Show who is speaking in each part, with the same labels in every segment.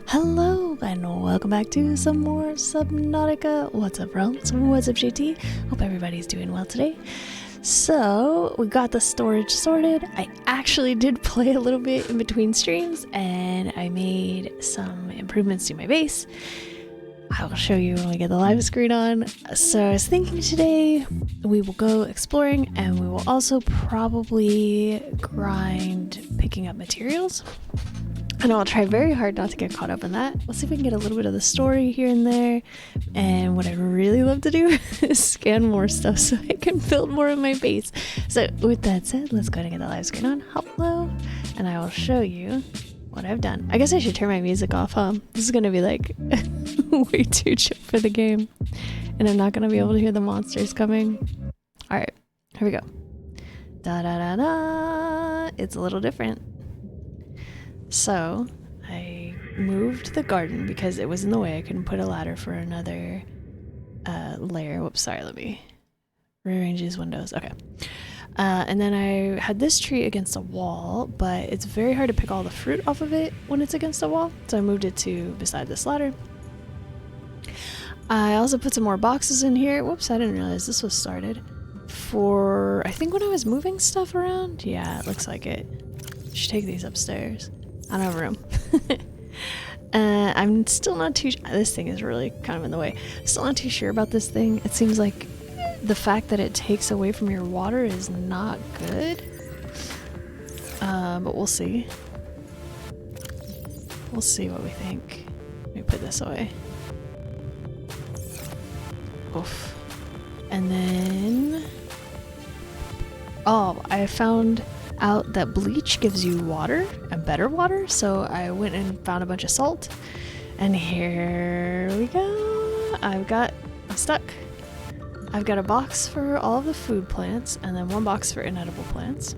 Speaker 1: Hello and welcome back to some more Subnautica. What's up, Realms? What's up, JT? Hope everybody's doing well today. So we got the storage sorted. I actually did play a little bit in between streams and I made some improvements to my base. I will show you when we get the live screen on. So I was thinking today we will go exploring and we will also probably grind picking up materials. And I'll try very hard not to get caught up in that. Let's see if we can get a little bit of the story here and there. And what I really love to do is scan more stuff so I can build more of my base. So with that said, let's go ahead and get the live screen on. Hello. And I will show you what I've done. I guess I should turn my music off, huh? This is going to be like way too chill for the game. And I'm not going to be able to hear the monsters coming. All right, here we go. Da da da da. It's a little different. So I moved the garden because it was in the way. I couldn't put a ladder for another layer. Whoops, sorry, let me rearrange these windows. Okay. And then I had this tree against a wall, but it's very hard to pick all the fruit off of it when it's against a wall. So I moved it to beside this ladder. I also put some more boxes in here. Whoops, I didn't realize this was started. For, I think when I was moving stuff around. Yeah, it looks like it. Should take these upstairs. I don't have room. I'm still not too this thing is really kind of in the way. Still not too sure about this thing. It seems like the fact that it takes away from your water is not good. But we'll see. We'll see what we think. Let me put this away. Oof. And then... Oh, I found out that bleach gives you water, and better water, so I went and found a bunch of salt, and here we go. I'm stuck. I've got a box for all of the food plants, and then one box for inedible plants.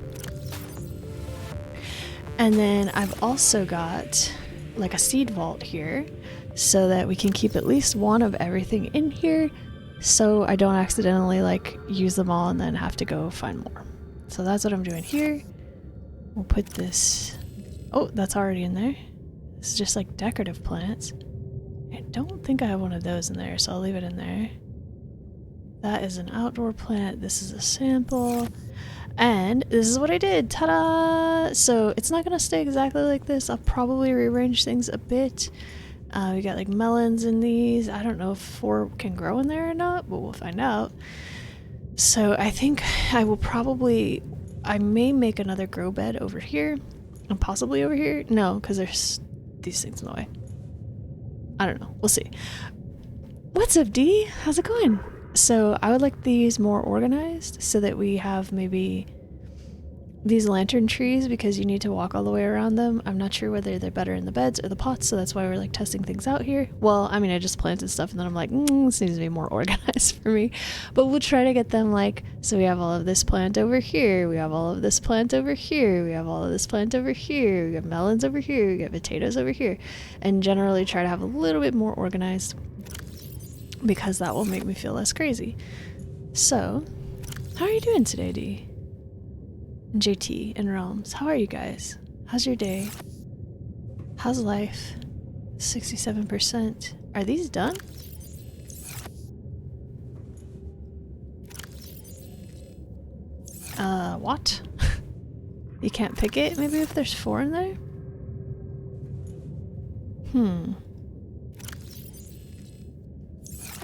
Speaker 1: And then I've also got like a seed vault here, so that we can keep at least one of everything in here, so I don't accidentally like use them all and then have to go find more. So that's what I'm doing here. We'll put this... Oh, that's already in there. This is just like decorative plants. I don't think I have one of those in there, so I'll leave it in there. That is an outdoor plant. This is a sample. And this is what I did. Ta-da! So it's not going to stay exactly like this. I'll probably rearrange things a bit. We got like melons in these. I don't know if 4 can grow in there or not, but we'll find out. So I think I will probably... I may make another grow bed over here and possibly over here. No, because there's these things in the way. I don't know. We'll see. What's up, D? How's it going? So I would like these more organized so that we have maybe these lantern trees because you need to walk all the way around them. I'm not sure whether they're better in the beds or the pots, so that's why we're like testing things out here. Well, I mean, I just planted stuff and then I'm like, this needs to be more organized for me. But we'll try to get them like, so we have all of this plant over here, we have all of this plant over here, we have all of this plant over here, we got melons over here, we got potatoes over here, and generally try to have a little bit more organized because that will make me feel less crazy. So, how are you doing today, D? JT and Realms, how are you guys? How's your day? How's life? 67%. Are these done? What? You can't pick it? Maybe if there's 4 in there?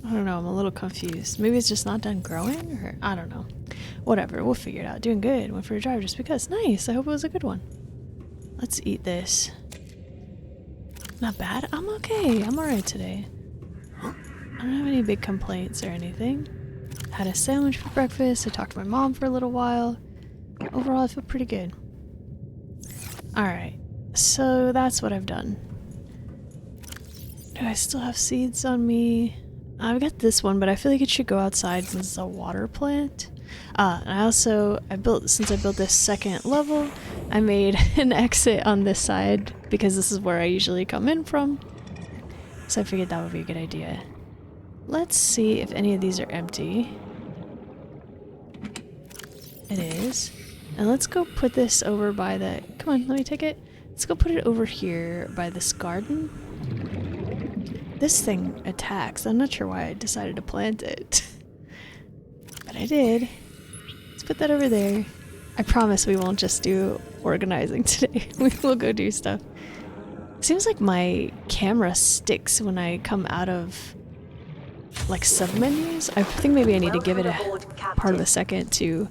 Speaker 1: I don't know, I'm a little confused. Maybe it's just not done growing? Or I don't know. Whatever, we'll figure it out. Doing good. Went for a drive just because. Nice, I hope it was a good one. Let's eat this. Not bad? I'm okay. I'm alright today. I don't have any big complaints or anything. Had a sandwich for breakfast. I talked to my mom for a little while. Overall, I feel pretty good. Alright, so that's what I've done. Do I still have seeds on me? I've got this one, but I feel like it should go outside since it's a water plant. And since I built this second level, I made an exit on this side because this is where I usually come in from. So I figured that would be a good idea. Let's see if any of these are empty. It is. And let's go put this over by the... Come on, let me take it. Let's go put it over here by this garden. This thing attacks. I'm not sure why I decided to plant it. But I did. Let's put that over there. I promise we won't just do organizing today. We will go do stuff. Seems like my camera sticks when I come out of like submenus. I think maybe I need to give it a part of a second to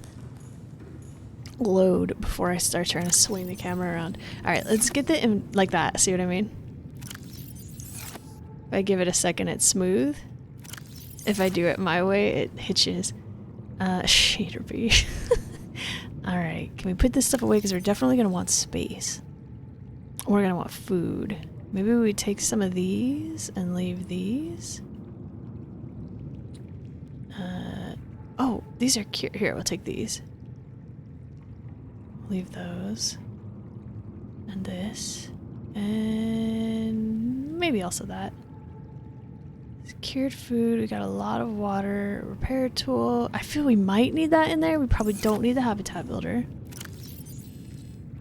Speaker 1: load before I start trying to swing the camera around. Alright, let's get it in like that. See what I mean? If I give it a second, it's smooth. If I do it my way, it hitches. Shader bee. Alright, can we put this stuff away? Because we're definitely going to want space. We're going to want food. Maybe we take some of these and leave these. Oh, these are cute. Here, we'll take these. Leave those. And this. And maybe also that. Cured food, we got a lot of water, repair tool. I feel we might need that in there. We probably don't need the habitat builder.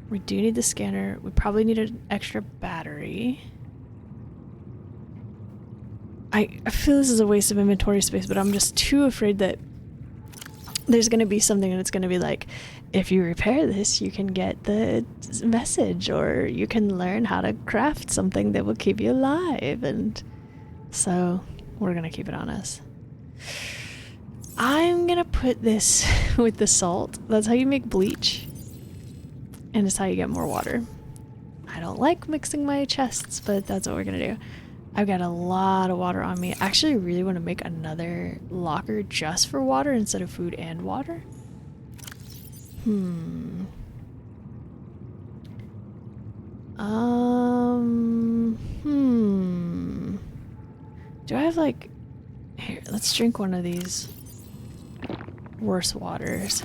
Speaker 1: We do need the scanner. We probably need an extra battery. I feel this is a waste of inventory space, but I'm just too afraid that there's going to be something and it's going to be like, if you repair this, you can get the message, or you can learn how to craft something that will keep you alive. And so we're going to keep it on us. I'm going to put this with the salt. That's how you make bleach. And it's how you get more water. I don't like mixing my chests, but that's what we're going to do. I've got a lot of water on me. I actually really want to make another locker just for water instead of food and water. Do I have like... Here, let's drink one of these worse waters.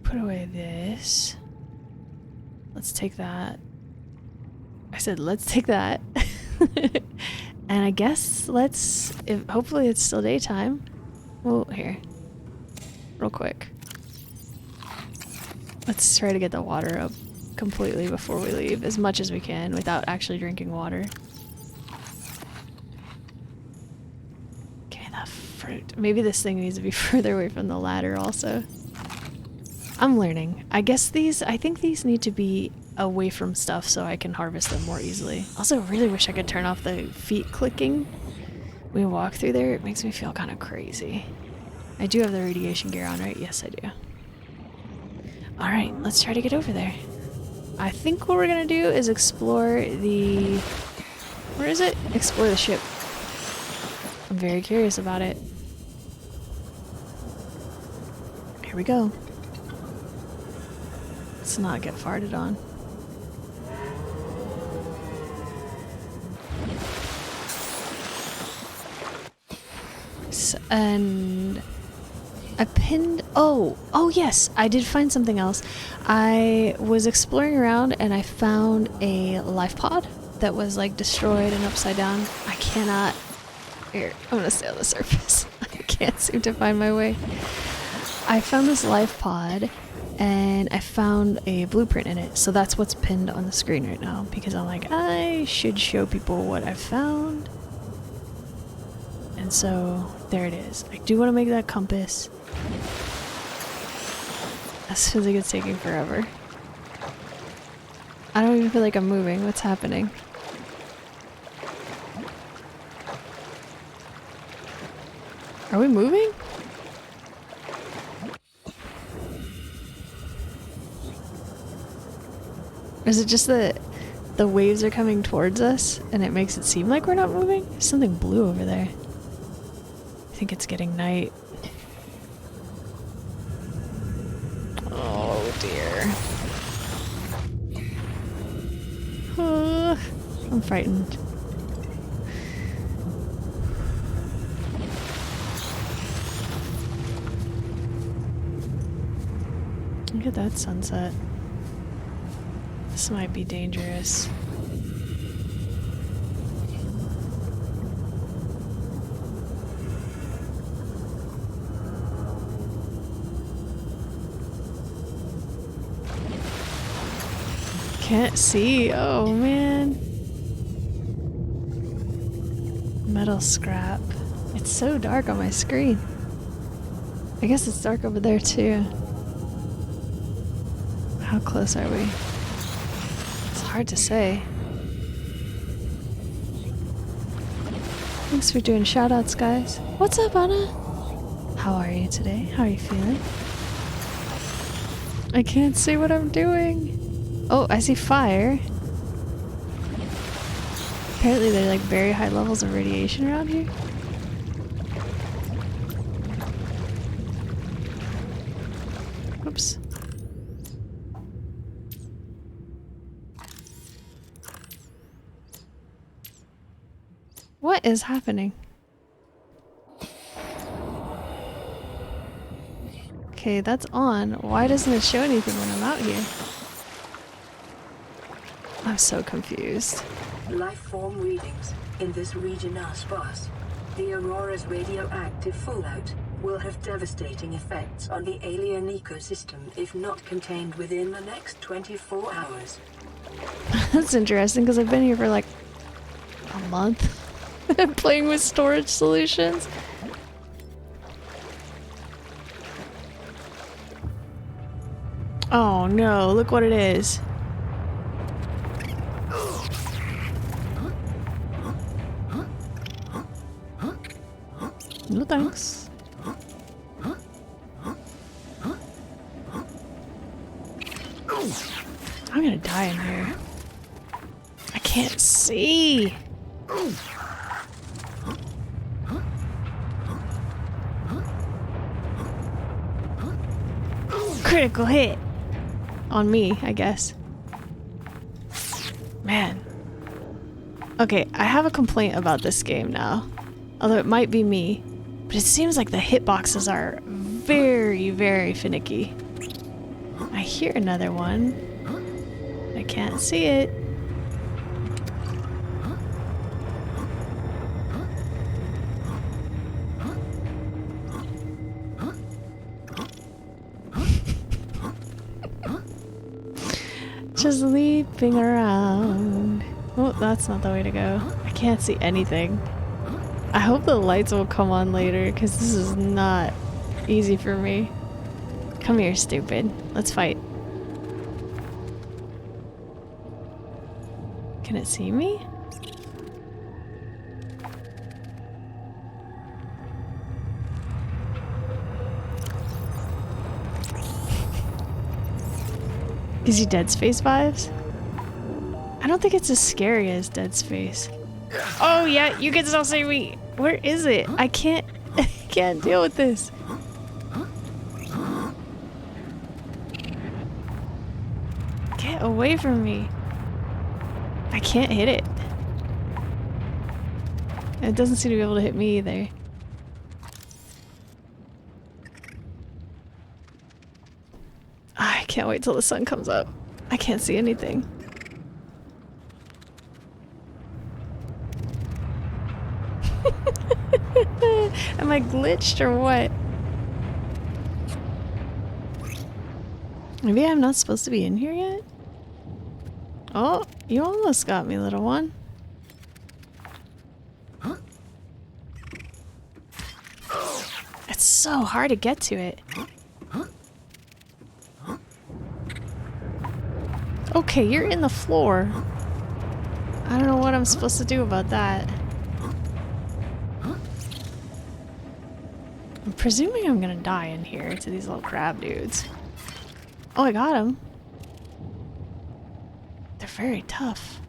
Speaker 1: Put away this. Let's take that. I said let's take that. And I guess hopefully it's still daytime. Well, here. Real quick. Let's try to get the water up completely before we leave, as much as we can without actually drinking water. Okay, the fruit. Maybe this thing needs to be further away from the ladder also. I'm learning. I think these need to be away from stuff so I can harvest them more easily. Also, really wish I could turn off the feet clicking when we walk through there. It makes me feel kind of crazy. I do have the radiation gear on, right? Yes, I do. Alright, let's try to get over there. I think what we're gonna do is explore the... Where is it? Explore the ship. I'm very curious about it. Here we go. Let's not get farted on. And I pinned... Oh yes, I did find something else. I was exploring around and I found a life pod that was like destroyed and upside down. I cannot... Here, I'm gonna stay on the surface. I can't seem to find my way. I found this life pod and I found a blueprint in it. So that's what's pinned on the screen right now, because I'm like, I should show people what I found. And so there it is. I do want to make that compass. This feels like it's taking forever. I don't even feel like I'm moving. What's happening? Are we moving? Or is it just that the waves are coming towards us and it makes it seem like we're not moving? There's something blue over there. I think it's getting night. Oh dear. I'm frightened. Look at that sunset. This might be dangerous. Can't see. Oh man. Metal scrap. It's so dark on my screen. I guess it's dark over there too. How close are we? It's hard to say. Thanks for doing shoutouts, guys. What's up, Anna? How are you today? How are you feeling? I can't see what I'm doing. Oh, I see fire. Apparently there are like very high levels of radiation around here. Oops. What is happening? Okay, that's on. Why doesn't it show anything when I'm out here? I'm so confused.
Speaker 2: Life form readings in this region are sparse. The Aurora's radioactive fallout will have devastating effects on the alien ecosystem if not contained within the next 24 hours.
Speaker 1: That's interesting because I've been here for like a month. I'm playing with storage solutions. Oh no, look what it is. No thanks. I'm gonna die in here. I can't see. Critical hit. On me, I guess. Man. Okay, I have a complaint about this game now. Although it might be me. But it seems like the hitboxes are very, very finicky. I hear another one. I can't see it. Just leaping around. Oh, that's not the way to go. I can't see anything. I hope the lights will come on later, because this is not easy for me. Come here, stupid. Let's fight. Can it see me? Gives you Dead Space vibes? I don't think it's as scary as Dead Space. Oh yeah, you can still see me. Where is it? I can't deal with this. Get away from me. I can't hit it. It doesn't seem to be able to hit me either. I can't wait till the sun comes up. I can't see anything. Am I glitched or what? Maybe I'm not supposed to be in here yet? Oh, you almost got me, little one. It's so hard to get to it. Okay, you're in the floor. I don't know what I'm supposed to do about that. I'm presuming I'm gonna die in here to these little crab dudes. Oh, I got him. They're very tough.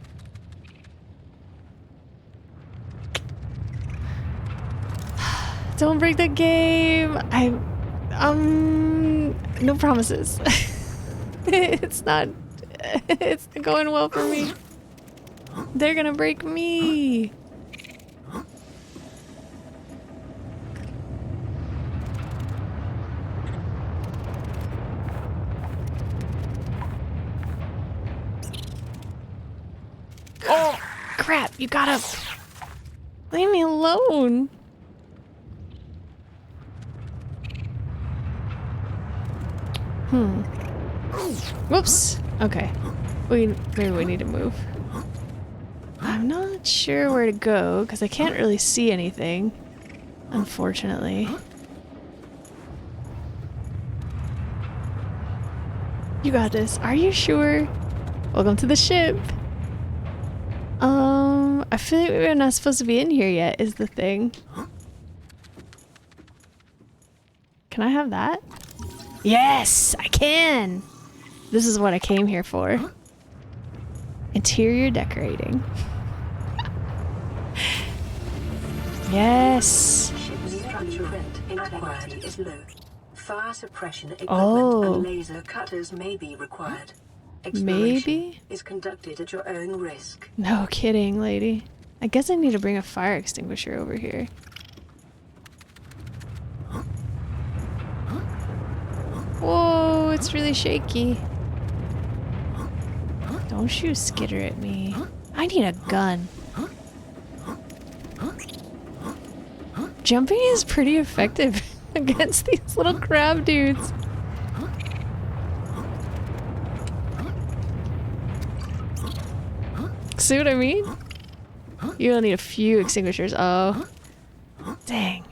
Speaker 1: Don't break the game. No promises. It's not going well for me. They're gonna break me. Oh, crap, you gotta leave me alone. Whoops. Okay. Maybe we need to move. I'm not sure where to go because I can't really see anything, unfortunately. You got this. Are you sure? Welcome to the ship. I feel like we're not supposed to be in here yet, is the thing. Can I have that? Yes, I can! This is what I came here for. Interior decorating. Yes!
Speaker 2: Ship's structure rent integrity is low. Fire suppression equipment and laser cutters may be required.
Speaker 1: Maybe?
Speaker 2: Is conducted at your own risk.
Speaker 1: No kidding, lady. I guess I need to bring a fire extinguisher over here. Whoa, it's really shaky. Don't you skitter at me. I need a gun. Jumping is pretty effective against these little crab dudes. See what I mean? You only need a few extinguishers. Oh. Dang.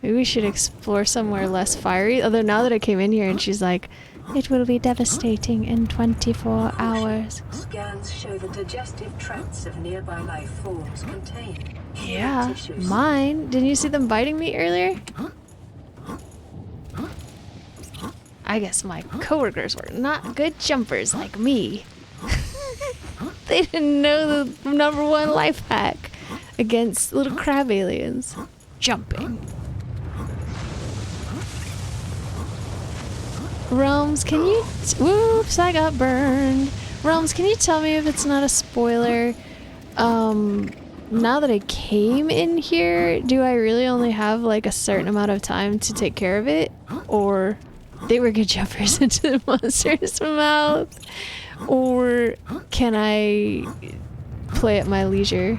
Speaker 1: Maybe we should explore somewhere less fiery. Although now that I came in here and she's like, it will be devastating in 24 hours.
Speaker 2: Scans show the digestive tracts of nearby life forms contain
Speaker 1: Yeah,
Speaker 2: tissues.
Speaker 1: mine. Didn't you see them biting me earlier? I guess my coworkers were not good jumpers like me. They didn't know the #1 life hack against little crab aliens. Jumping. Realms, can you... Whoops, I got burned. Realms, can you tell me if it's not a spoiler? Now that I came in here, do I really only have like a certain amount of time to take care of it? Or they were good jumpers into the monster's mouth? Or can I play at my leisure?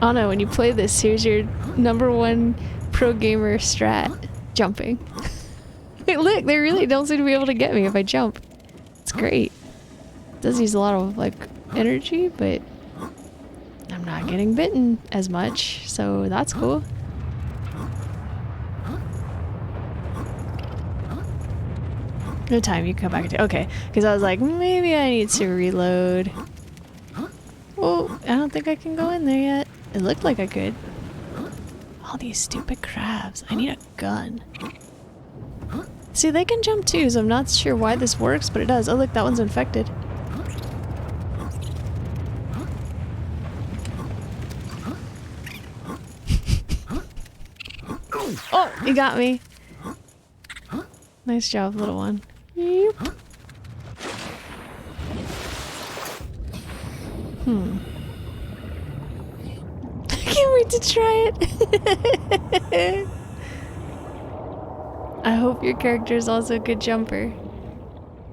Speaker 1: Oh no, when you play this, here's your #1 pro gamer strat. Jumping. Look, they really don't seem to be able to get me if I jump. It's great. It does use a lot of like energy, but I'm not getting bitten as much, so that's cool. No time, you can come back and okay, because I was like, maybe I need to reload. Oh, I don't think I can go in there yet. It looked like I could. All these stupid crabs. I need a gun. See, they can jump too, so I'm not sure why this works, but it does. Oh, look, that one's infected. Oh, you got me. Nice job, little one. Yep. I can't wait to try it. I hope your character is also a good jumper.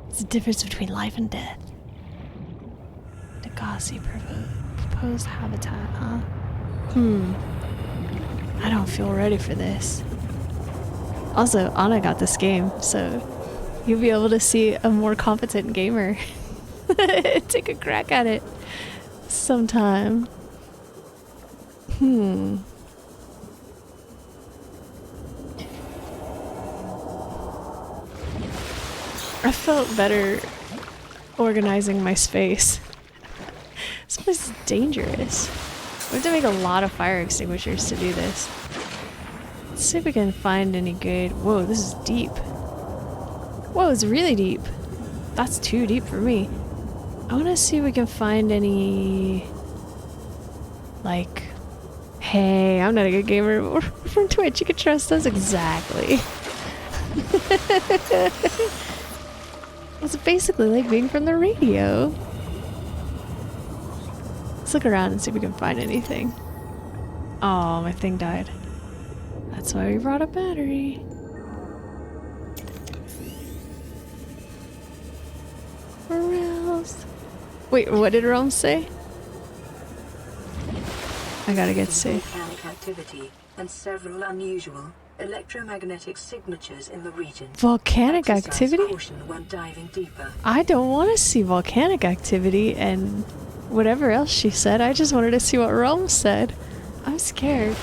Speaker 1: It's the difference between life and death. Degasi proposed habitat, huh? I don't feel ready for this. Also, Anna got this game, so you'll be able to see a more competent gamer take a crack at it sometime. I felt better organizing my space. This place is dangerous. We have to make a lot of fire extinguishers to do this. Let's see if we can find any good... Whoa, this is deep. Whoa, it's really deep. That's too deep for me. I want to see if we can find any... Like... Hey, I'm not a good gamer. We're from Twitch, you can trust us. Exactly. It's basically like being from the radio. Let's look around and see if we can find anything. Oh, my thing died. That's why we brought a battery. Where else? Wait, what did Rome say? I gotta get safe.
Speaker 2: Volcanic activity and several unusual electromagnetic signatures in the region.
Speaker 1: Volcanic
Speaker 2: Exercise
Speaker 1: activity?
Speaker 2: caution when diving deeper.
Speaker 1: I don't want to see volcanic activity and whatever else she said. I just wanted to see what Rome said. I'm scared.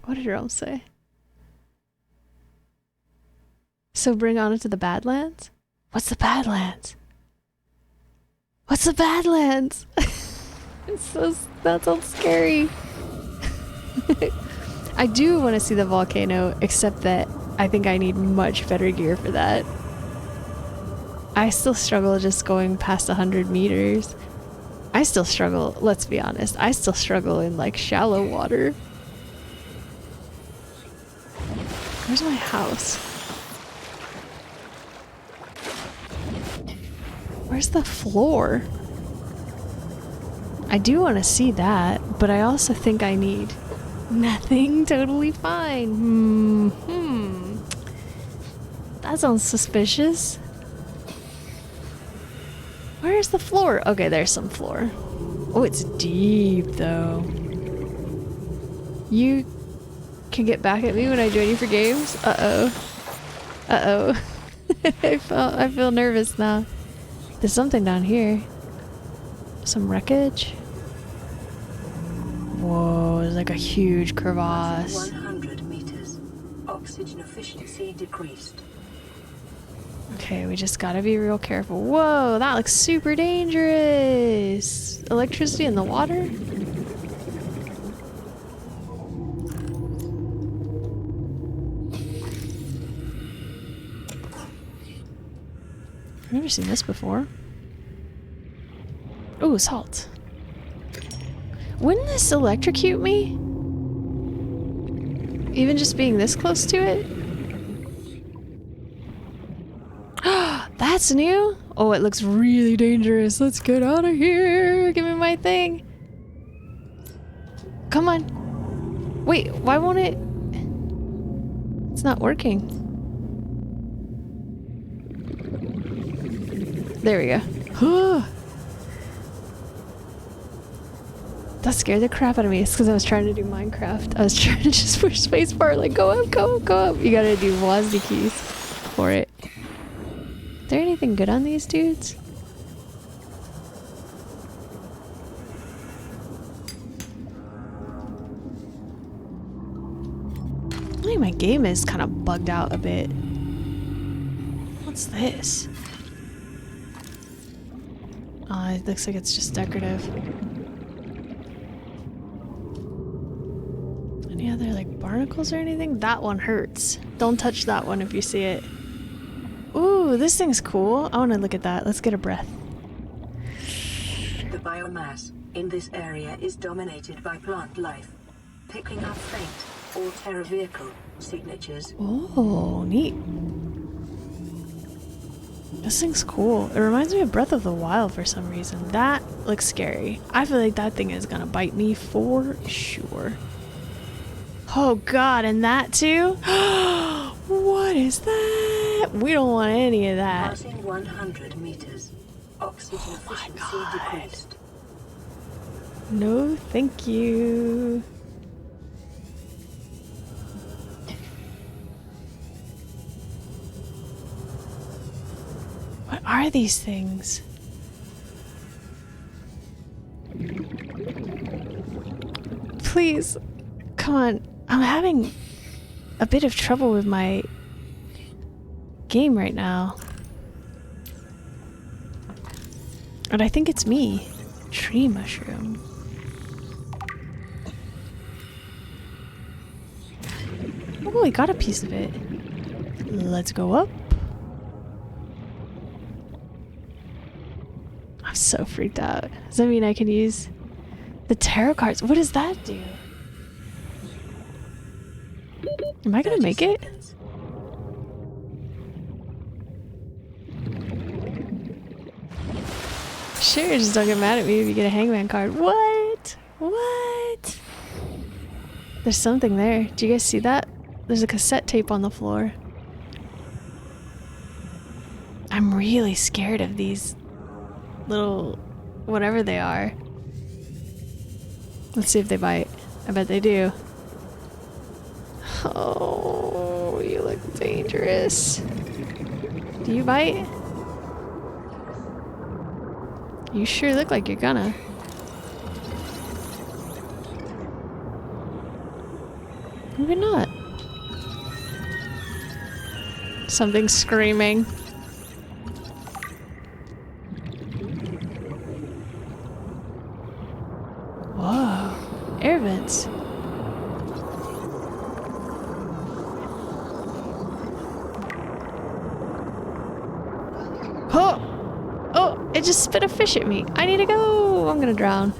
Speaker 1: What did Rome say? So bring on into the Badlands? What's the Badlands? What's the Badlands? That sounds scary. I do want to see the volcano, except that I think I need much better gear for that. I still struggle just going past 100 meters. I still struggle, let's be honest, I still struggle in like shallow water. Where's my house? Where's the floor? I do want to see that, but I also think I need nothing. Totally fine. That sounds suspicious. Where's the floor? Okay, there's some floor. Oh, it's deep though. You can get back at me when I join you for games? Uh-oh. I feel nervous now. There's something down here. Some wreckage. Whoa, there's like a huge crevasse.
Speaker 2: 100 meters. Oxygen efficiency decreased.
Speaker 1: Okay, we just gotta be real careful. Whoa, that looks super dangerous. Electricity in the water? I've never seen this before. Ooh, salt. Wouldn't this electrocute me? Even just being this close to it? That's new? Oh, it looks really dangerous. Let's get out of here. Give me my thing. Come on. Wait, why won't it? It's not working. There we go. That scared the crap out of me. It's because I was trying to do Minecraft. I was trying to just push spacebar, like go up, go up, go up. You gotta do WASD keys for it. Is there anything good on these dudes? I think my game is kind of bugged out a bit. What's this? Oh, it looks like it's just decorative. Any other like barnacles or anything? That one hurts. Don't touch that one if you see it. Ooh, this thing's cool. I want to look at that. Let's get a breath.
Speaker 2: The biomass in this area is dominated by plant life, picking up faint or terra vehicle signatures.
Speaker 1: Oh, neat. This thing's cool. It reminds me of Breath of the Wild for some reason. That looks scary. I feel like that thing is gonna bite me for sure. Oh god, and that too? What is that? We don't want any of that.
Speaker 2: Passing 100 meters. Oxygen efficiency decreased.
Speaker 1: No, thank you. What are these things? Please, come on. I'm having a bit of trouble with my game right now. And I think it's me. Tree mushroom. Oh, we got a piece of it. Let's go up. I'm so freaked out. Does that mean I can use the tarot cards? What does that do? Am I gonna make it? Sure, just don't get mad at me if you get a hangman card. What? What? There's something there. Do you guys see that? There's a cassette tape on the floor. I'm really scared of these little whatever they are. Let's see if they bite. I bet they do. Oh, you look dangerous. Do you bite? You sure look like you're gonna. Maybe not. Something's screaming. Whoa. Air vents. Oh! Oh! It just spit a fish at me. I need to go! I'm gonna drown.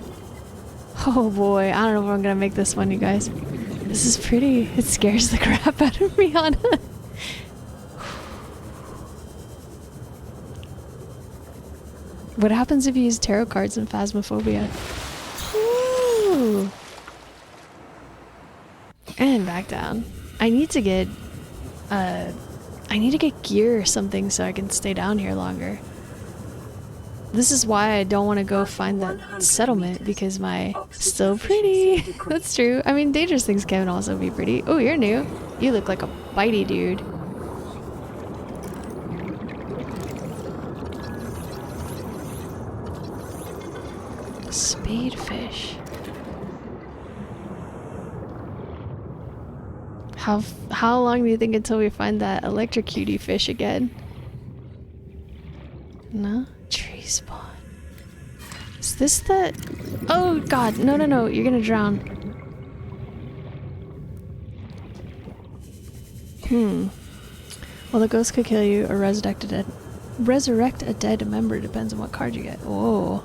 Speaker 1: Oh boy. I don't know if I'm gonna make this one, you guys. This is pretty. It scares the crap out of me, Anna. What happens if you use tarot cards in Phasmophobia? Ooh. And back down. I need to get gear or something so I can stay down here longer. This is why I don't want to go find that settlement, because my still pretty. That's true. I mean, dangerous things can also be pretty. Oh, you're new. You look like a bitey dude. Spadefish. How long do you think until we find that electrocutie fish again? No? Tree spawn. Is this the... Oh god, no, no, no, you're gonna drown. Well, the ghost could kill you or resurrect a dead member, depends on what card you get. Whoa.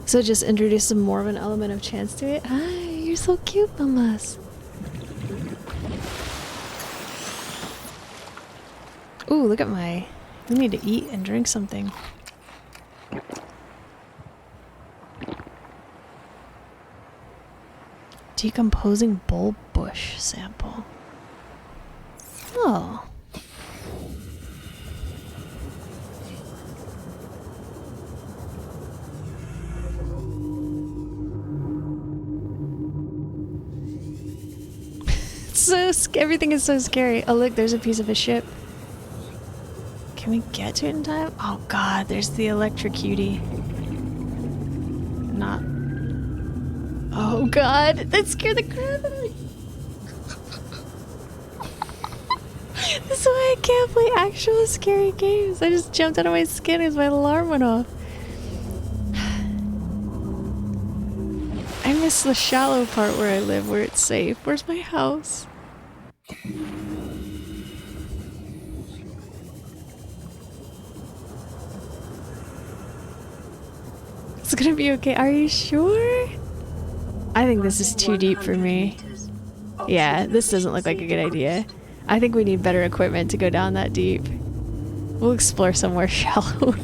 Speaker 1: So just introduce some more of an element of chance to it. Hi, you're so cute, Mamas. Ooh, look at my... We need to eat and drink something. Decomposing bulb bush sample. Oh. Everything is so scary. Oh look, there's a piece of a ship. Can we get to it in time? Oh god, there's the electrocutie. Not. Oh god, that scared the crap out of me. This is why I can't play actual scary games. I just jumped out of my skin as my alarm went off. I miss the shallow part where I live, where it's safe. Where's my house? It's gonna be okay. Are you sure? I think this is too deep for me. Yeah, this doesn't look like a good idea. I think we need better equipment to go down that deep. We'll explore somewhere shallower.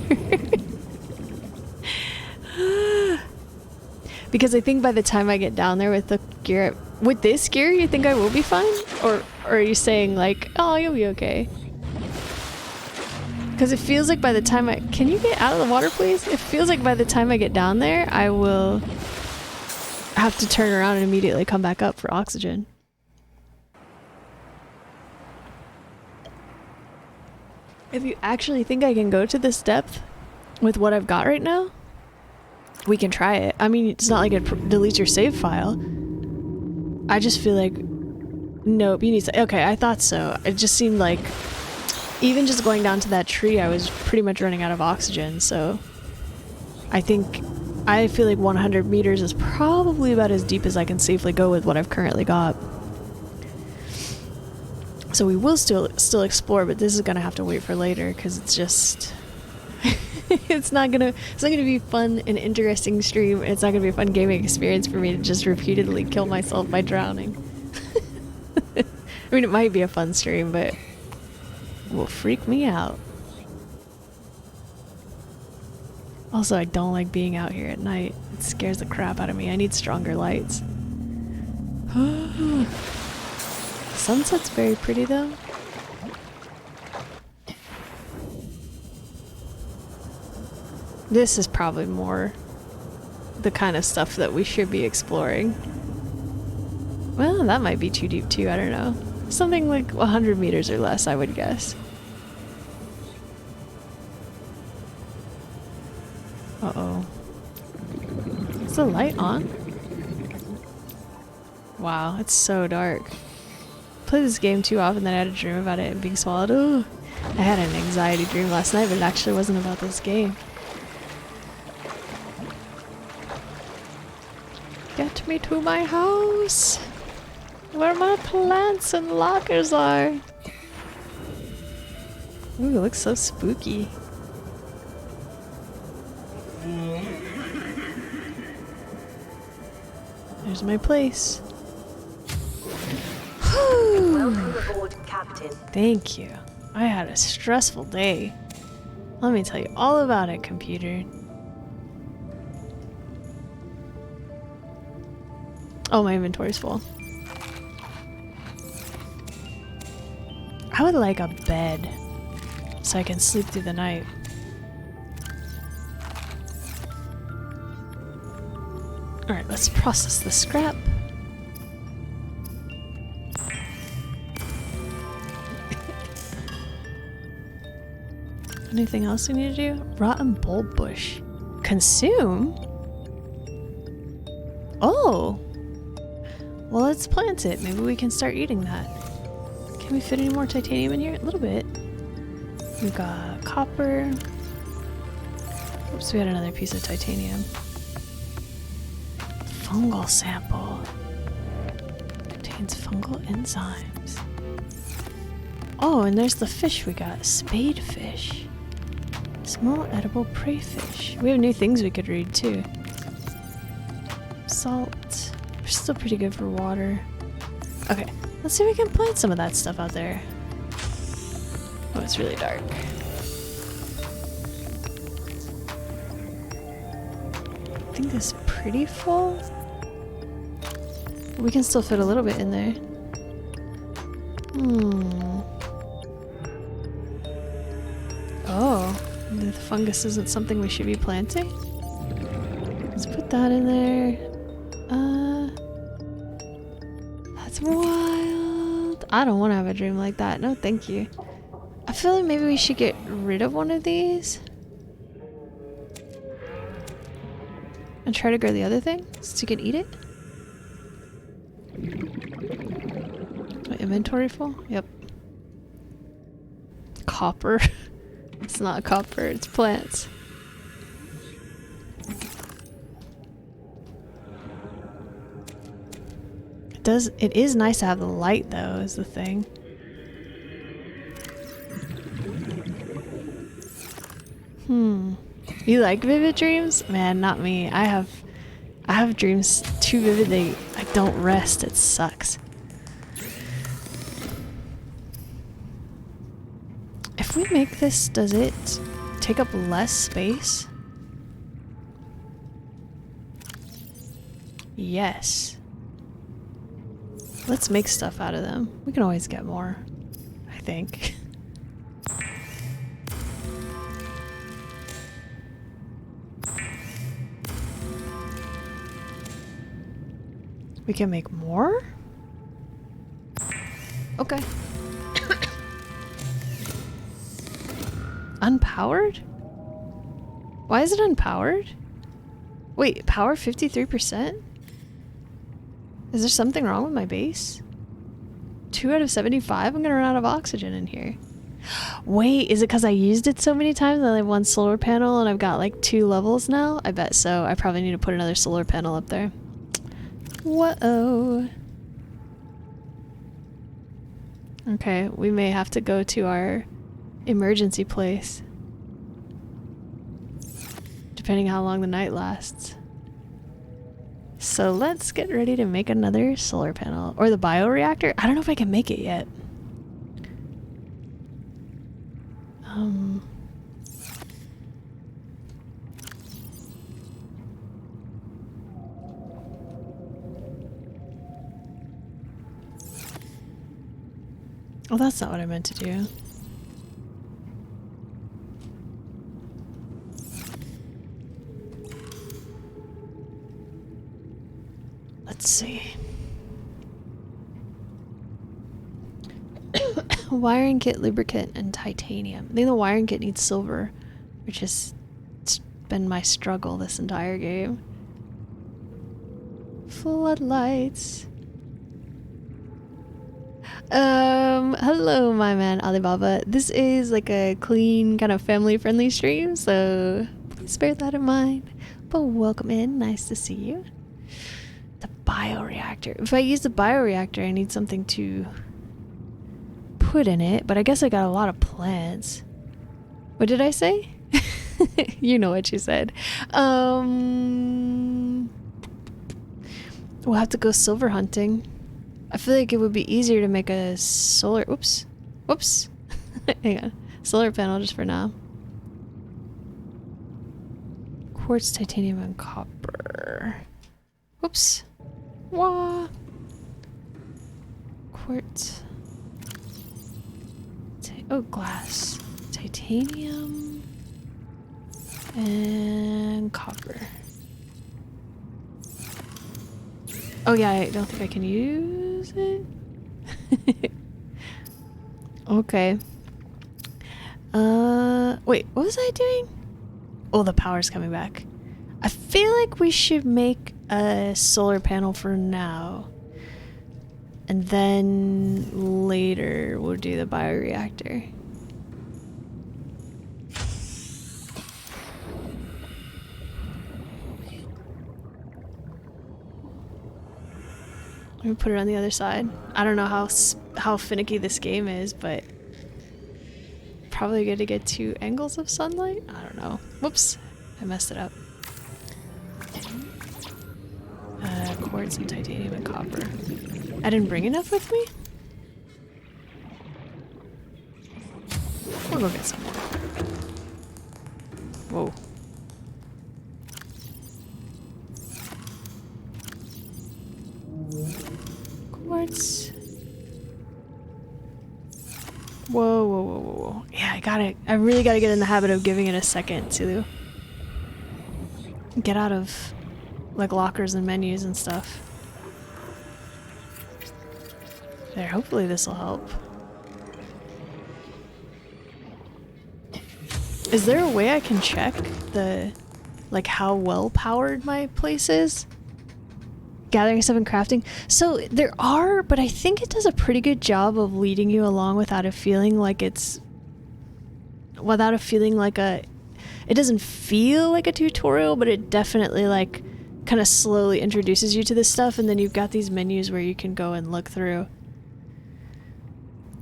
Speaker 1: Because I think by the time I get down there with the gear... With this gear, you think I will be fine? Or are you saying like, oh, you'll be okay? Because it feels like by the time I... Can you get out of the water, please? It feels like by the time I get down there, I will have to turn around and immediately come back up for oxygen. If you actually think I can go to this depth with what I've got right now, we can try it. I mean, it's not like it deletes your save file. I just feel like... Nope, you need to... Okay, I thought so. It just seemed like... Even just going down to that tree, I was pretty much running out of oxygen, so... I feel like 100 meters is probably about as deep as I can safely go with what I've currently got. So we will still explore, but this is gonna have to wait for later because it's just it's not gonna be fun and interesting stream. It's not gonna be a fun gaming experience for me to just repeatedly kill myself by drowning. I mean, it might be a fun stream, but it will freak me out. Also, I don't like being out here at night. It scares the crap out of me. I need stronger lights. Sunset's very pretty though. This is probably more the kind of stuff that we should be exploring. Well, that might be too deep too, I don't know. Something like 100 meters or less, I would guess. Uh-oh. Is the light on? Wow, it's so dark. Play this game too often that I had a dream about it and being swallowed. Ooh. I had an anxiety dream last night, but it actually wasn't about this game. Get me to my house! Where my plants and lockers are! Ooh, it looks so spooky. There's my place.
Speaker 2: Welcome aboard, Captain.
Speaker 1: Thank you. I had a stressful day. Let me tell you all about it, computer. Oh, my inventory's full. I would like a bed so I can sleep through the night. Alright, let's process the scrap. Anything else we need to do? Rotten bulb bush. Consume? Oh! Well, let's plant it. Maybe we can start eating that. Can we fit any more titanium in here? A little bit. We've got copper. Oops, we had another piece of titanium. Fungal sample. Contains fungal enzymes. Oh, and there's the fish we got. Spade fish. Small edible prey fish. We have new things we could read too. Salt. We're still pretty good for water. Okay, let's see if we can plant some of that stuff out there. Oh, it's really dark. I think this is pretty full. We can still fit a little bit in there. Oh, the fungus isn't something we should be planting? Let's put that in there. That's wild. I don't want to have a dream like that. No, thank you. I feel like maybe we should get rid of one of these. And try to grow the other thing so you can eat it. My inventory full? Yep. Copper. It's not copper, it's plants. It is nice to have the light though, is the thing. You like vivid dreams? Man, not me. I have dreams too vivid I don't rest. It sucks. If we make this, does it take up less space? Yes. Let's make stuff out of them. We can always get more, I think. We can make more? Okay. Unpowered? Why is it unpowered? Wait, power 53%? Is there something wrong with my base? 2 out of 75? I'm gonna run out of oxygen in here. Wait, is it because I used it so many times and I have one solar panel and I've got like 2 levels now? I bet so. I probably need to put another solar panel up there. Whoa. Okay, we may have to go to our emergency place. Depending how long the night lasts. So let's get ready to make another solar panel. Or the bioreactor? I don't know if I can make it yet. Oh, that's not what I meant to do. Let's see. Wiring kit, lubricant, and titanium. I think the wiring kit needs silver, which has been my struggle this entire game. Floodlights. Hello, my man Alibaba. This is like a clean, kind of family-friendly stream, so please bear that in mind. But welcome in. Nice to see you. The bioreactor. If I use the bioreactor, I need something to put in it, but I guess I got a lot of plants. What did I say? You know what you said. We'll have to go silver hunting. I feel like it would be easier to make a solar... Oops. Whoops. Hang on. Solar panel just for now. Quartz, titanium, and copper. Whoops. Wah. Quartz. Oh, glass. Titanium. And copper. Oh yeah, I don't think I can use it. Okay. Wait, what was I doing? Oh, the power's coming back. I feel like we should make a solar panel for now. And then later we'll do the bioreactor. Let me put it on the other side. I don't know how finicky this game is, but probably good to get 2 angles of sunlight. I don't know. Whoops, I messed it up. Quartz and titanium and copper. I didn't bring enough with me? We'll go get some more. Whoa. Quartz. Whoa, whoa, whoa, whoa, whoa. Yeah, I really gotta get in the habit of giving it a second to get out of like lockers and menus and stuff. There, hopefully this will help. Is there a way I can check like how well powered my place is? Gathering stuff and crafting. So there are, but I think it does a pretty good job of leading you along without it feeling like it doesn't feel like a tutorial, but it definitely like kind of slowly introduces you to this stuff, and then you've got these menus where you can go and look through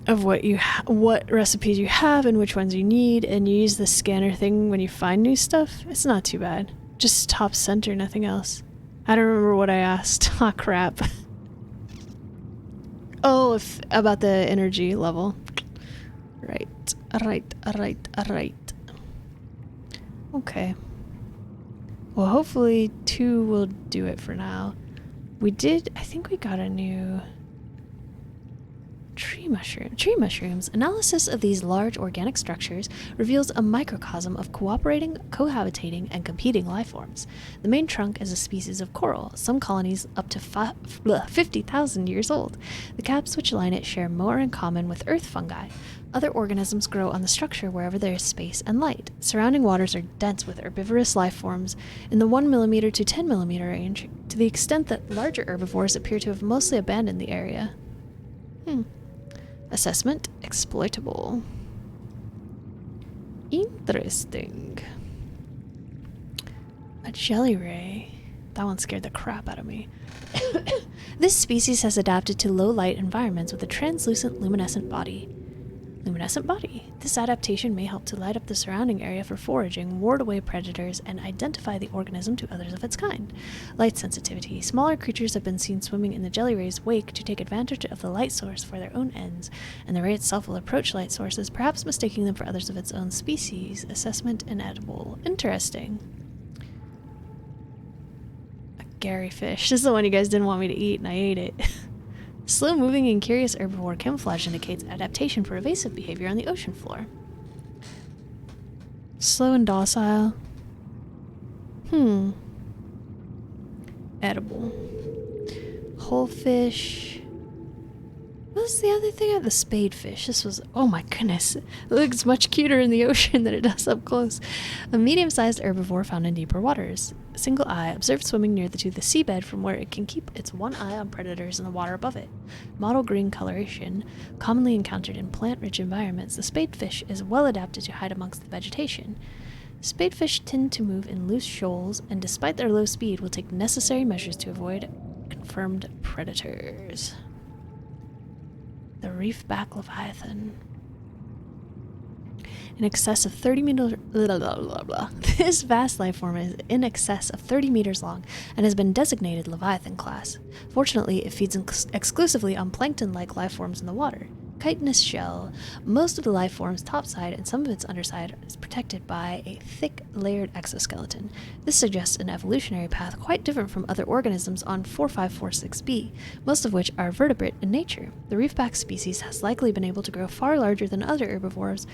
Speaker 1: of what recipes you have and which ones you need, and you use the scanner thing when you find new stuff. It's not too bad. Just top center, nothing else. I don't remember what I asked. Ah, crap. Oh, about the energy level. Right. Okay. Well, hopefully 2 will do it for now. I think we got a new tree mushroom. Tree mushrooms. Analysis of these large organic structures reveals a microcosm of cooperating, cohabitating, and competing life forms. The main trunk is a species of coral, some colonies up to 50,000 years old. The caps which line it share more in common with earth fungi. Other organisms grow on the structure wherever there is space and light. Surrounding waters are dense with herbivorous life forms in the 1 mm to 10 mm range, to the extent that larger herbivores appear to have mostly abandoned the area. Assessment exploitable. Interesting. A jelly ray. That one scared the crap out of me. This species has adapted to low light environments with a translucent luminescent body. Luminescent body. This adaptation may help to light up the surrounding area for foraging, ward away predators, and identify the organism to others of its kind. Light sensitivity. Smaller creatures have been seen swimming in the jelly ray's wake to take advantage of the light source for their own ends, and the ray itself will approach light sources, perhaps mistaking them for others of its own species. Assessment inedible. Interesting. A Gary fish. This is the one you guys didn't want me to eat, and I ate it. Slow-moving and curious herbivore camouflage indicates adaptation for evasive behavior on the ocean floor. Slow and docile. Edible. Whole fish. What was the other thing? The spadefish. This was... Oh my goodness. It looks much cuter in the ocean than it does up close. A medium-sized herbivore found in deeper waters. Single eye, observed swimming near to the seabed from where it can keep its one eye on predators in the water above it. Mottle green coloration, commonly encountered in plant-rich environments, the spadefish is well adapted to hide amongst the vegetation. Spadefish tend to move in loose shoals, and despite their low speed, will take necessary measures to avoid confirmed predators. The reefback leviathan. In excess of 30 meters... This vast life form is in excess of 30 meters long and has been designated Leviathan class. Fortunately, it feeds exclusively on plankton-like life forms in the water. Chitinous shell. Most of the life form's topside and some of its underside is protected by a thick, layered exoskeleton. This suggests an evolutionary path quite different from other organisms on 4546b, most of which are vertebrate in nature. The reefback species has likely been able to grow far larger than other herbivores,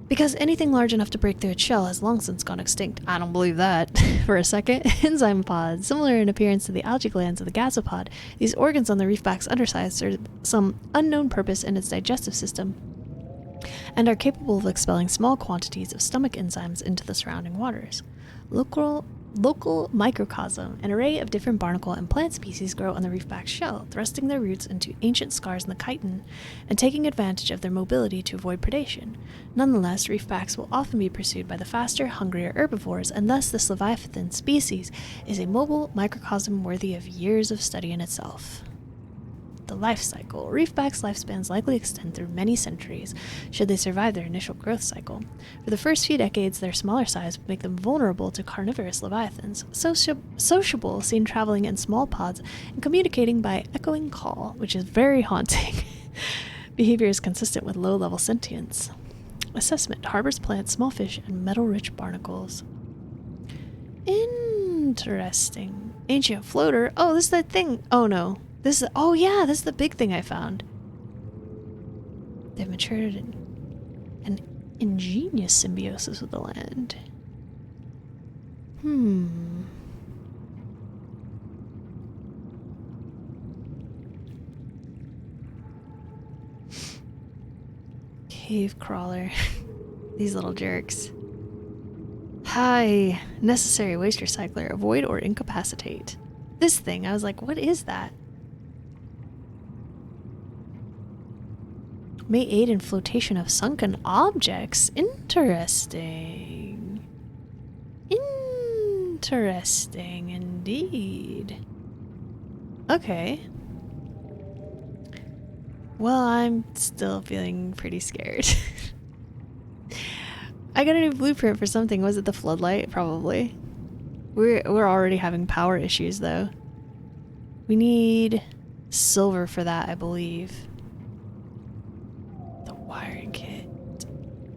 Speaker 1: because anything large enough to break through its shell has long since gone extinct. I don't believe that. For a second. Enzyme pods. Similar in appearance to the algae glands of the gasopod, these organs on the reefback's underside serve some unknown purpose in its digestive system and are capable of expelling small quantities of stomach enzymes into the surrounding waters. Local microcosm. An array of different barnacle and plant species grow on the reefback's shell, thrusting their roots into ancient scars in the chitin and taking advantage of their mobility to avoid predation. Nonetheless, reefbacks will often be pursued by the faster, hungrier herbivores, and thus this leviathan species is a mobile microcosm worthy of years of study in itself. The life cycle. Reefbacks' lifespans likely extend through many centuries, should they survive their initial growth cycle. For the first few decades, their smaller size would make them vulnerable to carnivorous leviathans, sociable, seen traveling in small pods and communicating by echoing call, which is very haunting. Behavior is consistent with low-level sentience. Assessment. Harbors plants, small fish, and metal-rich barnacles. Interesting. Ancient floater. Oh, this is that thing. Oh, no. This is, oh yeah, this is the big thing I found. They've matured in an ingenious symbiosis with the land. Cave crawler. These little jerks. Hi. Necessary waste recycler. Avoid or incapacitate. This thing, I was like, what is that? May aid in flotation of sunken objects. Interesting. Interesting indeed. Okay. Well, I'm still feeling pretty scared. I got a new blueprint for something. Was it the floodlight? Probably. We're already having power issues though. We need silver for that, I believe.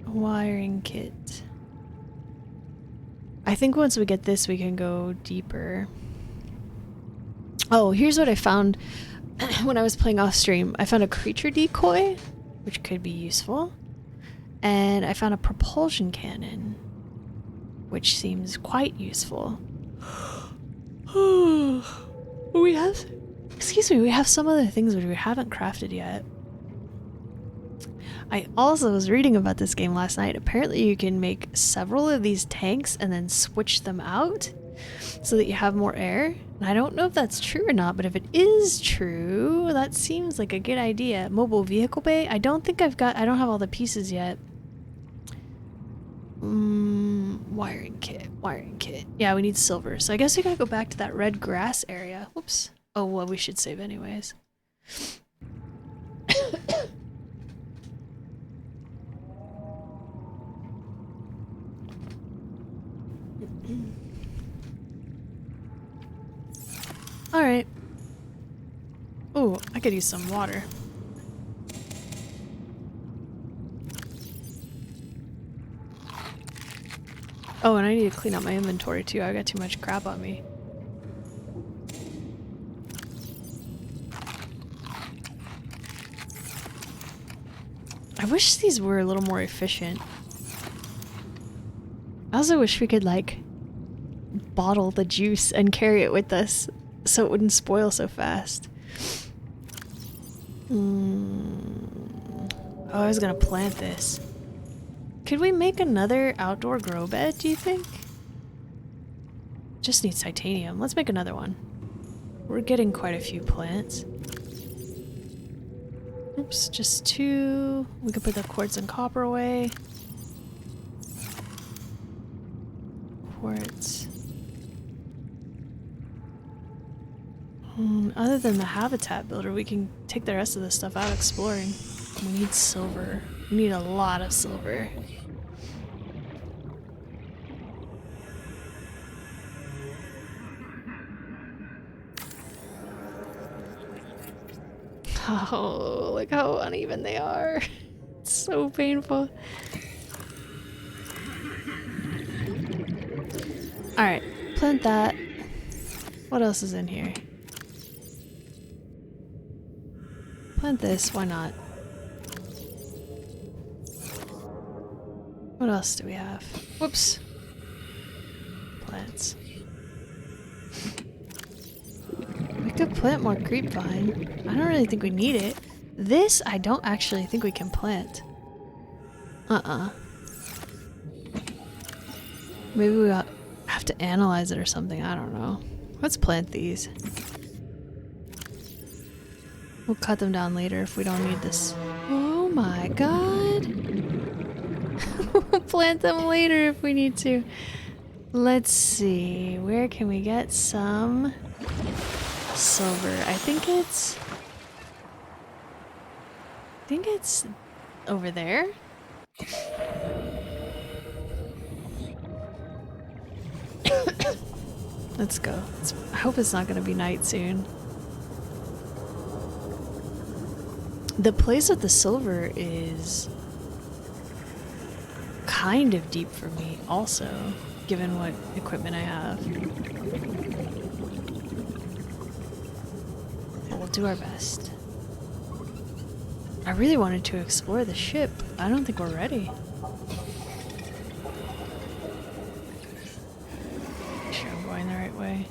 Speaker 1: Wiring kit. I think once we get this, we can go deeper. Oh, here's what I found when I was playing off stream. I found a creature decoy, which could be useful. And I found a propulsion cannon, which seems quite useful. We have some other things which we haven't crafted yet. I also was reading about this game last night. Apparently you can make several of these tanks and then switch them out so that you have more air. And I don't know if that's true or not, but if it is true, that seems like a good idea. Mobile vehicle bay? I don't have all the pieces yet. Wiring kit, wiring kit. Yeah, we need silver. So I guess we gotta go back to that red grass area. Whoops. Oh, well, we should save anyways. Alright. Oh, I could use some water. Oh, and I need to clean up my inventory too. I got too much crap on me. I wish these were a little more efficient. I also wish we could, like, bottle the juice and carry it with us so it wouldn't spoil so fast. Oh, I was gonna plant this. Could we make another outdoor grow bed, do you think? Just needs titanium. Let's make another one. We're getting quite a few plants. Oops, just 2. We could put the quartz and copper away. Quartz. Other than the habitat builder, we can take the rest of the stuff out exploring. We need silver. We need a lot of silver. Oh, look how uneven they are. It's so painful. Alright, plant that. What else is in here? Plant this, why not? What else do we have? Whoops. Plants. We could plant more creepvine. I don't really think we need it. This, I don't actually think we can plant. Maybe we have to analyze it or something. I don't know. Let's plant these. We'll cut them down later if we don't need this. Oh my god. We'll plant them later if we need to. Let's see. Where can we get some silver? I think it's over there. Let's go. I hope it's not going to be night soon. The place with the silver is kind of deep for me also, given what equipment I have. But we'll do our best. I really wanted to explore the ship. I don't think we're ready. Make sure I'm going the right way.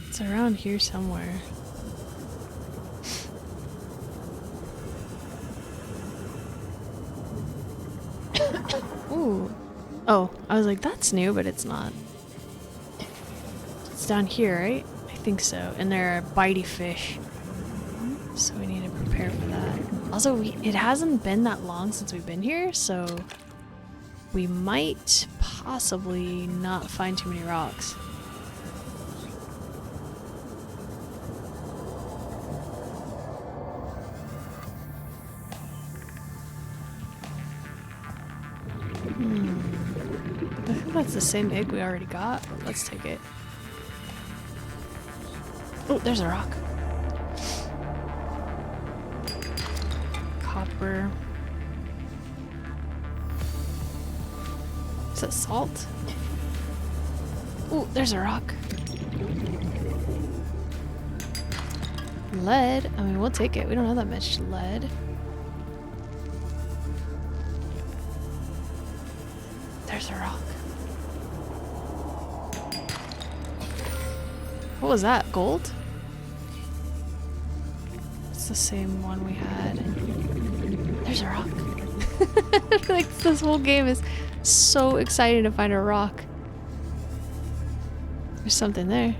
Speaker 1: It's around here somewhere. Ooh. Oh, I was like, that's new, but it's not. It's down here, right? I think so. And there are bitey fish. So we need to prepare for that. Also, it hasn't been that long since we've been here, so we might possibly not find too many rocks. I think that's the same egg we already got, but let's take it. Oh, there's a rock. Copper. Is that salt? Oh, there's a rock. Lead. I mean, we'll take it. We don't have that much lead. There's a rock. What was that? Gold? It's the same one we had. There's a rock. I feel like this whole game is so exciting to find a rock. There's something there.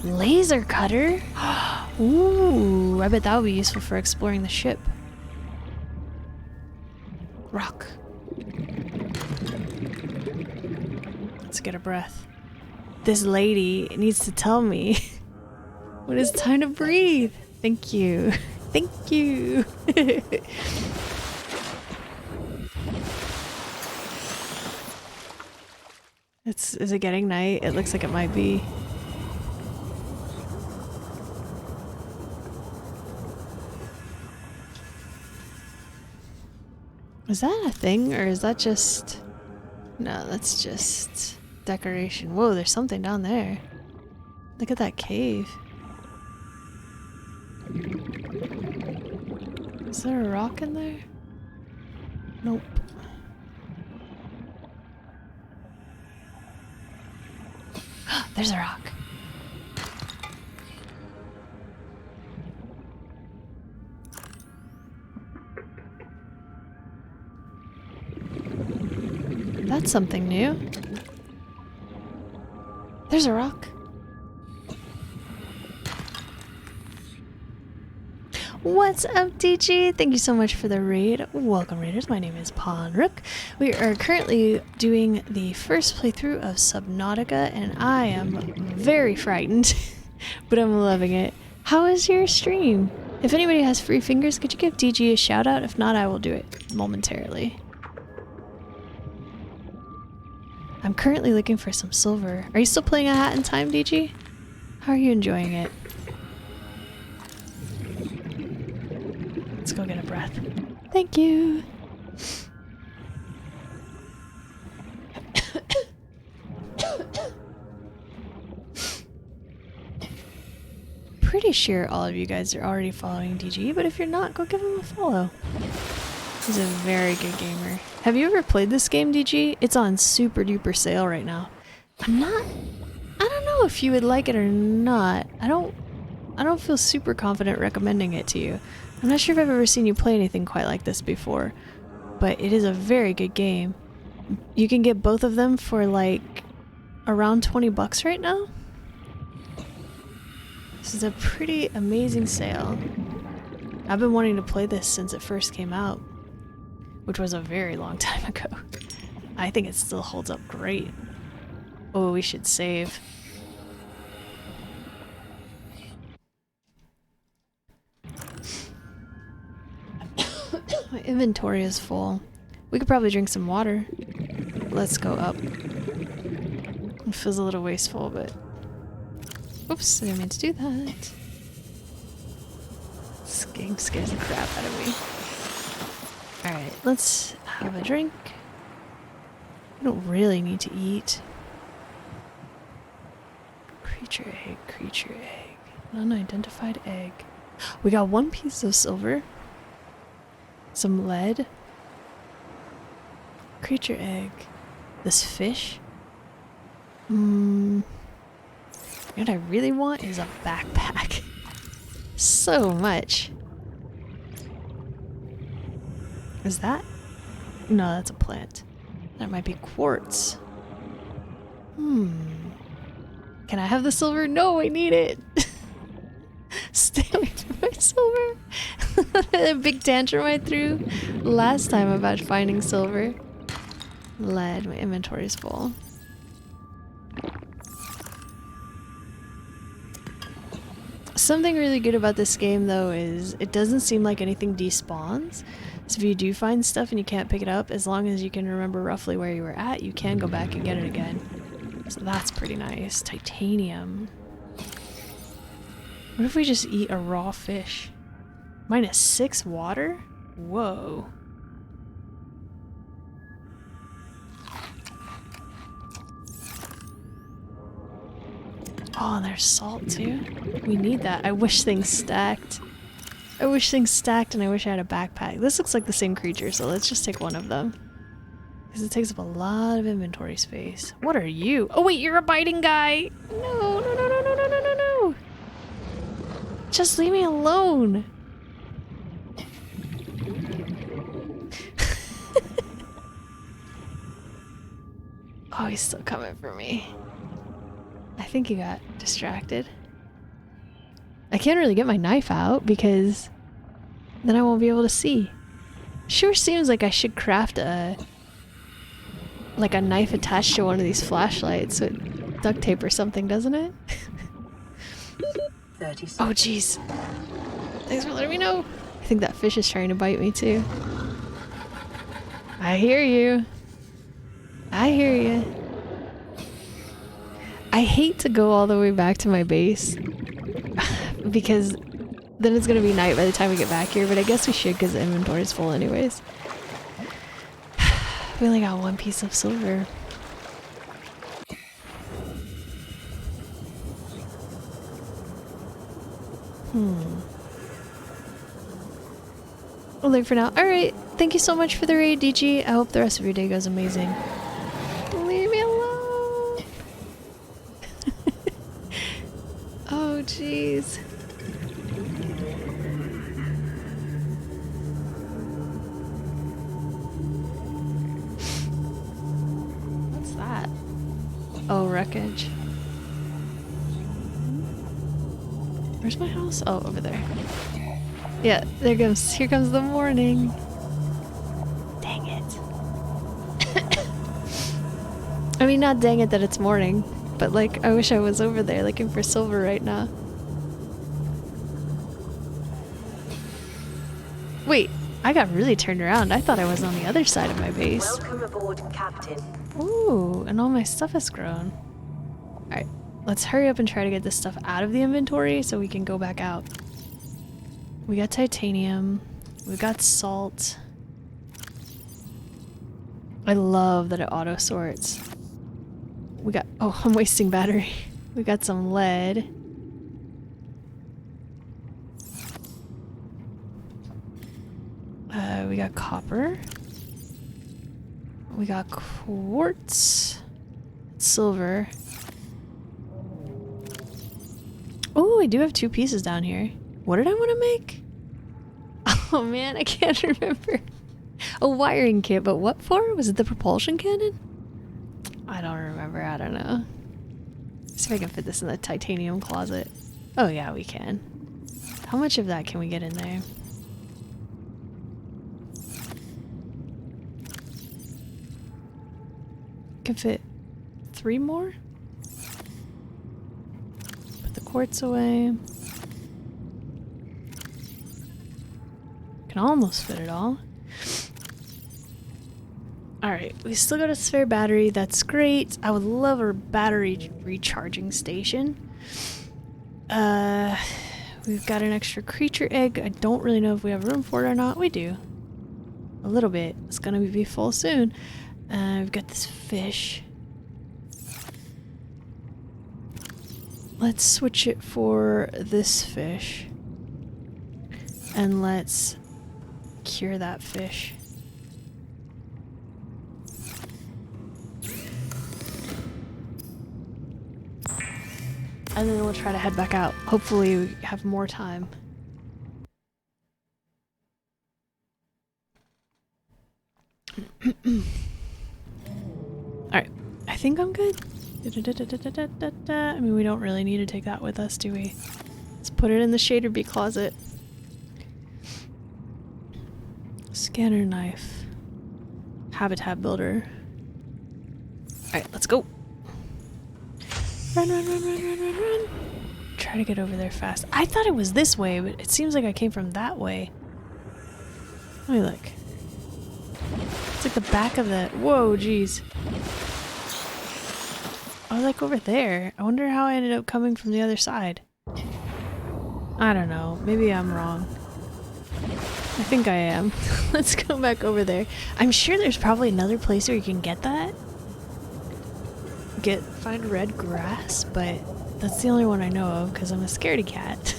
Speaker 1: Laser cutter? Ooh, I bet that would be useful for exploring the ship. Rock. Let's get a breath. This lady needs to tell me when it's time to breathe. Thank you. Thank you. Is it getting night? It looks like it might be. Is that a thing, or is that just... No, that's just decoration. Whoa, there's something down there. Look at that cave. Is there a rock in there? Nope. There's a rock. That's something new. There's a rock. What's up, DG? Thank you so much for the raid. Welcome, raiders. My name is Ponrook. We are currently doing the first playthrough of Subnautica, and I am very frightened, but I'm loving it. How is your stream? If anybody has free fingers, could you give DG a shout out? If not, I will do it momentarily. I'm currently looking for some silver. Are you still playing A Hat in Time, DG? How are you enjoying it? Let's go get a breath. Thank you. Pretty sure all of you guys are already following DG, but if you're not, go give him a follow. He's a very good gamer. Have you ever played this game, DG? It's on super duper sale right now. I don't know if you would like it or not. I don't feel super confident recommending it to you. I'm not sure if I've ever seen you play anything quite like this before, but it is a very good game. You can get both of them for like around 20 bucks right now. This is a pretty amazing sale. I've been wanting to play this since it first came out, which was a very long time ago. I think it still holds up great. Oh, we should save. My inventory is full. We could probably drink some water. Let's go up. It feels a little wasteful, but... Oops, I didn't mean to do that. This game scares the crap out of me. Alright, let's have a drink. I don't really need to eat. Creature egg, creature egg. Unidentified egg. We got one piece of silver. Some lead. Creature egg. This fish. What I really want is a backpack. So much. Is that? No, that's a plant. That might be quartz. Can I have the silver? No, I need it. Stay away from my silver. A big tantrum I threw last time about finding silver. Lead. My inventory is full. Something really good about this game, though, is it doesn't seem like anything despawns. So if you do find stuff and you can't pick it up, as long as you can remember roughly where you were at, you can go back and get it again. So that's pretty nice. Titanium. What if we just eat a raw fish? -6 water? Whoa. Oh, and there's salt too. We need that. I wish things stacked. I wish things stacked, and I wish I had a backpack. This looks like the same creature, so let's just take one of them. Because it takes up a lot of inventory space. What are you? Oh wait, you're a biting guy! No, no, no, no, no, no, no, no, no! Just leave me alone! Oh, he's still coming for me. I think he got distracted. I can't really get my knife out because then I won't be able to see. Sure seems like I should craft a knife attached to one of these flashlights with duct tape or something, doesn't it?
Speaker 2: 30 seconds.
Speaker 1: Oh jeez. Thanks for letting me know. I think that fish is trying to bite me too. I hear you. I hear you. I hate to go all the way back to my base because then it's gonna be night by the time we get back here, but I guess we should because the inventory is full anyways. We only got one piece of silver. We'll leave for now. Alright, thank you so much for the raid, DG. I hope the rest of your day goes amazing. Leave me alone! Oh, jeez. What's that? Oh, wreckage. Where's my house? Oh, over there. Yeah, there comes. Here comes the morning. Dang it. I mean, not dang it that it's morning, but like, I wish I was over there looking for silver right now. Wait, I got really turned around. I thought I was on the other side of my base.
Speaker 2: Welcome aboard, Captain.
Speaker 1: Ooh, and all my stuff has grown. Alright, let's hurry up and try to get this stuff out of the inventory so we can go back out. We got titanium. We got salt. I love that it auto sorts. We got... Oh, I'm wasting battery. We got some lead. We got copper. We got quartz. Silver. Oh, I do have 2 pieces down here. What did I want to make? Oh man, I can't remember. A wiring kit, but what for? Was it the propulsion cannon? I don't remember, I don't know. See if I can fit this in the titanium closet. Oh yeah, we can. How much of that can we get in there? Can fit 3 more? Put the quartz away. Can almost fit it all. Alright, we still got a spare battery. That's great. I would love a battery recharging station. We've got an extra creature egg. I don't really know if we have room for it or not. We do. A little bit. It's gonna be full soon. We've got this fish. Let's switch it for this fish. And let's cure that fish. And then we'll try to head back out. Hopefully we have more time. Alright, I think I'm good. I mean, we don't really need to take that with us, do we? Let's put it in the shader bee closet. Scanner knife. Habitat builder. Alright, let's go. Run, run, run, run, run, run, run. Try to get over there fast. I thought it was this way, but it seems like I came from that way. Let me look. It's like the back of the... Whoa, jeez. I was like over there. I wonder how I ended up coming from the other side. I don't know. Maybe I'm wrong. I think I am. Let's go back over there. I'm sure there's probably another place where you can get that. Find red grass, but that's the only one I know of because I'm a scaredy cat.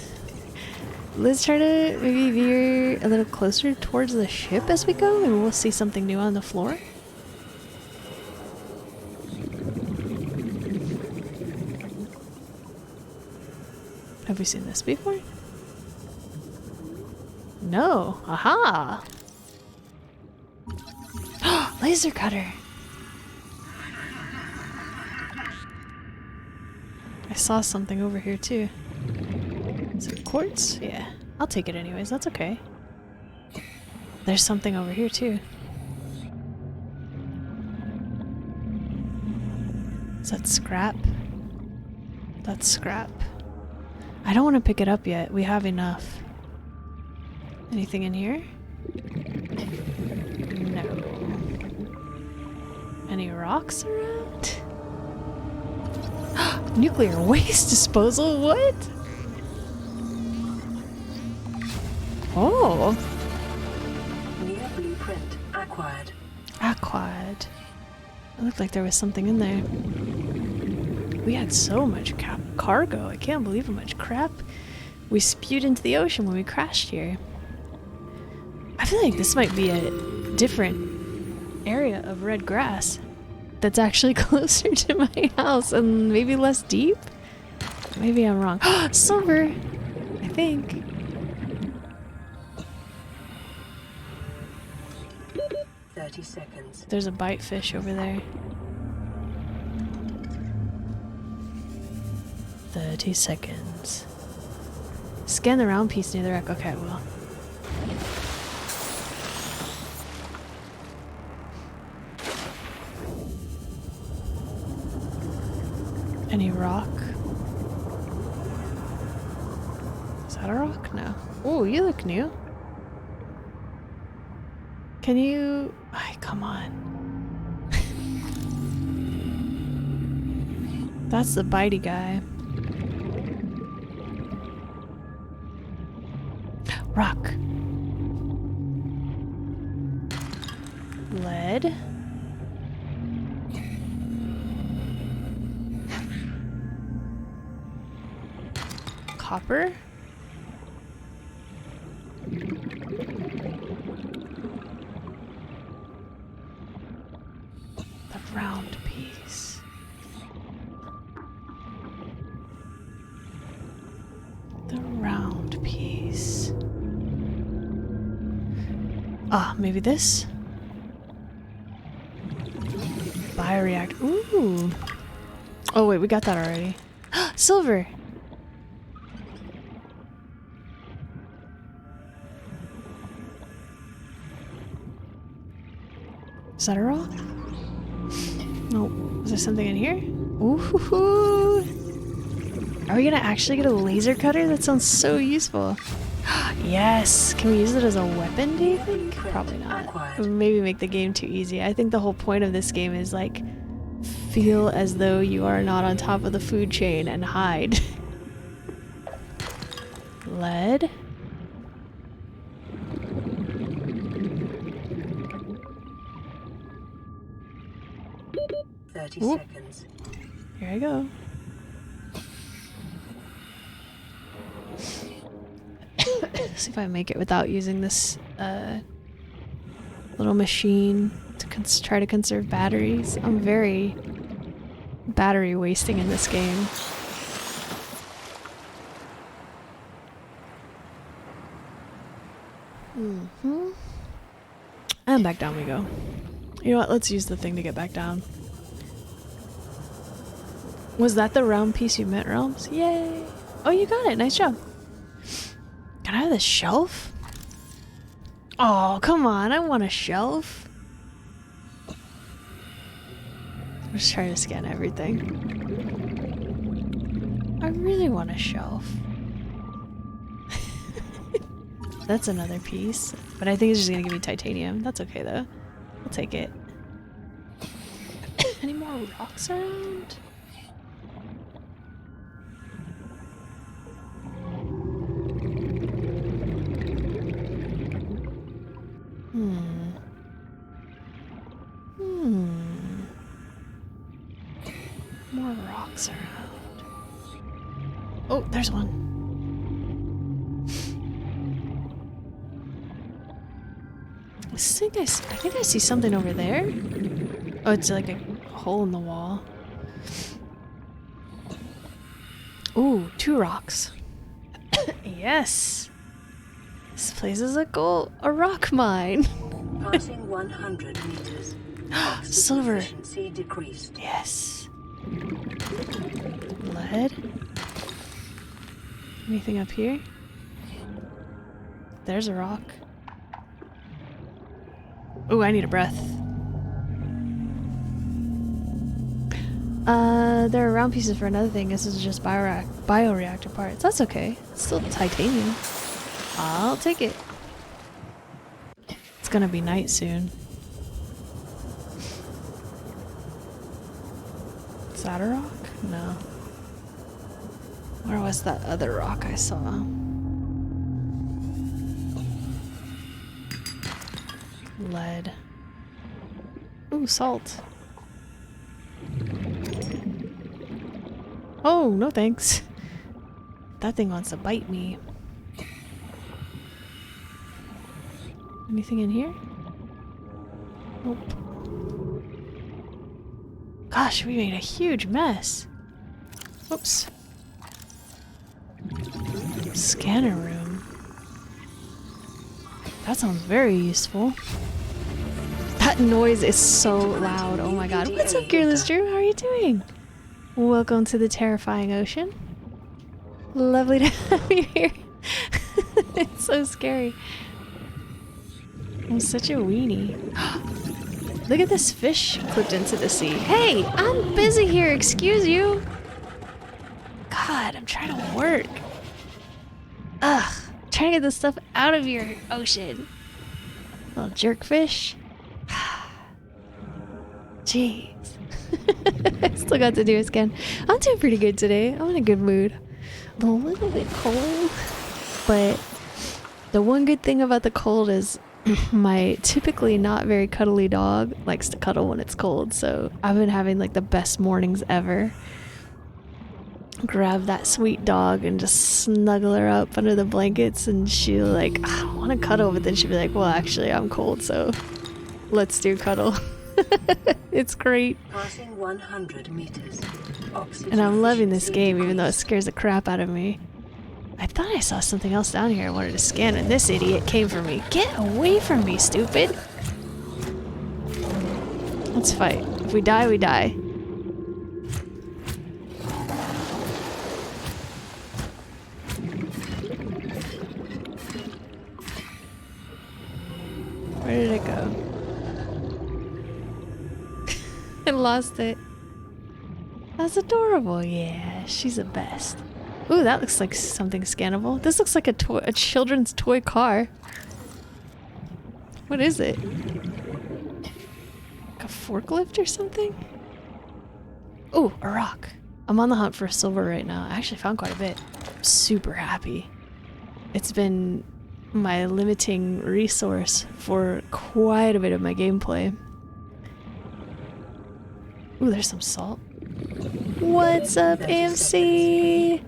Speaker 1: Let's try to maybe veer a little closer towards the ship as we go. Maybe we'll see something new on the floor. Have we seen this before? No. Aha! Laser cutter! I saw something over here too. Is it quartz? Yeah. I'll take it anyways, that's okay. There's something over here too. Is that scrap? That's scrap. I don't want to pick it up yet. We have enough. Anything in here? No. Any rocks around? Nuclear waste disposal? What? Oh.
Speaker 2: New blueprint acquired.
Speaker 1: Acquired. It looked like there was something in there. We had so much cargo. I can't believe how much crap we spewed into the ocean when we crashed here. I feel like this might be a different area of red grass that's actually closer to my house and maybe less deep? Maybe I'm wrong. Silver! I think.
Speaker 2: Seconds.
Speaker 1: There's a bite fish over there. 30 seconds. Scan the round piece near the wreck. Okay, well. Any rock? Is that a rock? No. Oh, you look new. Can you... Ay, come on. That's the bitey guy. Rock. Lead. Copper. The round piece. The round piece. Ah, maybe this? Bioreactor. Ooh. Oh wait, we got that already. Silver! Is that a rock? No. Is there something in here? Ooh. Are we gonna actually get a laser cutter? That sounds so useful. Yes! Can we use it as a weapon, do you think? Probably not. Maybe make the game too easy. I think the whole point of this game is like feel as though you are not on top of the food chain and hide. Lead? Oop.
Speaker 2: Seconds.
Speaker 1: Here I go. See if I make it without using this little machine to try to conserve batteries. I'm very battery wasting in this game. And back down we go. You know what? Let's use the thing to get back down. Was that the round piece you meant, Realms? Yay! Oh, you got it. Nice job. Can I have the shelf? Oh, come on. I want a shelf. I'm just trying to scan everything. I really want a shelf. That's another piece. But I think it's just going to give me titanium. That's okay, though. I'll take it. Any more rocks around? More rocks around. Oh, there's one. I think I see something over there. Oh, it's like a hole in the wall. Ooh, 2 rocks. Yes. This place is a rock mine.
Speaker 2: Passing 100 meters.
Speaker 1: Silver.
Speaker 2: Efficiency decreased.
Speaker 1: Yes. Lead. Anything up here? There's a rock. Oh, I need a breath. There are round pieces for another thing. This is just bioreactor parts. That's okay. It's still titanium. I'll take it. It's gonna be night soon. Is that a rock? No. Where was that other rock I saw? Lead. Ooh, salt. Oh, no thanks. That thing wants to bite me. Anything in here? Nope. Gosh, we made a huge mess. Whoops. Scanner room. That sounds very useful. That noise is so loud. Oh my god. What's up, Gearless Drew? How are you doing? Welcome to the terrifying ocean. Lovely to have you here. It's so scary. I'm such a weenie. Look at this fish clipped into the sea. Hey, I'm busy here. Excuse you. God, I'm trying to work. Ugh. Trying to get this stuff out of your ocean. Little jerkfish. Jeez. Still got to do it again. I'm doing pretty good today. I'm in a good mood. I'm a little bit cold, but the one good thing about the cold is my typically not very cuddly dog likes to cuddle when it's cold, so I've been having like the best mornings ever. Grab that sweet dog and just snuggle her up under the blankets, and she'll like, I don't want to cuddle, but then she'll be like, well, actually I'm cold, so let's do cuddle. It's great.
Speaker 2: Passing 100 meters.
Speaker 1: And I'm loving this game, even though it scares the crap out of me. I thought I saw something else down here I wanted to scan, and this idiot came for me. Get away from me, stupid! Let's fight. If we die, we die. Where did it go? I lost it. That's adorable. Yeah, she's the best. Ooh, that looks like something scannable. This looks like a children's toy car. What is it? Like a forklift or something? Ooh, a rock. I'm on the hunt for silver right now. I actually found quite a bit. I'm super happy. It's been my limiting resource for quite a bit of my gameplay. Ooh, there's some salt. What's up, AMC?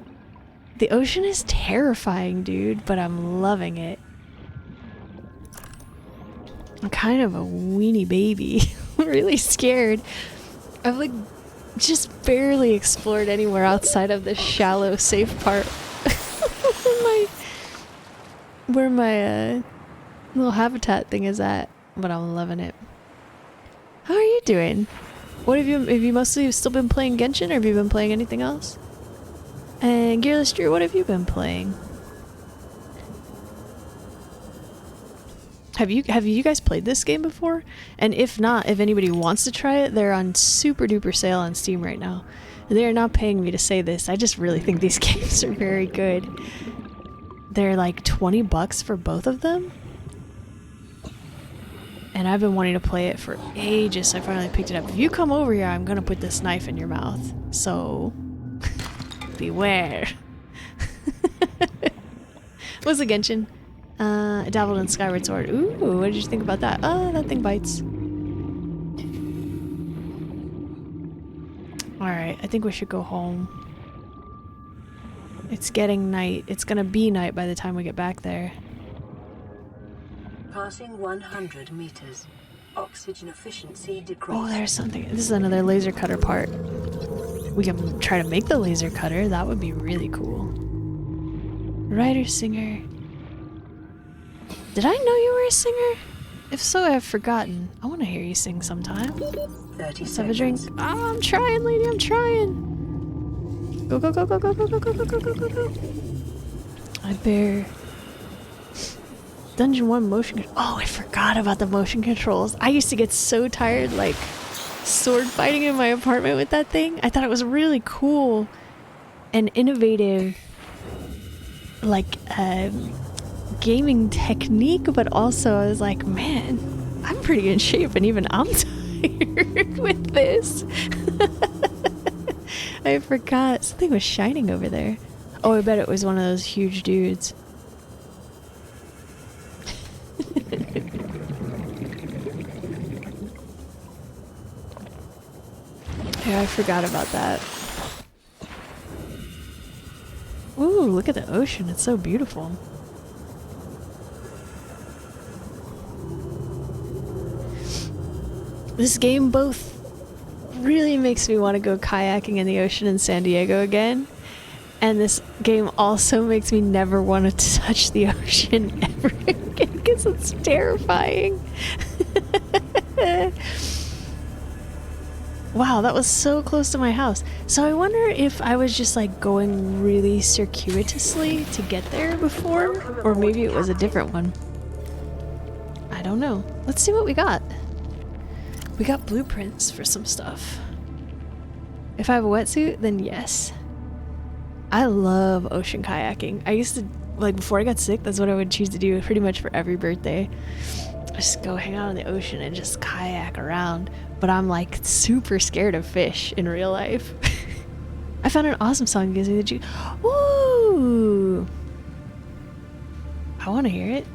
Speaker 1: The ocean is terrifying, dude, but I'm loving it. I'm kind of a weenie baby. I'm really scared. I've like just barely explored anywhere outside of the shallow, safe part. where my little habitat thing is at, but I'm loving it. How are you doing? What have you mostly still been playing Genshin, or have you been playing anything else? And Gearless Drew, what have you been playing? Have you guys played this game before? And if not, if anybody wants to try it, they're on super duper sale on Steam right now. They are not paying me to say this. I just really think these games are very good. They're like $20 for both of them. And I've been wanting to play it for ages, so I finally picked it up. If you come over here, I'm gonna put this knife in your mouth. So, beware. What's a Genshin? I dabbled in Skyward Sword. Ooh, what did you think about that? Oh, that thing bites. Alright, I think we should go home. It's getting night. It's gonna be night by the time we get back there.
Speaker 2: Passing 100 meters. Oxygen efficiency decreased.
Speaker 1: Oh, there's something. This is another laser cutter part. We can try to make the laser cutter. That would be really cool. Writer, singer. Did I know you were a singer? If so, I've forgotten. I want to hear you sing sometime.
Speaker 2: 30
Speaker 1: Let's have a drink. Oh, I'm trying, lady. I'm trying. Go, go, go, go, go, go, go, go, go, go, go, go, go. I bear Dungeon 1 motion. Oh, I forgot about the motion controls. I used to get so tired, like, sword fighting in my apartment with that thing. I thought it was really cool and innovative, like, gaming technique, but also I was like, man, I'm pretty in shape and even I'm tired with this. I forgot. Something was shining over there. Oh, I bet it was one of those huge dudes. Yeah, I forgot about that. Ooh, look at the ocean. It's so beautiful. This game both really makes me want to go kayaking in the ocean in San Diego again. And this game also makes me never want to touch the ocean ever again because it's terrifying. Wow, that was so close to my house. So I wonder if I was just like going really circuitously to get there before, or maybe it was a different one. I don't know. Let's see what we got. We got blueprints for some stuff. If I have a wetsuit, then yes. I love ocean kayaking. I used to, like, before I got sick, that's what I would choose to do pretty much for every birthday. Just go hang out in the ocean and just kayak around. But I'm, like, super scared of fish in real life. I found an awesome song. Gives me the juice. Woo! I want to hear it.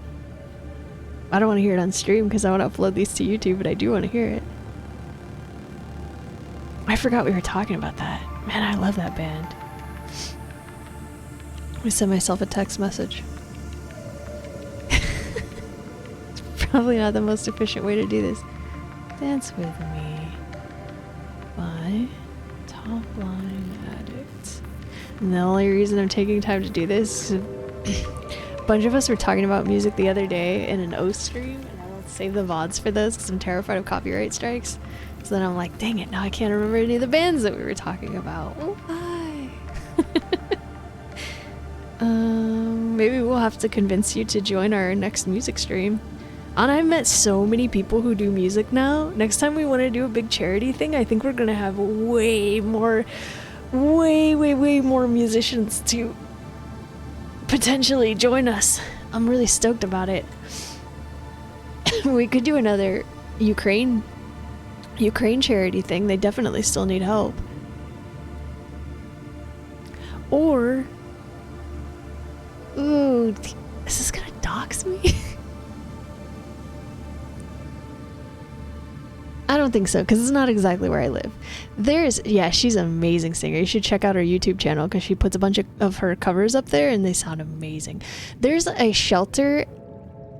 Speaker 1: I don't want to hear it on stream because I want to upload these to YouTube, but I do want to hear it. I forgot we were talking about that. Man, I love that band. I sent myself a text message. It's probably not the most efficient way to do this. Dance with Me by Top Line Addict. And the only reason I'm taking time to do this is a bunch of us were talking about music the other day in an O stream, and I don't save the VODs for those because I'm terrified of copyright strikes. So then I'm like, dang it, now I can't remember any of the bands that we were talking about. Oh, why? Maybe we'll have to convince you to join our next music stream. And I've met so many people who do music now. Next time we want to do a big charity thing, I think we're gonna have way more musicians to potentially join us. I'm really stoked about it. We could do another Ukraine charity thing. They definitely still need help. Or, ooh, is this gonna dox me? I don't think so, because it's not exactly where I live. Yeah, she's an amazing singer. You should check out her YouTube channel because she puts a bunch of her covers up there and they sound amazing. There's a shelter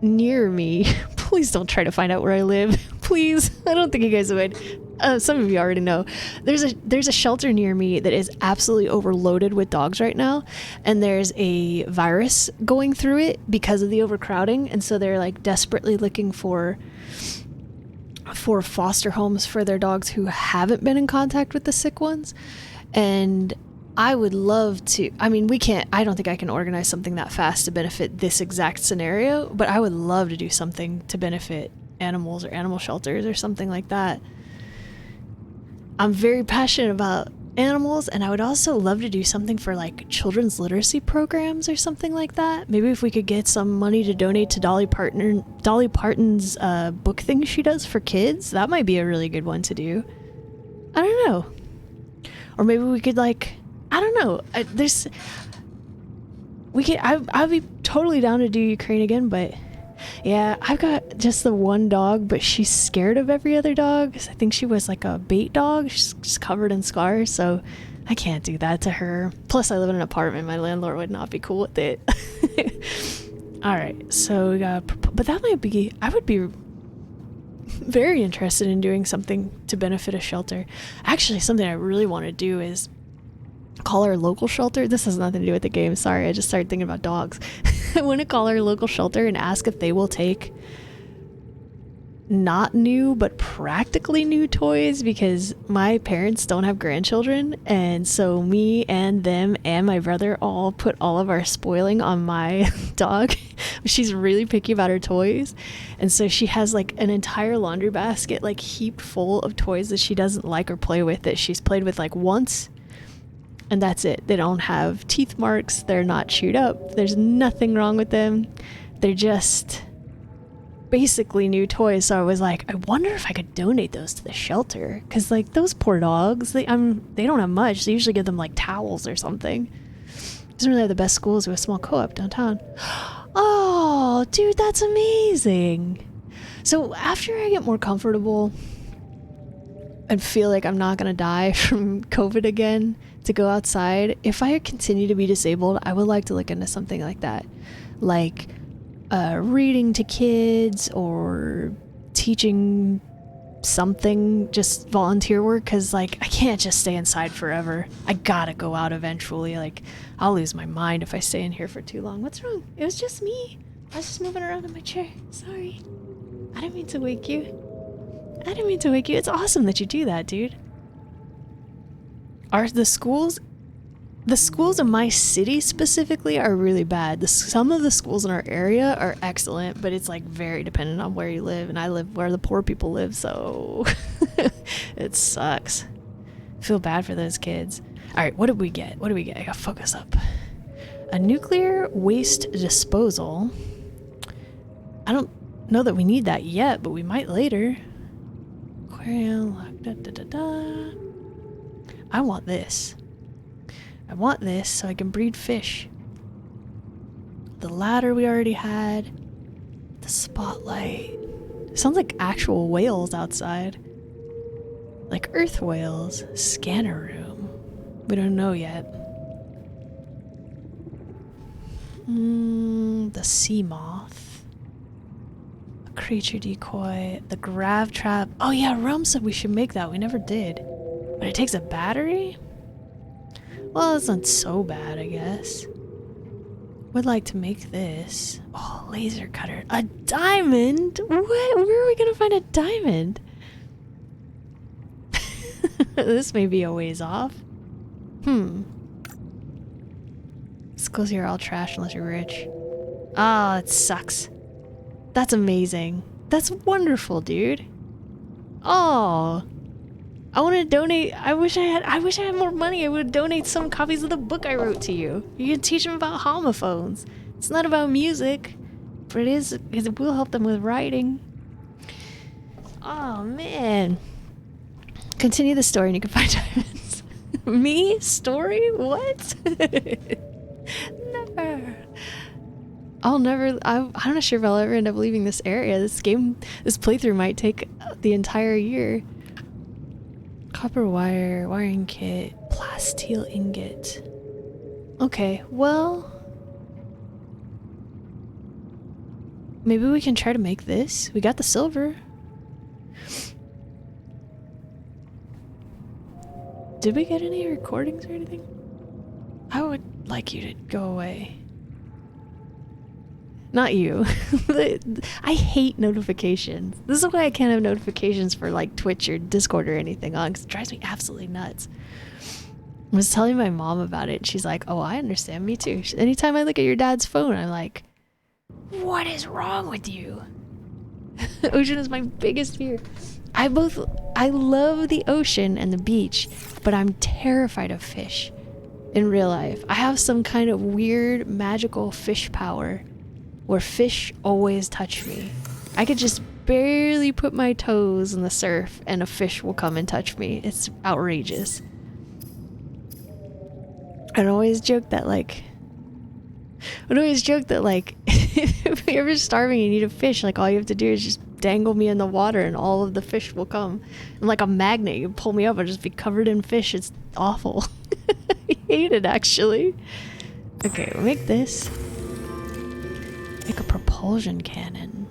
Speaker 1: near me. Please don't try to find out where I live. Please. I don't think you guys would. Some of you already know. There's a shelter near me that is absolutely overloaded with dogs right now, and there's a virus going through it because of the overcrowding, and so they're like desperately looking for foster homes for their dogs who haven't been in contact with the sick ones. And I would love to, I mean, I don't think I can organize something that fast to benefit this exact scenario, but I would love to do something to benefit animals or animal shelters or something like that. I'm very passionate about animals, and I would also love to do something for like children's literacy programs or something like that. Maybe if we could get some money to donate to Dolly Parton's book thing she does for kids, that might be a really good one to do. I don't know. Or maybe we could like, I don't know. I'd be totally down to do Ukraine again, but yeah, I've got just the one dog, but she's scared of every other dog. I think she was like a bait dog. She's just covered in scars, so I can't do that to her. Plus, I live in an apartment. My landlord would not be cool with it. All right, so we got, but that might be, I would be very interested in doing something to benefit a shelter. Actually, something I really want to do is call our local shelter. This has nothing to do with the game. Sorry, I just started thinking about dogs. I want to call our local shelter and ask if they will take not new but practically new toys because my parents don't have grandchildren, and so me and them and my brother all put all of our spoiling on my dog. She's really picky about her toys, and so she has like an entire laundry basket like heaped full of toys that she doesn't like or play with, that she's played with like once, and that's it. They don't have teeth marks, they're not chewed up, there's nothing wrong with them, they're just basically new toys. So I was like, I wonder if I could donate those to the shelter, because like those poor dogs, they don't have much. They usually give them like towels or something. Doesn't really have the best schools with a small co-op downtown. Oh dude, that's amazing. So after I get more comfortable and feel like I'm not gonna die from COVID again, to go outside, if I continue to be disabled, I would like to look into something like that, like reading to kids or teaching something, just volunteer work, because like I can't just stay inside forever. I gotta go out eventually. Like I'll lose my mind if I stay in here for too long. What's wrong? It was just me. I was just moving around in my chair. Sorry. I didn't mean to wake you. It's awesome that you do that, dude. Are the schools in my city specifically are really bad. Some of the schools in our area are excellent, but it's like very dependent on where you live, and I live where the poor people live, so it sucks. I feel bad for those kids. Alright, what did we get? I gotta focus up. A nuclear waste disposal. I don't know that we need that yet, but we might later. Aquarium, I want this so I can breed fish. The ladder we already had. The spotlight. It sounds like actual whales outside. Like earth whales. Scanner room. We don't know yet. The sea moth. A creature decoy. The grav trap. Oh yeah, Rome said we should make that. We never did. But it takes a battery? Well, it's not so bad, I guess. Would like to make this. Oh, laser cutter. A diamond? What? Where are we gonna find a diamond? This may be a ways off. Schools here are all trash unless you're rich. Ah, it sucks. That's amazing. That's wonderful, dude. Oh. I want to donate. I wish I had more money. I would donate some copies of the book I wrote to you. You can teach them about homophones. It's not about music, but it will help them with writing. Oh man. Continue the story and you can find diamonds. Me? Story? What? Never. I'm not sure if I'll ever end up leaving this area. This playthrough might take the entire year. Copper wire, wiring kit, plasteel ingot. Okay, well, maybe we can try to make this. We got the silver. Did we get any recordings or anything? I would like you to go away. Not you. I hate notifications. This is why I can't have notifications for like Twitch or Discord or anything on, because it drives me absolutely nuts. I was telling my mom about it. She's like, oh, I understand. Me too. Anytime I look at your dad's phone, I'm like, what is wrong with you? Ocean is my biggest fear. I love the ocean and the beach, but I'm terrified of fish in real life. I have some kind of weird magical fish power where fish always touch me. I could just barely put my toes in the surf and a fish will come and touch me. It's outrageous. I'd always joke that like if you're ever starving and you need a fish, like all you have to do is just dangle me in the water and all of the fish will come. And like a magnet, you pull me up and just be covered in fish. It's awful. I hate it actually. Okay, we'll make this. Make a propulsion cannon.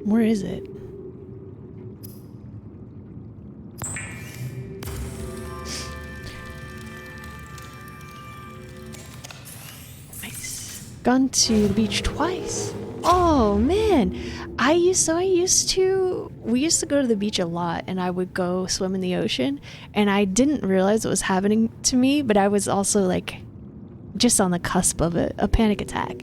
Speaker 1: Where is it? Nice. Gone to the beach twice. Oh man, we used to go to the beach a lot, and I would go swim in the ocean, and I didn't realize what was happening to me, but I was also like just on the cusp of a panic attack.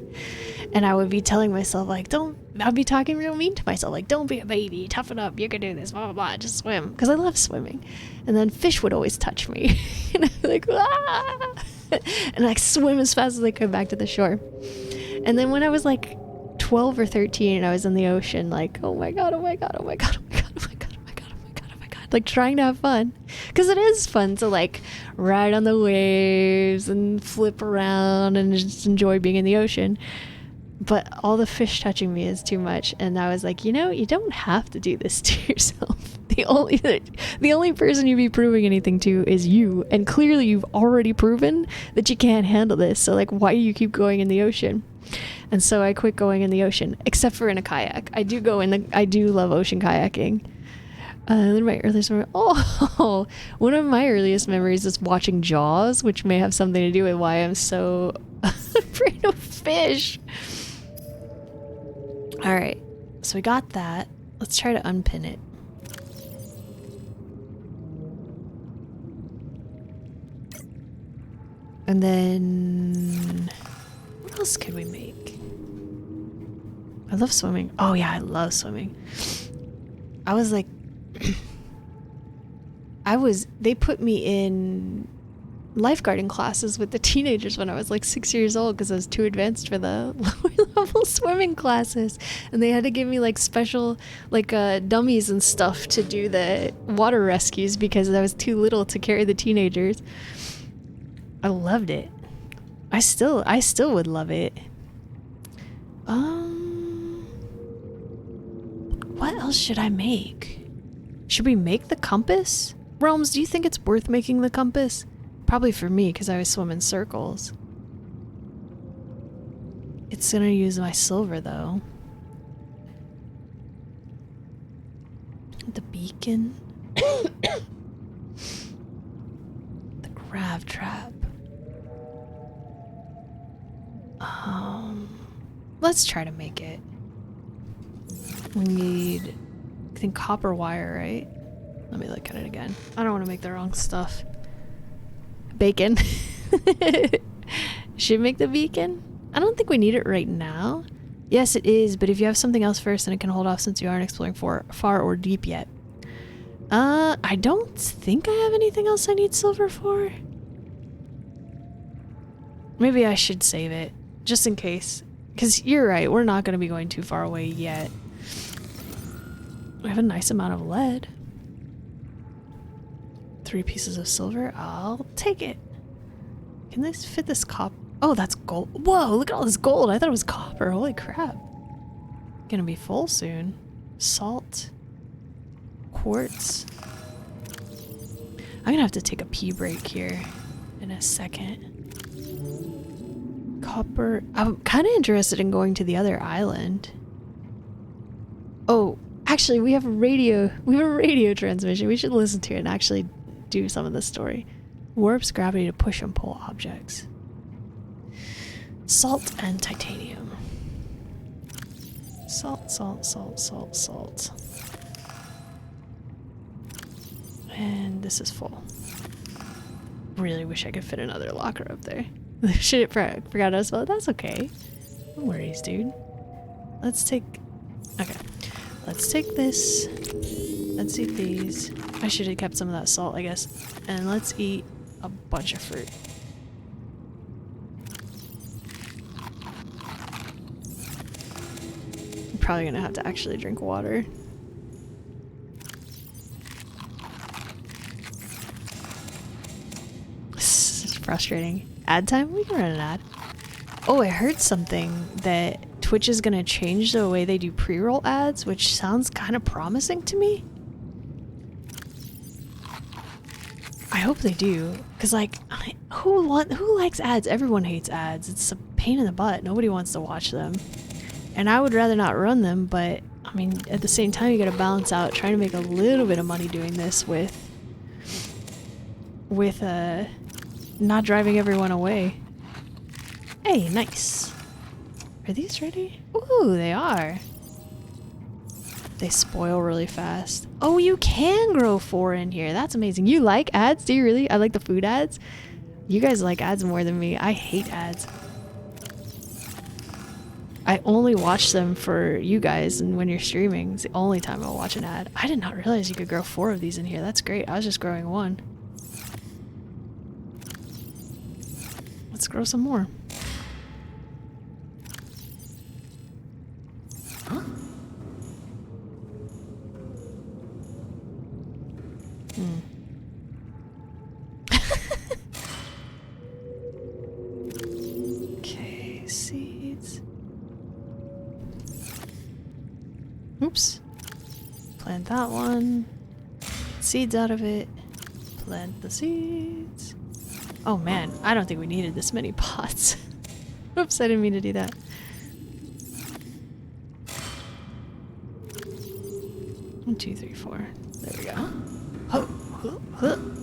Speaker 1: And I would be telling myself like, I'd be talking real mean to myself, like, don't be a baby, toughen up, you can do this, blah blah blah, just swim, because I love swimming. And then fish would always touch me and I'd be like, ah! And I swim as fast as I could back to the shore. And then when I was like 12 or 13 and I was in the ocean, like, oh my god, oh my god, oh my god, oh my god, oh my god, oh my god, oh my god, oh my god, like trying to have fun, because it is fun to like ride on the waves and flip around and just enjoy being in the ocean. But all the fish touching me is too much, and I was like, you know, you don't have to do this to yourself. The only person you'd be proving anything to is you, and clearly you've already proven that you can't handle this, so like, why do you keep going in the ocean? And so I quit going in the ocean, except for in a kayak. I do love ocean kayaking. Then my earliest memory, one of my earliest memories is watching Jaws, which may have something to do with why I'm so afraid of fish. All right, so we got that. Let's try to unpin it. And then what else could we make? I love swimming. Oh yeah, I love swimming. I was like, they put me in lifeguarding classes with the teenagers when I was like 6 years old, because I was too advanced for the lower level swimming classes, and they had to give me like special like dummies and stuff to do the water rescues because I was too little to carry the teenagers. I loved it. I still would love it. What else should I make? Should we make the compass? Realms, do you think it's worth making the compass? Probably for me, because I always swim in circles. It's gonna use my silver, though. The beacon. The grav trap. Let's try to make it. We need, I think, copper wire, right? Let me look at it again. I don't want to make the wrong stuff. Bacon. Should we make the beacon? I don't think we need it right now. Yes, it is, but if you have something else first, then it can hold off since you aren't exploring far or deep yet. I don't think I have anything else I need silver for. Maybe I should save it, just in case. Because you're right, we're not going to be going too far away yet. We have a nice amount of lead. 3 pieces of silver. I'll take it. Can this fit this copper? Oh, that's gold. Whoa, look at all this gold. I thought it was copper. Holy crap. Gonna be full soon. Salt. Quartz. I'm gonna have to take a pee break here in a second. Copper. I'm kind of interested in going to the other island. Oh, actually, we have a radio transmission. We should listen to it and actually do some of the story. Warps gravity to push and pull objects. Salt and titanium. Salt, salt, salt, salt, salt. And this is full. Really wish I could fit another locker up there. Shit, forgot us about it. That's okay. No worries, dude. Let's take... Okay. Let's take this. Let's eat these. I should have kept some of that salt, I guess. And let's eat a bunch of fruit. I'm probably gonna have to actually drink water. It's frustrating. Ad time? We can run an ad. Oh, I heard something that Twitch is gonna change the way they do pre-roll ads, which sounds kind of promising to me. I hope they do, because like, who likes ads? Everyone hates ads. It's a pain in the butt. Nobody wants to watch them, and I would rather not run them. But I mean, at the same time, you gotta balance out trying to make a little bit of money doing this with not driving everyone away. Hey, nice. Are these ready? Ooh, they are. They spoil really fast. Oh, you can grow 4 in here. That's amazing. You like ads? Do you really? I like the food ads. You guys like ads more than me. I hate ads. I only watch them for you guys, and when you're streaming, it's the only time I'll watch an ad. I did not realize you could grow 4 of these in here. That's great. I was just growing 1. Let's grow some more. Huh? Okay, seeds. Oops. Plant that one. Seeds out of it. Plant the seeds. Oh man, I don't think we needed this many pots. Oops, I didn't mean to do that. One, two, three, four. There we go. Oh,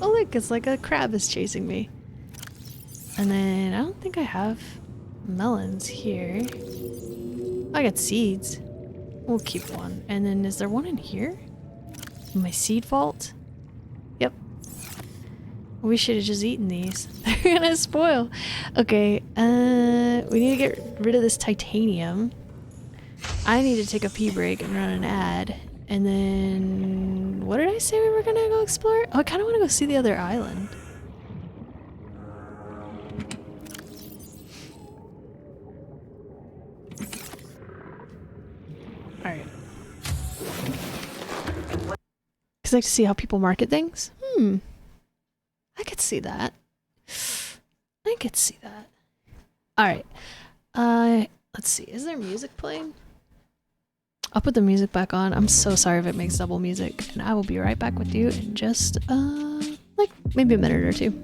Speaker 1: look, it's like a crab is chasing me. And then I don't think I have melons here. I got seeds. We'll keep one. And then is there one in here? In my seed vault? Yep. We should have just eaten these. They're gonna spoil. Okay, we need to get rid of this titanium. I need to take a pee break and run an ad. And then, what did I say we were gonna go explore? Oh, I kind of want to go see the other island. Alright. Because I like to see how people market things. I could see that. I could see that. Alright. Let's see. Is there music playing? I'll put the music back on. I'm so sorry if it makes double music. And I will be right back with you in just, like, maybe a minute or two.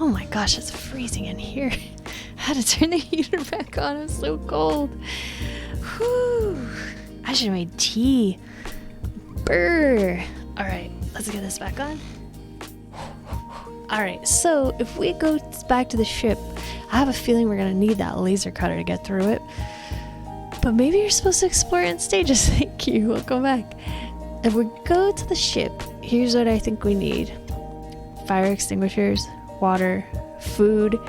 Speaker 1: Oh my gosh, it's freezing in here. I had to turn the heater back on. It's so cold. Whew. I should have made tea. Brr. Alright, let's get this back on. Alright, so if we go back to the ship, I have a feeling we're gonna need that laser cutter to get through it. But maybe you're supposed to explore it in stages. Thank you. Welcome back. If we go to the ship, here's what I think we need. Fire extinguishers, water, food,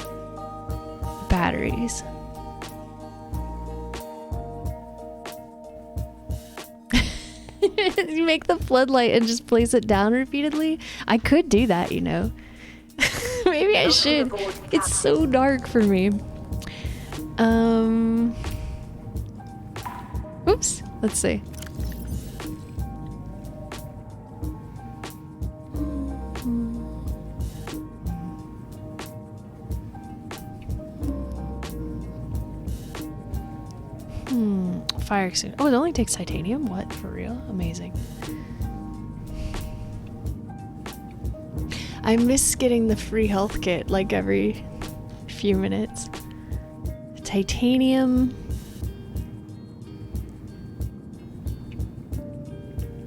Speaker 1: batteries. You make the floodlight and just place it down repeatedly? I could do that, you know. Maybe I should. It's so dark for me. Oops. Let's see. Fire extinguisher. Oh, it only takes titanium? What? For real? Amazing. I miss getting the free health kit like every few minutes. Titanium.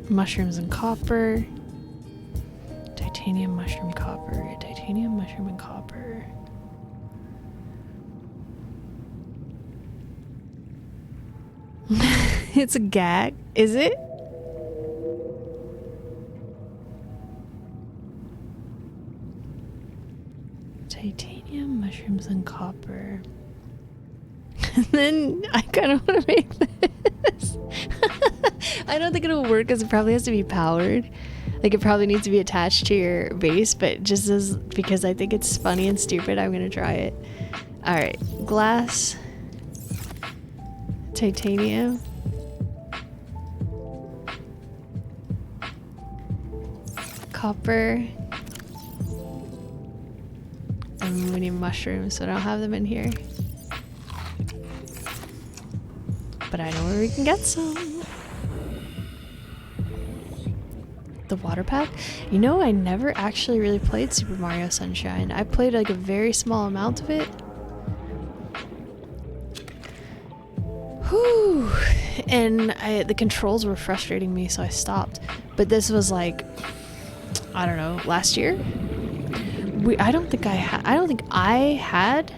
Speaker 1: Mushrooms and copper. Titanium, mushroom, copper. Titanium, mushroom, and copper. It's a gag, is it? Titanium, mushrooms, and copper. And then I kind of want to make this. I don't think it'll work because it probably has to be powered. Like it probably needs to be attached to your base, but just as because I think it's funny and stupid, I'm gonna try it. All right, glass, titanium, copper, and we need mushrooms, so I don't have them in here. But I know where we can get some. The water pack? You know, I never actually really played Super Mario Sunshine. I played like a very small amount of it. Whew. And the controls were frustrating me, so I stopped. But this was like, I don't know, last year? I don't think I had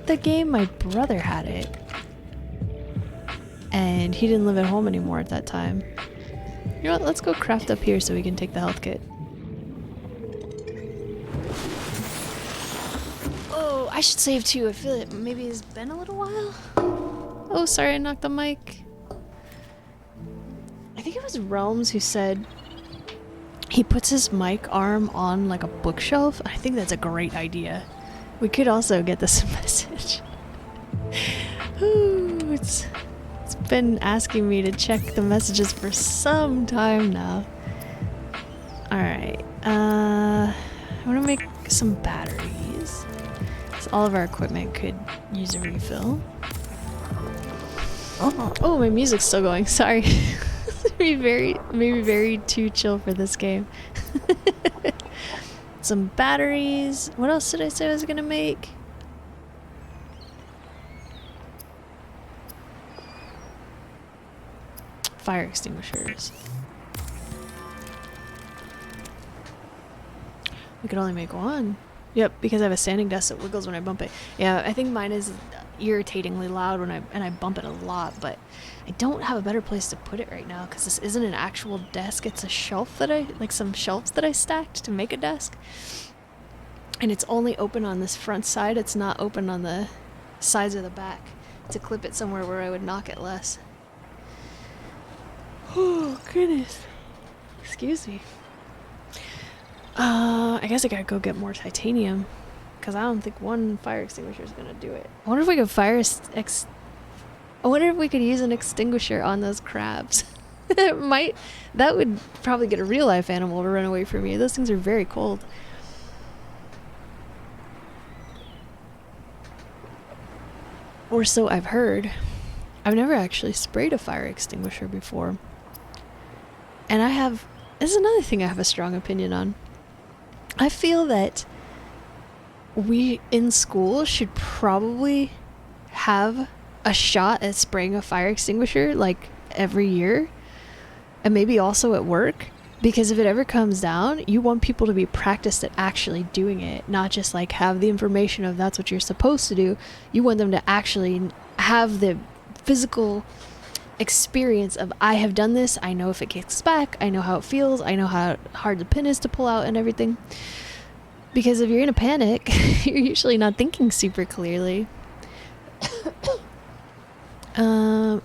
Speaker 1: the game. My brother had it. And he didn't live at home anymore at that time. You know what? Let's go craft up here so we can take the health kit. Oh, I should save too. I feel it maybe it's been a little while. Oh, sorry, I knocked the mic. I think it was Realms who said he puts his mic arm on like a bookshelf. I think that's a great idea. We could also get this message. Ooh, it's been asking me to check the messages for some time now. Alright, I want to make some batteries. So all of our equipment could use a refill. Oh, my music's still going, sorry. maybe very too chill for this game. Some batteries. What else did I say I was gonna make? Fire extinguishers. We could only make one. Yep, because I have a standing desk that wiggles when I bump it. Yeah, I think mine is irritatingly loud when I bump it a lot, but I don't have a better place to put it right now because this isn't an actual desk. It's a shelf that some shelves that I stacked to make a desk. And it's only open on this front side. It's not open on the sides of the back to clip it somewhere where I would knock it less. Oh, goodness. Excuse me. I guess I gotta go get more titanium. Because I don't think one fire extinguisher is gonna do it. I wonder if we could I wonder if we could use an extinguisher on those crabs. That would probably get a real life animal to run away from me. Those things are very cold. Or so I've heard. I've never actually sprayed a fire extinguisher before. And this is another thing I have a strong opinion on. I feel that we in school should probably have a shot at spraying a fire extinguisher like every year, and maybe also at work, because if it ever comes down, you want people to be practiced at actually doing it, not just like have the information of that's what you're supposed to do. You want them to actually have the physical experience of, I have done this, I know if it kicks back, I know how it feels, I know how hard the pin is to pull out and everything. Because if you're in a panic, you're usually not thinking super clearly.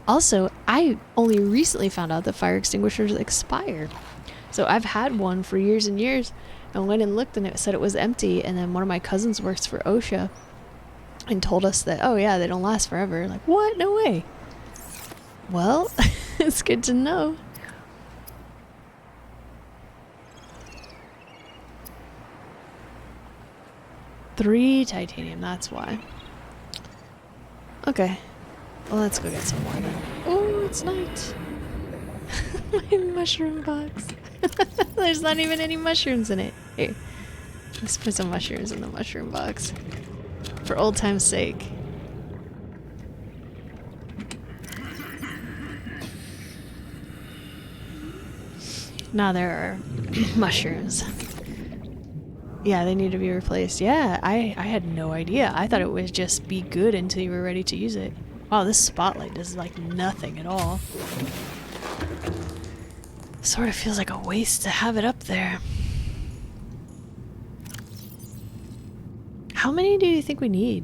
Speaker 1: Also, I only recently found out that fire extinguishers expire. So I've had one for years and years, and went and looked and it said it was empty, and then one of my cousins works for OSHA and told us that, oh yeah, they don't last forever. Like, what? No way. Well, it's good to know. Three titanium, that's why. Okay. Well, let's go get some more then. Oh, it's night. My mushroom box. There's not even any mushrooms in it. Here. Let's put some mushrooms in the mushroom box. For old time's sake. Now there are mushrooms. Yeah, they need to be replaced. Yeah, I had no idea. I thought it would just be good until you were ready to use it. Wow, this spotlight does like nothing at all. Sort of feels like a waste to have it up there. How many do you think we need?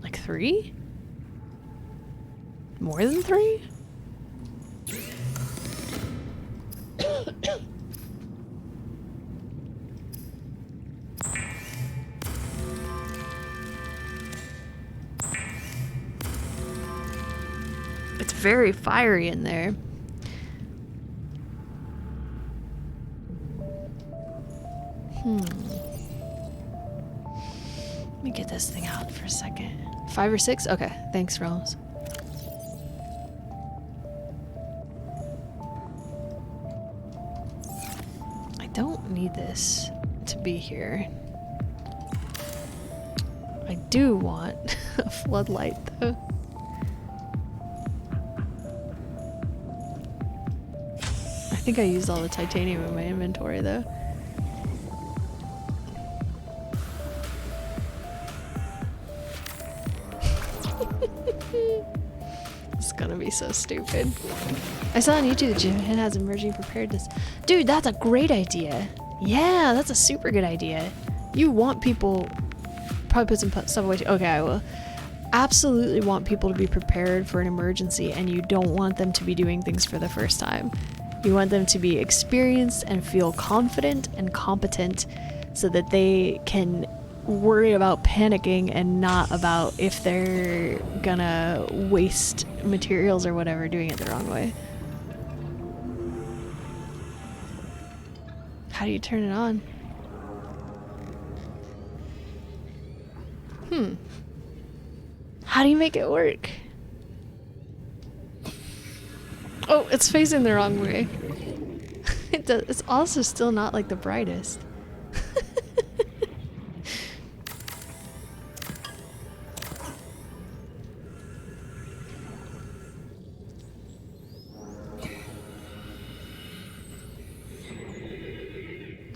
Speaker 1: Like 3? More than 3? It's very fiery in there. Let me get this thing out for a second. 5 or 6? Okay, thanks, Rose. I don't need this to be here. I do want a floodlight, though. I think I used all the titanium in my inventory, though. It's gonna be so stupid. I saw on YouTube that Japan has emerging preparedness. Dude, that's a great idea. Yeah, that's a super good idea. You want people... Probably put some stuff away. Okay, I will. Absolutely want people to be prepared for an emergency, and you don't want them to be doing things for the first time. You want them to be experienced and feel confident and competent so that they can worry about panicking and not about if they're gonna waste materials or whatever doing it the wrong way. How do you turn it on? How do you make it work? Oh, it's facing the wrong way. It's also still not like the brightest.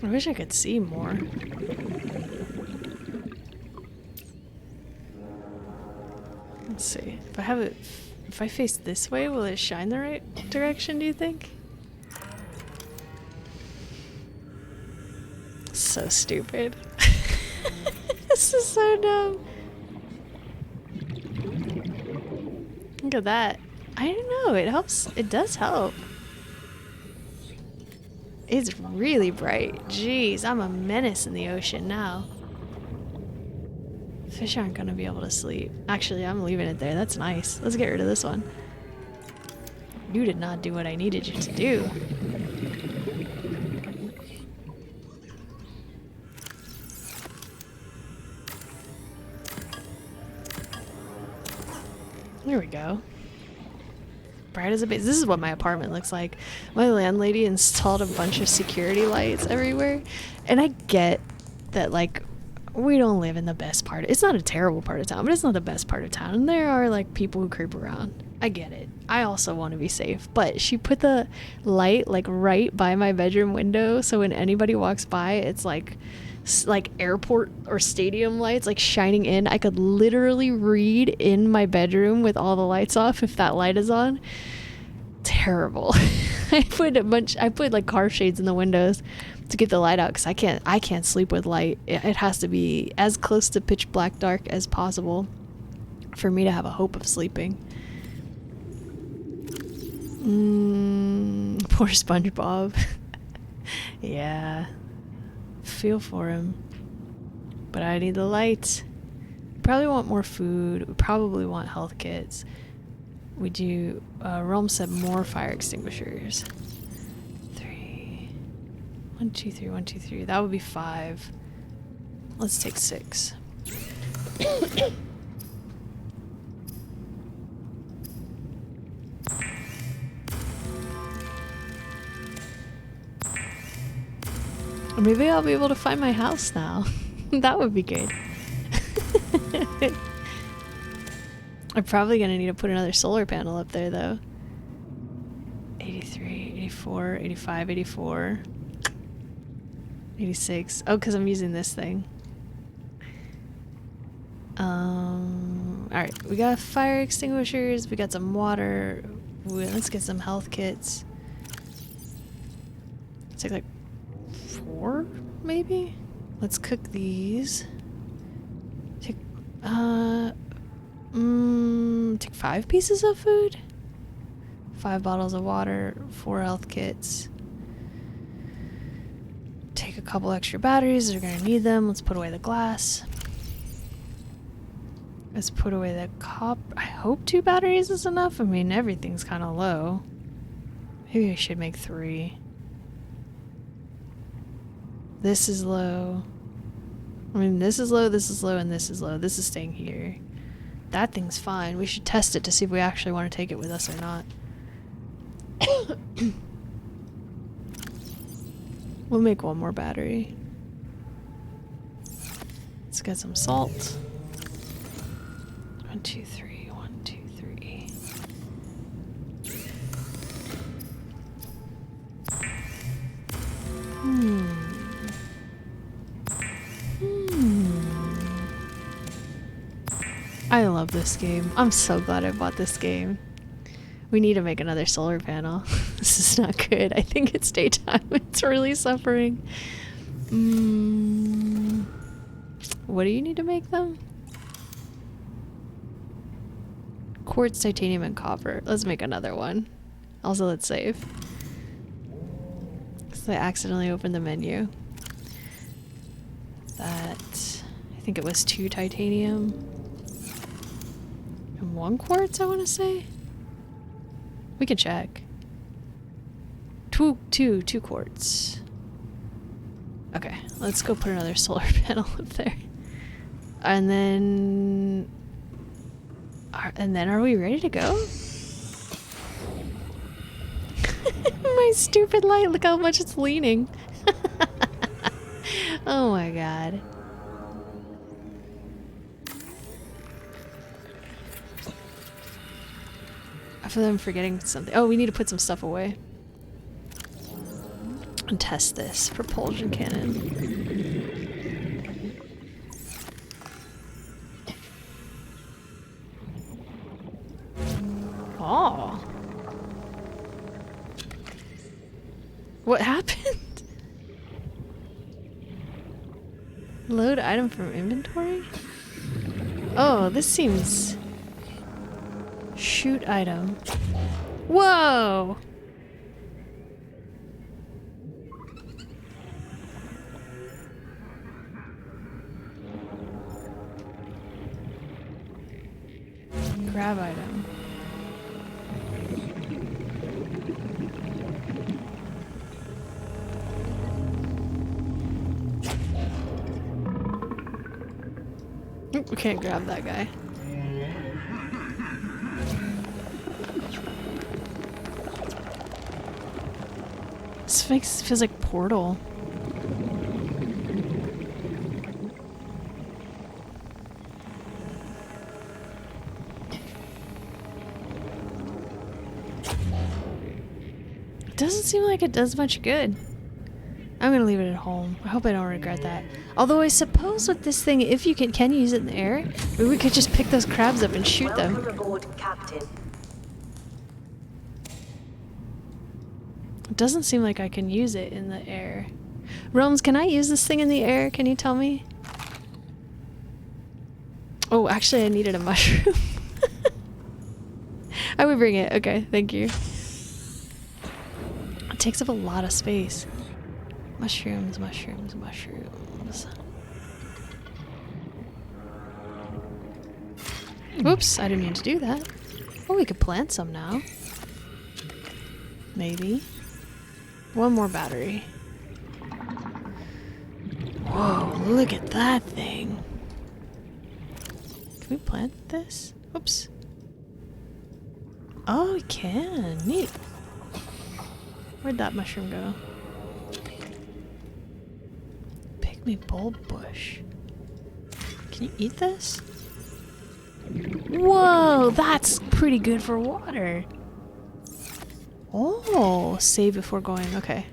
Speaker 1: I wish I could see more. Let's see. If I have it, if I face this way, will it shine the right direction, do you think? So stupid. This is so dumb. Look at that. I don't know, it helps. It does help. It's really bright. Jeez, I'm a menace in the ocean now. Fish aren't gonna be able to sleep. Actually, I'm leaving it there. That's nice. Let's get rid of this one. You did not do what I needed you to do. There we go. Bright as a base. This is what my apartment looks like. My landlady installed a bunch of security lights everywhere. And I get that, like, we don't live in the best part. It's not a terrible part of town, but it's not the best part of town. And there are like people who creep around. I get it. I also want to be safe, but she put the light like right by my bedroom window, so when anybody walks by, it's like airport or stadium lights like shining in. I could literally read in my bedroom with all the lights off if that light is on. Terrible. I put like car shades in the windows to get the light out because I can't sleep with light. It has to be as close to pitch black dark as possible for me to have a hope of sleeping. Poor SpongeBob. Yeah, feel for him, but I need the light. Probably want more food. We probably want health kits. We do. Realm said more fire extinguishers. 3. 1, 2, 3. 1, 2, 3. That would be 5. Let's take 6. Maybe I'll be able to find my house now. That would be good. I'm probably gonna need to put another solar panel up there though. 83, 84, 85, 84, 86. Oh, because I'm using this thing. Alright, we got fire extinguishers, we got some water. Let's get some health kits. It's like 4, maybe? Let's cook these. Take 5 pieces of food? 5 bottles of water, 4 health kits. Take a couple extra batteries, we're gonna need them. Let's put away the glass. Let's put away the I hope 2 batteries is enough. I mean, everything's kind of low. Maybe I should make 3. This is low. I mean, this is low, and this is low. This is staying here. That thing's fine. We should test it to see if we actually want to take it with us or not. We'll make 1 more battery. Let's get some salt. 1, 2, 3. 1, 2, 3. I love this game. I'm so glad I bought this game. We need to make another solar panel. This is not good. I think it's daytime. It's really suffering. What do you need to make them? Quartz, titanium, and copper. Let's make another one. Also, let's save. Because I accidentally opened the menu. That... I think it was 2 titanium. And 1 quartz, I want to say? We can check. 2 quartz. Okay, let's go put another solar panel up there. And then are we ready to go? My stupid light, look how much it's leaning. Oh my god. I feel like I'm forgetting something. Oh, we need to put some stuff away. And test this propulsion cannon. Oh. What happened? Load item from inventory? Oh, this seems... Shoot item. Whoa! Grab item. We can't grab that guy. This feels like Portal. It doesn't seem like it does much good. I'm gonna leave it at home. I hope I don't regret that. Although I suppose with this thing, if you can use it in the air, maybe we could just pick those crabs up and shoot them.
Speaker 3: Welcome aboard, Captain.
Speaker 1: It doesn't seem like I can use it in the air. Realms, can I use this thing in the air? Can you tell me? Oh, actually I needed a mushroom. I would bring it. Okay, thank you. It takes up a lot of space. Mushrooms, mushrooms, mushrooms. Oops, I didn't mean to do that. Oh, we could plant some now. Maybe. One more battery. Whoa, look at that thing. Can we plant this? Oops. Oh, we can. Neat. Where'd that mushroom go? Pygmy bulb bush. Can you eat this? Whoa, that's pretty good for water. Oh, save before going. Okay.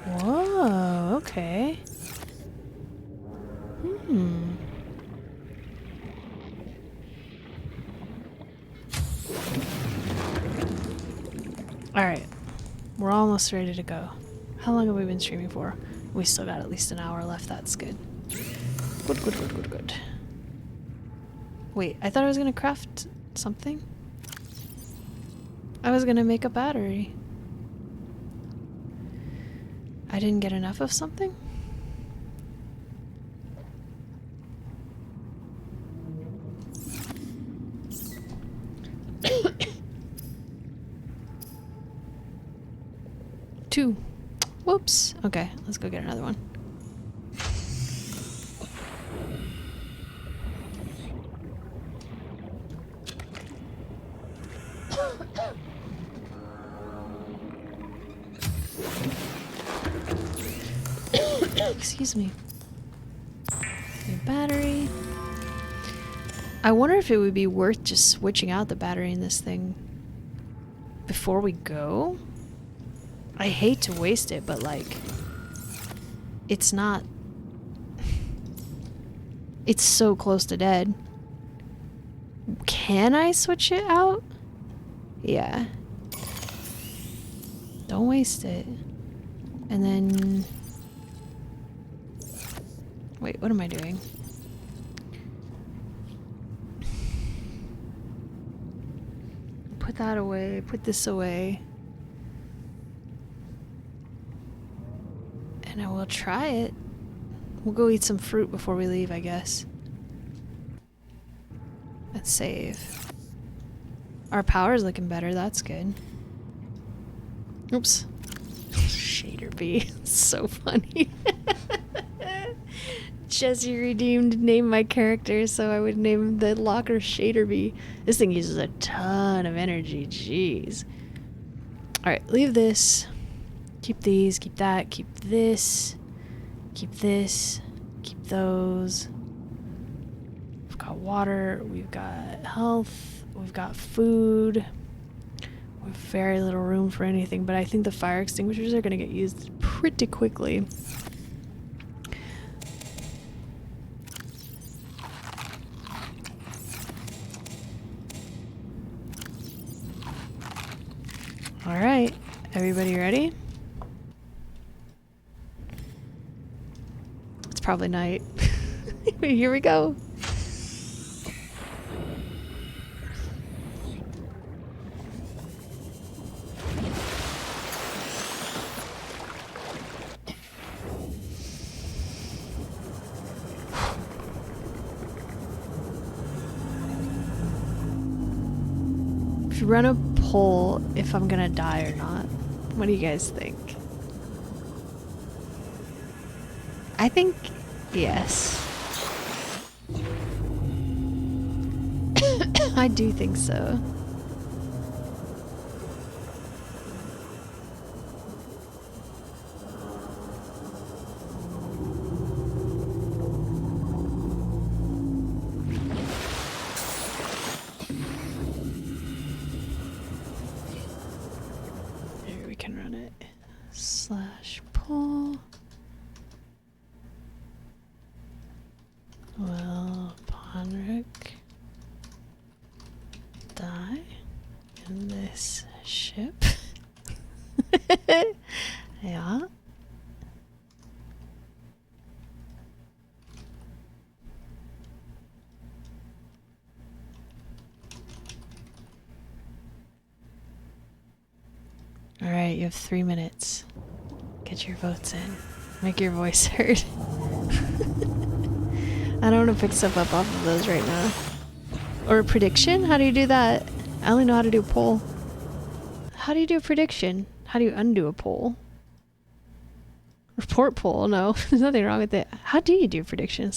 Speaker 1: Whoa, okay. Alright. We're almost ready to go. How long have we been streaming for? We still got at least an hour left. That's good. Good, good, good, good, good. Wait, I thought I was gonna craft something. I was gonna make a battery. I didn't get enough of something? Two. Whoops. Okay, let's go get another one. Excuse me. New battery. I wonder if it would be worth just switching out the battery in this thing before we go. I hate to waste it, but like, it's not. It's so close to dead. Can I switch it out? Yeah. Don't waste it. And then. Wait, what am I doing? Put that away, put this away. And I will try it. We'll go eat some fruit before we leave, I guess. And save. Our power's looking better, that's good. Oops. Shader bee. So funny. Jesse redeemed name my character, so I would name the locker Shader bee. This thing uses a ton of energy, jeez. Alright, leave this. Keep these, keep that, keep this. Keep this. Keep those. We've got water, we've got health, we've got food. We have very little room for anything, but I think the fire extinguishers are going to get used pretty quickly. Alright, everybody ready? It's probably night. Here we go. Run a poll if I'm gonna die or not. What do you guys think? I think yes. I do think so. die in this ship. Yeah. Alright, you have 3 minutes. Get your votes in. Make your voice heard. I don't want to pick stuff up off of those right now. Or a prediction? How do you do that? I only know how to do a poll. How do you do a prediction? How do you undo a poll? Report poll? No, there's nothing wrong with it. How do you do prediction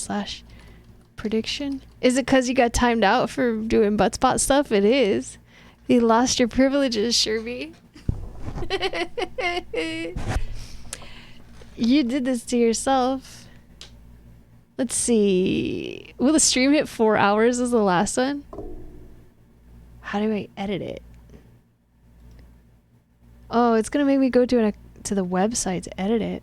Speaker 1: / prediction? Is it because you got timed out for doing butt spot stuff? It is. You lost your privileges, Sherby. You did this to yourself. Let's see. Will the stream hit 4 hours as the last one? How do I edit it? Oh, it's gonna make me go to the website to edit it.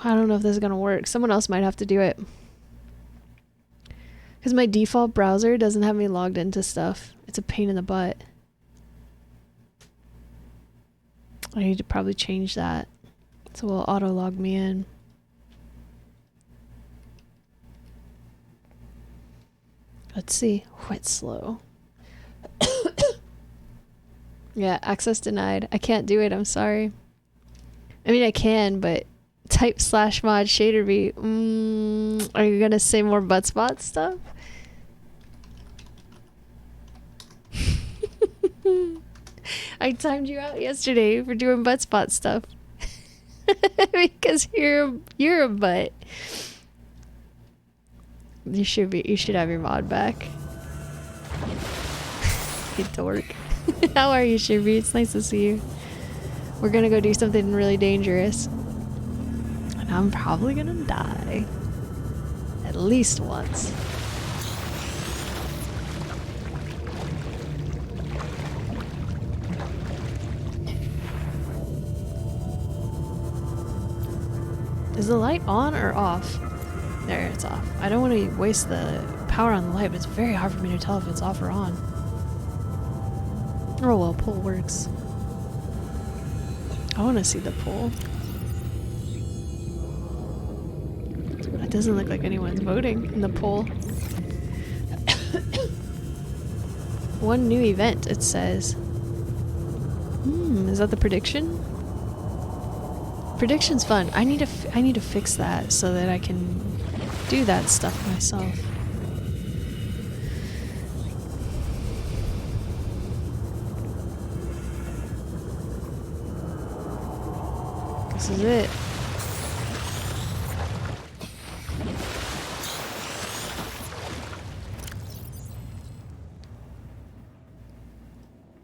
Speaker 1: I don't know if this is gonna work. Someone else might have to do it. Because my default browser doesn't have me logged into stuff. It's a pain in the butt. I need to probably change that. So it'll auto log me in. Let's see. Oh, it's slow. Yeah, access denied. I can't do it. I'm sorry. I mean, I can, but type / mod shader are you gonna say more butt spot stuff? I timed you out yesterday for doing butt spot stuff. Because you're a butt. You should have your mod back. You dork. How are you, Shibby? It's nice to see you. We're gonna go do something really dangerous. And I'm probably gonna die. At least once. Is the light on or off? There, it's off. I don't want to waste the power on the light, but it's very hard for me to tell if it's off or on. Oh well, poll works. I want to see the poll. It doesn't look like anyone's voting in the poll. One new event, it says. Is that the prediction? Prediction's fun. I need to fix that so that I can do that stuff myself. This is it.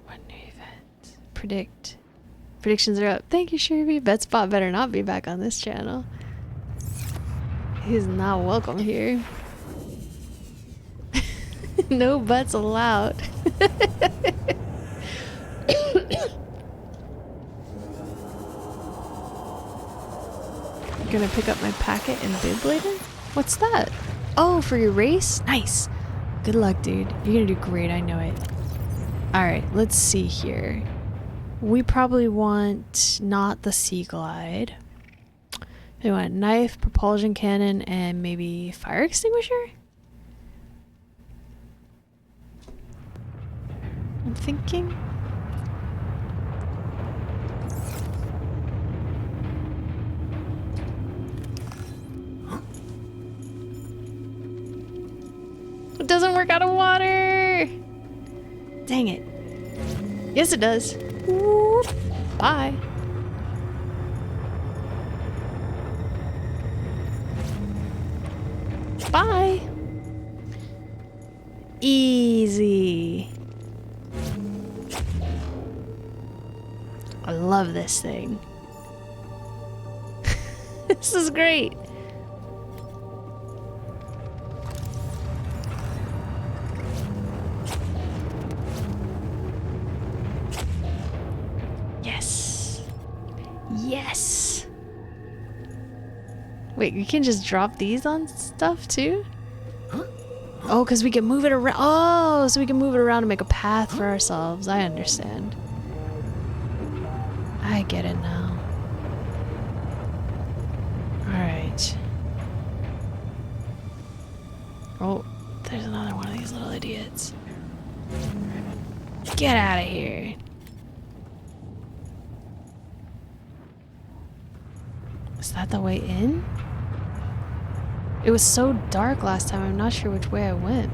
Speaker 1: One new event. Predict. Predictions are up. Thank you, Sherby. Betspot better not be back on this channel. He's not welcome here. No butts allowed. Gonna pick up my packet and bib later? What's that? Oh, for your race? Nice. Good luck, dude. You're gonna do great, I know it. Alright, let's see here. We probably want not the Sea Glide. We want knife, propulsion cannon, and maybe fire extinguisher? I'm thinking. It doesn't work out of water! Dang it. Yes, it does. Whoop. Bye. Bye. Easy. I love this thing. This is great. Yes. Yes. Wait, you can just drop these on stuff too? Huh? Oh, because we can move it around. Oh, so we can move it around to make a path for ourselves. I understand. I get it now. Alright. Oh, there's another one of these little idiots. Get out of here. Is that the way in? It was so dark last time, I'm not sure which way I went.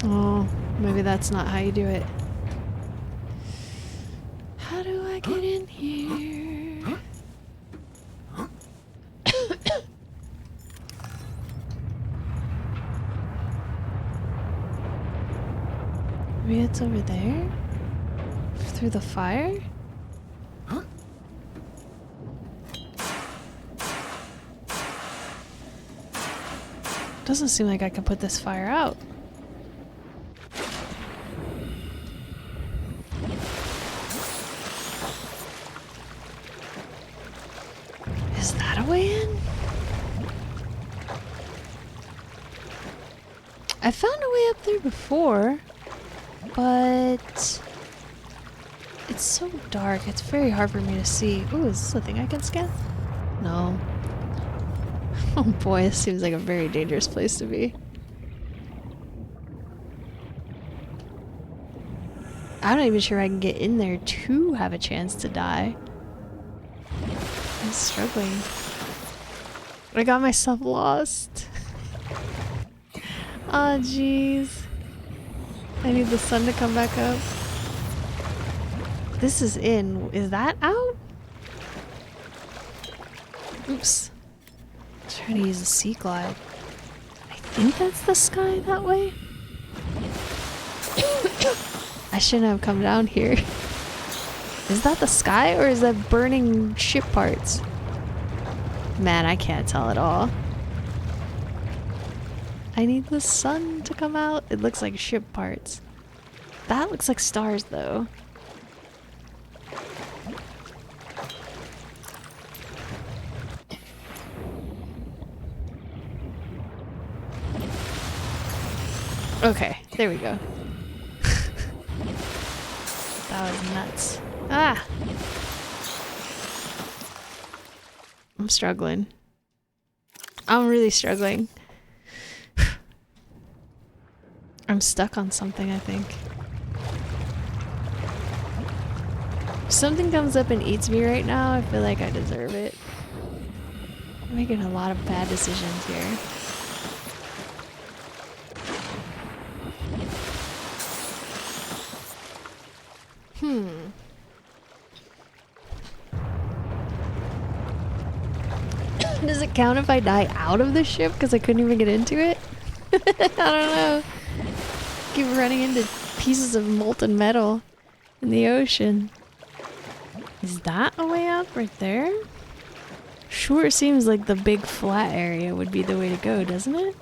Speaker 1: Oh, maybe that's not how you do it. How do I get in here? Maybe it's over there? Through the fire? Doesn't seem like I can put this fire out. Is that a way in? I found a way up there before, but it's so dark, it's very hard for me to see. Ooh, is this a thing I can scan? No. Oh boy, this seems like a very dangerous place to be. I'm not even sure I can get in there to have a chance to die. I'm struggling. I got myself lost. Aw, jeez. I need the sun to come back up. This is in. Is that out? Oops. Trying to use the sea glide. I think that's the sky that way. I shouldn't have come down here. Is that the sky or is that burning ship parts? Man, I can't tell at all. I need the sun to come out. It looks like ship parts. That looks like stars though. Okay, there we go. That was nuts. Ah! I'm struggling. I'm really struggling. I'm stuck on something, I think. If something comes up and eats me right now, I feel like I deserve it. I'm making a lot of bad decisions here. Does it count if I die out of the ship because I couldn't even get into it? I don't know. Keep running into pieces of molten metal in the ocean. Is that a way out right there? Sure seems like the big flat area would be the way to go, doesn't it?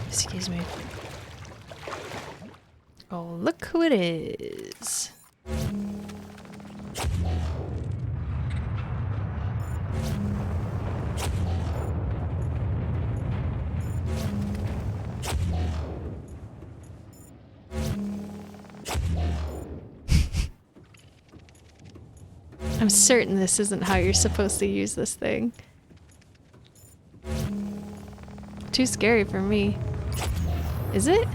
Speaker 1: Excuse me. Oh, look who it is. I'm certain this isn't how you're supposed to use this thing. Too scary for me. Is it?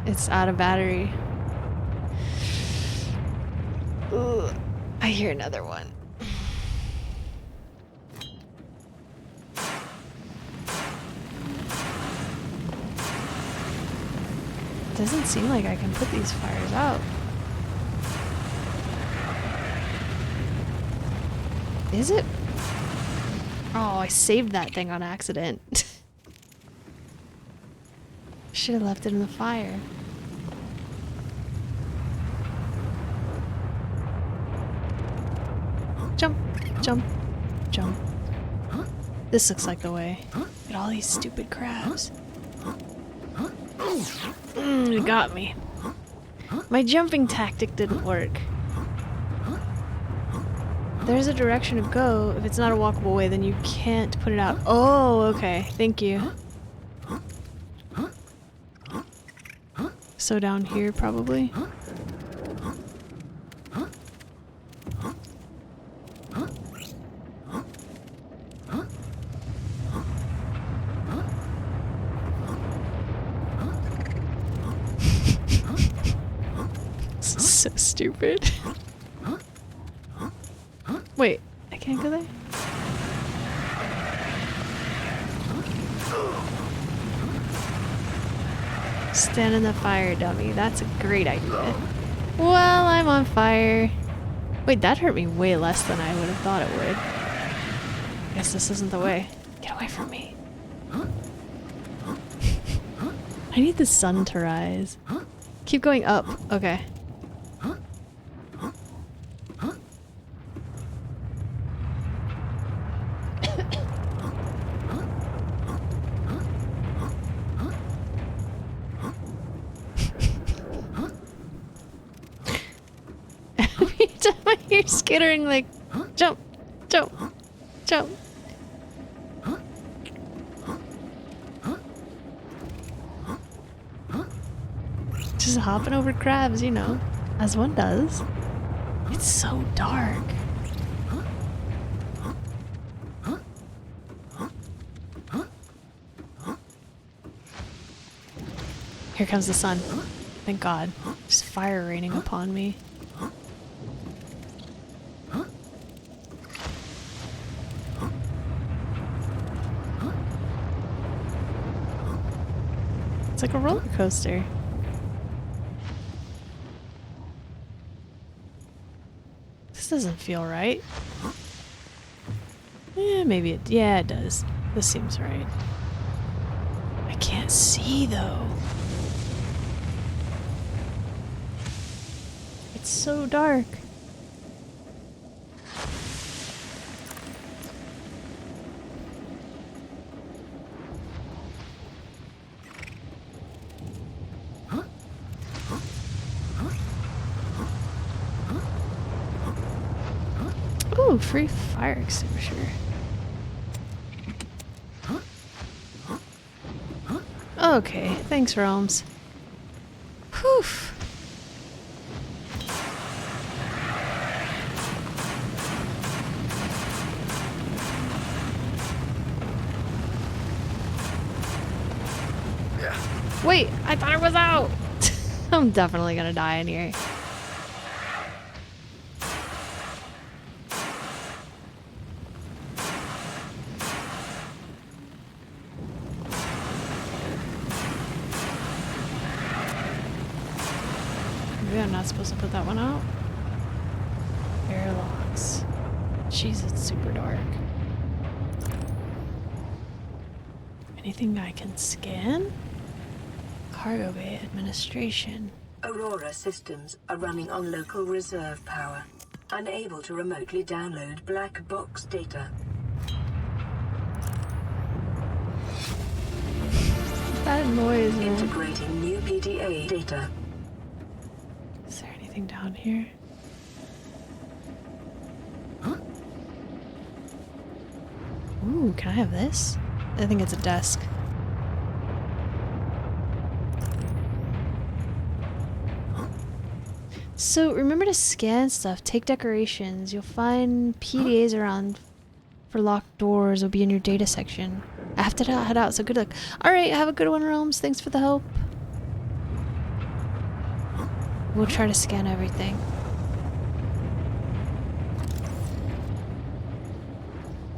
Speaker 1: It's out of battery. Ugh, I hear another one. Doesn't seem like I can put these fires out. Is it? Oh, I saved that thing on accident. Should have left it in the fire. Jump, jump, jump. This looks like the way. Look at all these stupid crabs. It got me. My jumping tactic didn't work. There's a direction to go. If it's not a walkable way, then you can't put it out. Oh, okay. Thank you. So down here, probably. This is so stupid. Wait, I can't go there? Stand in the fire, dummy. That's a great idea. Well, I'm on fire. Wait, that hurt me way less than I would have thought it would. I guess this isn't the way. Get away from me. I need the sun to rise. Keep going up. Okay. Every time I hear skittering, like, jump, jump, jump. Just hopping over crabs, you know, as one does. It's so dark. Here comes the sun. Thank God. Just fire raining upon me. It's like a roller coaster. This doesn't feel right. Maybe it... Yeah, it does. This seems right. I can't see, though. It's so dark. Ooh, free fire extinguisher. Okay, thanks, Realms. Whew. Wait, I thought it was out! I'm definitely gonna die in here. Maybe I'm not supposed to put that one out. Airlocks. Jeez, it's super dark. Anything I can scan? Cargo bay administration.
Speaker 2: Aurora systems are running on local reserve power, unable to remotely download black box data.
Speaker 1: That noise, man.
Speaker 2: Integrating new PDA data.
Speaker 1: Is there anything down here? Ooh, can I have this? I think it's a desk. So remember to scan stuff, take decorations. You'll find PDAs around for locked doors. Will be in your data section. I have to head out, so good luck. Alright, have a good one, Realms. Thanks for the help. We'll try to scan everything.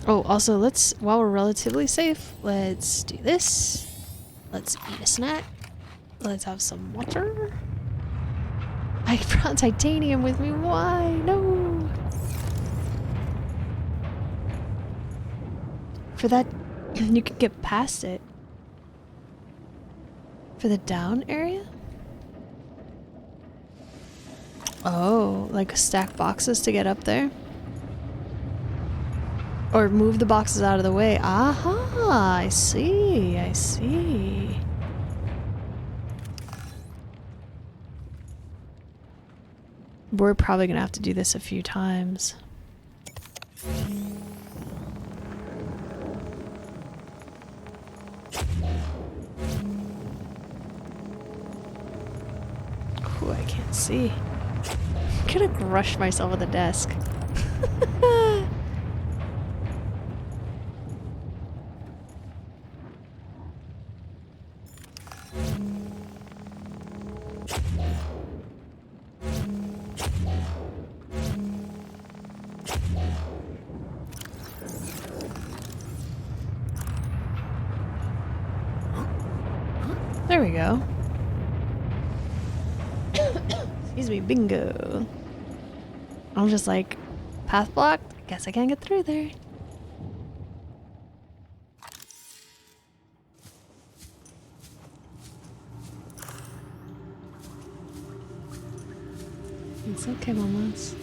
Speaker 1: Oh, also, while we're relatively safe, let's do this. Let's eat a snack. Let's have some water. I brought titanium with me. Why? No. For that, you can get past it. For the down area? Oh, like stack boxes to get up there? Or move the boxes out of the way. Aha, I see, I see. We're probably gonna have to do this a few times. Ooh, I can't see. I'm gonna crush myself with the desk. There we go. Excuse me, bingo. I'm just like, path blocked? Guess I can't get through there. It's okay, mamas.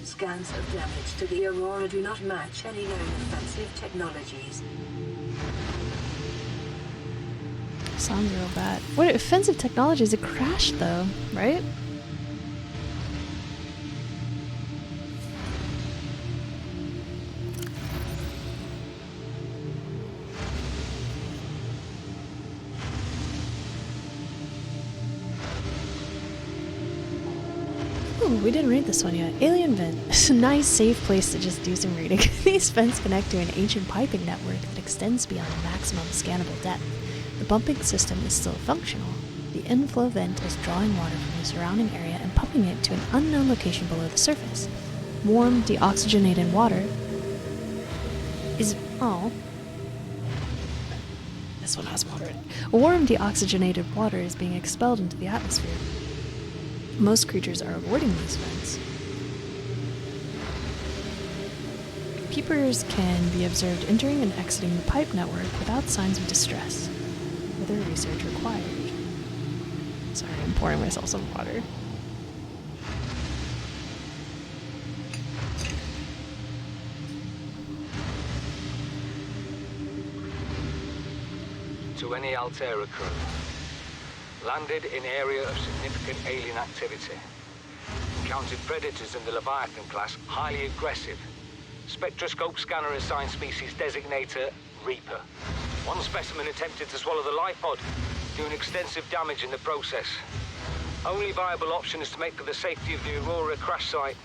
Speaker 2: Scans of damage to the Aurora do not match any known offensive technologies.
Speaker 1: Sounds real bad. What offensive technologies? It crashed though, right? Ooh, we didn't read this one yet. Alien vent. It's a nice, safe place to just do some reading. These vents connect to an ancient piping network that extends beyond a maximum scannable depth. The pumping system is still functional. The inflow vent is drawing water from the surrounding area and pumping it to an unknown location below the surface. Warm, deoxygenated water is... oh. This one has water in it. Warm, deoxygenated water is being expelled into the atmosphere. Most creatures are avoiding these vents. Peepers can be observed entering and exiting the pipe network without signs of distress. Further research required. Sorry, I'm pouring myself some water.
Speaker 3: To any Altera crew. Landed in area of significant alien activity. Encountered predators in the Leviathan class, highly aggressive. Spectroscope scanner assigned species designator Reaper. One specimen attempted to swallow the life pod, doing extensive damage in the process. Only viable option is to make for the safety of the Aurora crash site.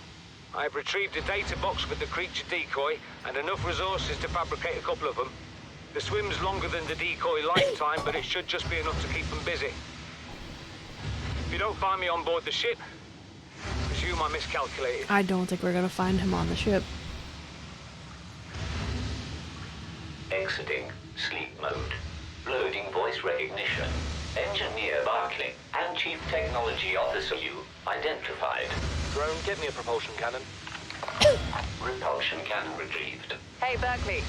Speaker 3: I have retrieved a data box with the creature decoy and enough resources to fabricate a couple of them. The swim's longer than the decoy lifetime, but it should just be enough to keep them busy. If you don't find me on board the ship, presume I miscalculated.
Speaker 1: I don't think we're gonna find him on the ship.
Speaker 4: Exiting sleep mode. Loading voice recognition. Engineer Barclay and Chief Technology Officer you identified.
Speaker 3: Drone, get me a propulsion cannon.
Speaker 4: Repulsion cannon retrieved.
Speaker 5: Hey, Berkeley.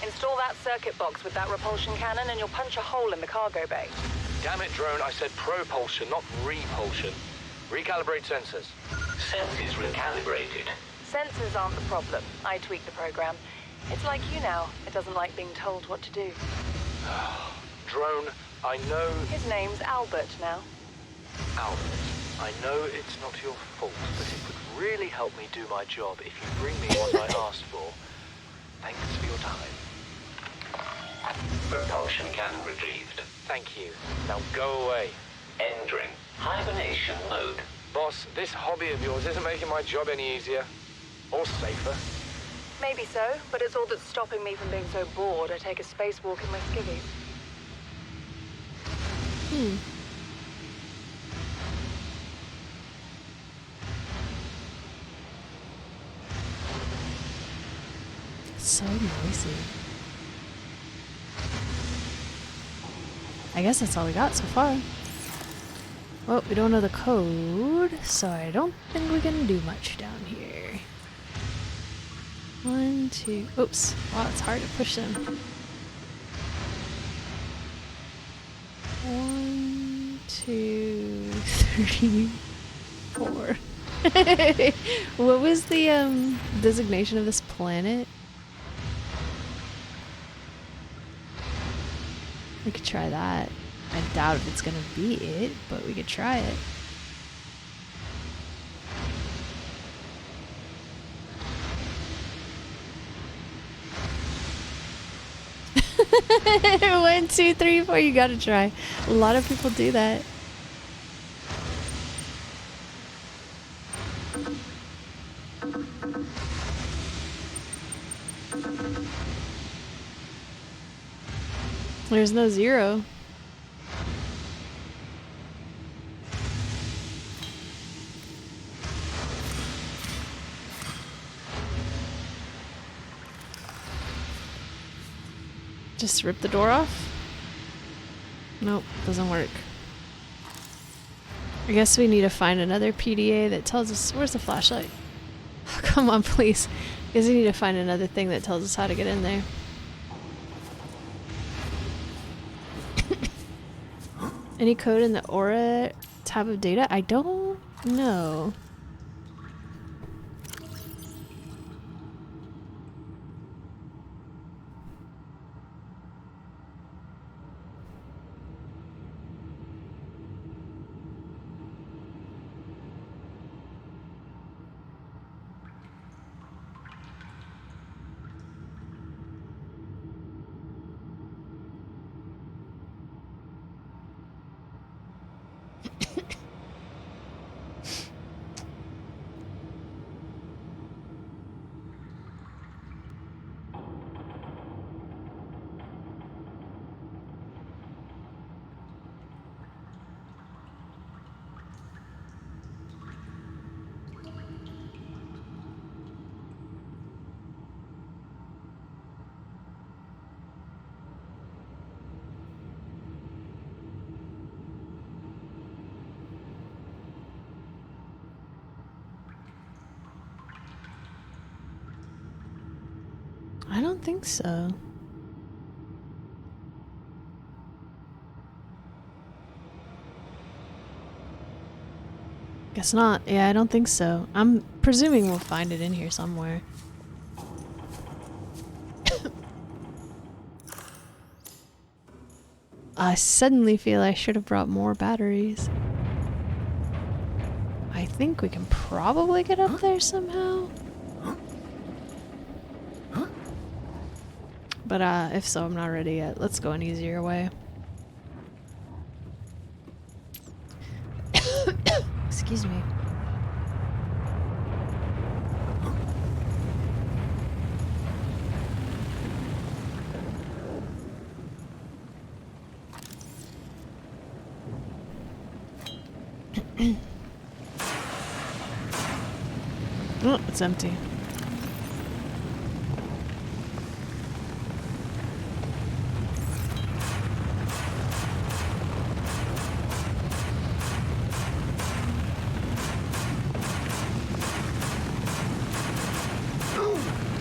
Speaker 5: Install that circuit box with that repulsion cannon and you'll punch a hole in the cargo bay.
Speaker 3: Damn it, Drone, I said propulsion, not repulsion. Recalibrate sensors.
Speaker 4: Senses recalibrated.
Speaker 5: Sensors aren't the problem. I tweaked the program. It's like you now. It doesn't like being told what to do.
Speaker 3: Drone, I know...
Speaker 5: His name's Albert now.
Speaker 3: Albert, I know it's not your fault, but it would really help me do my job if you bring me what I asked for. Thanks for your time.
Speaker 4: Propulsion cannon retrieved.
Speaker 3: Thank you. Now go away.
Speaker 4: Entering hibernation mode.
Speaker 3: Boss, this hobby of yours isn't making my job any easier. Or safer.
Speaker 5: Maybe so, but it's all that's stopping me from being so bored I take a spacewalk in my skivvies.
Speaker 1: So noisy. I guess that's all we got so far. Well, we don't know the code, so I don't think we can do much down here. 1, 2... Oops. Wow, it's hard to push them. 1, 2, 3, 4. What was the designation of this planet? We could try that. I doubt if it's gonna be it, but we could try it. One, two, three, four. You gotta try. A lot of people do that. There's no 0. Just rip the door off? Nope, doesn't work. I guess we need to find another PDA that tells us... Where's the flashlight? Oh, come on, please. I guess we need to find another thing that tells us how to get in there. Any code in the Aura tab of data? I don't know. I don't think so. Guess not. Yeah, I don't think so. I'm presuming we'll find it in here somewhere. I suddenly feel I should have brought more batteries. I think we can probably get up there somehow. But if so, I'm not ready yet. Let's go an easier way. Excuse me. Oh, it's empty.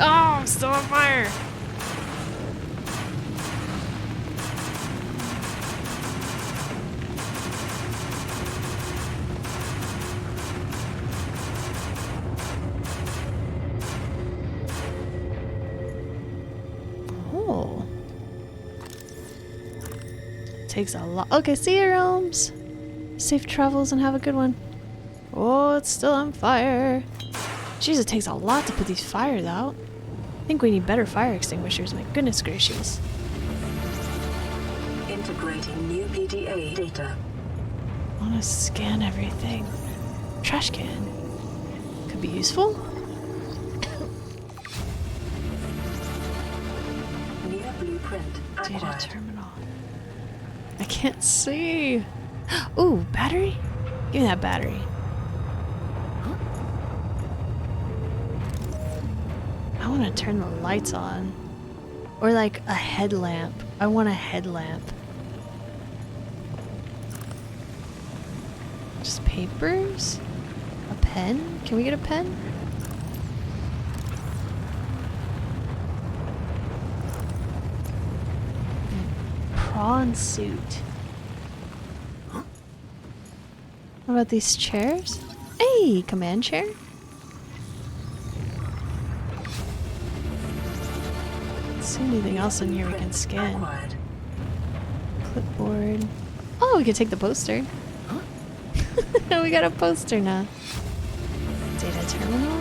Speaker 1: Oh, I'm still on fire. Oh. Takes a lot. Okay, see you, Realms. Safe travels and have a good one. Oh, it's still on fire. Jeez, it takes a lot to put these fires out. I think we need better fire extinguishers, my goodness gracious.
Speaker 2: Integrating new PDA data.
Speaker 1: I want to scan everything. Trash can. Could be useful.
Speaker 2: New blueprint
Speaker 1: Data
Speaker 2: acquired.
Speaker 1: terminal. I can't see. Ooh, battery? Give me that battery. I want to turn the lights on. Or like a headlamp. I want a headlamp. Just papers? A pen? Can we get a pen? Prawn suit. What about these chairs? Hey, command chair? See anything else in here we can scan?
Speaker 2: Acquired.
Speaker 1: Clipboard. Oh, we could take the poster. We got a poster now. Data terminal.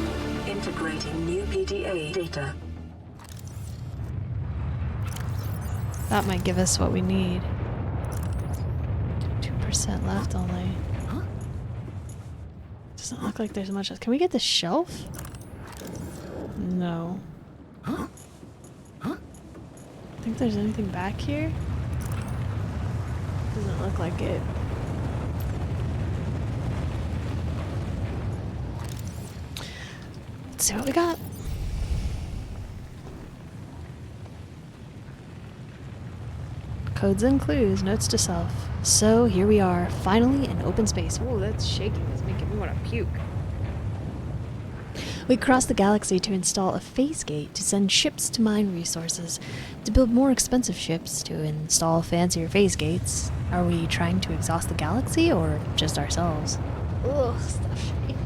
Speaker 2: Integrating new PDA data.
Speaker 1: That might give us what we need. 2% left only. Doesn't look like there's much else. Can we get the shelf? No. Think there's anything back here? Doesn't look like it. Let's see what we got. Codes and clues, notes to self. So here we are, finally in open space. Whoa, that's shaking. It's making me want to puke. We crossed the galaxy to install a phase gate to send ships to mine resources, to build more expensive ships, to install fancier phase gates. Are we trying to exhaust the galaxy or just ourselves? Ugh, stop shaking.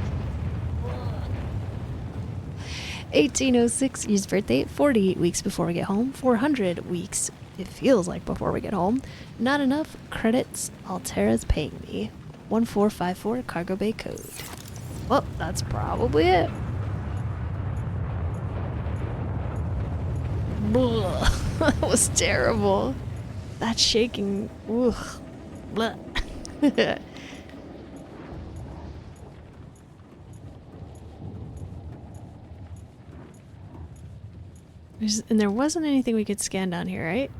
Speaker 1: 1806, year's birthday, 48 weeks before we get home, 400 weeks, it feels like before we get home. Not enough credits, Alterra's paying me. 1454 cargo bay code. Well, that's probably it. Ugh, that was terrible. That shaking. Ugh. Blech. And there wasn't anything we could scan down here, right?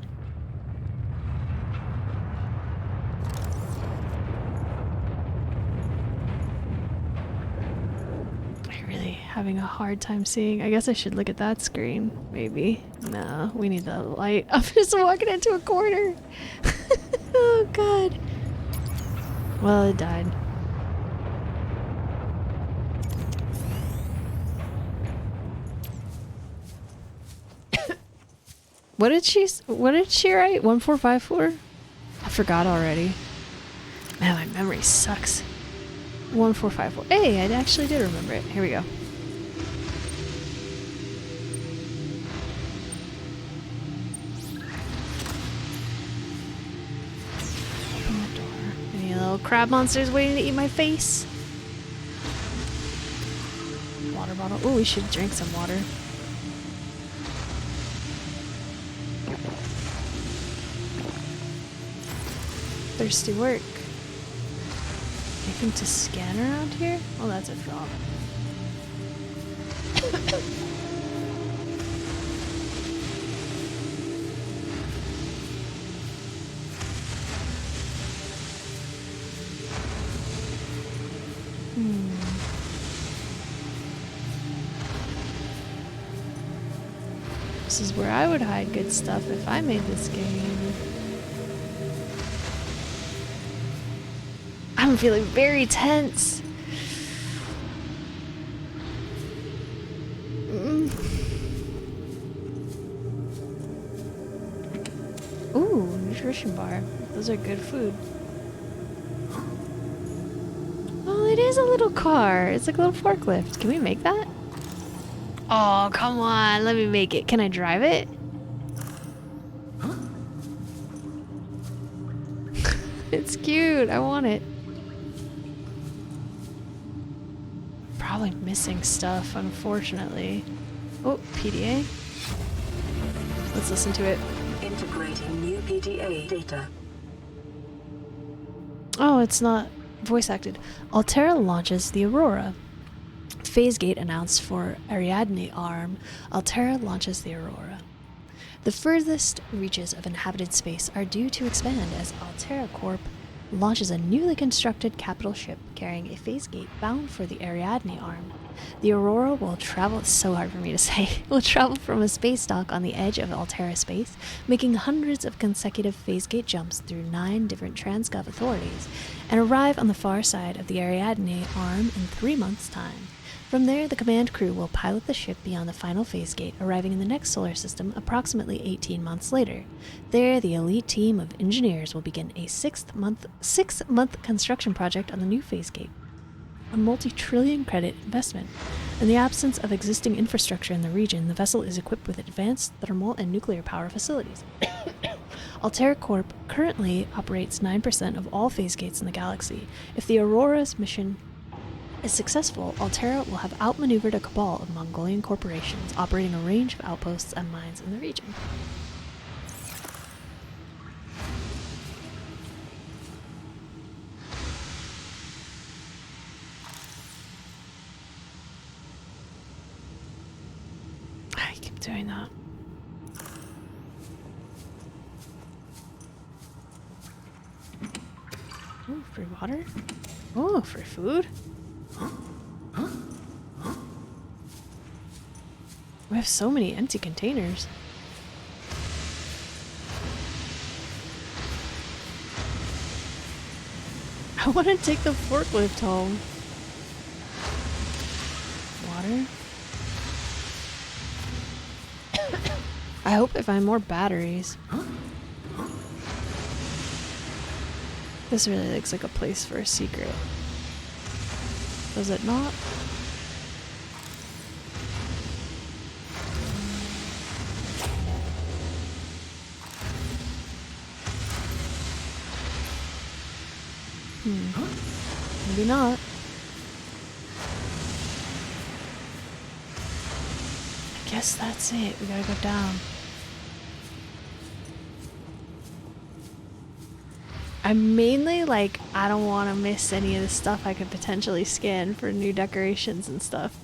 Speaker 1: I'm really having a hard time seeing. I guess I should look at that screen, maybe. No, we need the light. I'm just walking into a corner. Oh, God. Well, it died. What did she write? 1454? I forgot already. Man, my memory sucks. 1454. Hey, I actually did remember it. Here we go. Open the door. Any little crab monsters waiting to eat my face? Water bottle. Oh, we should drink some water. Thirsty work. Anything to scan around here? Oh, that's a drop. This is where I would hide good stuff if I made this game. I'm feeling very tense. Ooh, nutrition bar. Those are good food. Oh, it is a little car. It's like a little forklift. Can we make that? Oh, come on. Let me make it. Can I drive it? It's cute. I want it. Probably missing stuff, unfortunately. Oh, PDA. Let's listen to it.
Speaker 2: Integrating new PDA data.
Speaker 1: Oh, it's not voice acted. Alterra launches the Aurora. Phase gate announced for Ariadne arm. Alterra launches the Aurora. The furthest reaches of inhabited space are due to expand as Alterra Corp launches a newly constructed capital ship carrying a phase gate bound for the Ariadne arm. The Aurora will travel, it's so hard for me to say, will travel from a space dock on the edge of Alterra space, making hundreds of consecutive phase gate jumps through 9 different Transgov authorities, and arrive on the far side of the Ariadne arm in 3 months' time. From there, the command crew will pilot the ship beyond the final phase gate, arriving in the next solar system approximately 18 months later. There, the elite team of engineers will begin a 6-month construction project on the new phase gate. a multi-trillion credit investment. In the absence of existing infrastructure in the region, the vessel is equipped with advanced thermal and nuclear power facilities. Altera Corp currently operates 9% of all phase gates in the galaxy. If the Aurora's mission is successful, Altera will have outmaneuvered a cabal of Mongolian corporations operating a range of outposts and mines in the region. I keep doing that. Ooh, free water. Oh, free food. We have so many empty containers. I want to take the forklift home. Water. I hope I find more batteries. This really looks like a place for a secret. Does it not? Maybe not. I guess that's it. We gotta go down. I'm mainly like, I don't want to miss any of the stuff I could potentially scan for new decorations and stuff.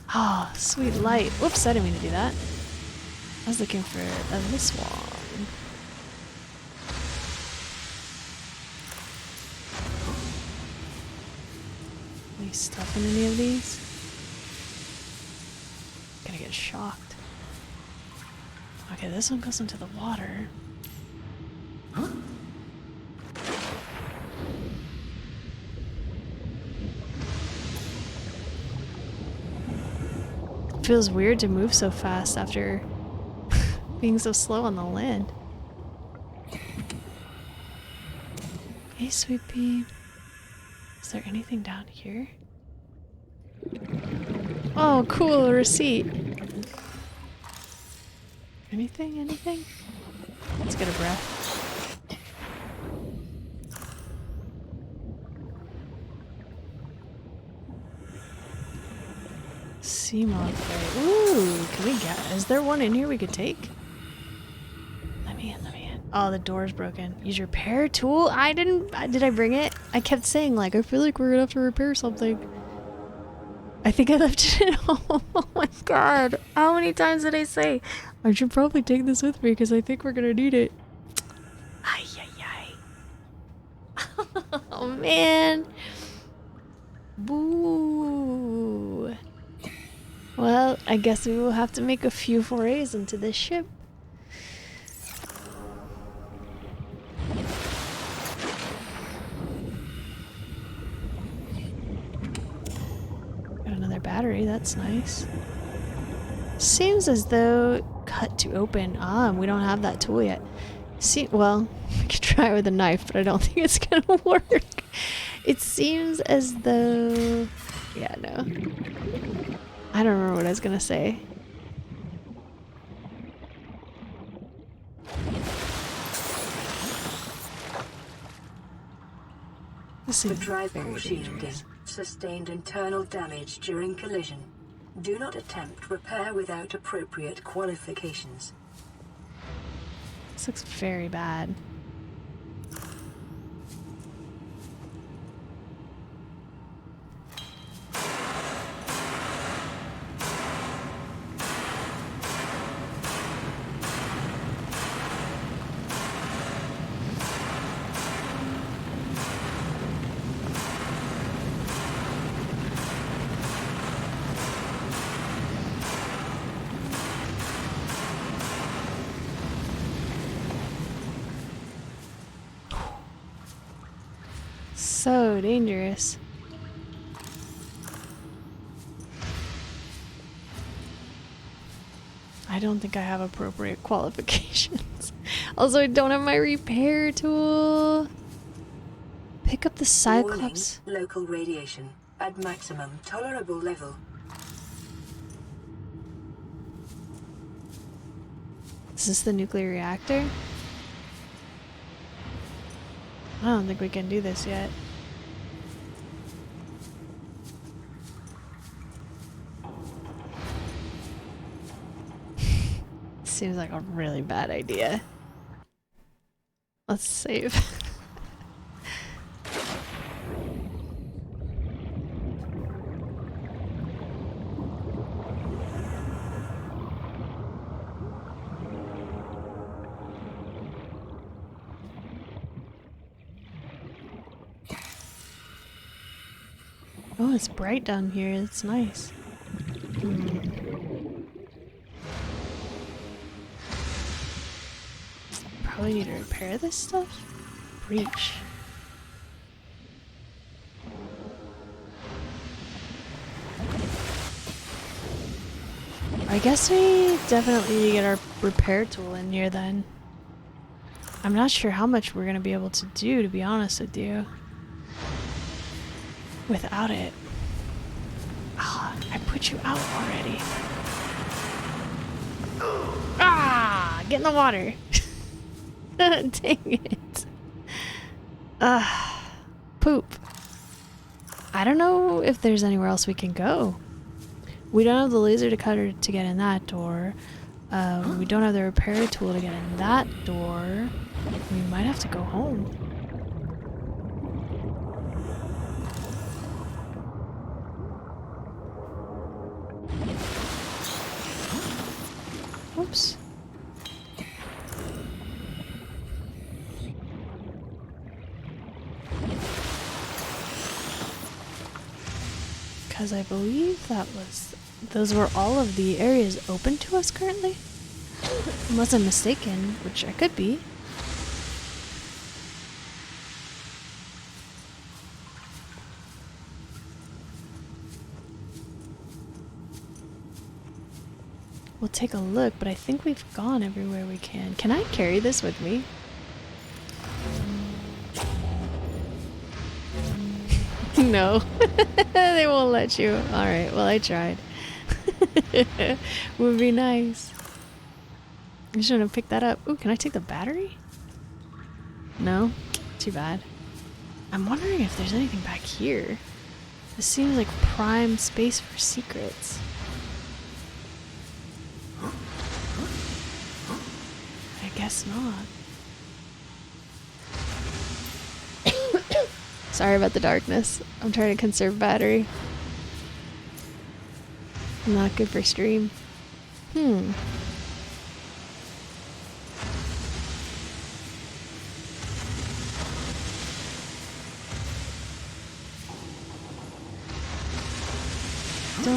Speaker 1: Ah, oh, sweet light. Whoops, I didn't mean to do that. I was looking for this one. Any stuff in any of these? Gonna get shocked. Okay, this one goes into the water. Huh? Feels weird to move so fast after being so slow on the land. Hey, Sweet Pea. Is there anything down here? Oh, cool, a receipt. Anything? Anything? Let's get a breath. Sea moth freight. Ooh, can we get? Is there one in here we could take? Let me in, let me in. Oh, the door's broken. Use your repair tool? I didn't. Did I bring it? I kept saying, like, I feel like we're gonna have to repair something. I think I left it at home. Oh my god. How many times did I say? I should probably take this with me because I think we're gonna need it. Ay, ay, ay. Oh man. Boo. Well, I guess we will have to make a few forays into this ship. Got another battery, that's nice. Seems as though cut to open. Ah, we don't have that tool yet. See, well, we could try with a knife, but I don't think it's gonna work. It seems as though, yeah, no. I don't remember what I was gonna say.
Speaker 2: The drive core shielding sustained internal damage during collision. Do not attempt repair without appropriate qualifications.
Speaker 1: This looks very bad. So dangerous. I don't think I have appropriate qualifications. Also, I don't have my repair tool. Pick up the
Speaker 2: Warning,
Speaker 1: Cyclops.
Speaker 2: local radiation at maximum tolerable level.
Speaker 1: Is this the nuclear reactor? I don't think we can do this yet. Seems like a really bad idea. Let's save. Oh, it's bright down here. It's nice. Probably need to repair this stuff. Breach. I guess we definitely need to get our repair tool in here then. I'm not sure how much we're gonna be able to do, to be honest with you, without it. Ah, I put you out already. Ah, get in the water. Dang it. Poop. I don't know if there's anywhere else we can go. We don't have the laser cutter to get in that door. We don't have the repair tool to get in that door. We might have to go home. Oops. Because I believe those were all of the areas open to us currently. Unless I'm mistaken, which I could be. We'll take a look, but I think we've gone everywhere we can. Can I carry this with me? No. They won't let you. Alright, well I tried. Would be nice. I shouldn't have picked that up. Ooh, can I take the battery? No? Too bad. I'm wondering if there's anything back here. This seems like prime space for secrets. I guess not. Sorry about the darkness. I'm trying to conserve battery. Not good for stream. Don't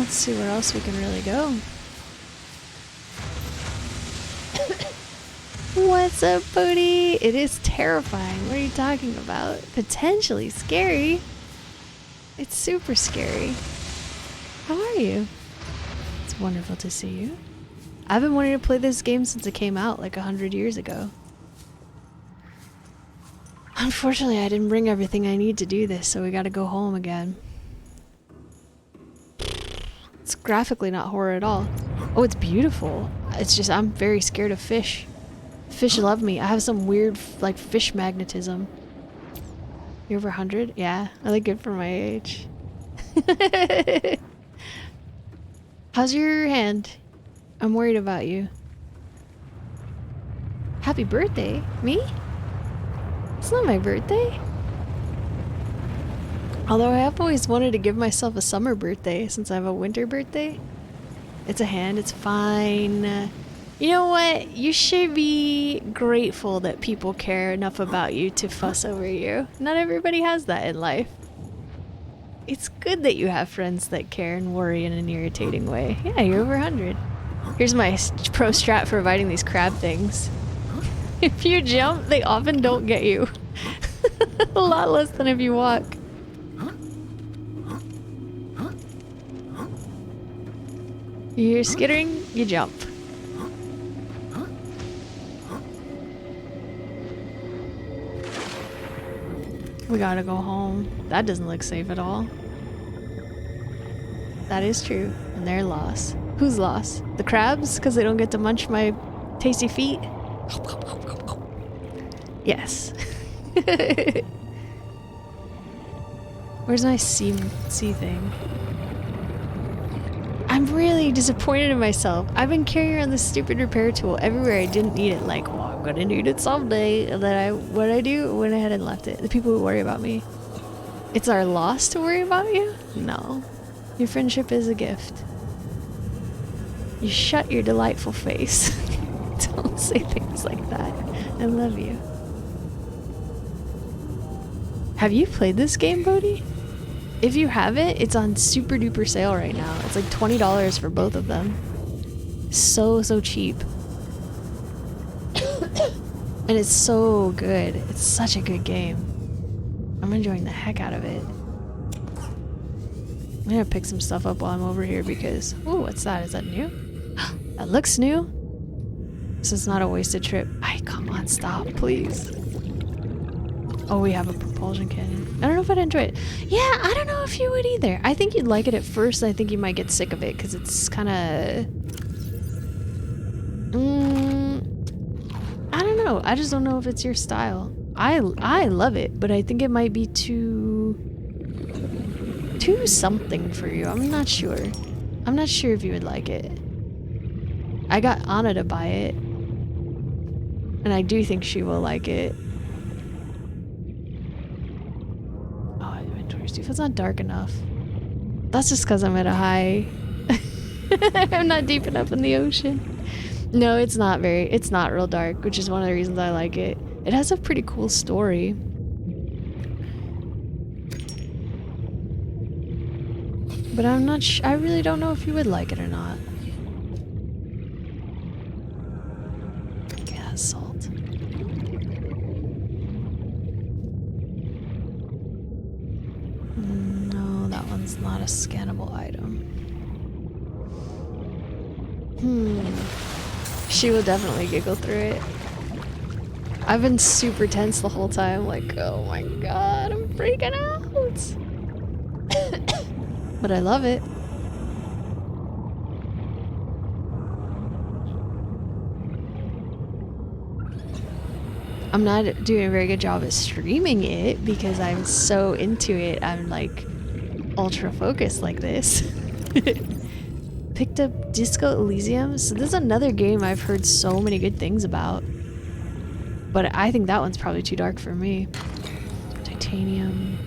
Speaker 1: see where else we can really go. What's up, Booty? It is terrifying. What are you talking about? Potentially scary. It's super scary. How are you? It's wonderful to see you. I've been wanting to play this game since it came out like 100 years ago. Unfortunately, I didn't bring everything I need to do this, so we gotta go home again. It's graphically not horror at all. Oh, it's beautiful. It's just I'm very scared of fish. Fish love me. I have some weird, like, fish magnetism. You're over 100? Yeah, I look good for my age. How's your hand? I'm worried about you. Happy birthday. Me? It's not my birthday. Although I have always wanted to give myself a summer birthday since I have a winter birthday. It's a hand. It's fine. You know what? You should be grateful that people care enough about you to fuss over you. Not everybody has that in life. It's good that you have friends that care and worry in an irritating way. Yeah, you're over 100. Here's my pro strat for avoiding these crab things. If you jump, they often don't get you. A lot less than if you walk. You hear skittering, you jump. We gotta go home. That doesn't look safe at all. That is true. And their loss. Whose loss? The crabs? Because they don't get to munch my tasty feet? Yes. Where's my sea thing? I'm really disappointed in myself. I've been carrying around this stupid repair tool everywhere I didn't need it. Like, well, I'm gonna need it someday. And then what I do? Went ahead and left it. The people who worry about me. It's our loss to worry about you? No. Your friendship is a gift. You shut your delightful face. Don't say things like that. I love you. Have you played this game, Bodhi? If you haven't, it's on super duper sale right now. It's like $20 for both of them. So cheap. And it's so good. It's such a good game. I'm enjoying the heck out of it. I'm gonna pick some stuff up while I'm over here because... Ooh, what's that? Is that new? That looks new. So it's not a wasted trip. Ay, come on, stop, please. Oh, we have a propulsion cannon. I don't know if I'd enjoy it. Yeah, I don't know if you would either. I think you'd like it at first. I think you might get sick of it because it's kind of... I don't know. I just don't know if it's your style. I love it, but I think it might be too something for you. I'm not sure. I'm not sure if you would like it. I got Anna to buy it, and I do think she will like it. If it's not dark enough. That's just because I'm at a high. I'm not deep enough in the ocean. No, it's not real dark, which is one of the reasons I like it. It has a pretty cool story. But I'm not I really don't know if you would like it or not. Yeah, salt. It's not a scannable item. She will definitely giggle through it. I've been super tense the whole time, like, oh my god, I'm freaking out. But I love it. I'm not doing a very good job at streaming it because I'm so into it. I'm like ultra focused like this. Picked up Disco Elysium. So this is another game I've heard so many good things about. But I think that one's probably too dark for me. Titanium.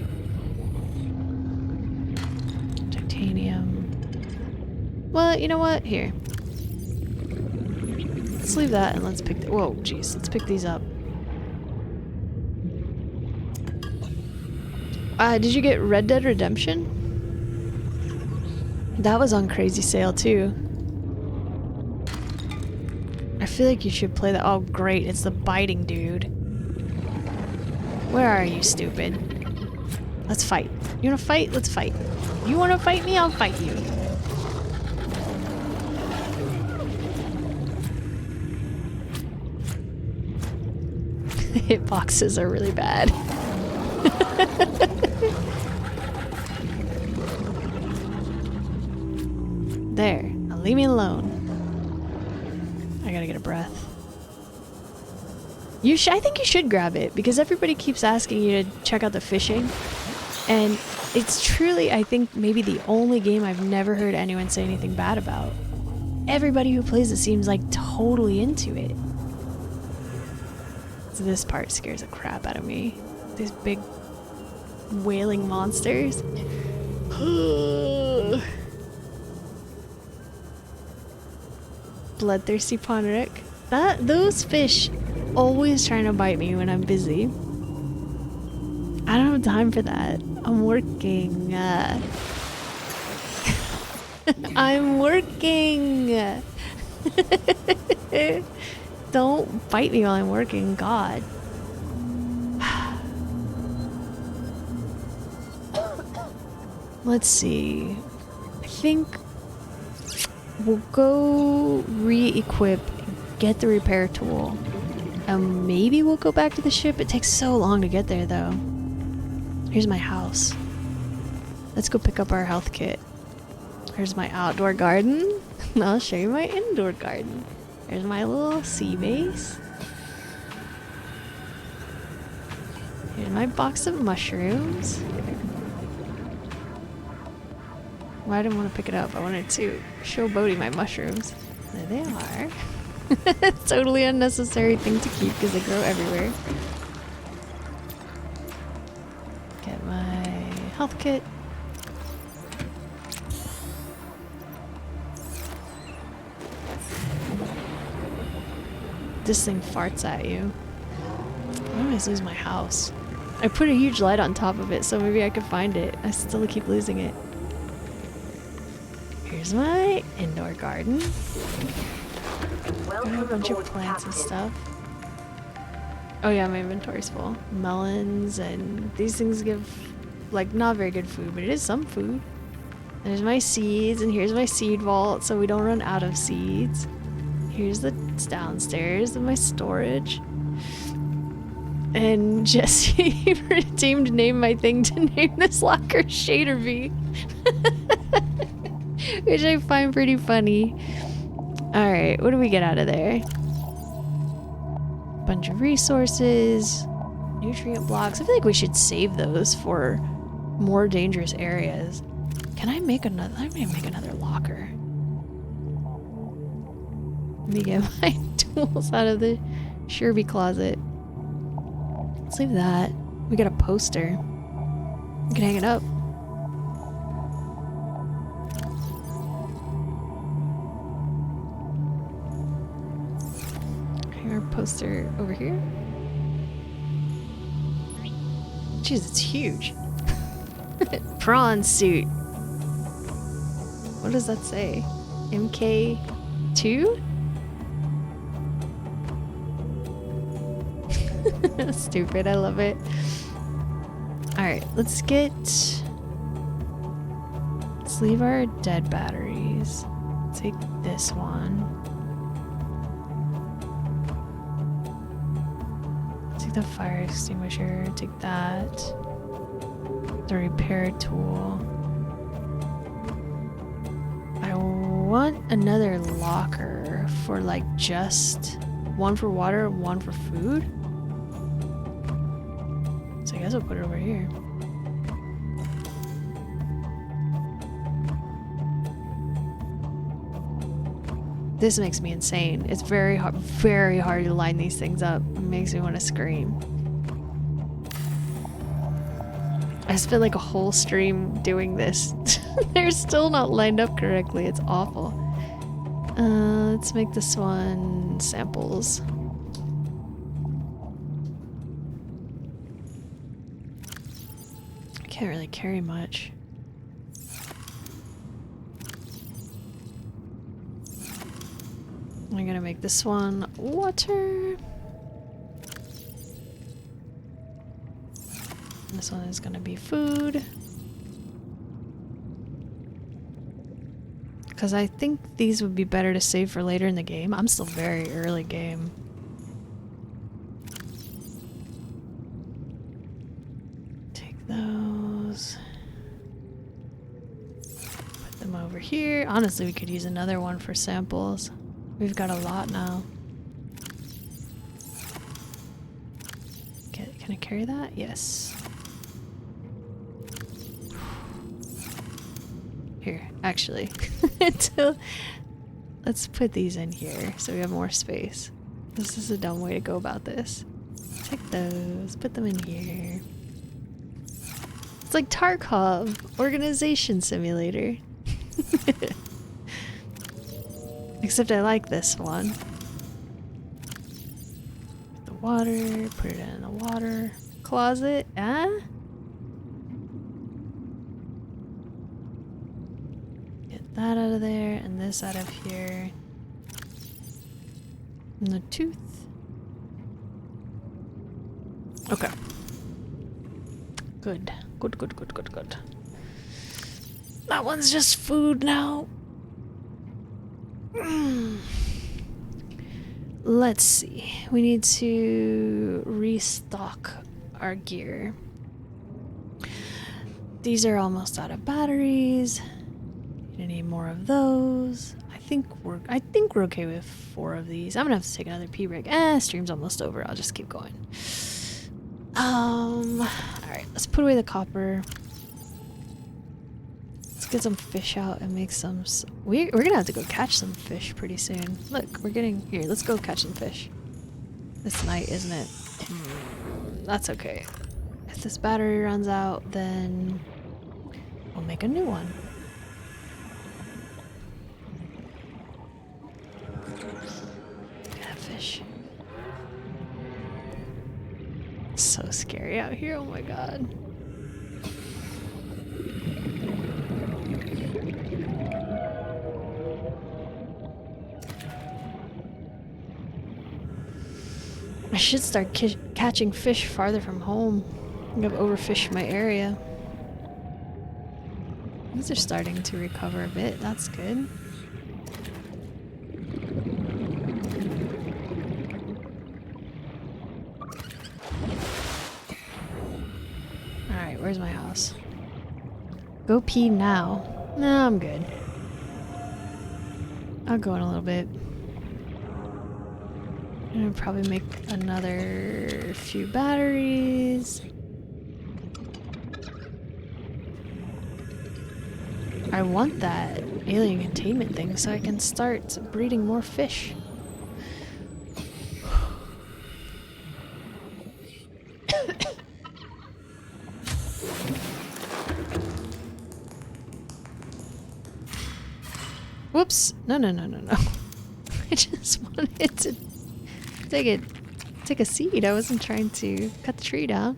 Speaker 1: Well, you know what? Here. Let's leave that and let's pick... Whoa, jeez. Let's pick these up. Did you get Red Dead Redemption? That was on crazy sale too. I feel like you should play that. Oh great, it's the biting dude. Where are you, stupid? Let's fight. You wanna fight? Let's fight. You wanna fight me? I'll fight you. Hitboxes are really bad. There. Now leave me alone. I gotta get a breath. I think you should grab it because everybody keeps asking you to check out the fishing. And it's truly, I think, maybe the only game I've never heard anyone say anything bad about. Everybody who plays it seems like totally into it. So this part scares the crap out of me. These big wailing monsters. Bloodthirsty Ponric. Those fish always trying to bite me when I'm busy. I don't have time for that. I'm working. I'm working. Don't bite me while I'm working, God. Let's see. I think we'll go re-equip, get the repair tool. Maybe we'll go back to the ship. It takes so long to get there, though. Here's my house. Let's go pick up our health kit. Here's my outdoor garden. I'll show you my indoor garden. There's my little sea base. Here's my box of mushrooms. Well, I didn't want to pick it up. I wanted to show Bodhi my mushrooms. There they are. Totally unnecessary thing to keep because they grow everywhere. Get my health kit. This thing farts at you. I always lose my house. I put a huge light on top of it, so maybe I could find it. I still keep losing it. Here's my indoor garden. Got a bunch of plants and stuff. Oh yeah, my inventory's full. Melons, and these things give, like, not very good food, but it is some food. There's my seeds, and here's my seed vault, so we don't run out of seeds. Here's the downstairs of my storage. And Jesse redeemed name my thing to name this locker Shader V. Which I find pretty funny. Alright, what do we get out of there? Bunch of resources, nutrient blocks. I feel like we should save those for more dangerous areas. Can I make another? I may make another locker. Let me get my tools out of the Sherby closet. Let's leave that. We got a poster. We can hang it up. Hang our poster over here. Jeez, it's huge. Prawn suit. What does that say? MK2? Stupid, I love it. Alright, let's leave our dead batteries. Take this one. Take the fire extinguisher, take that. The repair tool. I want another locker for, like, just one for water, one for food. So I guess I'll put it over here. This makes me insane. It's very hard to line these things up. It makes me want to scream. I spent like a whole stream doing this. They're still not lined up correctly. It's awful. Let's make this one samples. Can't really carry much. I'm gonna make this one water. This one is gonna be food. Because I think these would be better to save for later in the game. I'm still very early game. Those. Put them over here. Honestly, we could use another one for samples. We've got a lot now. Can I carry that? Yes. Here, actually. Let's put these in here so we have more space. This is a dumb way to go about this. Take those, put them in here. It's like Tarkov, Organization Simulator. Except I like this one. The water, put it in the water closet. Get that out of there, and this out of here. And the tooth. Okay. Good. Good. That one's just food now. Let's see. We need to restock our gear. These are almost out of batteries. I need more of those. I think we're okay with 4 of these. I'm gonna have to take another pee break. Stream's almost over. I'll just keep going. Alright, let's put away the copper. Let's get some fish out and make some... We're gonna have to go catch some fish pretty soon. Look, we're getting... Here, let's go catch some fish. It's night, isn't it? That's okay. If this battery runs out, then we'll make a new one. Fish. It's so scary out here, oh my god. I should start catching fish farther from home. I think I've overfished my area. These are starting to recover a bit, that's good. Alright, where's my house? Go pee now. No, I'm good. I'll go in a little bit. I'm gonna probably make another few batteries. I want that alien containment thing so I can start breeding more fish. Whoops! No. I just wanted to take a seed. I wasn't trying to cut the tree down.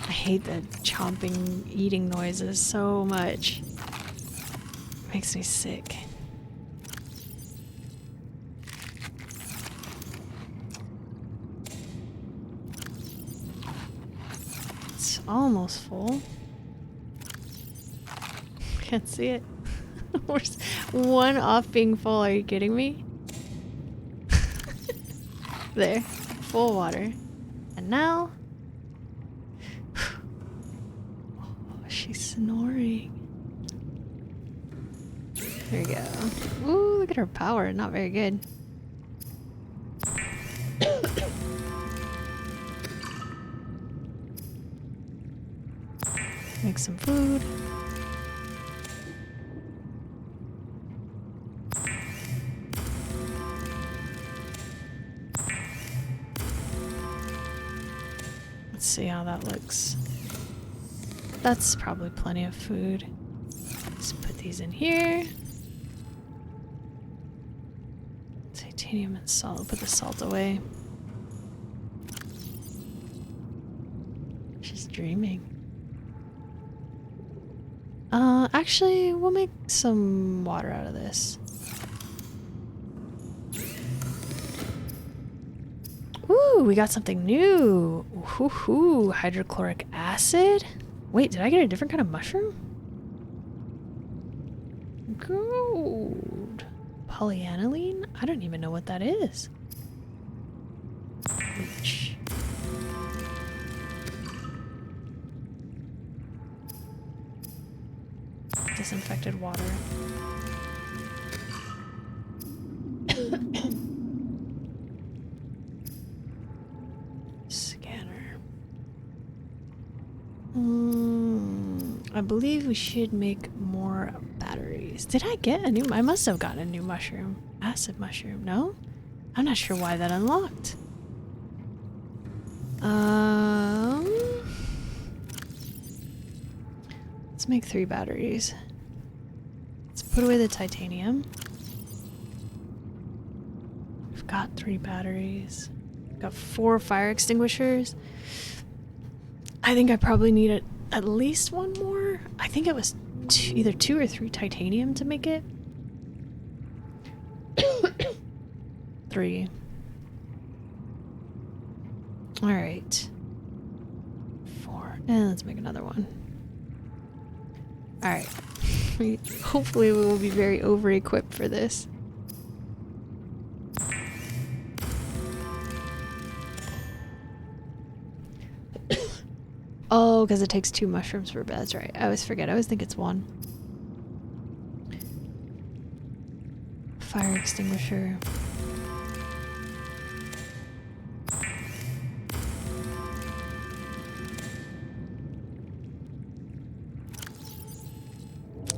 Speaker 1: I hate the chomping, eating noises so much. It makes me sick. Almost full. Can't see it. We're one off being full. Are you kidding me? There. Full water. And now... Oh, she's snoring. There we go. Ooh, look at her power. Not very good. Make some food. Let's see how that looks. That's probably plenty of food. Let's put these in here. Titanium and salt. Put the salt away. She's dreaming. Actually, we'll make some water out of this. Ooh, we got something new. Ooh, hydrochloric acid. Wait, did I get a different kind of mushroom? Gold. Polyaniline? I don't even know what that is. Leech. Disinfected water. Scanner. I believe we should make more batteries. Did I get a new? I must have gotten a new mushroom. Acid mushroom, no? I'm not sure why that unlocked. Let's make 3 batteries. Let's put away the titanium. We've got 3 batteries. We've got 4 fire extinguishers. I think I probably need at least 1 more. I think it was either 2 or 3 titanium to make it. 3. Alright. 4. And let's make another one. Alright. Hopefully we will be very over-equipped for this. Oh, because it takes 2 mushrooms per bed. That's right. I always forget. I always think it's 1. Fire extinguisher.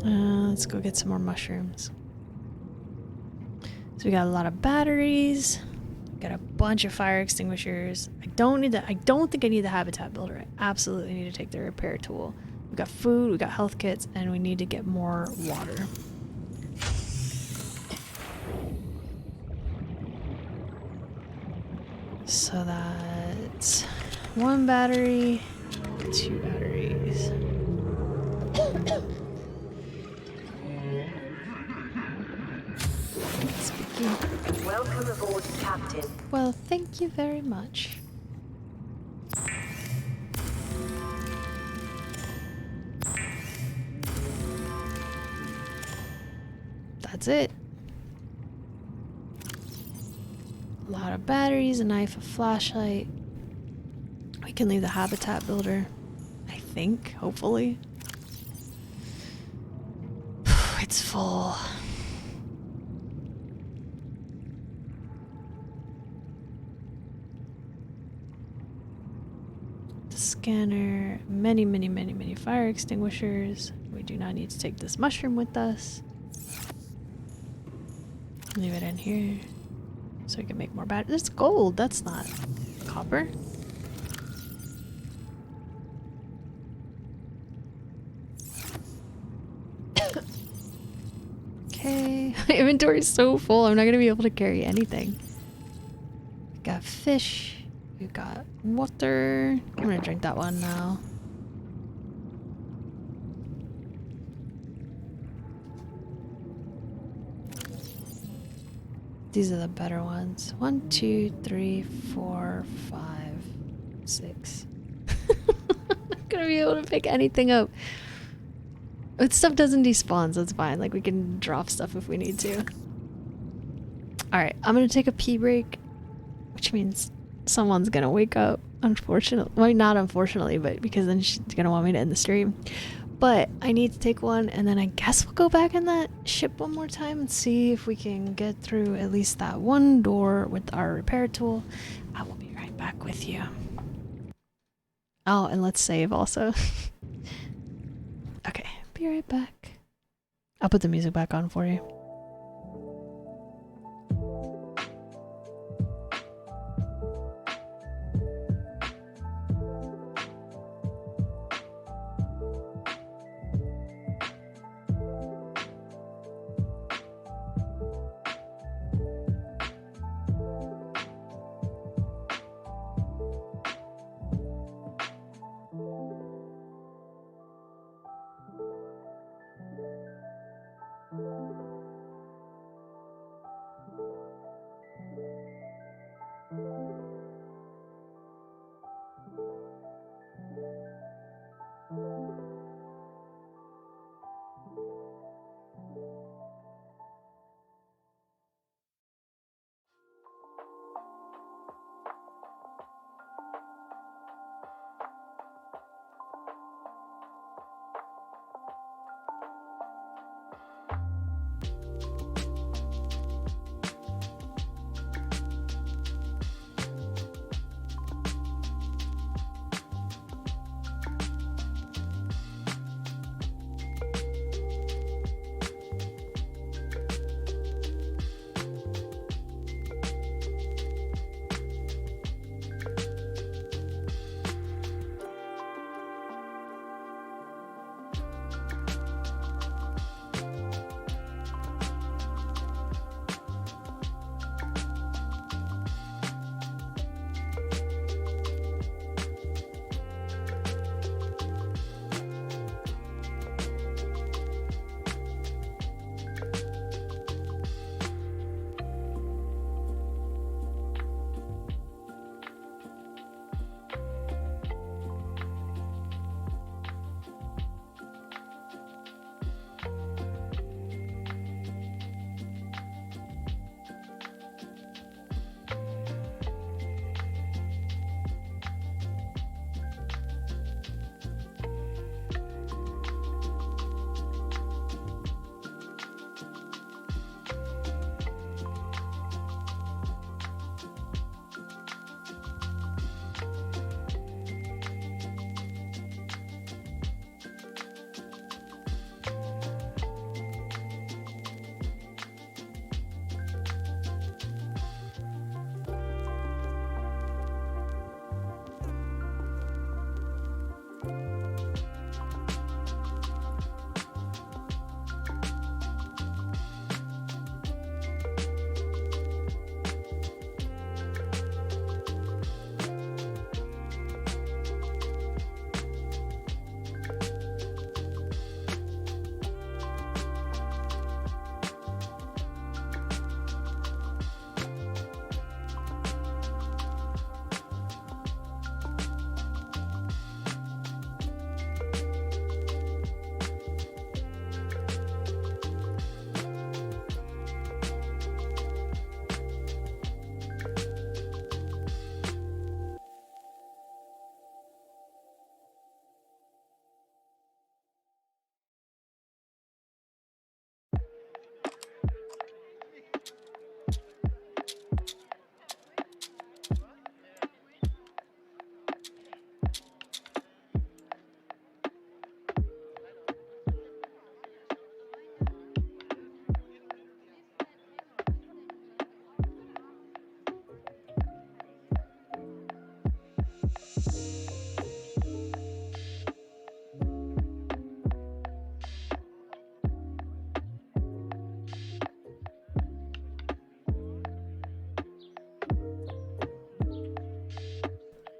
Speaker 1: Let's go get some more mushrooms. So we got a lot of batteries. Got a bunch of fire extinguishers. I don't think I need the habitat builder. I absolutely need to take the repair tool. We got food, we got health kits, and we need to get more water. So that's 1 battery, 2 batteries.
Speaker 2: Welcome aboard, Captain.
Speaker 1: Well, thank you very much. That's it. A lot of batteries, a knife, a flashlight. We can leave the habitat builder, I think, hopefully. It's full. Scanner, many fire extinguishers. We do not need to take this mushroom with us. Leave it in here so we can make more batteries. There's gold, that's not copper. Okay, my inventory is so full, I'm not gonna be able to carry anything. Got fish. We've got water. I'm gonna drink that one now. These are the better ones. 1, 2, 3, 4, 5, 6. I'm not gonna be able to pick anything up. But stuff doesn't despawn, so it's fine. Like, we can drop stuff if we need to. Alright, I'm gonna take a pee break, which means someone's gonna wake up, unfortunately. Well, not unfortunately, but because then she's gonna want me to end the stream. But I need to take one, and then I guess we'll go back in that ship one more time and see if we can get through at least that one door with our repair tool. I will be right back with you. Oh, and let's save also. Okay, be right back. I'll put the music back on for you.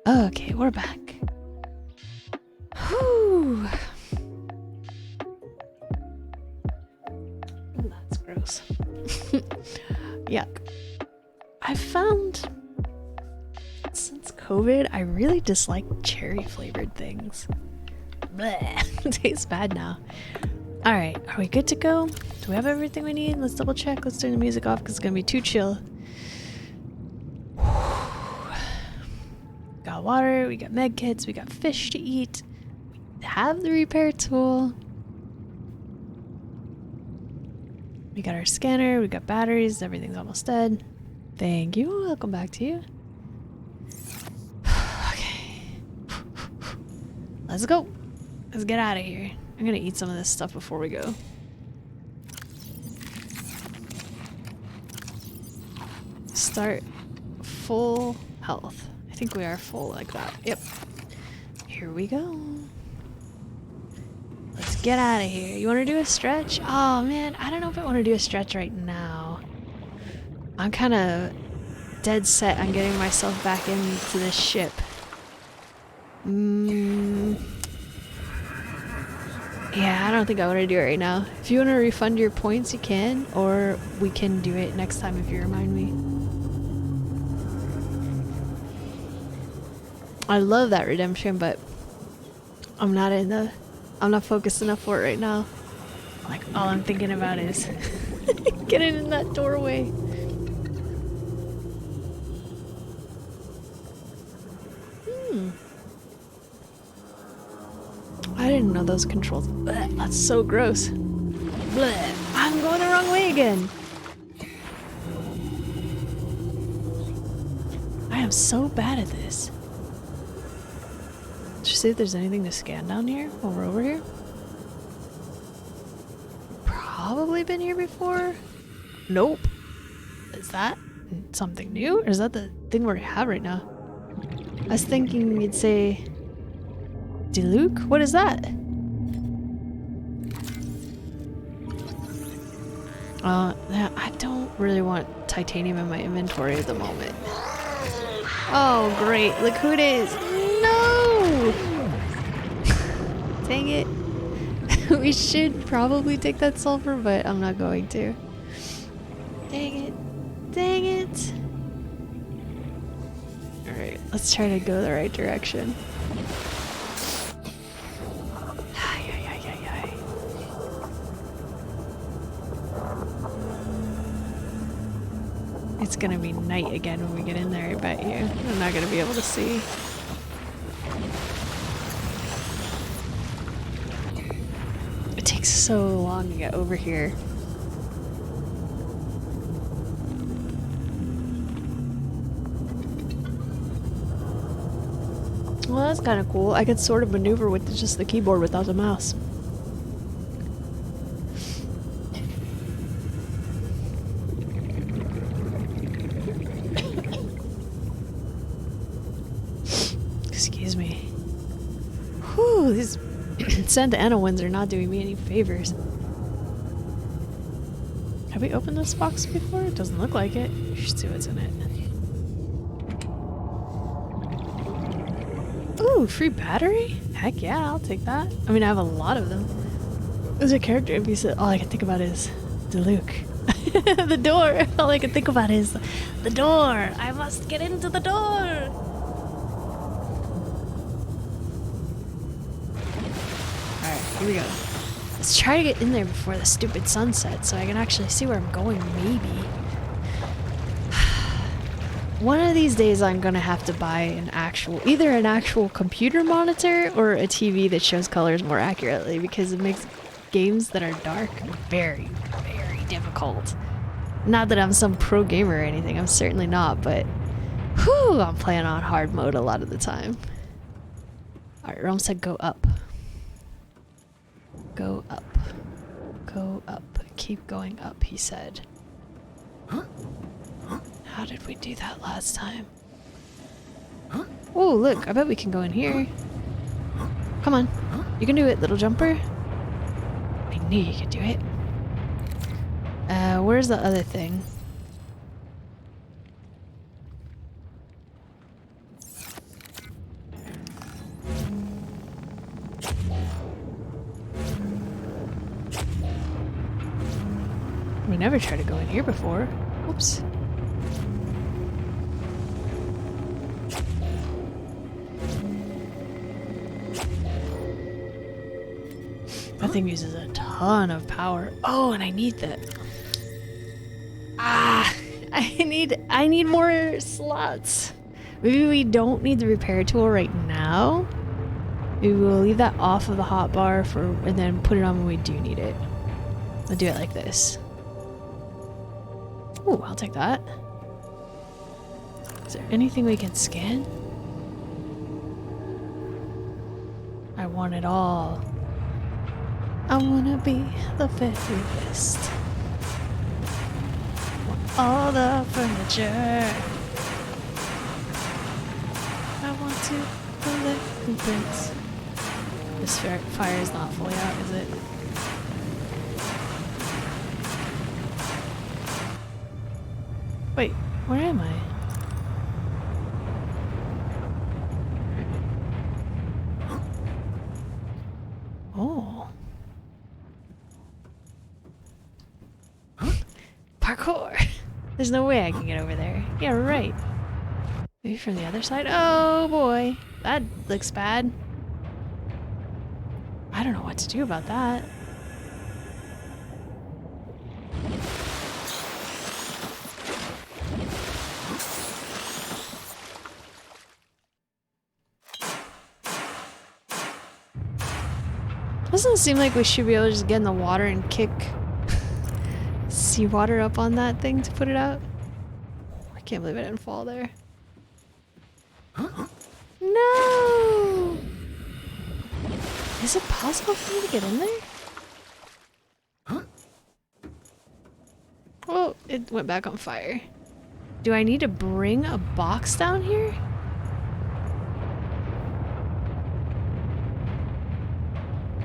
Speaker 1: Okay, we're back. Whew. Ooh, that's gross. Yuck. I found since COVID, I really dislike cherry flavored things. Bleh. It tastes bad now. Alright, are we good to go? Do we have everything we need? Let's double check. Let's turn the music off because it's gonna be too chill. Got water, we got med kits, we got fish to eat. We have the repair tool. We got our scanner, we got batteries, everything's almost dead. Thank you. Welcome back to you. Okay. Let's go. Let's get out of here. I'm gonna eat some of this stuff before we go. Start full health. I think we are full like that. Yep. Here we go. Let's get out of here. You want to do a stretch? Oh man, I don't know if I want to do a stretch right now. I'm kind of dead set on getting myself back into this ship. Yeah, I don't think I want to do it right now. If you want to refund your points, you can, or we can do it next time if you remind me. I love that redemption, but I'm not focused enough for it right now. Like, all I'm thinking about is getting in that doorway. I didn't know those controls. Blech, that's so gross. Blech, I'm going the wrong way again. I am so bad at this. Let's just see if there's anything to scan down here while we're over here. Probably been here before. Nope. Is that something new? Or is that the thing we have right now? I was thinking you'd say Diluc? What is that? I don't really want titanium in my inventory at the moment. Oh, great. Look who it is. No! Dang it. We should probably take that sulfur, but I'm not going to. Dang it. Dang it. Alright, let's try to go the right direction. It's gonna be night again when we get in there, I bet you. I'm not gonna be able to see. It takes so long to get over here. Well, that's kind of cool. I could sort of maneuver with just the keyboard without the mouse. Excuse me. Whew, these Santa Ana winds are not doing me any favors. Have we opened this box before? It doesn't look like it. You should see what's in it. Ooh, free battery? Heck yeah, I'll take that. I mean, I have a lot of them. There's a character piece that all I can think about is Diluc. The door! All I can think about is the door! I must get into the door! Alright, here we go. Let's try to get in there before the stupid sun sets so I can actually see where I'm going, maybe. One of these days I'm gonna have to buy either an actual computer monitor or a TV that shows colors more accurately, because it makes games that are dark very, very difficult. Not that I'm some pro gamer or anything, I'm certainly not, but whew, I'm playing on hard mode a lot of the time. Alright, Rome said go up. Go up. Go up. Keep going up, he said. How did we do that last time? Oh, look, I bet we can go in here. Come on. You can do it, little jumper. I knew you could do it. Where's the other thing? We never tried to go in here before. Whoops. That thing uses a ton of power. Oh, and I need that. Ah, I need more slots. Maybe we don't need the repair tool right now. Maybe we'll leave that off of the hotbar and then put it on when we do need it. I'll do it like this. Ooh, I'll take that. Is there anything we can scan? I want it all. I wanna be the very best. Want all the furniture. I want to collect blueprints. This fire is not fully out, is it? Wait, where am I? Oh. Parkour! There's no way I can get over there. Yeah, right. Maybe from the other side? Oh boy. That looks bad. I don't know what to do about that. Doesn't it seem like we should be able to just get in the water and kick seawater up on that thing to put it out? I can't believe I didn't fall there. No! Is it possible for me to get in there? Oh, it went back on fire. Do I need to bring a box down here?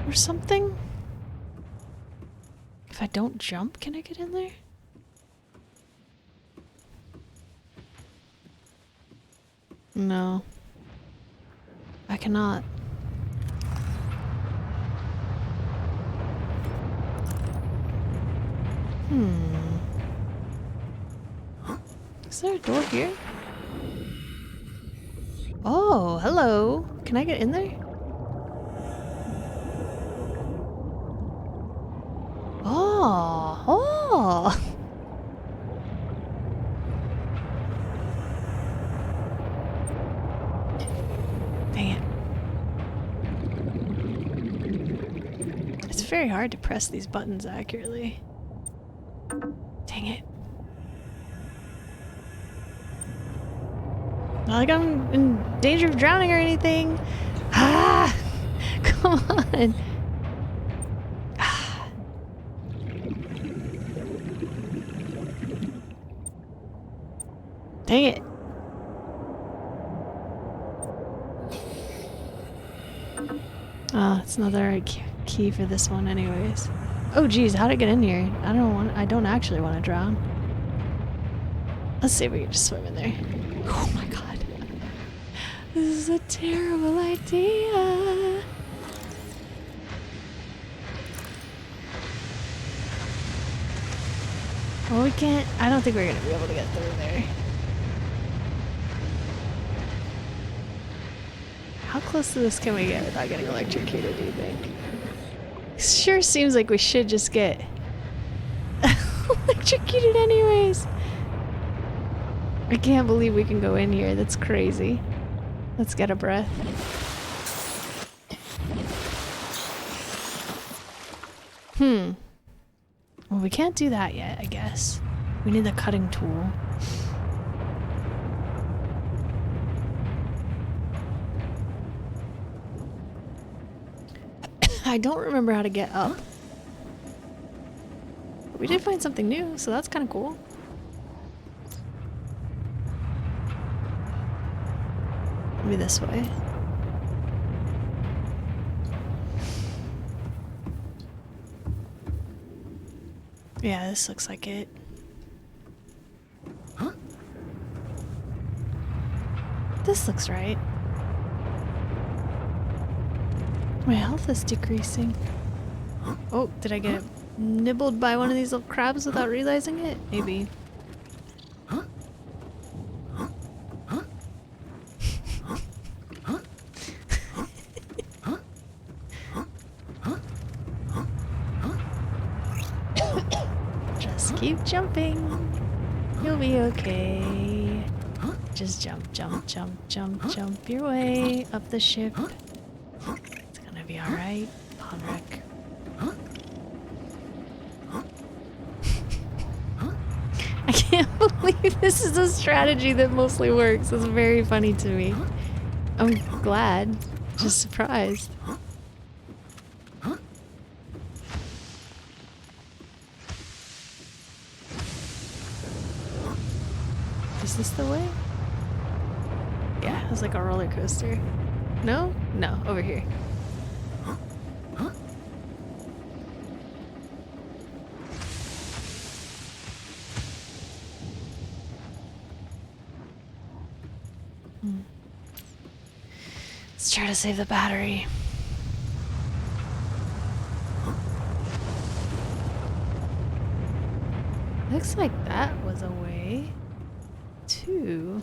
Speaker 1: Or something? If I don't jump, can I get in there? No. I cannot. Is there a door here? Oh, hello. Can I get in there? Oh, oh. Dang it. It's very hard to press these buttons accurately. Dang it. Not like I'm in danger of drowning or anything. Ah! Come on. Ah. Dang it. Oh, it's not the right key for this one anyways. Oh geez, how'd I get in here? I don't actually want to drown. Let's see if we can just swim in there. Oh my god. This is a terrible idea. Well, we can't. I don't think we're gonna be able to get through there. How close to this can we get without getting electrocuted, do you think? Sure seems like we should just get electrocuted anyways. I can't believe we can go in here. That's crazy. Let's get a breath. Well, we can't do that yet, I guess. We need the cutting tool. I don't remember how to get up. But we did find something new, so that's kind of cool. Maybe this way. Yeah, this looks like it. Huh? This looks right. My health is decreasing. Oh, did I get nibbled by one of these little crabs without realizing it? Maybe. Just keep jumping. You'll be okay. Just jump, jump, jump, jump, jump your way up the ship. It's gonna be alright, Honrick. I can't believe this is a strategy that mostly works. It's very funny to me. I'm glad. Just surprised. Is this the way? Yeah, it's like a roller coaster. No? No, over here. Let's try to save the battery. Looks like that was a way to...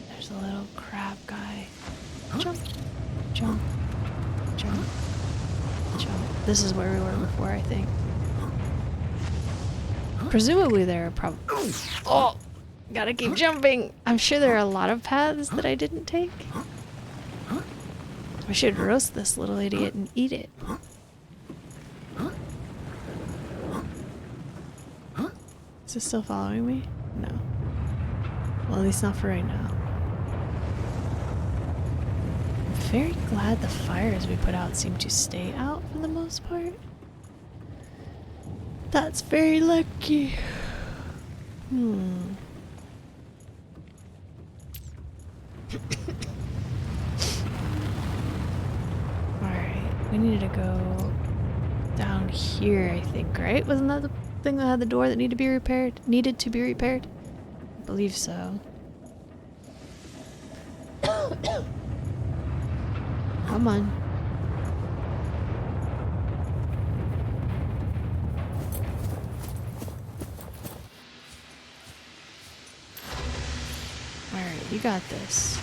Speaker 1: There's a little crab guy. Jump, jump, jump, jump. This is where we were before, I think. Presumably there are probably... Oh! Gotta keep jumping! I'm sure there are a lot of paths that I didn't take. I should roast this little idiot and eat it. Is it still following me? No. Well, at least not for right now. I'm very glad the fires we put out seem to stay out for the most part. That's very lucky. Alright, we needed to go down here, I think, right? Wasn't that the thing that had the door that needed to be repaired? I believe so. Come on. Alright, you got this.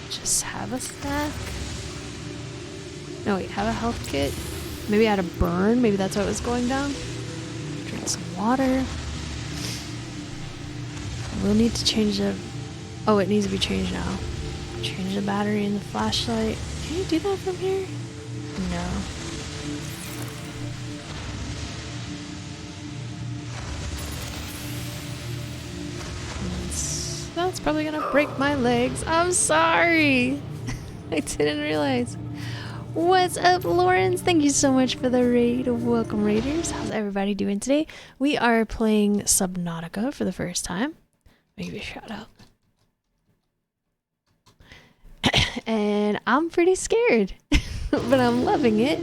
Speaker 1: Just have a snack. No, wait, have a health kit. Maybe I had a burn. Maybe that's why it was going down. Drink some water. We'll need to change the... Oh, it needs to be changed now. Change the battery in the flashlight. Can you do that from here? No. That's probably gonna break my legs. I'm sorry. I didn't realize. What's up, Lawrence? Thank you so much for the raid. Welcome, Raiders. How's everybody doing today? We are playing Subnautica for the first time. Maybe a shout out. And I'm pretty scared, but I'm loving it.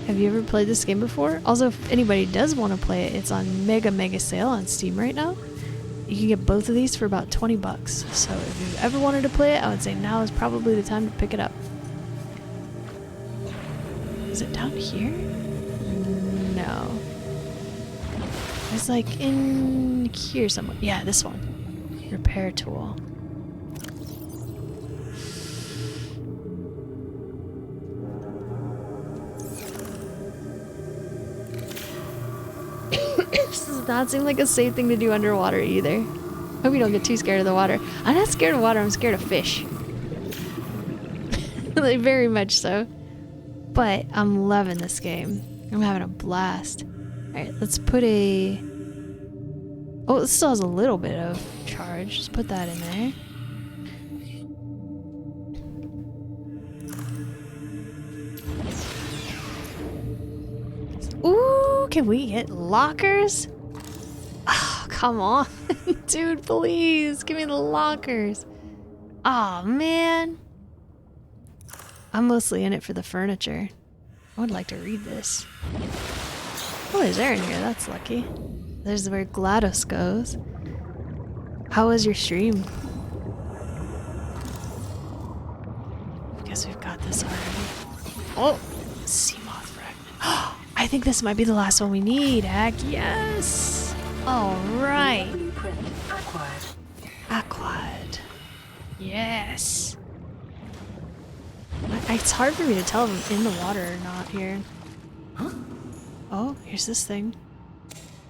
Speaker 1: Have you ever played this game before? Also, if anybody does want to play it, it's on mega sale on Steam right now. You can get both of these for about 20 bucks. So if you've ever wanted to play it, I would say now is probably the time to pick it up. Is it down here? No. It's like in here somewhere. Yeah, this one. Repair tool. This does not seem like a safe thing to do underwater either. Hope you don't get too scared of the water. I'm not scared of water, I'm scared of fish. Like, very much so. But I'm loving this game. I'm having a blast. Alright, let's put a... Oh, it still has a little bit of charge. Just put that in there. Ooh, can we get lockers? Oh, come on. Dude, please. Give me the lockers. Aw, man. I'm mostly in it for the furniture. I would like to read this. What is there in here? That's lucky. There's where GLaDOS goes. How was your stream? I guess we've got this already. Oh, sea moth fragment. I think this might be the last one we need. Heck yes. All right.
Speaker 2: Blueprint acquired.
Speaker 1: Acquired. Yes. It's hard for me to tell if I'm in the water or not here. Oh, here's this thing.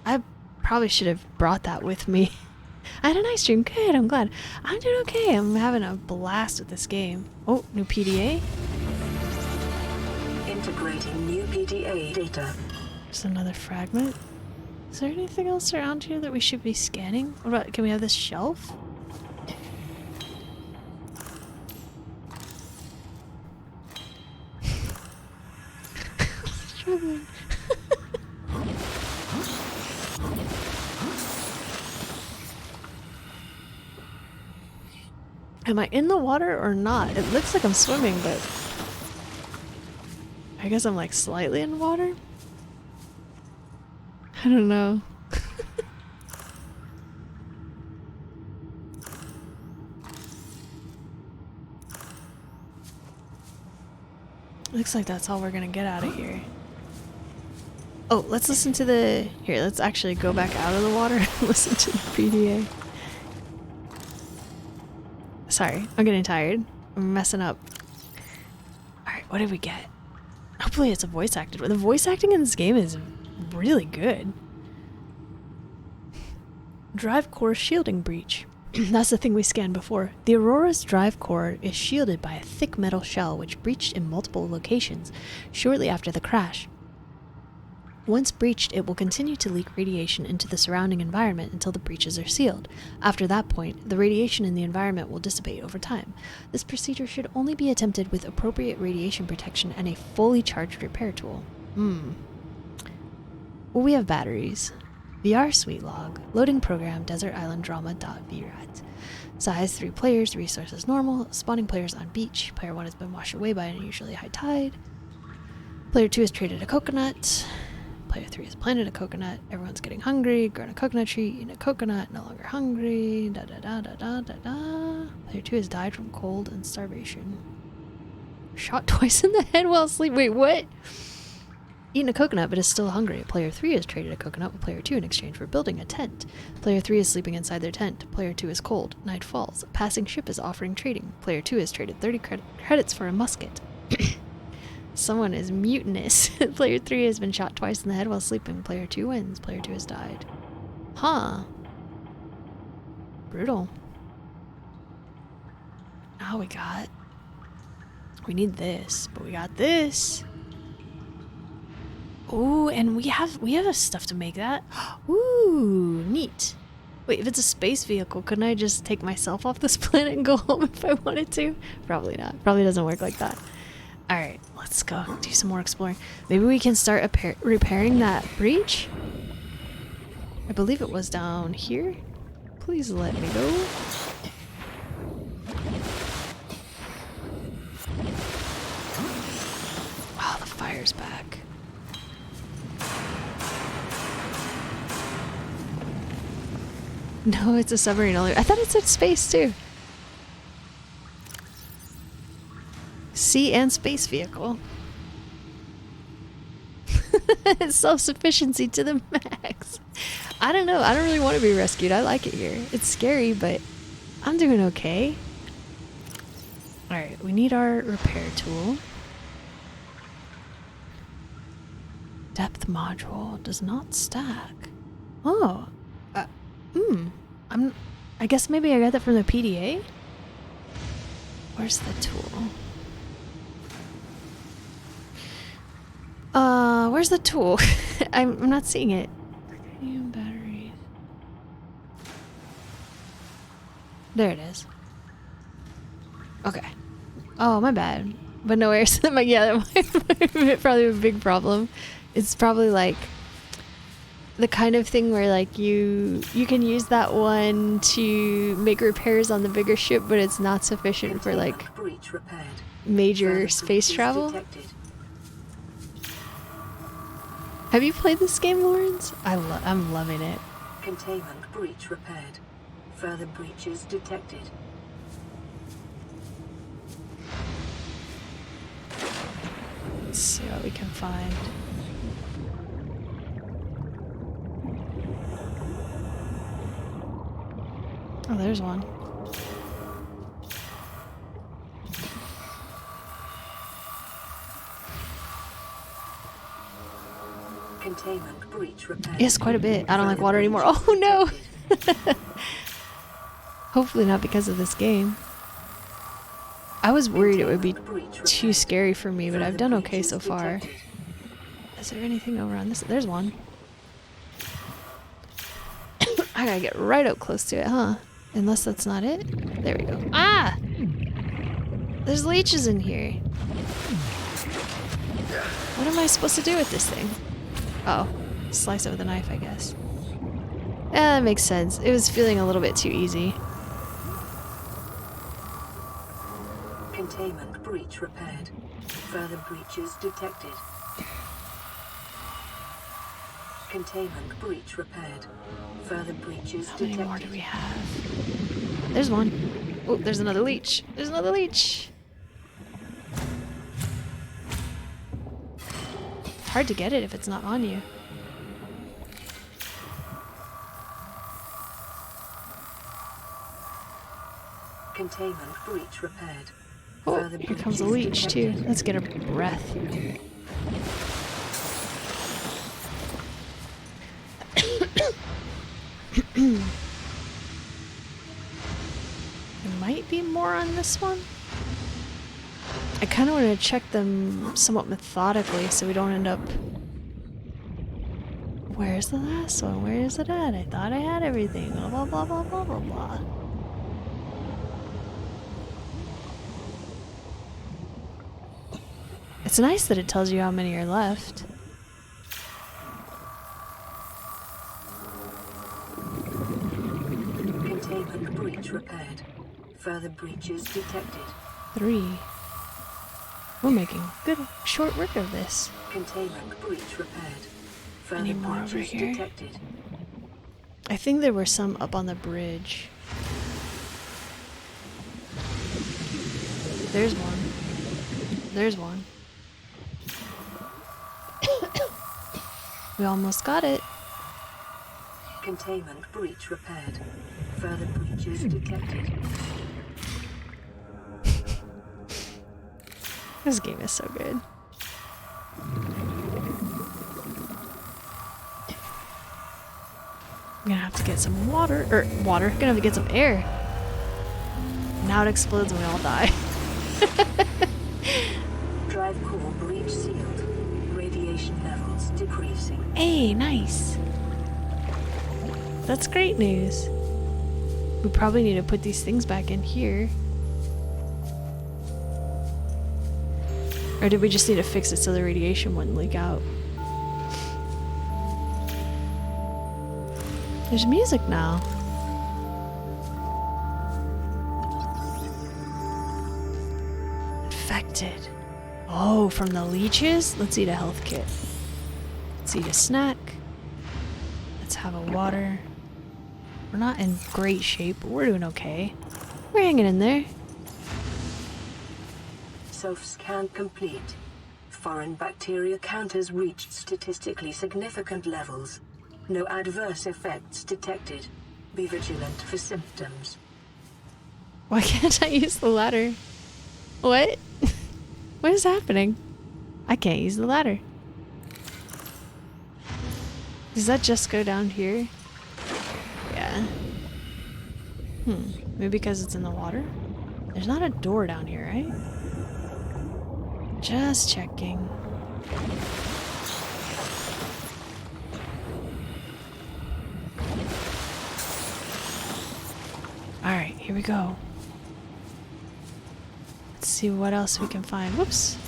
Speaker 1: I probably should have brought that with me. I had a nice stream. Good, I'm glad. I'm doing okay. I'm having a blast with this game. Oh, new PDA.
Speaker 2: Integrating new PDA data.
Speaker 1: Just another fragment. Is there anything else around here that we should be scanning? What about, can we have this shelf? Struggling. Am I in the water or not? It looks like I'm swimming, but I guess I'm like slightly in water. I don't know. Looks like that's all we're gonna get out of here. Oh, let's listen to the... Here, let's actually go back out of the water and listen to the PDA. Sorry, I'm getting tired. I'm messing up. Alright, what did we get? Hopefully it's a voice acted one. The voice acting in this game is really good. Drive core shielding breach. That's the thing we scanned before. The Aurora's drive core is shielded by a thick metal shell which breached in multiple locations shortly after the crash. Once breached, it will continue to leak radiation into the surrounding environment until the breaches are sealed. After that point, the radiation in the environment will dissipate over time. This procedure should only be attempted with appropriate radiation protection and a fully charged repair tool. Well, we have batteries. VR suite log. Loading program Desert Island Drama.VRAT. Size 3 players, resources normal. Spawning players on beach. Player 1 has been washed away by an unusually high tide. Player 2 has traded a coconut. Player 3 has planted a coconut. Everyone's getting hungry. Grown a coconut tree. Eaten a coconut. No longer hungry. Da da da da da da da. Player 2 has died from cold and starvation. Shot twice in the head while asleep. Wait, what? Eaten a coconut but is still hungry. Player 3 has traded a coconut with Player 2 in exchange for building a tent. Player 3 is sleeping inside their tent. Player 2 is cold. Night falls. A passing ship is offering trading. Player 2 has traded 30 credits for a musket. Someone is mutinous. Player 3 has been shot twice in the head while sleeping. Player 2 wins. Player 2 has died. Huh. Brutal. Now we need this, but we got this. Ooh, and we have stuff to make that. Ooh, neat. Wait, if it's a space vehicle, couldn't I just take myself off this planet and go home if I wanted to? Probably not. Probably doesn't work like that. Alright, let's go do some more exploring. Maybe we can start repairing that breach? I believe it was down here. Please let me go. Oh, the fire's back. No, it's a submarine only. I thought it said space too. Sea and space vehicle. Self-sufficiency to the max. I don't know. I don't really want to be rescued. I like it here. It's scary, but I'm doing okay. Alright, we need our repair tool. Depth module does not stack. Oh. I guess maybe I got that from the PDA? Where's the tool? Where's the tool? I'm not seeing it. Titanium batteries. There it is. Okay. Oh, my bad. But no airs. Yeah, that might probably be a big problem. It's probably like the kind of thing where like you can use that one to make repairs on the bigger ship, but it's not sufficient for like major space travel. Have you played this game, Lawrence? I'm loving it.
Speaker 2: Containment breach repaired. Further breaches detected.
Speaker 1: Let's see what we can find. Oh, there's one.
Speaker 2: Containment breach repaired.
Speaker 1: Yes, quite a bit. I don't like water anymore. Oh no! Hopefully not because of this game. I was worried it would be too scary for me, but I've done okay so far. Is there anything over on this? There's one. I gotta get right up close to it, huh? Unless that's not it. There we go. Ah! There's leeches in here. What am I supposed to do with this thing? Oh, slice it with a knife, I guess. That makes sense. It was feeling a little bit too easy.
Speaker 2: Containment breach repaired. Further breaches detected. Containment breach repaired. Further breaches
Speaker 1: How
Speaker 2: detected.
Speaker 1: many more do we have? There's one. Oh, there's another leech. There's another leech. It's hard to get it if it's not on you.
Speaker 2: Containment breach repaired.
Speaker 1: Oh,
Speaker 2: Further
Speaker 1: here comes a
Speaker 2: breaches
Speaker 1: leech too.
Speaker 2: detected.
Speaker 1: Let's get a breath. There might be more on this one. I kind of want to check them somewhat methodically so we don't end up... Where's the last one? Where is it at? I thought I had everything. Blah, blah, blah, blah, blah, blah, blah. It's nice that it tells you how many are left.
Speaker 2: Containment breach repaired. Further breaches detected.
Speaker 1: 3. We're making good short work of this.
Speaker 2: Containment breach repaired. Further
Speaker 1: Any more over
Speaker 2: breaches
Speaker 1: here?
Speaker 2: detected.
Speaker 1: I think there were some up on the bridge. There's one. There's one. We almost got it.
Speaker 2: Containment breach repaired. Further breaches detected.
Speaker 1: This game is so good. I'm gonna have to get some water. Gonna have to get some air. Now it explodes and we all die.
Speaker 2: Drive core breach sealed. Radiation levels decreasing.
Speaker 1: Hey, nice. That's great news. We probably need to put these things back in here. Or did we just need to fix it so the radiation wouldn't leak out? There's music now. Infected. Oh, from the leeches? Let's eat a health kit. Let's eat a snack. Let's have a water. We're not in great shape, but we're doing okay. We're hanging in there.
Speaker 2: Self-scan complete. Foreign bacteria count has reached statistically significant levels. No adverse effects detected. Be vigilant for symptoms.
Speaker 1: Why can't I use the ladder? What? What is happening? I can't use the ladder. Does that just go down here? Yeah. Maybe because it's in the water? There's not a door down here, right? Just checking. Alright, here we go. Let's see what else we can find. Whoops.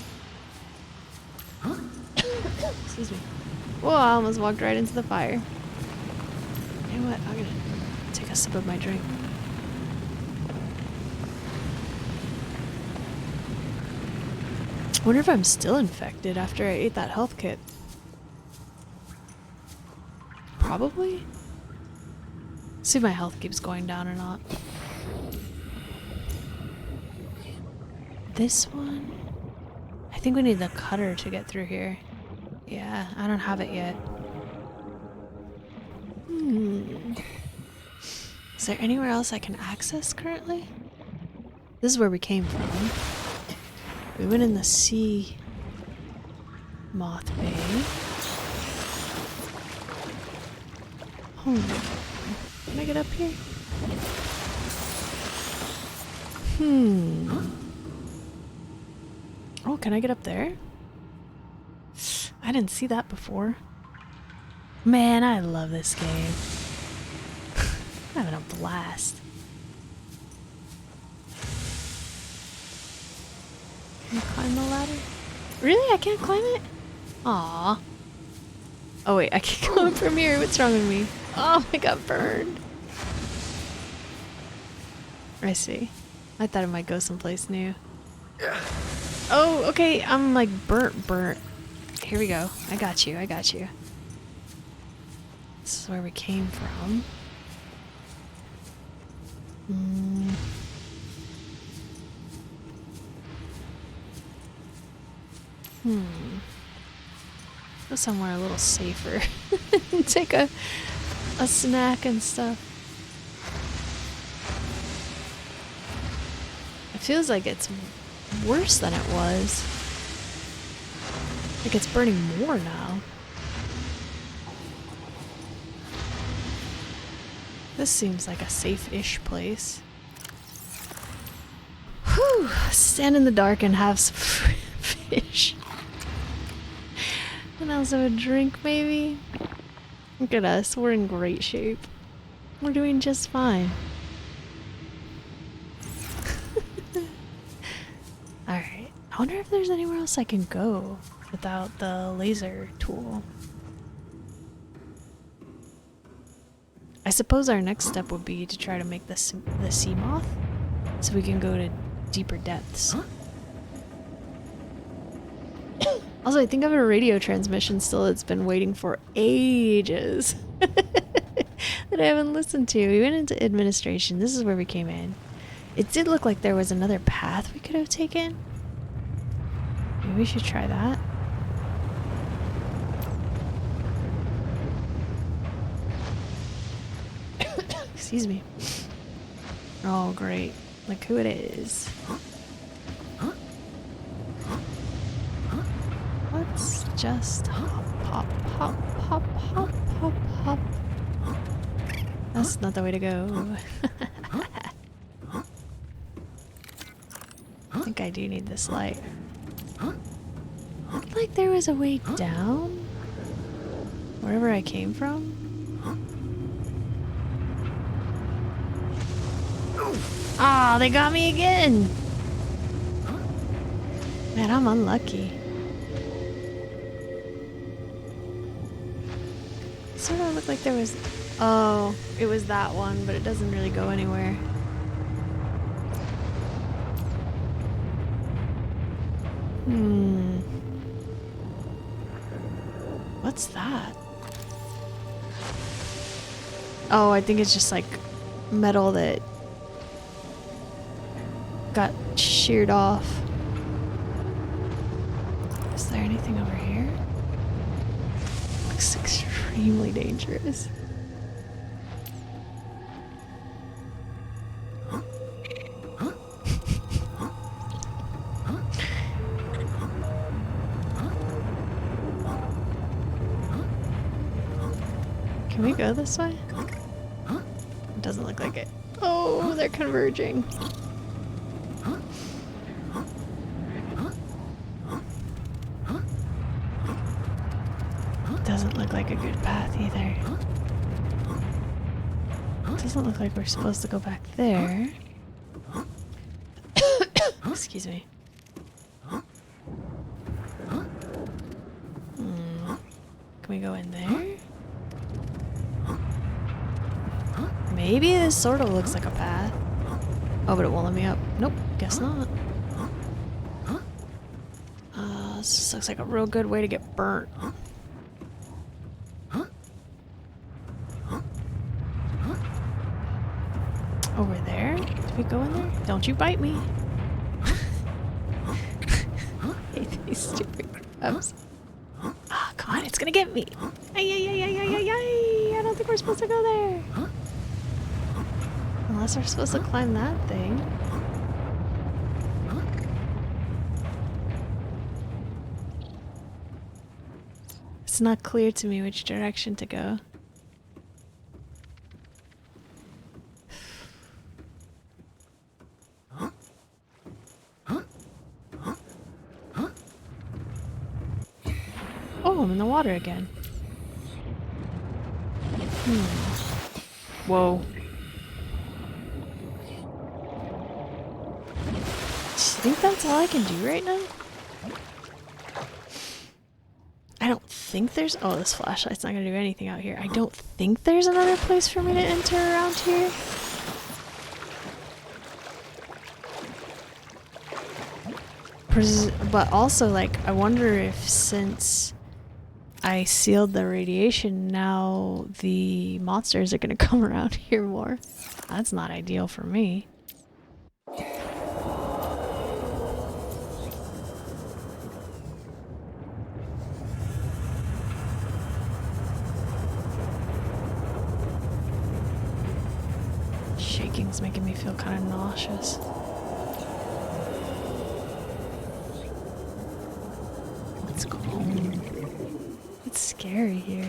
Speaker 1: Excuse me. Whoa, I almost walked right into the fire. You know what? I'm gonna take a sip of my drink. I wonder if I'm still infected after I ate that health kit. Probably. See if my health keeps going down or not. This one? I think we need the cutter to get through here. Yeah, I don't have it yet. Is there anywhere else I can access currently? This is where we came from. We went in the sea moth bay. Can I get up here? Oh, can I get up there? I didn't see that before. Man, I love this game. I'm having a blast. Can you climb the ladder? Really? I can't climb it? Aww. Oh wait, I can go from here. What's wrong with me? Oh, I got burned. I see. I thought it might go someplace new. Oh, okay. I'm like burnt. Here we go. I got you. This is where we came from. Go somewhere a little safer. Take a snack and stuff. It feels like it's worse than it was. Like it's burning more now. This seems like a safe-ish place. Whew! Stand in the dark and have some fish. And also a drink, maybe? Look at us, we're in great shape. We're doing just fine. Alright, I wonder if there's anywhere else I can go without the laser tool. I suppose our next step would be to try to make the sea moth so we can go to deeper depths. Also, I think I have a radio transmission still that's been waiting for ages that I haven't listened to. We went into administration. This is where we came in. It did look like there was another path we could have taken. Maybe we should try that. Excuse me. Oh, great. Look who it is. Let's just hop, hop, hop, hop, hop, hop, hop. That's not the way to go. I think I do need this light. Looked like there was a way down? Wherever I came from? Ah, they got me again! Man, I'm unlucky. Sort of looked like there was... Oh, it was that one, but it doesn't really go anywhere. What's that? Oh, I think it's just like metal that got sheared off. Is there anything over here? Looks extremely dangerous. Can we go this way? It doesn't look like it. Oh, they're converging. Doesn't look like a good path either. Doesn't look like we're supposed to go back there. Excuse me. Can we go in there? Maybe this sort of looks like a path. Oh, but it won't let me up. Nope, guess not. This just looks like a real good way to get burnt. Over there? Did we go in there? Don't you bite me. These stupid crabs. Ah, come on, it's gonna get me. Ay, ay, ay, ay, ay, ay, ay. I don't think we're supposed to go there. Unless we're supposed to climb that thing. It's not clear to me which direction to go. Oh, I'm in the water again. Whoa. Do you think that's all I can do right now? I don't think there's... Oh, this flashlight's not gonna do anything out here. I don't think there's another place for me to enter around here. But also, like, I wonder if since I sealed the radiation, now the monsters are gonna come around here more. That's not ideal for me. Shaking's making me feel kind of nauseous. It's cold. It's scary here.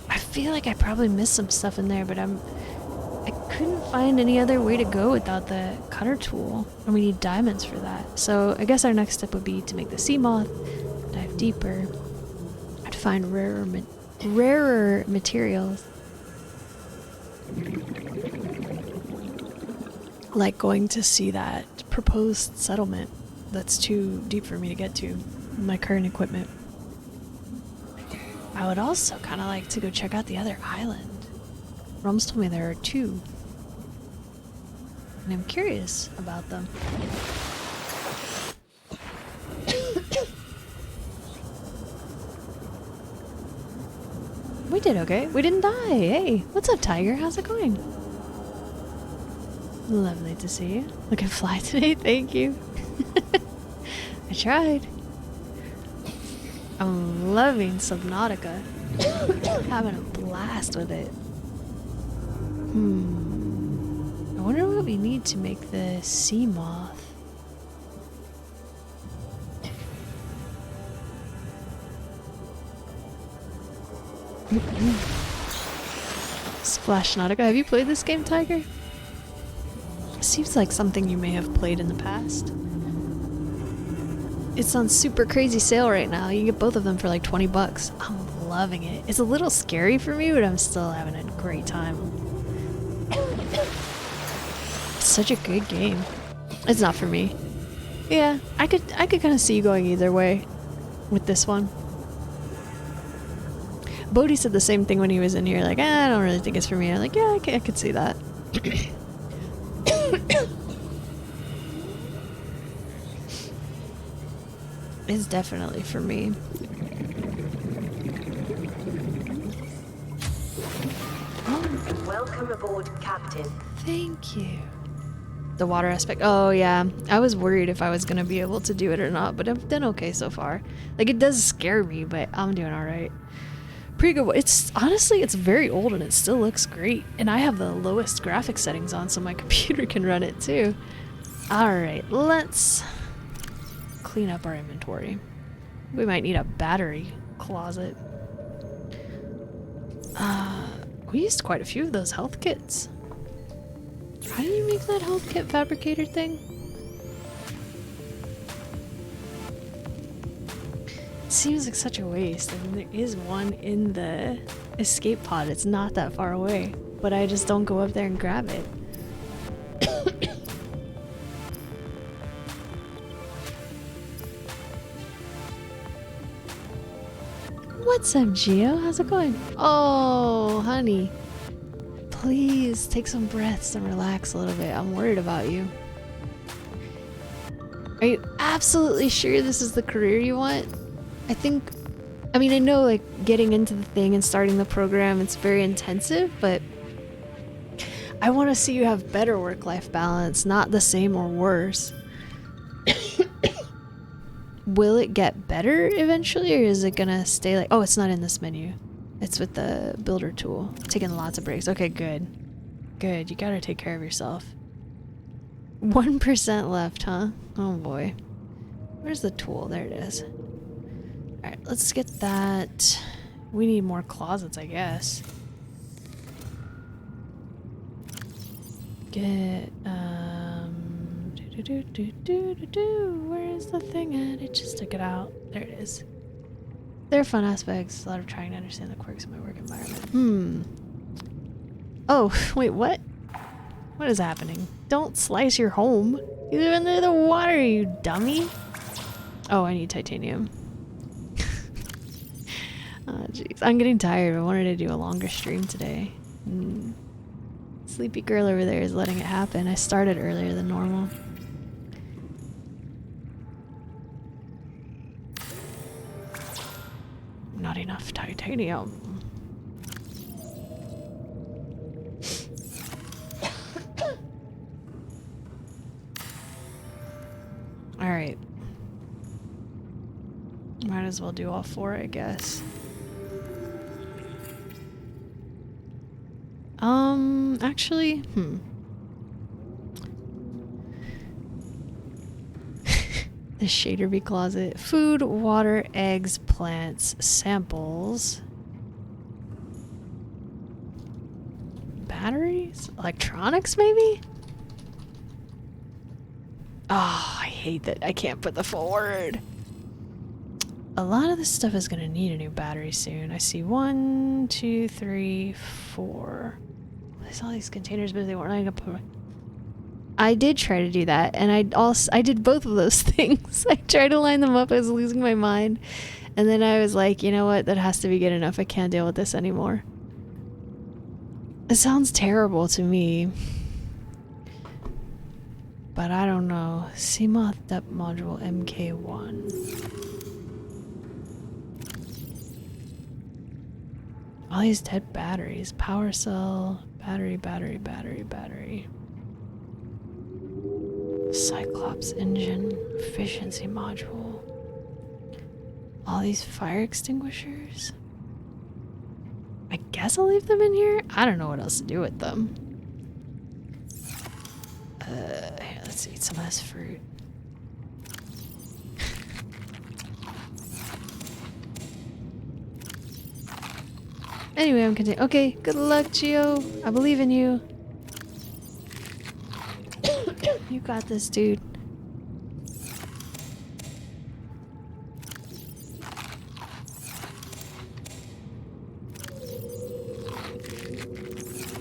Speaker 1: I feel like I probably missed some stuff in there, but I couldn't find any other way to go without the cutter tool, and we need diamonds for that. So I guess our next step would be to make the sea moth, dive deeper, I'd find rarer materials. Like going to see that proposed settlement that's too deep for me to get to with my current equipment. I would also kind of like to go check out the other island. Rums told me there are 2. And I'm curious about them. We did okay. We didn't die. Hey, what's up, Tiger? How's it going? Lovely to see you. Looking fly today. Thank you. I tried. I'm loving Subnautica. Having a blast with it. I wonder what we need to make the sea moth. Splashnautica. Have you played this game, Tiger? Seems like something you may have played in the past. It's on super crazy sale right now. You can get both of them for like 20 bucks. I'm loving it. It's a little scary for me, but I'm still having a great time. It's such a good game. It's not for me. Yeah, I could kind of see you going either way with this one. Bodhi said the same thing when he was in here, like, I don't really think it's for me. I'm like, yeah, I could see that. It's definitely for me.
Speaker 6: Welcome aboard, Captain.
Speaker 1: Thank you. The water aspect. Oh, yeah. I was worried if I was going to be able to do it or not, but I've done okay so far. Like, it does scare me, but I'm doing alright. Pretty good. It's honestly, it's very old and it still looks great. And I have the lowest graphic settings on so my computer can run it too. Alright, let's clean up our inventory. We might need a battery closet. We used quite a few of those health kits. How do you make that health kit fabricator thing? It seems like such a waste. I mean, there is one in the escape pod. It's not that far away, but I just don't go up there and grab it. What's up, Gio? How's it going? Oh, honey. Please take some breaths and relax a little bit. I'm worried about you. Are you absolutely sure this is the career you want? I mean, I know, like, getting into the thing and starting the program, it's very intensive, but I want to see you have better work-life balance, not the same or worse. Will it get better eventually, or is it gonna stay like... Oh, it's not in this menu. It's with the builder tool. Taking lots of breaks. Okay, good. Good, you gotta take care of yourself. 1% left, huh? Oh boy. Where's the tool? There it is. Alright, let's get that. We need more closets, I guess. Get, where is the thing at? It just took it out. There it is. There are fun aspects. A lot of trying to understand the quirks of my work environment. Oh, wait, what? What is happening? Don't slice your home. You live under the water, you dummy. Oh, I need titanium. Oh, jeez. I'm getting tired. I wanted to do a longer stream today. Sleepy girl over there is letting it happen. I started earlier than normal. Not enough titanium. Alright. Might as well do all 4, I guess. Actually, The shader bee closet. Food, water, eggs, plants, samples. Batteries? Electronics, maybe? Oh, I hate that I can't put the full word. A lot of this stuff is gonna need a new battery soon. I see 1, 2, 3, 4. There's all these containers, but they weren't gonna put. I did try to do that, and I did both of those things. I tried to line them up. I was losing my mind, and then I was like, you know what? That has to be good enough. I can't deal with this anymore. It sounds terrible to me, but I don't know. CMOS depth module MK1. All these dead batteries. Power cell, battery. Cyclops engine, efficiency module. All these fire extinguishers. I guess I'll leave them in here. I don't know what else to do with them. Here, let's eat some of this fruit. Anyway, I'm continuing. Okay, good luck, Geo. I believe in you. You got this, dude.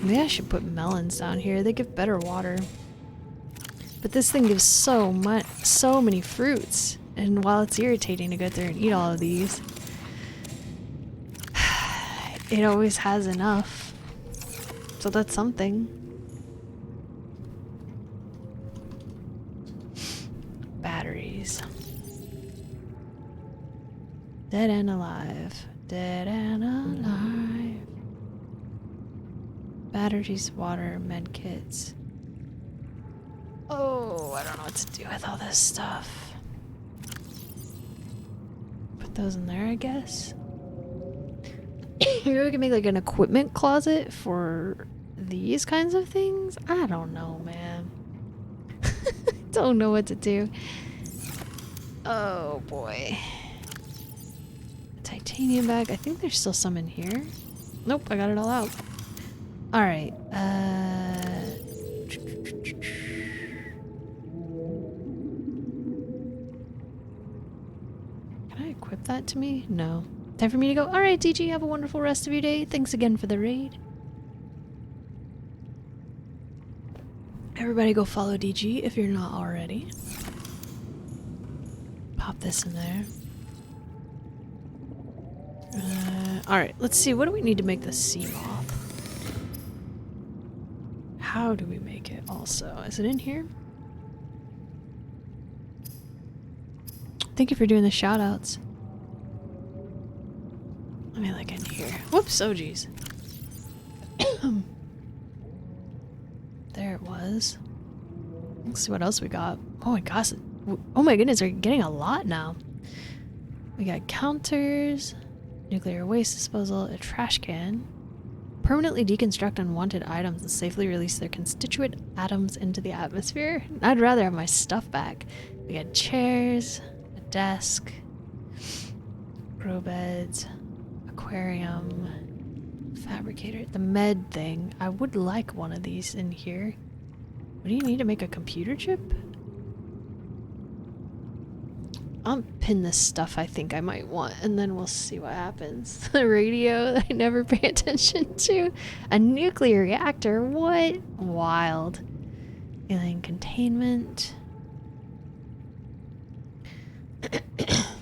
Speaker 1: Maybe I should put melons down here. They give better water. But this thing gives so many fruits. And while it's irritating to go through and eat all of these, it always has enough. So that's something. Batteries. Dead and alive. Dead and alive. Batteries, water, medkits. Oh, I don't know what to do with all this stuff. Put those in there, I guess. Maybe we can make like an equipment closet for these kinds of things? I don't know, man. Don't know what to do. Oh boy. Titanium bag. I think there's still some in here. Nope, I got it all out. Alright, can I equip that to me? No. Time for me to go. Alright, DG, have a wonderful rest of your day. Thanks again for the raid. Everybody go follow DG if you're not already. Pop this in there. Alright, let's see. What do we need to make the CMOS? How do we make it also? Is it in here? Thank you for doing the shoutouts. Let me look in here. Whoops, oh geez. There it was. Let's see what else we got. Oh my gosh, Oh my goodness, we're getting a lot now. We got counters, nuclear waste disposal, a trash can. Permanently deconstruct unwanted items and safely release their constituent atoms into the atmosphere. I'd rather have my stuff back. We got chairs, a desk, grow beds, aquarium, fabricator, the med thing. I would like one of these in here. What do you need to make a computer chip? I'll pin this stuff I think I might want, and then we'll see what happens. The radio that I never pay attention to. A nuclear reactor? What? Wild. Alien containment.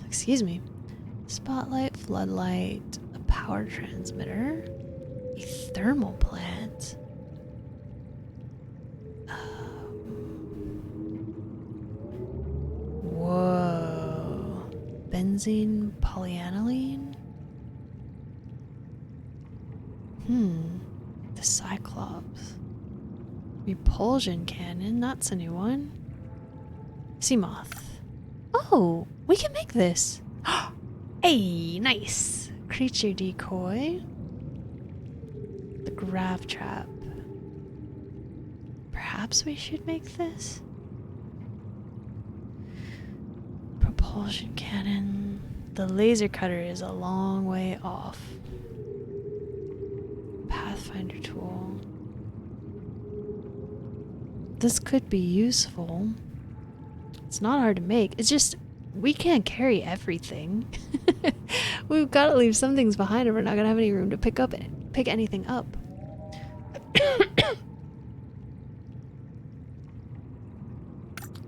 Speaker 1: Excuse me. Spotlight, floodlight, a power transmitter, a thermal plant. Whoa. Benzene polyaniline? The Cyclops. Repulsion cannon, that's a new one. Seamoth. Oh, we can make this. Hey, nice. Creature decoy. The grav trap. Perhaps we should make this? Propulsion cannon. The laser cutter is a long way off. Pathfinder tool. This could be useful. It's not hard to make. It's just we can't carry everything. We've got to leave some things behind, or we're not gonna have any room to pick anything up.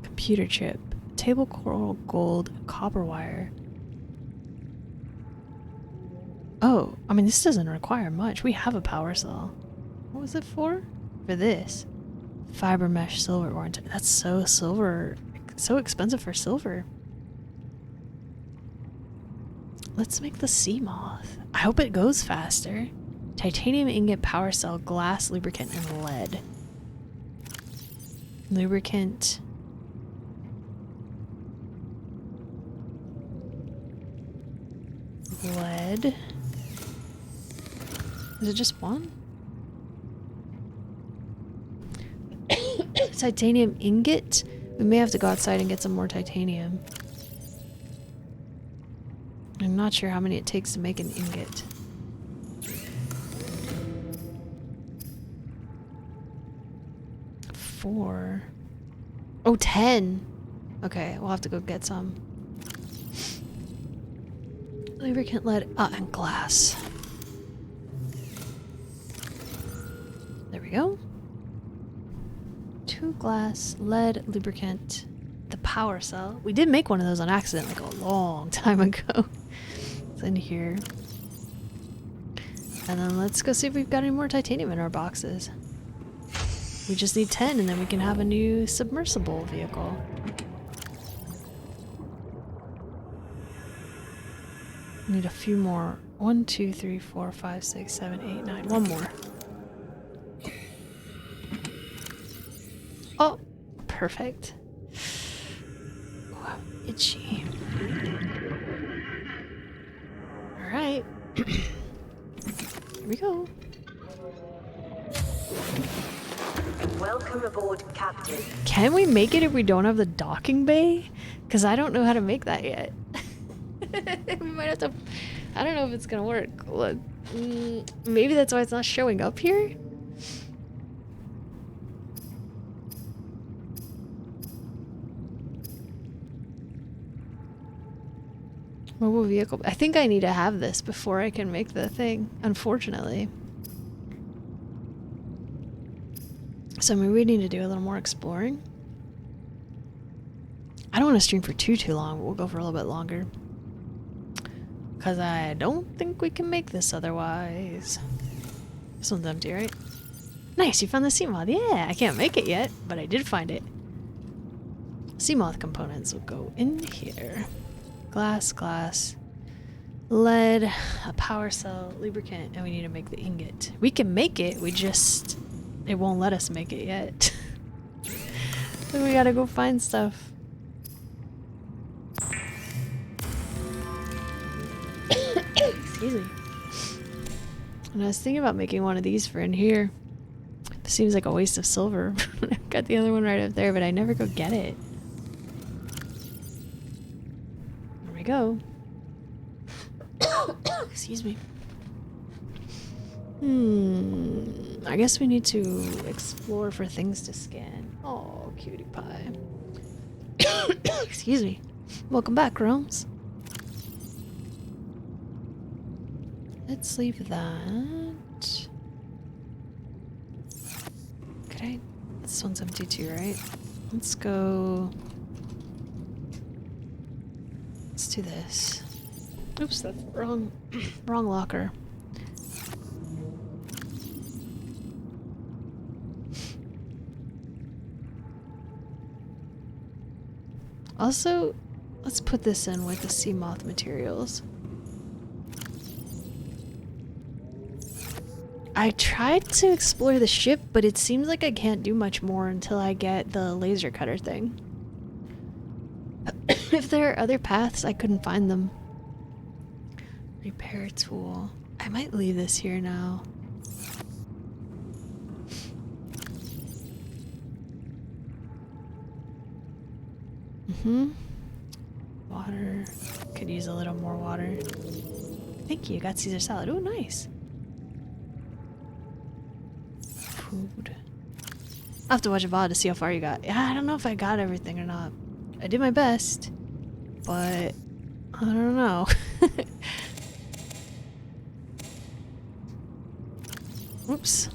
Speaker 1: Computer chip. Table coral gold copper wire. Oh, I mean, this doesn't require much. We have a power cell. What was it for? For this. Fiber mesh silver warranty. That's so expensive for silver. Let's make the Seamoth. I hope it goes faster. Titanium ingot power cell, glass, lubricant, and lead. Lubricant. Lead. Is it just one? Titanium ingot? We may have to go outside and get some more titanium. I'm not sure how many it takes to make an ingot. Four. Oh, 10. Okay, we'll have to go get some. Lubricant, lead, and glass. There we go. 2 glass, lead, lubricant, the power cell. We did make one of those on accident like a long time ago. It's in here. And then let's go see if we've got any more titanium in our boxes. We just need 10 and then we can have a new submersible vehicle. Need a few more. 1, 2, 3, 4, 5, 6, 7, 8, 9. One more. Oh, perfect. Oh, I'm itchy. Alright. Here we go.
Speaker 2: Welcome aboard, Captain.
Speaker 1: Can we make it if we don't have the docking bay? Because I don't know how to make that yet. We might have to... I don't know if it's gonna work. Look, maybe that's why it's not showing up here? Mobile vehicle. I think I need to have this before I can make the thing, unfortunately. So maybe we need to do a little more exploring. I don't want to stream for too long, but we'll go for a little bit longer. Because I don't think we can make this otherwise. This one's empty, right? Nice, you found the Seamoth. Yeah, I can't make it yet, but I did find it. Seamoth components will go in here. Glass, glass, lead, a power cell, lubricant, and we need to make the ingot. We can make it, it won't let us make it yet. So we gotta go find stuff. Excuse me. And I was thinking about making one of these for in here. It seems like a waste of silver. I've got the other one right up there, but I never go get it. There we go. Excuse me. I guess we need to explore for things to scan. Oh, cutie pie. Excuse me. Welcome back, Rome's. Let's leave that. Could I? This one's empty too, right? Let's go. Let's do this. Oops, that's wrong. Wrong locker. Also, let's put this in with the sea moth materials. I tried to explore the ship, but it seems like I can't do much more until I get the laser cutter thing. If there are other paths, I couldn't find them. Repair tool. I might leave this here now. Water. Could use a little more water. Thank you. Got Caesar salad. Oh, nice. Food. I'll have to watch a VOD to see how far you got. Yeah, I don't know if I got everything or not. I did my best, but I don't know. Oops.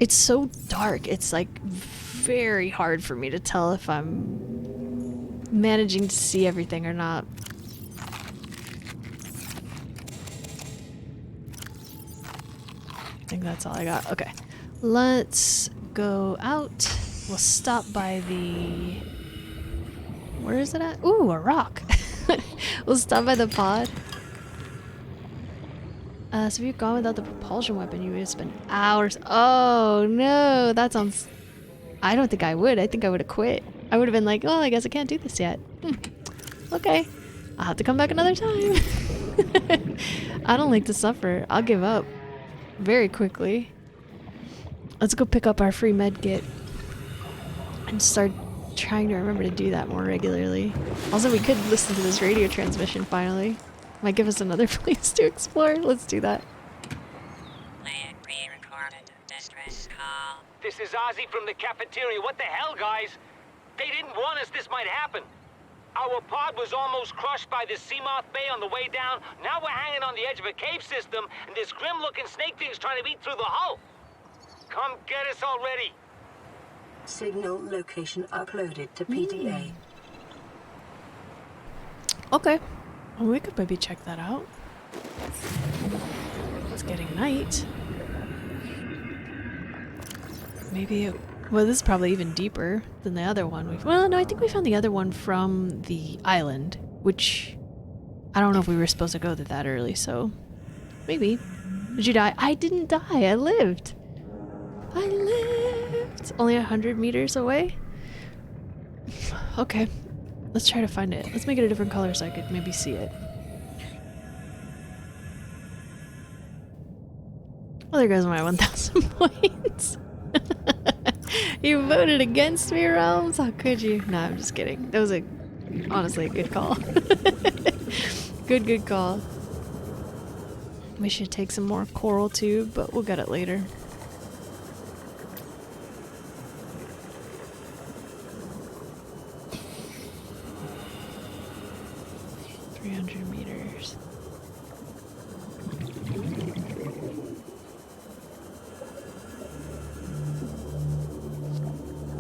Speaker 1: It's so dark. It's like very hard for me to tell if I'm managing to see everything or not. I think that's all I got. Okay. Let's go out. We'll stop by the... Where is it at? Ooh, a rock. We'll stop by the pod. So if you'd gone without the propulsion weapon, you would have spent hours. Oh no, that sounds... I don't think I would. I think I would have quit. I would have been like, oh, I guess I can't do this yet. Okay. I'll have to come back another time. I don't like to suffer. I'll give up very quickly. Let's go pick up our free med kit and start trying to remember to do that more regularly. Also, we could listen to this radio transmission finally. Might give us another place to explore. Let's do that.
Speaker 6: Pre-recorded distress call.
Speaker 3: This is Ozzy from the cafeteria. What the hell, guys? They didn't warn us this might happen. Our pod was almost crushed by the Seamoth Bay on the way down. Now we're hanging on the edge of a cave system, and this grim-looking snake thing's trying to eat through the hull. Come get us already.
Speaker 2: Signal location uploaded to PDA.
Speaker 1: Okay. Well, we could maybe check that out. It's getting night. Maybe it... Well, this is probably even deeper than the other one. Well, no, I think we found the other one from the island, which... I don't know if we were supposed to go there that early, so... Maybe. Did you die? I didn't die. I lived. I lived. Only 100 meters away? Okay. Let's try to find it. Let's make it a different color so I could maybe see it. Well, there goes my 1,000 points. You voted against me, Realms? How could you? No, I'm just kidding. That was honestly a good call. Good call. We should take some more coral too, but we'll get it later.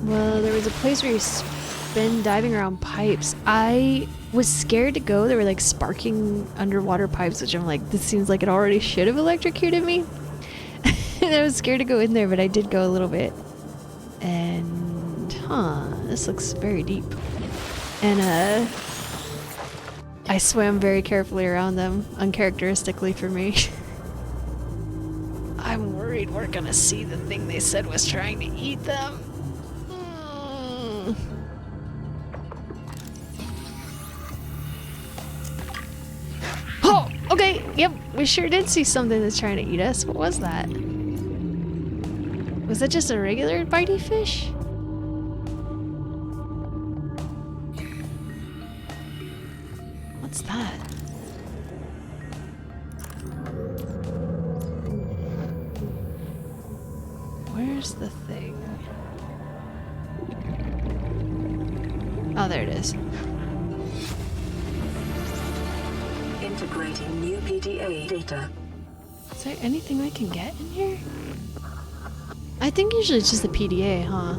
Speaker 1: Well, there was a place where you spin diving around pipes. I was scared to go. There were like sparking underwater pipes, which I'm like, this seems like it already should have electrocuted me. And I was scared to go in there, but I did go a little bit. And, this looks very deep. And, I swam very carefully around them, uncharacteristically for me. I'm worried. worried we're gonna see the thing they said was trying to eat them. Mm. Oh, okay. Yep, we sure did see something that's trying to eat us. What was that? Was that just a regular bitey fish? What's that? Where's the thing? Oh, there it is.
Speaker 2: Integrating new PDA data.
Speaker 1: Is there anything I can get in here? I think usually it's just the PDA, huh?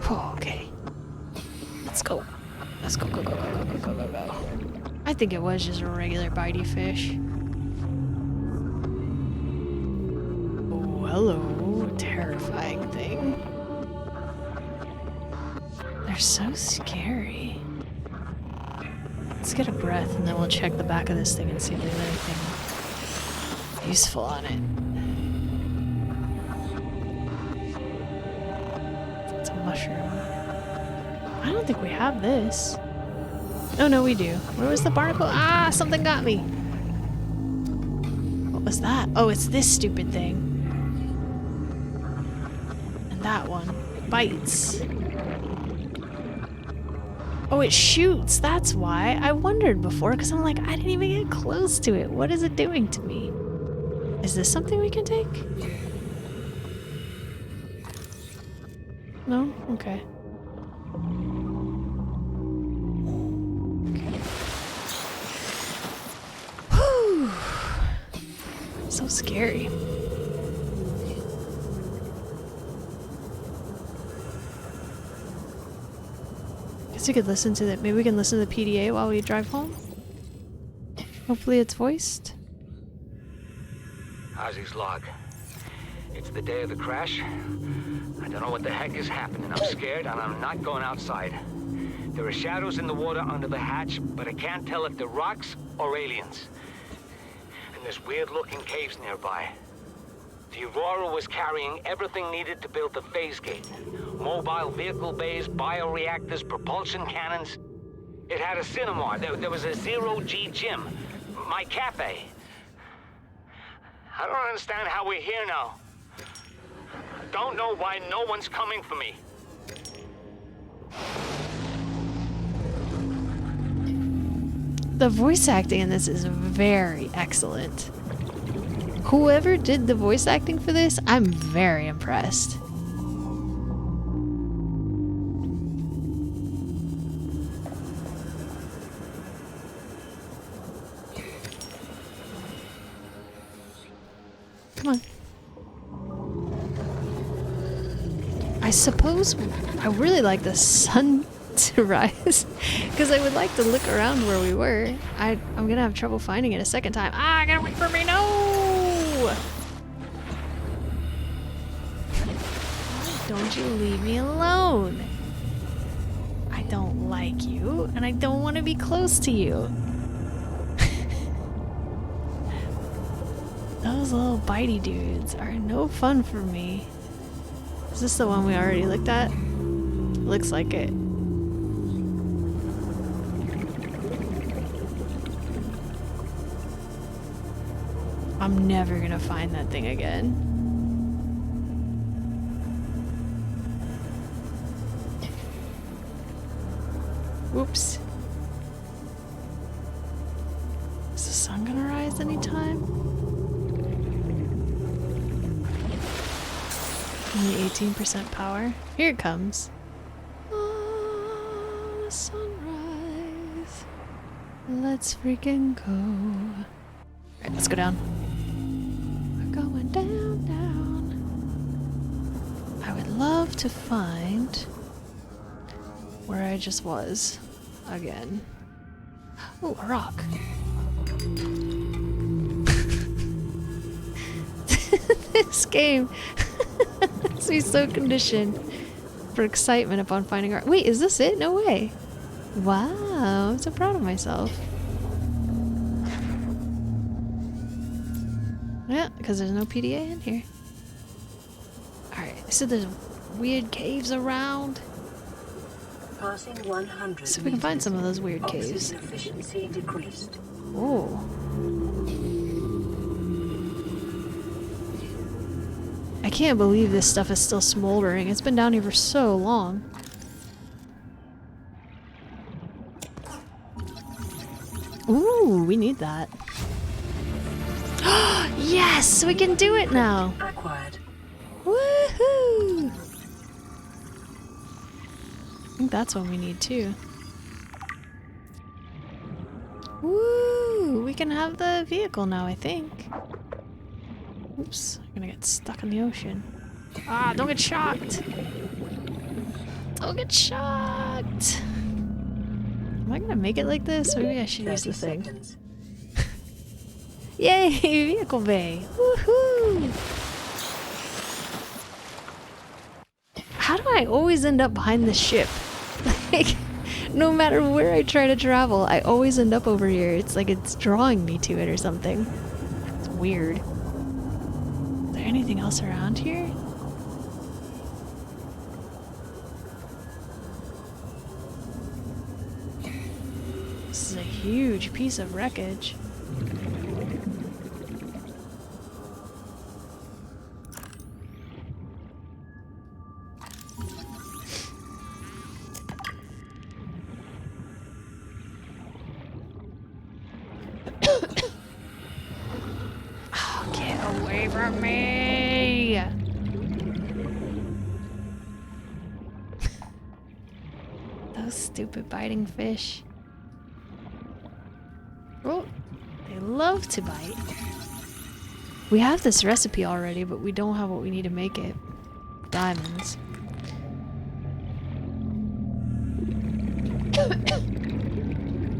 Speaker 1: Oh, okay. Let's go. Let's go, go, go, go, go, go, go, go. I think it was just a regular bitey fish. Oh, hello, terrifying thing. They're so scary. Let's get a breath and then we'll check the back of this thing and see if there's anything useful on it. It's a mushroom. I don't think we have this. Oh no, we do. Where was the barnacle? Ah, something got me. What was that? Oh, it's this stupid thing. And that one. It bites. Oh, it shoots. That's why. I wondered before because I'm like, I didn't even get close to it. What is it doing to me? Is this something we can take? No? Okay. Whew. So scary. Guess we could listen to that. Maybe we can listen to the PDA while we drive home. Hopefully it's voiced.
Speaker 3: Ozzy's log. It's the day of the crash. I don't know what the heck is happening. I'm scared and I'm not going outside. There are shadows in the water under the hatch, but I can't tell if they're rocks or aliens. And there's weird-looking caves nearby. The Aurora was carrying everything needed to build the phase gate. Mobile vehicle bays, bioreactors, propulsion cannons. It had a cinema. There was a zero-G gym. My cafe. I don't understand how we're here now. Don't know why no one's coming for me.
Speaker 1: The voice acting in this is very excellent. Whoever did the voice acting for this, I'm very impressed. Come on. I suppose I really like the sun to rise because I would like to look around where we were. I'm gonna have trouble finding it a second time. Ah, get away from me! No! Don't you leave me alone? I don't like you, and I don't want to be close to you. Those little bitey dudes are no fun for me. Is this the one we already looked at? Looks like it. I'm never gonna find that thing again. Whoops. Is the sun gonna rise anytime? Only 18% power. Here it comes. Oh, the sunrise. Let's freaking go. Alright, let's go down. We're going down, down. I would love to find where I just was again. Oh, a rock. This game makes me so conditioned for excitement upon finding a rock. Wait, is this it? No way. Wow, I'm so proud of myself. Yeah, because there's no PDA in here. Alright, so there's weird caves around.
Speaker 2: Passing 100
Speaker 1: So we can find
Speaker 2: meters.
Speaker 1: some of those weird caves.
Speaker 2: Oxygen efficiency decreased.
Speaker 1: Oh. I can't believe this stuff is still smoldering. It's been down here for so long. Ooh, we need that. Yes, we can do it now.
Speaker 2: Acquired.
Speaker 1: Woohoo! I think that's what we need too. Woo! We can have the vehicle now, I think. Oops, I'm gonna get stuck in the ocean. Ah, don't get shocked! Don't get shocked! Am I gonna make it like this? Maybe I should use
Speaker 2: 30
Speaker 1: the thing.
Speaker 2: seconds.
Speaker 1: Yay! Vehicle bay! Woohoo! How do I always end up behind the ship? Like, no matter where I try to travel, I always end up over here. It's like it's drawing me to it or something. It's weird. Is there anything else around here? This is a huge piece of wreckage. Oh, get away from me! Those stupid biting fish. Oh, they love to bite. We have this recipe already, but we don't have what we need to make it. Diamonds.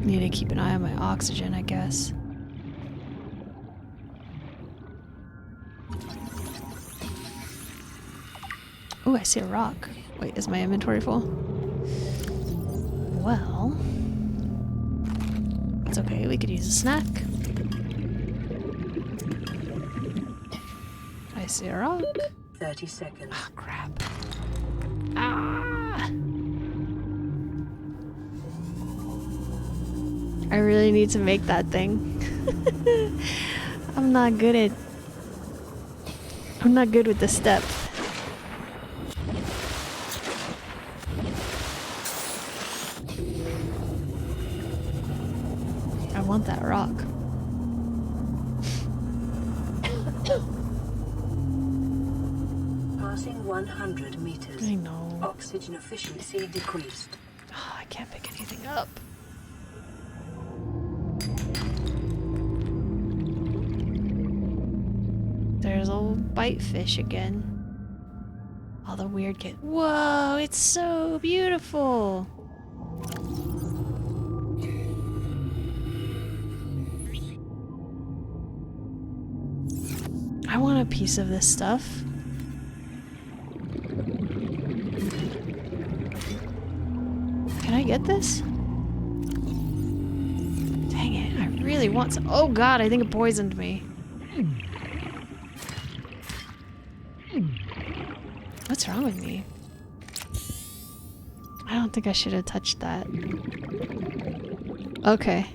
Speaker 1: Need to keep an eye on my oxygen, I guess. Oh, I see a rock. Wait, is my inventory full? Well, it's okay, we could use a snack. I see a rock.
Speaker 2: 30 seconds.
Speaker 1: Ah, crap. Ah! I really need to make that thing. I'm not good with the steps. I want that rock.
Speaker 2: Passing 100 meters.
Speaker 1: I know.
Speaker 2: Oxygen efficiency decreased.
Speaker 1: Oh, I can't pick anything up. There's old bite fish again. All the weird kid. Whoa, it's so beautiful. I want a piece of this stuff. Can I get this? Dang it, I really want some. Oh god, I think it poisoned me. What's wrong with me? I don't think I should have touched that. Okay.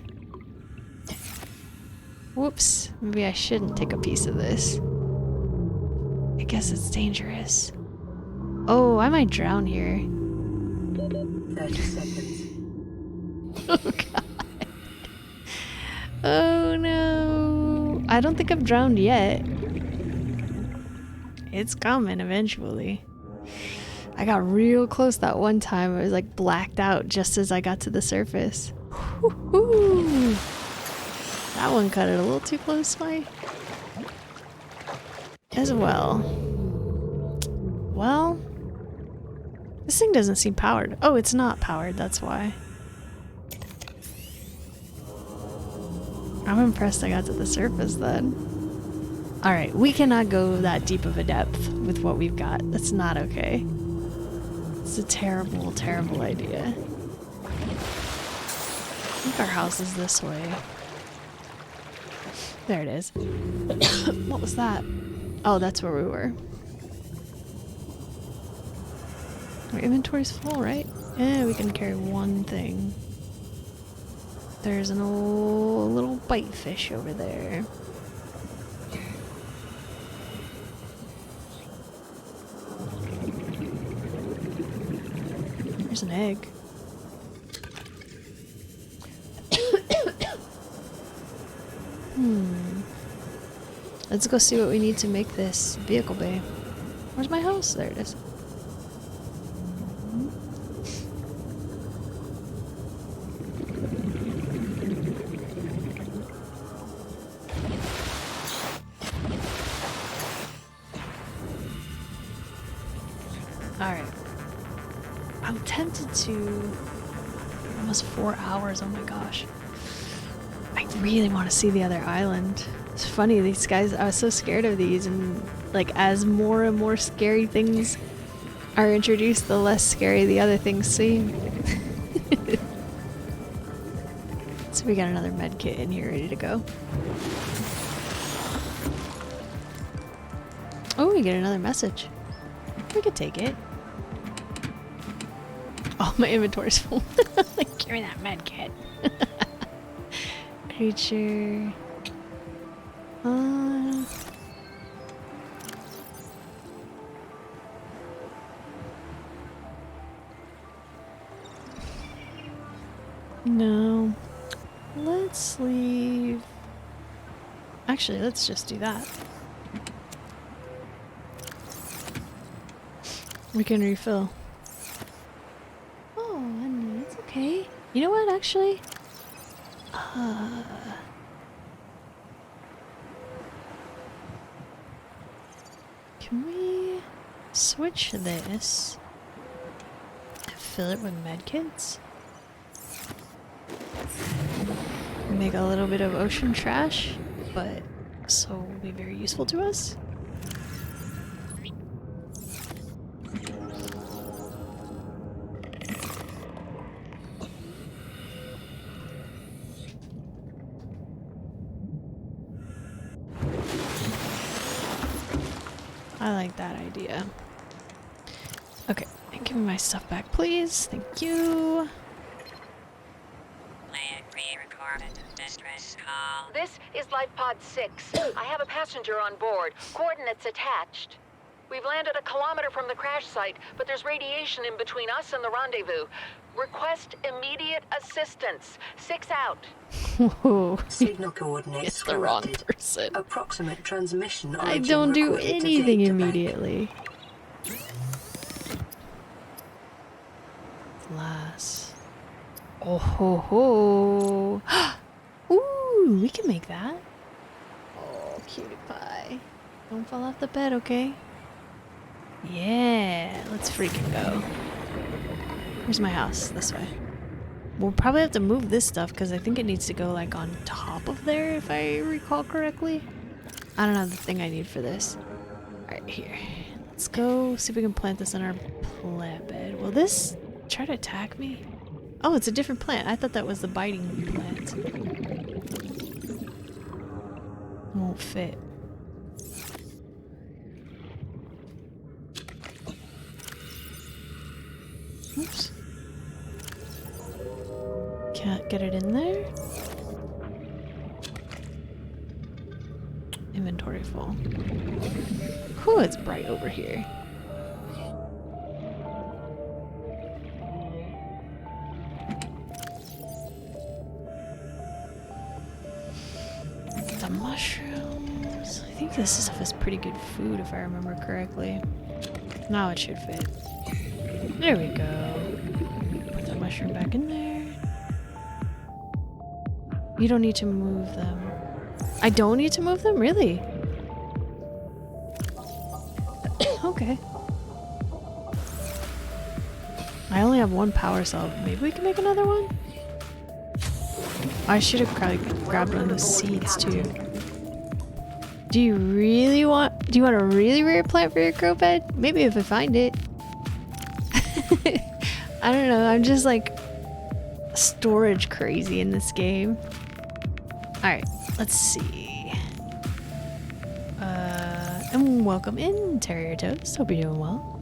Speaker 1: Whoops. Maybe I shouldn't take a piece of this. I guess it's dangerous. Oh, I might drown here.
Speaker 2: 30 seconds.
Speaker 1: Oh god. Oh no. I don't think I've drowned yet. It's coming eventually. I got real close that one time. I was like blacked out just as I got to the surface. Woo-hoo. That one cut it a little too close to my... as well. Well, this thing doesn't seem powered. Oh, it's not powered, that's why. I'm impressed I got to the surface then. Alright, we cannot go that deep of a depth with what we've got. That's not okay. It's a terrible, terrible idea. I think our house is this way. There it is. What was that? Oh, that's where we were. Our inventory's full, right? Yeah, we can carry one thing. There's an old little bite fish over there. There's an egg. Let's go see what we need to make this vehicle bay. Where's my house? There it is. Alright. I'm tempted to... Almost 4 hours, oh my gosh. I really want to see the other island. It's funny, these guys, I was so scared of these, and like as more and more scary things are introduced, the less scary the other things seem. So we got another med kit in here ready to go. Oh, we get another message. We could take it. Oh, my inventory's full. Like, give me that med kit. Creature. No. Let's leave. Actually, let's just do that. We can refill. Oh, and it's okay. You know what, actually? Can we switch this and fill it with medkits? Make a little bit of ocean trash, but so will be very useful to us. I like that idea. Okay, give me my stuff back, please. Thank you.
Speaker 6: Plan pre-recorded distress call.
Speaker 5: This is Life Pod 6. I have a passenger on board. Coordinates attached. We've landed a kilometer from the crash site, but there's radiation in between us and the rendezvous. Request immediate assistance. 6 out.
Speaker 1: Whoa.
Speaker 2: Signal coordinates
Speaker 1: It's the wrong
Speaker 2: corrupted.
Speaker 1: person.
Speaker 2: Approximate transmission
Speaker 1: I
Speaker 2: origin
Speaker 1: don't do
Speaker 2: recorded to
Speaker 1: anything
Speaker 2: data bank.
Speaker 1: immediately. Glass. Oh ho ho. Ooh, we can make that. Oh, cutie pie. Don't fall off the bed, okay? Yeah, let's freaking go. Where's my house? This way. We'll probably have to move this stuff because I think it needs to go like on top of there if I recall correctly. I don't have the thing I need for this. Alright, here. Let's go see if we can plant this in our plant bed. Will this try to attack me? Oh, it's a different plant. I thought that was the biting plant. Won't fit. Oops. Can't get it in there. Inventory full. Cool, it's bright over here. The mushrooms. I think this stuff is pretty good food if I remember correctly. Now it should fit. There we go. Put the mushroom back in there. You don't need to move them. I don't need to move them? Really? Okay. I only have one power cell. Maybe we can make another one? I should have probably grabbed one of those seeds too. Do you want a really rare plant for your grow bed? Maybe if I find it. I don't know, I'm just like storage crazy in this game. Alright, let's see. And welcome in, Terrier Toast. Hope you're doing well.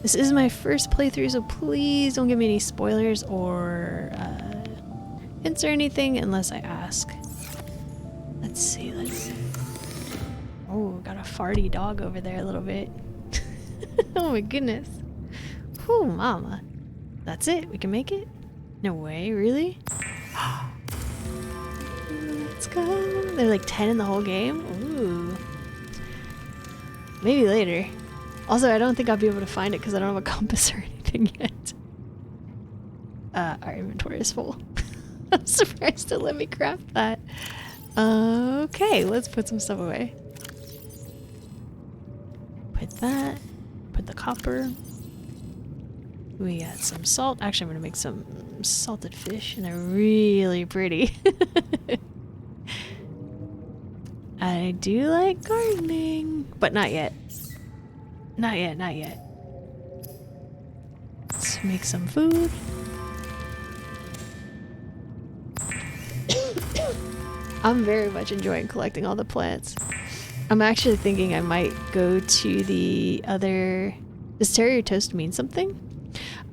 Speaker 1: This is my first playthrough, so please don't give me any spoilers or hints or anything unless I ask. Let's see, Oh, got a farty dog over there a little bit. Oh my goodness. Whew, mama. That's it? We can make it? No way, really? Let's go. There's like 10 in the whole game? Ooh. Maybe later. Also, I don't think I'll be able to find it because I don't have a compass or anything yet. Our inventory is full. I'm surprised to let me craft that. Okay, let's put some stuff away. Put that. Put the copper. We got some salt. Actually, I'm going to make some salted fish, and they're really pretty. I do like gardening, but not yet. Not yet, not yet. Let's make some food. I'm very much enjoying collecting all the plants. I'm actually thinking I might go to the other... Does Terrier Toast mean something?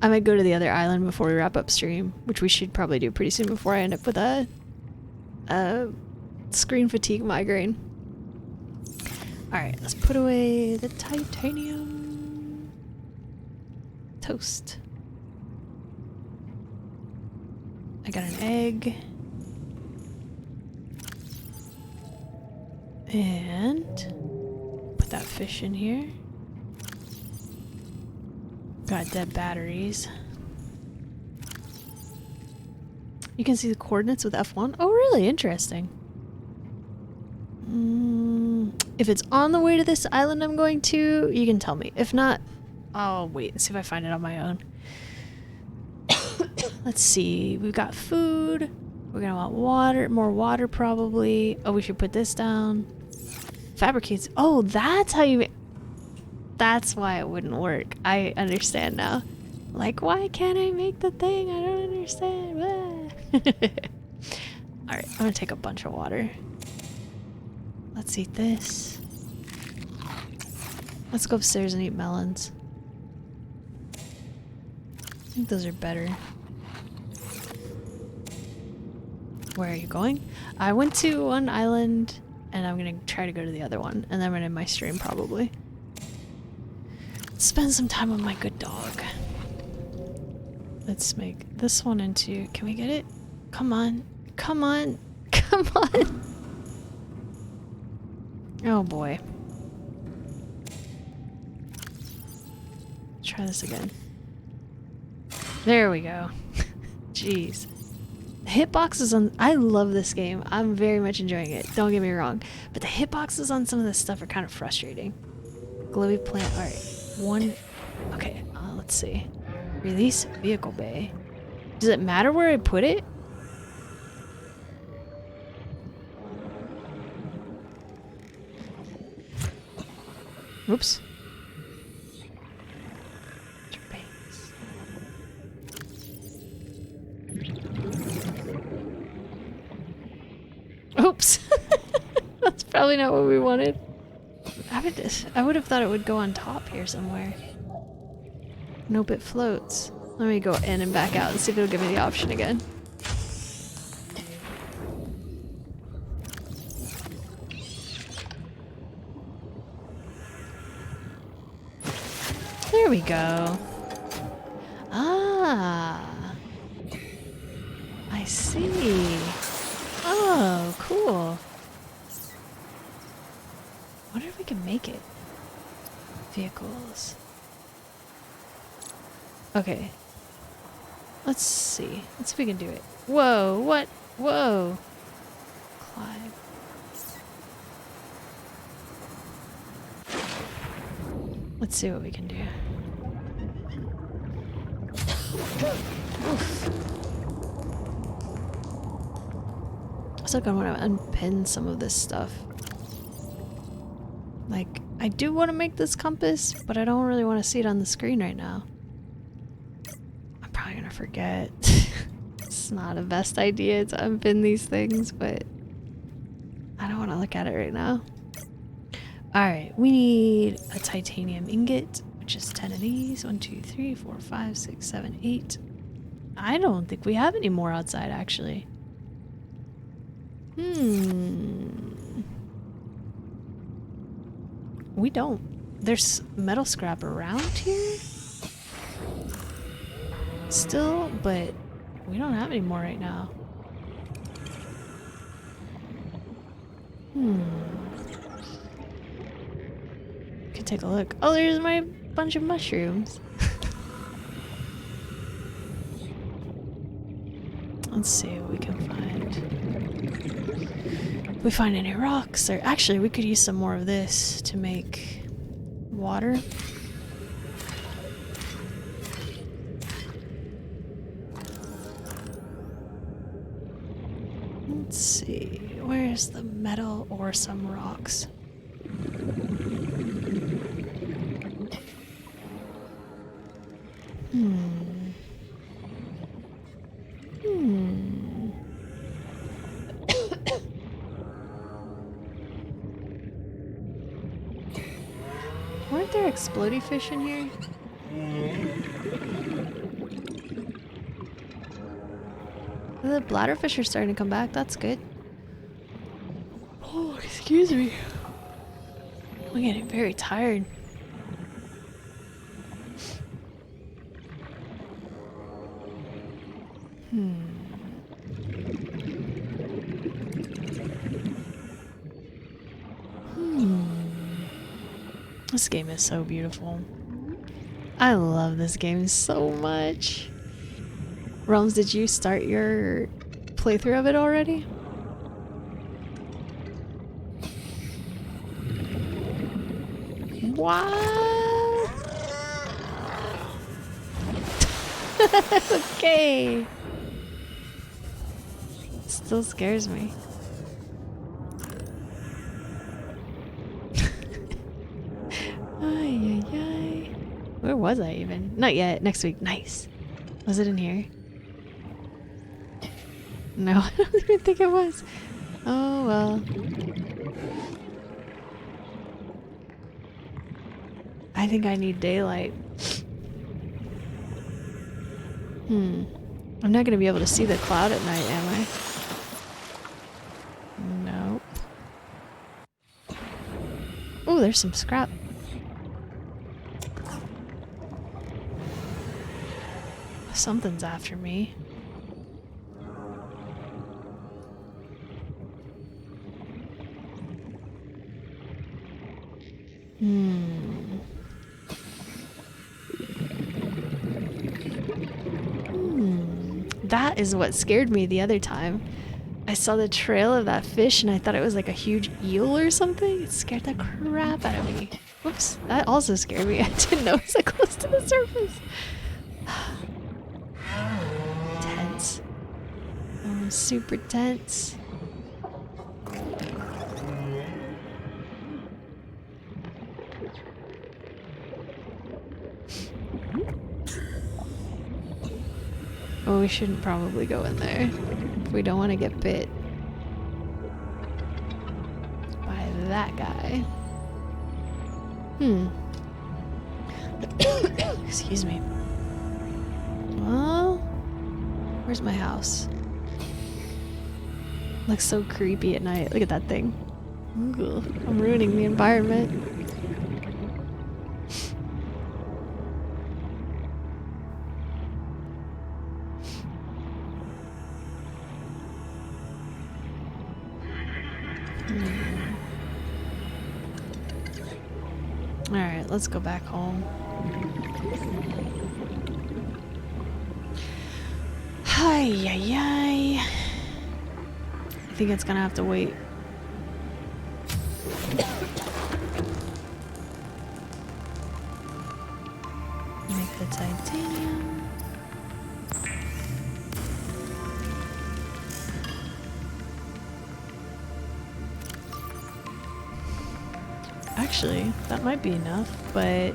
Speaker 1: I might go to the other island before we wrap up stream, which we should probably do pretty soon before I end up with a screen fatigue migraine. Alright, let's put away the titanium. Toast. I got an egg. And put that fish in here. Got dead batteries. You can see the coordinates with F1. Oh, really? Interesting. If it's on the way to this island I'm going to, you can tell me. If not, I'll wait and see if I find it on my own. Let's see. We've got food. We're gonna want water. More water, probably. Oh, we should put this down. Fabricates. Oh, that's how you... That's why it wouldn't work. I understand now. Like, why can't I make the thing? I don't understand. Alright, I'm gonna take a bunch of water. Let's eat this. Let's go upstairs and eat melons. I think those are better. Where are you going? I went to one island and I'm gonna try to go to the other one, and then I'm gonna end my stream probably. Spend some time with my good dog. Let's make this one into... Can we get it? Come on. Come on. Come on. Oh boy. Try this again. There we go. Jeez. The hitboxes on... I love this game. I'm very much enjoying it. Don't get me wrong. But the hitboxes on some of this stuff are kind of frustrating. Glowy plant. Alright. One... Okay. Let's see. Release vehicle bay. Does it matter where I put it? Oops. Oops. That's probably not what we wanted. I would have thought it would go on top here somewhere. Nope, it floats. Let me go in and back out and see if it'll give me the option again. There we go. Ah. I see. Oh, cool. I wonder if we can make it. Vehicles. Okay. Let's see. Let's see if we can do it. Whoa, what? Whoa. Climb. Let's see what we can do. Oof. It's like I want to unpin some of this stuff. Like, I do want to make this compass, but I don't really want to see it on the screen right now. I'm probably gonna forget. It's It's not a best idea to unpin these things, but I don't want to look at it right now. Alright, we need a titanium ingot, which is 10 of these. 1, 2, 3, 4, 5, 6, 7, 8. I don't think we have any more outside, actually. We don't. There's metal scrap around here still, but we don't have any more right now. Could take a look. Oh, there's my bunch of mushrooms. Let's see what we can find. If we find any rocks, or actually we could use some more of this to make water. Let's see, where's the metal or some rocks? Weren't there explodey fish in here? The bladderfish are starting to come back. That's good. Oh, excuse me. I'm getting very tired. This game is so beautiful. I love this game so much. Realms, did you start your playthrough of it already? What? Okay. Still scares me. Ay, ay, ay. Where was I even? Not yet. Next week. Nice. Was it in here? No, I don't even think it was. Oh well. I think I need daylight. I'm not gonna be able to see the cloud at night, am I? Nope. Oh, there's some scrap. Something's after me. That is what scared me the other time. I saw the trail of that fish and I thought it was like a huge eel or something. It scared the crap out of me. Whoops, that also scared me. I didn't know it was so close to the surface. Tense. Oh, super tense. Oh, we shouldn't probably go in there. We don't want to get bit by that guy. Excuse me. Well, where's my house? Looks so creepy at night. Look at that thing. Ooh, I'm ruining the environment. Alright, let's go back home. Hi, yi, yi. I think it's gonna have to wait. Make the titanium. Actually, that might be enough, but I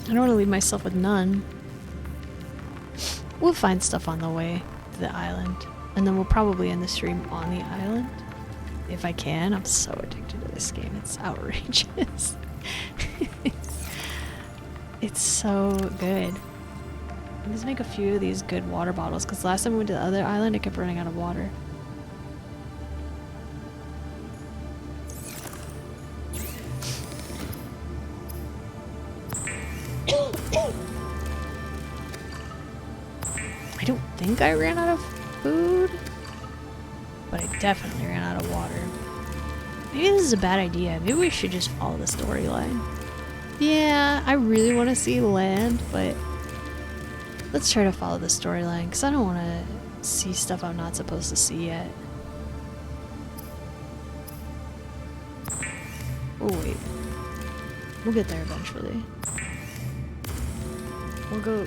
Speaker 1: don't want to leave myself with none. We'll find stuff on the way. the island. And then we'll probably end the stream on the island. If I can. I'm so addicted to this game. It's outrageous. It's so good. Let's make a few of these good water bottles, because last time we went to the other island, I kept running out of water. I don't think I ran out of food, but I definitely ran out of water. Maybe this is a bad idea. Maybe we should just follow the storyline. Yeah, I really want to see land, but let's try to follow the storyline, because I don't want to see stuff I'm not supposed to see yet. Oh wait. We'll get there eventually.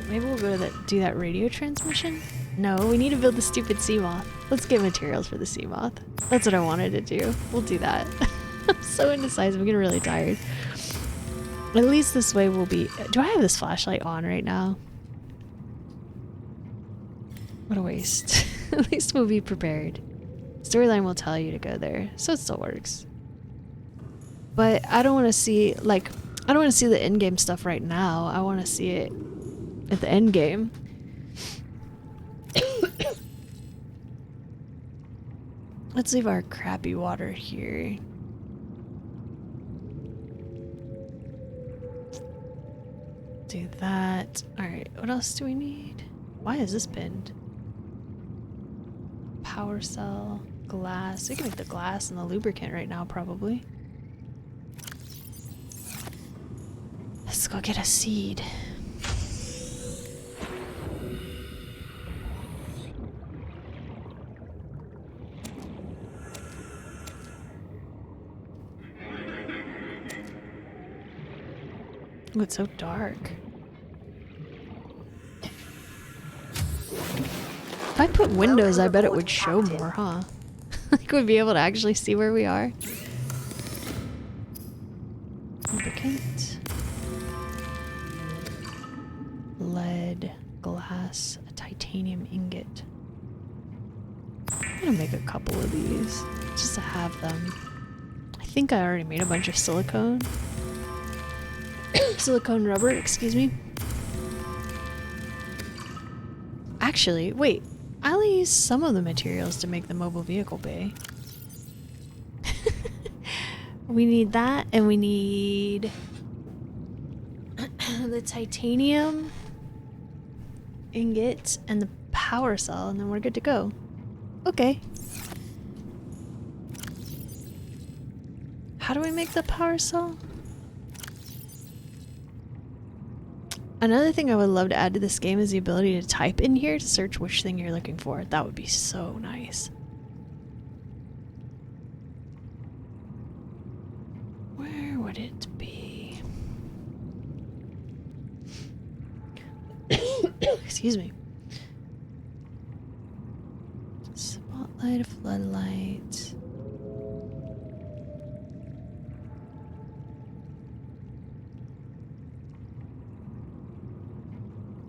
Speaker 1: Maybe we'll go to do that radio transmission? No, we need to build the stupid Seamoth. Let's get materials for the Seamoth. That's what I wanted to do. We'll do that. I'm so indecisive, I'm getting really tired. At least this way we'll be... Do I have this flashlight on right now? What a waste. At least we'll be prepared. Storyline will tell you to go there, so it still works. But I don't want to see, like... I don't want to see the in-game stuff right now. I want to see it at the end game. Let's leave our crappy water here. Do that. Alright, what else do we need? Why is this pinned? Power cell, glass. We can make the glass and the lubricant right now, probably. Let's go get a seed. Ooh, it's so dark. If I put windows, I bet it would show more, huh? Like we'd be able to actually see where we are. Lubricant. Lead, glass, a titanium ingot. I'm gonna make a couple of these just to have them. I think I already made a bunch of silicone. Silicone rubber, excuse me. Actually, wait. I only used some of the materials to make the mobile vehicle bay. We need that, and we need the titanium ingot and the power cell, and then we're good to go. Okay. How do we make the power cell? Another thing I would love to add to this game is the ability to type in here to search which thing you're looking for. That would be so nice. Where would it be? Excuse me. Spotlight, floodlight.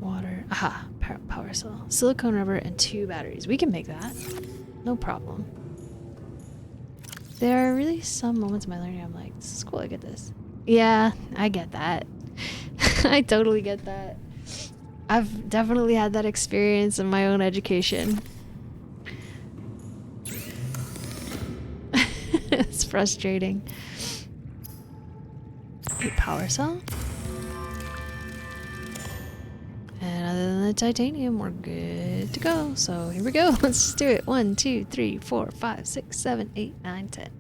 Speaker 1: Water. Aha, power cell. Silicone rubber and 2 batteries. We can make that. No problem. There are really some moments in my learning I'm like, this is cool, I get this. Yeah, I get that. I totally get that. I've definitely had that experience in my own education. It's frustrating. A power cell. And other than the titanium, we're good to go. So here we go. Let's just do it. 1, 2, 3, 4, 5, 6, 7, 8, 9, 10.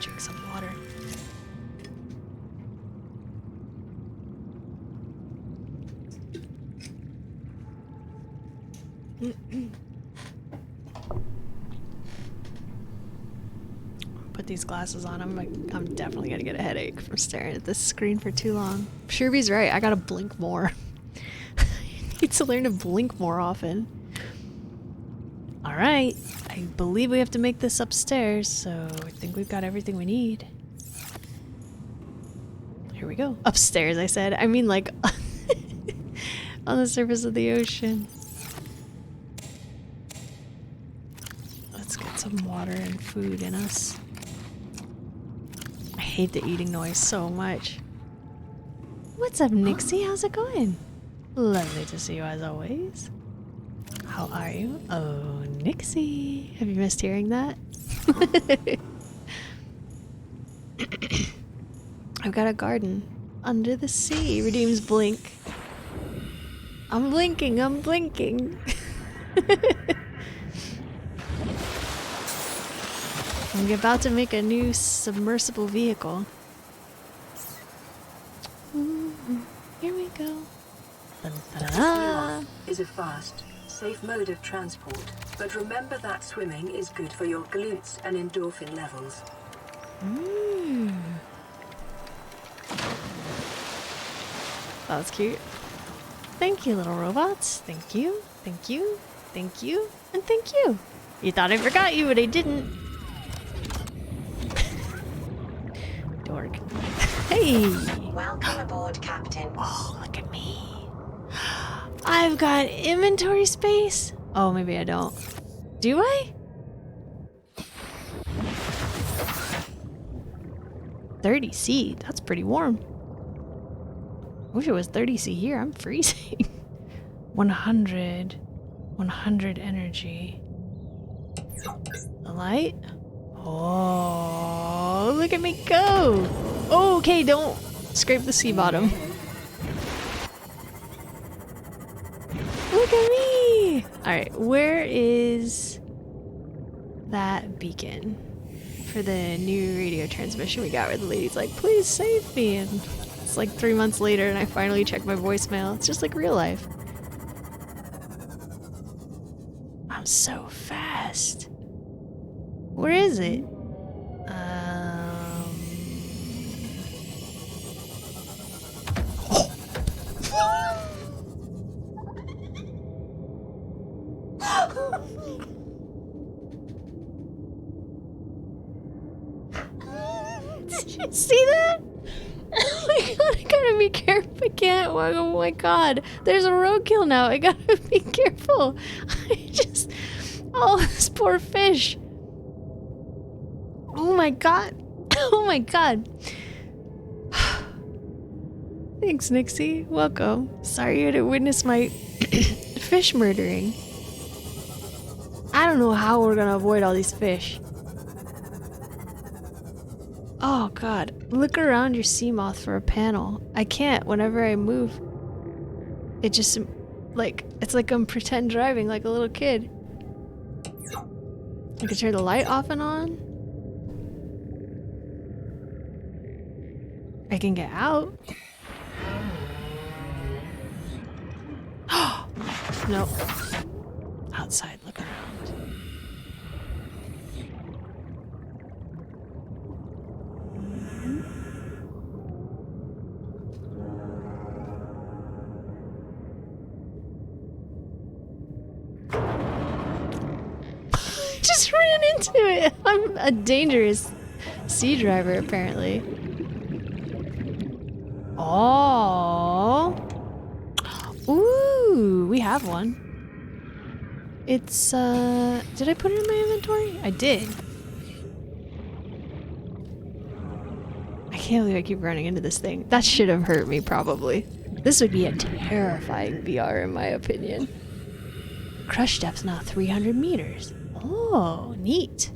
Speaker 1: Drink some water. Put these glasses on. I'm definitely gonna get a headache from staring at this screen for too long. Sherby's right. I gotta blink more. I need to learn to blink more often. All right. I believe we have to make this upstairs, so I think we've got everything we need. here we go. Upstairs, I said. I mean, like, on the surface of the ocean. Let's get some water and food in us. I hate the eating noise so much. What's up, Nixie? How's it going? Lovely to see you as always. How are you? Oh, Nixie. Have you missed hearing that? I've got a garden under the sea. Redeems blink. I'm blinking. I'm blinking. I'm about to make a new submersible vehicle. Here we go.
Speaker 2: Swimming is a fast, safe mode of transport, but remember that swimming is good for your glutes and endorphin levels.
Speaker 1: That was cute. Thank you, little robots. Thank you, thank you, thank you, and thank you. You thought I forgot you, but I didn't. Dork. Hey!
Speaker 7: Welcome aboard, Captain.
Speaker 1: Oh, look at me. I've got inventory space. Oh, maybe I don't. Do I? 30°C. That's pretty warm. Wish it was 30°C here. I'm freezing. 100 energy. The light. Oh, look at me go. Oh, okay, don't scrape the sea bottom. Look at me. All right, where is that beacon for the new radio transmission we got where the lady's like, please save me? And it's like 3 months later and I finally check my voicemail. It's just like real life. I'm so fast. Where is it? Did you see that? Oh my god, I gotta be careful. I can't. Oh my god. There's a roadkill now. I gotta be careful. Oh, this poor fish. Oh my god. Oh my god. Thanks, Nixie. Welcome. Sorry you had to witness my fish murdering. I don't know how we're gonna avoid all these fish. Oh god. Look around your sea moth for a panel. I can't. Whenever I move, it just like it's like I'm pretend driving like a little kid. I can turn the light off and on. I can get out. Nope. Outside, look around. Just ran into it. I'm a dangerous sea driver, apparently. Oh. Ooh, we have one. It's, did I put it in my inventory? I did. I can't believe I keep running into this thing. That should have hurt me, probably. This would be a terrifying VR, in my opinion. Crush depth's now 300 meters. Oh, neat.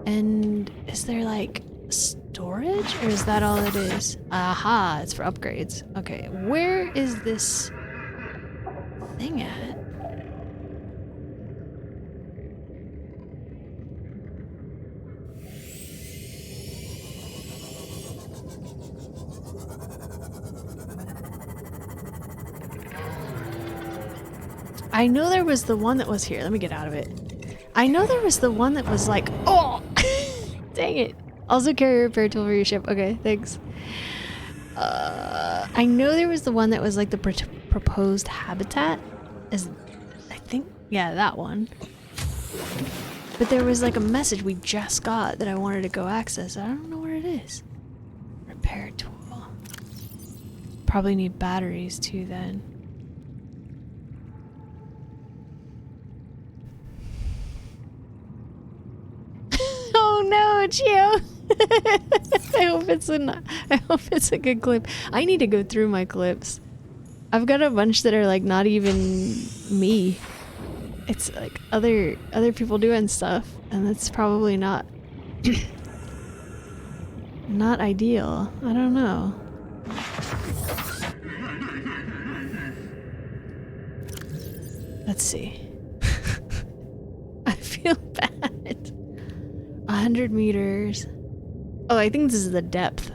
Speaker 1: And is there, like, storage? Or is that all it is? Aha, it's for upgrades. Okay, where is this thing at? I know there was the one that was here. Let me get out of it. I know there was the one that was like, oh, dang it. Also carry a repair tool for your ship. Okay, thanks. I know there was the one that was like the proposed habitat. I think, yeah, that one. But there was like a message we just got that I wanted to go access. I don't know where it is. Repair tool. Probably need batteries too then. Oh no, Gio! I hope it's a good clip. I need to go through my clips. I've got a bunch that are like not even me. It's like other people doing stuff, and that's probably not not ideal. I don't know. Let's see. I feel bad. 100 meters. Oh, I think this is the depth,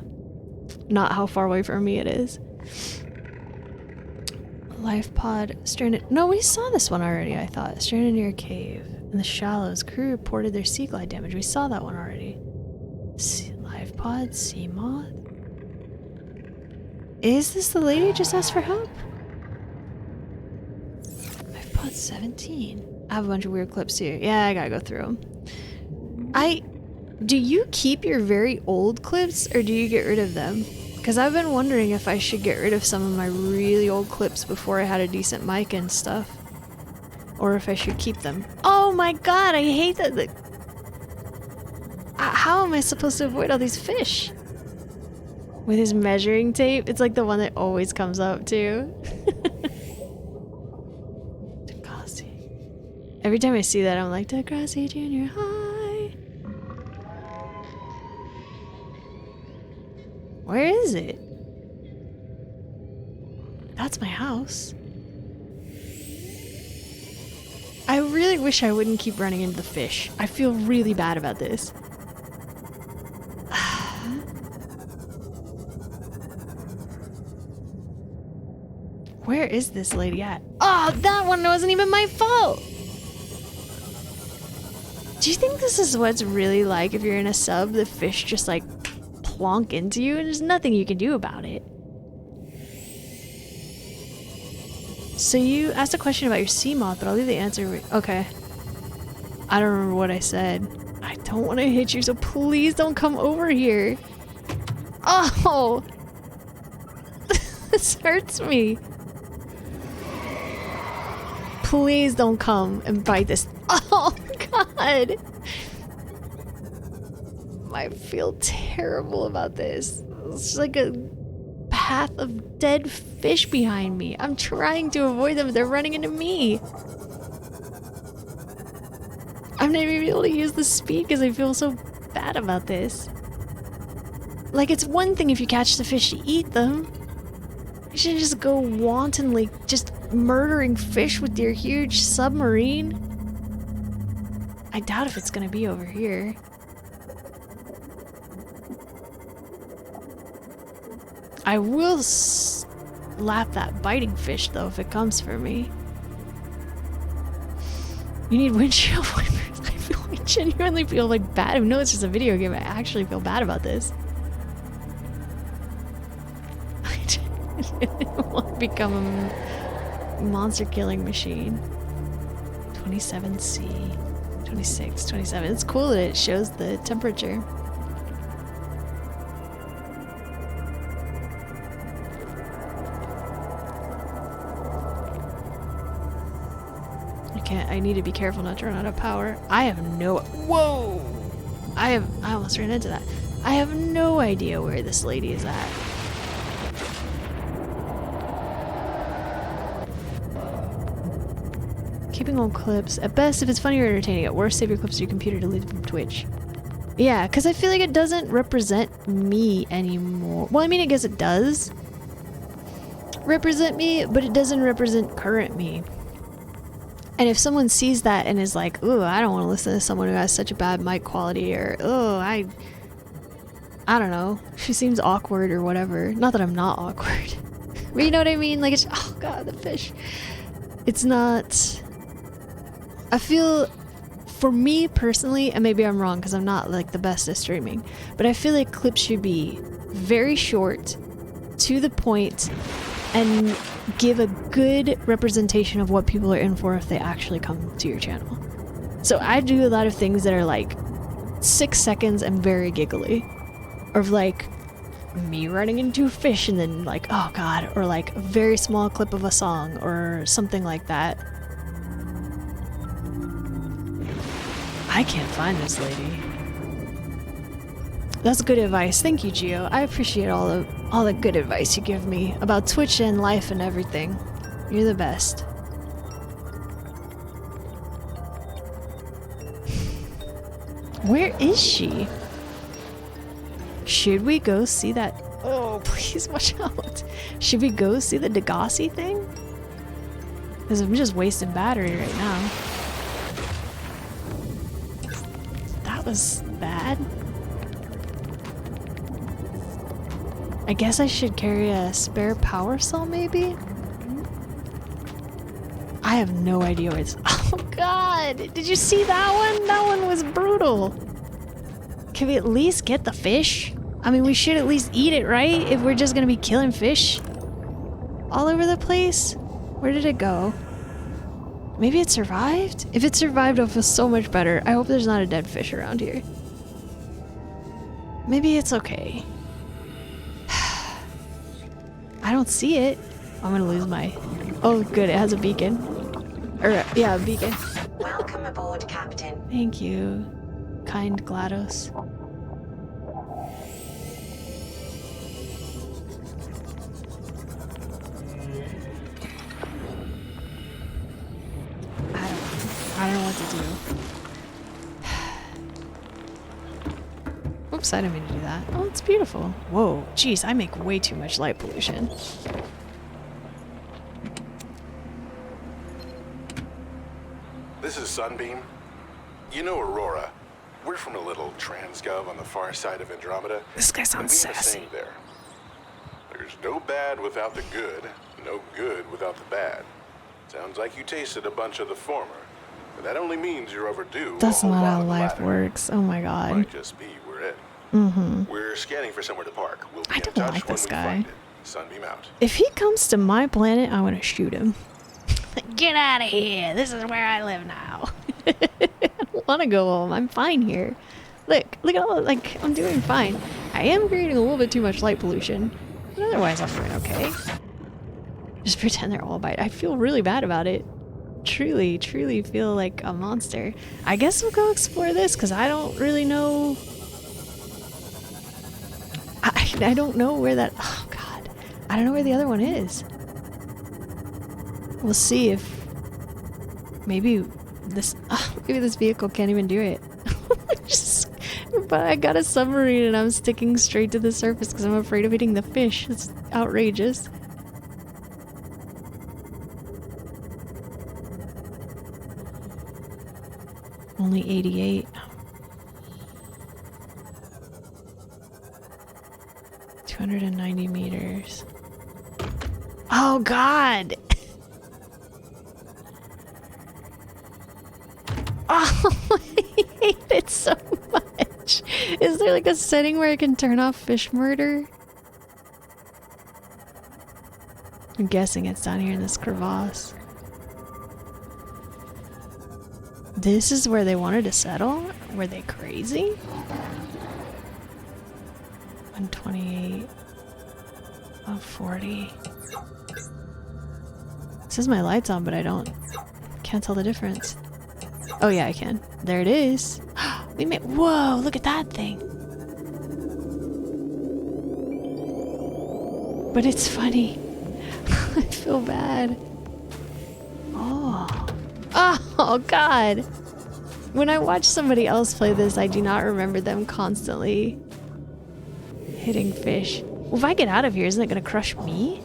Speaker 1: not how far away from me it is. Life pod stranded. No, we saw this one already, I thought. Stranded near a cave in the shallows. Crew reported their sea glide damage. We saw that one already. Life pod, sea moth. Is this the lady who just asked for help? Life pod 17. I have a bunch of weird clips here. Yeah, I gotta go through them. Do you keep your very old clips or do you get rid of them? Because I've been wondering if I should get rid of some of my really old clips before I had a decent mic and stuff. Or if I should keep them. Oh my god, I hate that. How am I supposed to avoid all these fish? With his measuring tape? It's like the one that always comes up too. Degrassi. Every time I see that, I'm like, Degrassi Junior High. Where is it? That's my house. I really wish I wouldn't keep running into the fish. I feel really bad about this. Where is this lady at? Oh, that one wasn't even my fault! Do you think this is what it's really like if you're in a sub? The fish just like plonk into you and there's nothing you can do about it. So you asked a question about your sea moth, but I'll leave the answer. Okay. I don't remember what I said. I don't want to hit you, so please don't come over here. Oh! This hurts me. Please don't come and bite this. Oh, God! I feel terrible about this. It's like a path of dead fish behind me. I'm trying to avoid them, but they're running into me. I'm not even able to use the speed because I feel so bad about this. Like, it's one thing if you catch the fish to eat them. You shouldn't just go wantonly just murdering fish with your huge submarine. I doubt if it's gonna be over here. I will slap that biting fish though if it comes for me. You need windshield wipers. I genuinely feel like bad. I know it's just a video game. I actually feel bad about this. I didn't want to become a monster killing machine. 27C, 26, 27. It's cool that it shows the temperature. I need to be careful not to run out of power. I have no... Whoa! I almost ran into that. I have no idea where this lady is at. Keeping old clips. At best, if it's funny or entertaining. At worst, save your clips to your computer to leave them from Twitch. Yeah, because I feel like it doesn't represent me anymore. Well, I mean, I guess it does represent me, but it doesn't represent current me. And if someone sees that and is like, ooh, I don't want to listen to someone who has such a bad mic quality, or, oh, I don't know, she seems awkward or whatever. Not that I'm not awkward. But you know what I mean? Like, it's, oh god, the fish. It's not... I feel, for me personally, and maybe I'm wrong because I'm not like the best at streaming, but I feel like clips should be very short, to the point, and give a good representation of what people are in for if they actually come to your channel. So I do a lot of things that are like 6 seconds and very giggly, or like me running into fish and then like, oh god, or like a very small clip of a song or something like that. I can't find this lady. That's good advice. Thank you, Gio. I appreciate all the good advice you give me about Twitch and life and everything. You're the best. Where is she? Should we go see that? Oh, please watch out. Should we go see the Degassi thing? Because I'm just wasting battery right now. That was bad. I guess I should carry a spare power cell, maybe? I have no idea where it's... Oh god! Did you see that one? That one was brutal! Can we at least get the fish? I mean, we should at least eat it, right? If we're just gonna be killing fish all over the place? Where did it go? Maybe it survived? If it survived, I'll feel so much better. I hope there's not a dead fish around here. Maybe it's okay. I don't see it. I'm gonna lose my... Oh, good, it has a beacon. Or, yeah, a beacon.
Speaker 7: Welcome aboard, Captain.
Speaker 1: Thank you, kind GLaDOS. I don't know what to do. Oops, I didn't mean to do that. Oh, it's beautiful. Whoa, jeez, I make way too much light pollution.
Speaker 8: This is Sunbeam. You know Aurora. We're from a little Transgov on the far side of Andromeda.
Speaker 1: This guy sounds
Speaker 8: and we have a
Speaker 1: sassy.
Speaker 8: saying there. There's no bad without the good, no good without the bad. Sounds like you tasted a bunch of the former. But that only means you're overdue.
Speaker 1: That's
Speaker 8: a whole
Speaker 1: not
Speaker 8: lot
Speaker 1: how
Speaker 8: of
Speaker 1: life
Speaker 8: ladder.
Speaker 1: works. Oh my god.
Speaker 8: Might just be we're it.
Speaker 1: Mm-hmm.
Speaker 8: We're scanning for somewhere to park. We'll be
Speaker 1: I
Speaker 8: in
Speaker 1: don't
Speaker 8: touch
Speaker 1: like
Speaker 8: when
Speaker 1: this
Speaker 8: we
Speaker 1: guy.
Speaker 8: find it. Sunbeam out.
Speaker 1: If he comes to my planet, I'm gonna shoot him. Get out of here! This is where I live now. I don't want to go home. I'm fine here. Look at all, like, I'm doing fine. I am creating a little bit too much light pollution, but otherwise I'm doing okay. Just pretend they're all bite. I feel really bad about it. Truly feel like a monster. I guess we'll go explore this because I don't really know. I don't know where that. Oh god, I don't know where the other one is. We'll see if maybe this vehicle can't even do it. But I got a submarine and I'm sticking straight to the surface because I'm afraid of hitting the fish. It's outrageous. Only 88. 290 meters. Oh god! Oh, I hate it so much. Is there like a setting where I can turn off fish murder? I'm guessing it's down here in this crevasse. This is where they wanted to settle? Were they crazy? 128. 140. It says my light's on, but can't tell the difference. Oh yeah, I can. There it is. We made, whoa, look at that thing. But it's funny. I feel bad. Oh god. When I watch somebody else play this, I do not remember them constantly hitting fish. Well, if I get out of here, isn't it gonna crush me?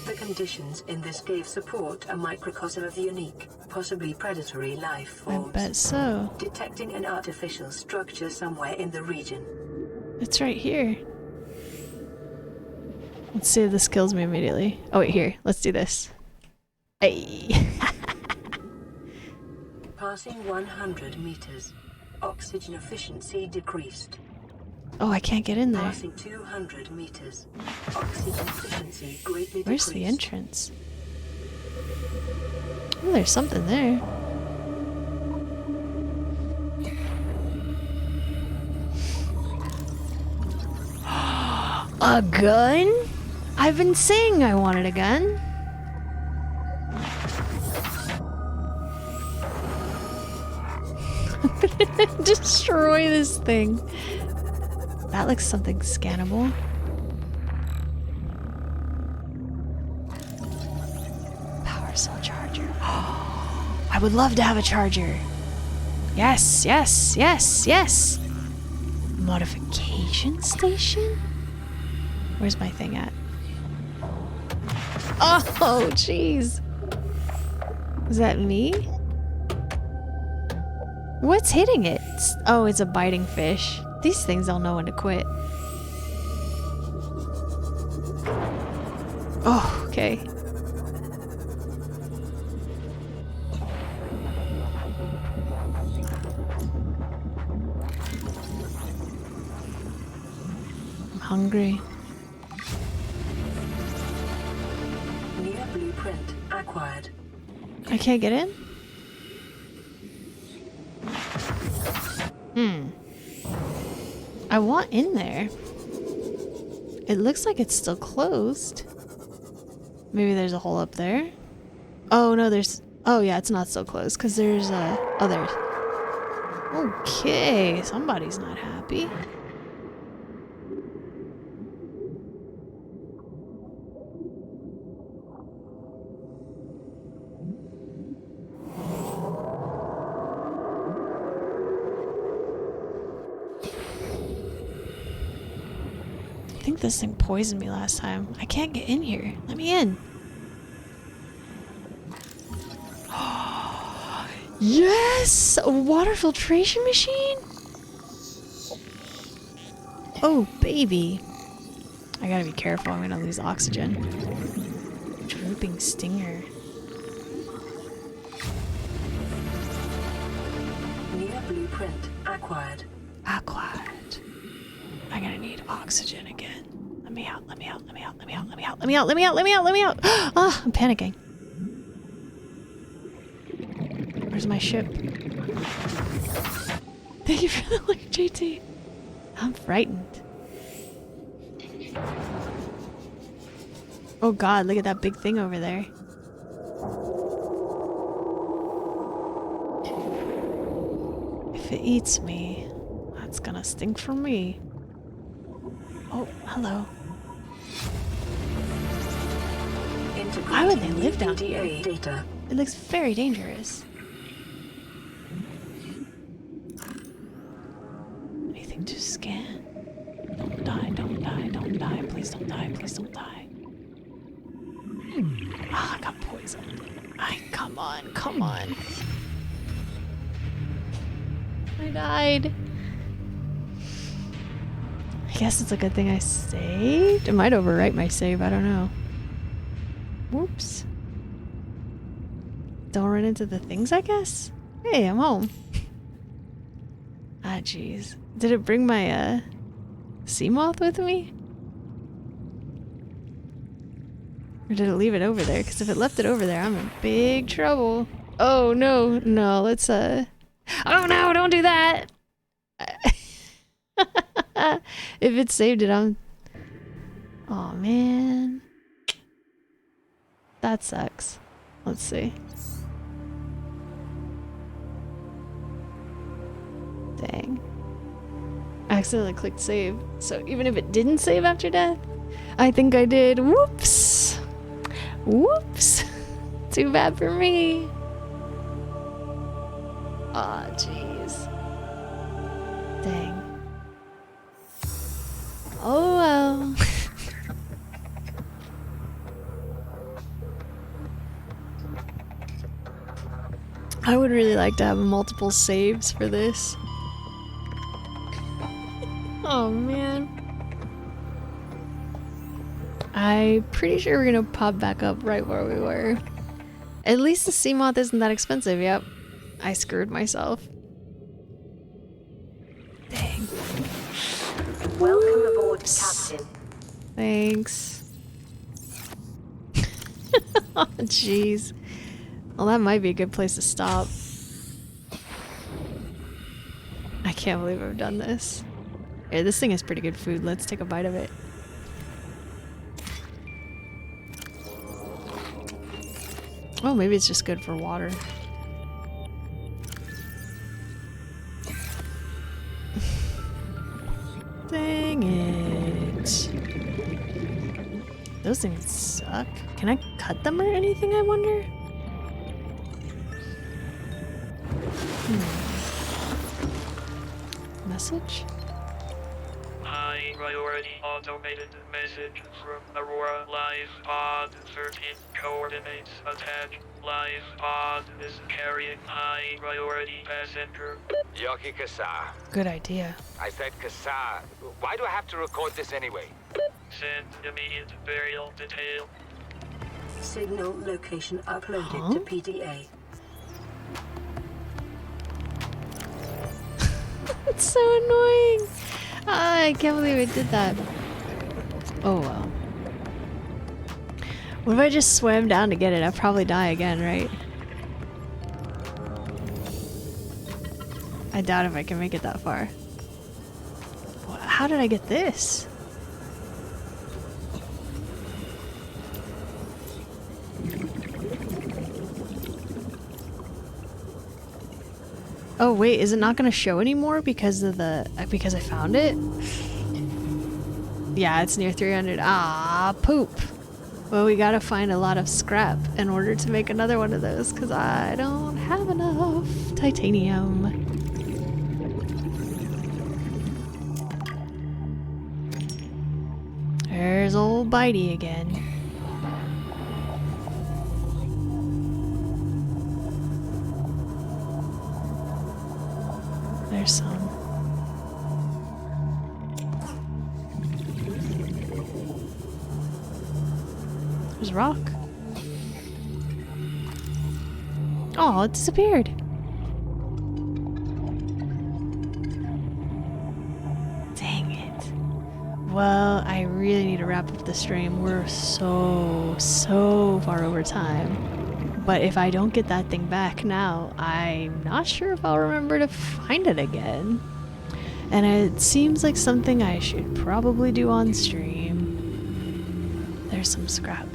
Speaker 2: The conditions in this cave support a microcosm of unique, possibly predatory life
Speaker 1: I
Speaker 2: forms.
Speaker 1: bet so.
Speaker 2: Detecting an artificial structure somewhere in the region.
Speaker 1: It's right here. Let's see if this kills me immediately. Oh wait, here. Let's do this. Hey.
Speaker 2: Passing 100 meters. Oxygen efficiency decreased.
Speaker 1: Oh, I can't get in there.
Speaker 2: Passing 200 meters. Oxygen efficiency greatly
Speaker 1: Where's
Speaker 2: decreased.
Speaker 1: the entrance? Oh, there's something there. A gun? I've been saying I wanted a gun. Destroy this thing. That looks something scannable. Power cell charger. I would love to have a charger. Yes, yes, yes, yes. Modification station? Where's my thing at? Oh, jeez. Is that me? What's hitting it? Oh, it's a biting fish. These things don't know when to quit. Oh, okay. I'm hungry.
Speaker 2: New blueprint acquired.
Speaker 1: I can't get in? I want in there. It looks like it's still closed. Maybe there's a hole up there. Oh no, there's... Oh yeah, it's not still closed because there's oh, there's... Okay, somebody's not happy. I think this thing poisoned me last time. I can't get in here. Let me in. Yes! A water filtration machine? Oh, baby. I gotta be careful. I'm gonna lose oxygen. Drooping stinger.
Speaker 2: New blueprint acquired.
Speaker 1: Acquired. I'm gonna need oxygen again. Let me out, let me out, let me out, let me out, let me out, let me out, let me out, let me out, let me out. Ah, I'm panicking. Where's my ship? Thank you for the like, JT. I'm frightened. Oh god, look at that big thing over there. If it eats me, that's gonna stink for me. Oh, hello. Why would they live down here?
Speaker 2: Data.
Speaker 1: It looks very dangerous. Anything to scan? Don't die, don't die, don't die. Please don't die, please don't die. Ah, I got poisoned. Come on, come on. I died. I guess it's a good thing I saved. It might overwrite my save, I don't know. Whoops. Don't run into the things, I guess? Hey, I'm home. Ah, jeez. Did it bring my, sea moth with me? Or did it leave it over there? Because if it left it over there, I'm in big trouble. Oh, no. No, let's, Oh, no, don't do that! If it saved it, I'm... Oh, man. That sucks. Let's see. Dang. I accidentally clicked save. So even if it didn't save after death, I think I did. Whoops. Whoops. Too bad for me. Aw, jeez. Dang. Oh well. I would really like to have multiple saves for this. Oh man. I'm pretty sure we're gonna pop back up right where we were. At least the sea moth isn't that expensive. Yep. I screwed myself. Dang.
Speaker 7: Welcome aboard, Captain.
Speaker 1: Thanks. Oh, jeez. Well, that might be a good place to stop. I can't believe I've done this. Yeah, this thing is pretty good food. Let's take a bite of it. Oh, maybe it's just good for water. Dang it. Those things suck. Can I cut them or anything, I wonder? Message?
Speaker 9: High priority automated message from Aurora Live Pod 13. Coordinates attached. Live Pod is carrying high priority passenger.
Speaker 3: Yoki Kasa.
Speaker 1: Good idea.
Speaker 3: I said Kasa. Why do I have to record this anyway?
Speaker 9: Send immediate burial detail.
Speaker 2: Signal location uploaded
Speaker 1: Huh?
Speaker 2: to PDA.
Speaker 1: It's so annoying. I can't believe I did that. Oh well. What if I just swam down to get it? I'd probably die again, right? I doubt if I can make it that far. How did I get this? Oh wait, is it not gonna show anymore because of because I found it? Yeah, it's near 300. Ah, poop. Well, we gotta find a lot of scrap in order to make another one of those because I don't have enough titanium. There's old Bitey again. There's some. There's rock. Oh, it disappeared. Dang it. Well, I really need to wrap up the stream. We're so far over time. But if I don't get that thing back now, I'm not sure if I'll remember to find it again. And it seems like something I should probably do on stream. There's some scrap.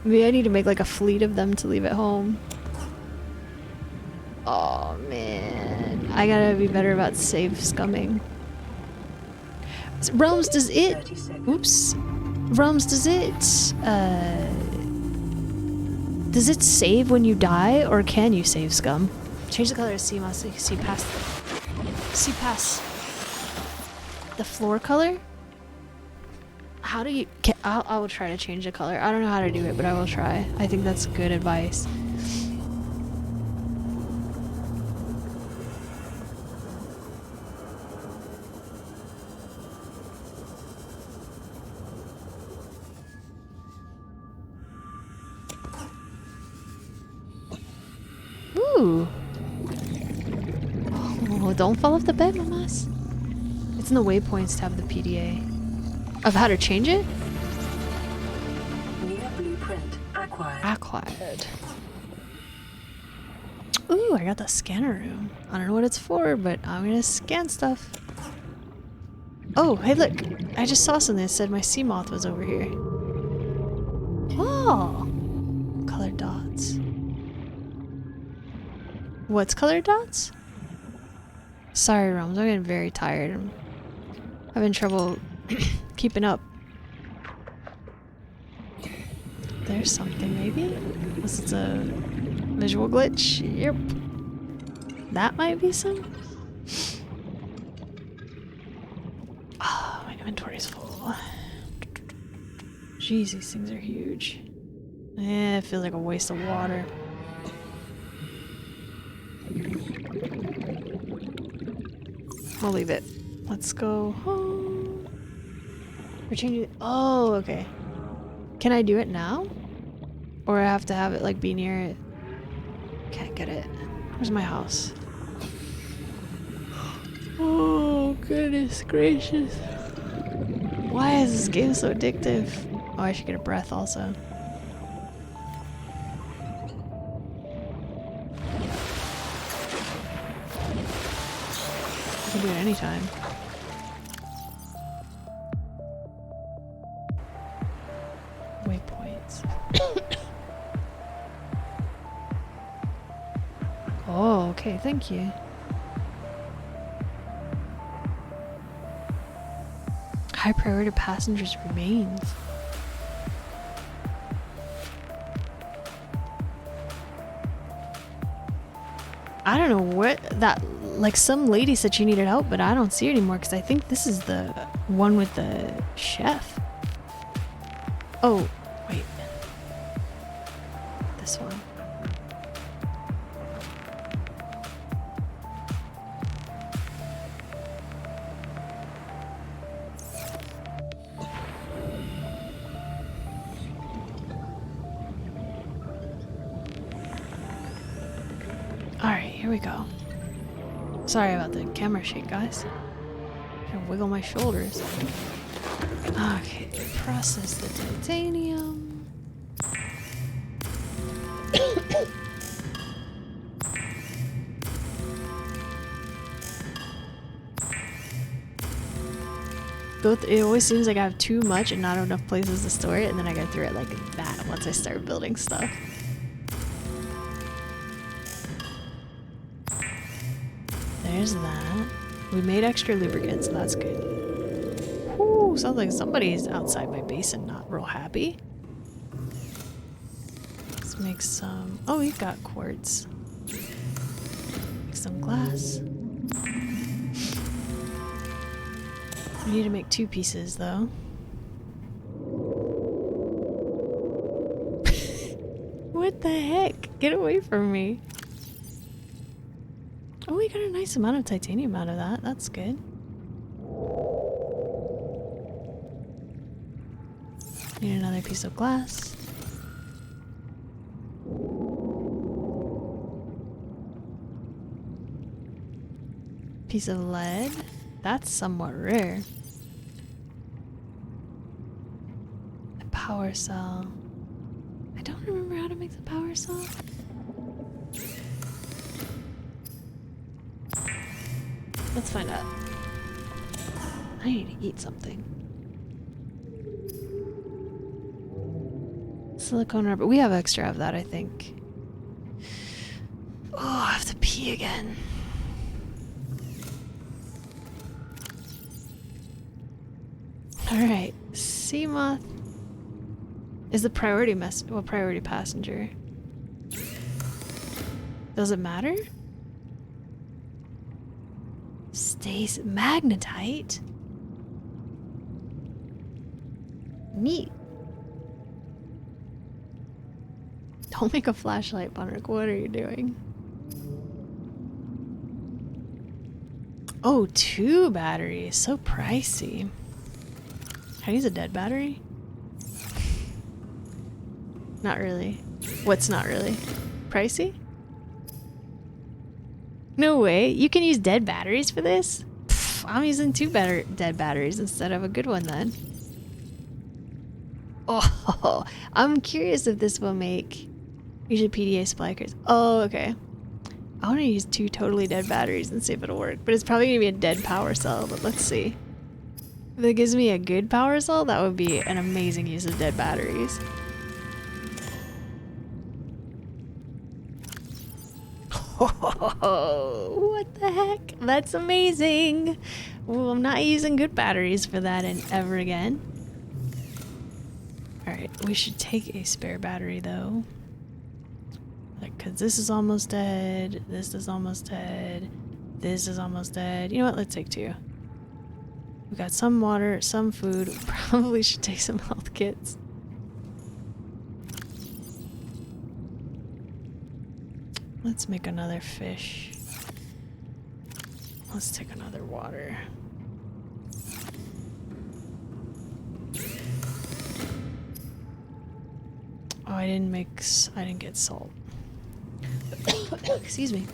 Speaker 1: Maybe I need to make like a fleet of them to leave at home. Oh man. I gotta be better about save scumming. Realms, does it... Oops. Realms, does it save when you die, or can you save scum? Change the color to see moss so you can see past the floor color? How do you... I will try to change the color. I don't know how to do it, but I will try. I think that's good advice. Ooh. Oh, don't fall off the bed, mamas. It's in the waypoints to have the PDA. Of how to change it?
Speaker 2: New blueprint acquired.
Speaker 1: Acquired. Ooh, I got the scanner room. I don't know what it's for, but I'm gonna scan stuff. Oh, hey look. I just saw something that said my sea moth was over here. Oh! Colored dots. What's colored dots? Sorry, Realms. I'm getting very tired. I'm having trouble keeping up. There's something, maybe? This is a visual glitch. Yep. That might be some. Oh, my inventory's full. Jeez, these things are huge. It feels like a waste of water. I'll leave it. Let's go home. We're changing. Oh, okay. Can I do it now? Or I have to have it like be near it? Can't get it. Where's my house? Oh, goodness gracious. Why is this game so addictive? Oh, I should get a breath also. I can do it anytime. Waypoints. Okay, thank you. High priority passengers remains. I don't know what that, like some lady said she needed help, but I don't see her anymore because I think this is the one with the chef. Oh, wait. This one. Alright, here we go. Sorry about the camera shake, guys. I'm gonna wiggle my shoulders. Okay, process the titanium. It always seems like I have too much and not enough places to store it, and then I go through it like that once I start building stuff. There's that. We made extra lubricants, so that's good. Whew, sounds like somebody's outside my base and not real happy. Let's make some... Oh, we've got quartz. Make some glass. We need to make 2 pieces, though. What the heck? Get away from me. Oh, we got a nice amount of titanium out of that. That's good. Need another piece of glass. Piece of lead. That's somewhat rare. A power cell. I don't remember how to make the power cell. Let's find out. I need to eat something. Silicone rubber. We have extra of that, I think. Oh, I have to pee again. Alright. Seamoth is the priority priority passenger. Does it matter? Stays magnetite? Neat. Don't make a flashlight, Bunrick. What are you doing? Oh, 2 batteries. So pricey. Can I use a dead battery? Not really. What's not really? Pricey? No way. You can use dead batteries for this? Pff, I'm using 2 dead batteries instead of a good one then. Oh, I'm curious if this will make... Usually PDA spikers. Oh, okay. I want to use 2 totally dead batteries and see if it'll work. But it's probably going to be a dead power cell, but let's see. If it gives me a good power cell, that would be an amazing use of dead batteries. Oh, what the heck? That's amazing. Well, I'm not using good batteries for that ever again. Alright, we should take a spare battery though. Like, cause this is almost dead, this is almost dead, this is almost dead. You know what, let's take 2. We got some water, some food. We probably should take some health kits. Let's make another fish. Let's take another water. Oh, I didn't get salt. Excuse me.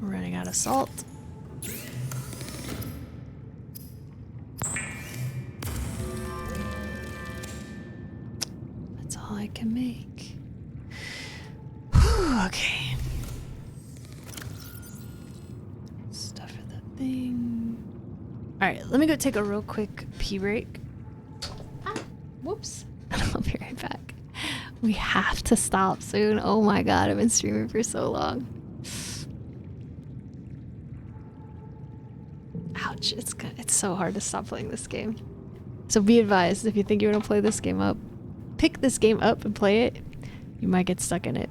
Speaker 1: We're running out of salt. That's all I can make. Whew, okay. Stuff for the thing. Alright, let me go take a real quick pee break. Ah, whoops. I'll be right back. We have to stop soon. Oh my god, I've been streaming for so long. Ouch, it's so hard to stop playing this game. So be advised, if you think you want to play this game up, pick this game up and play it. You might get stuck in it.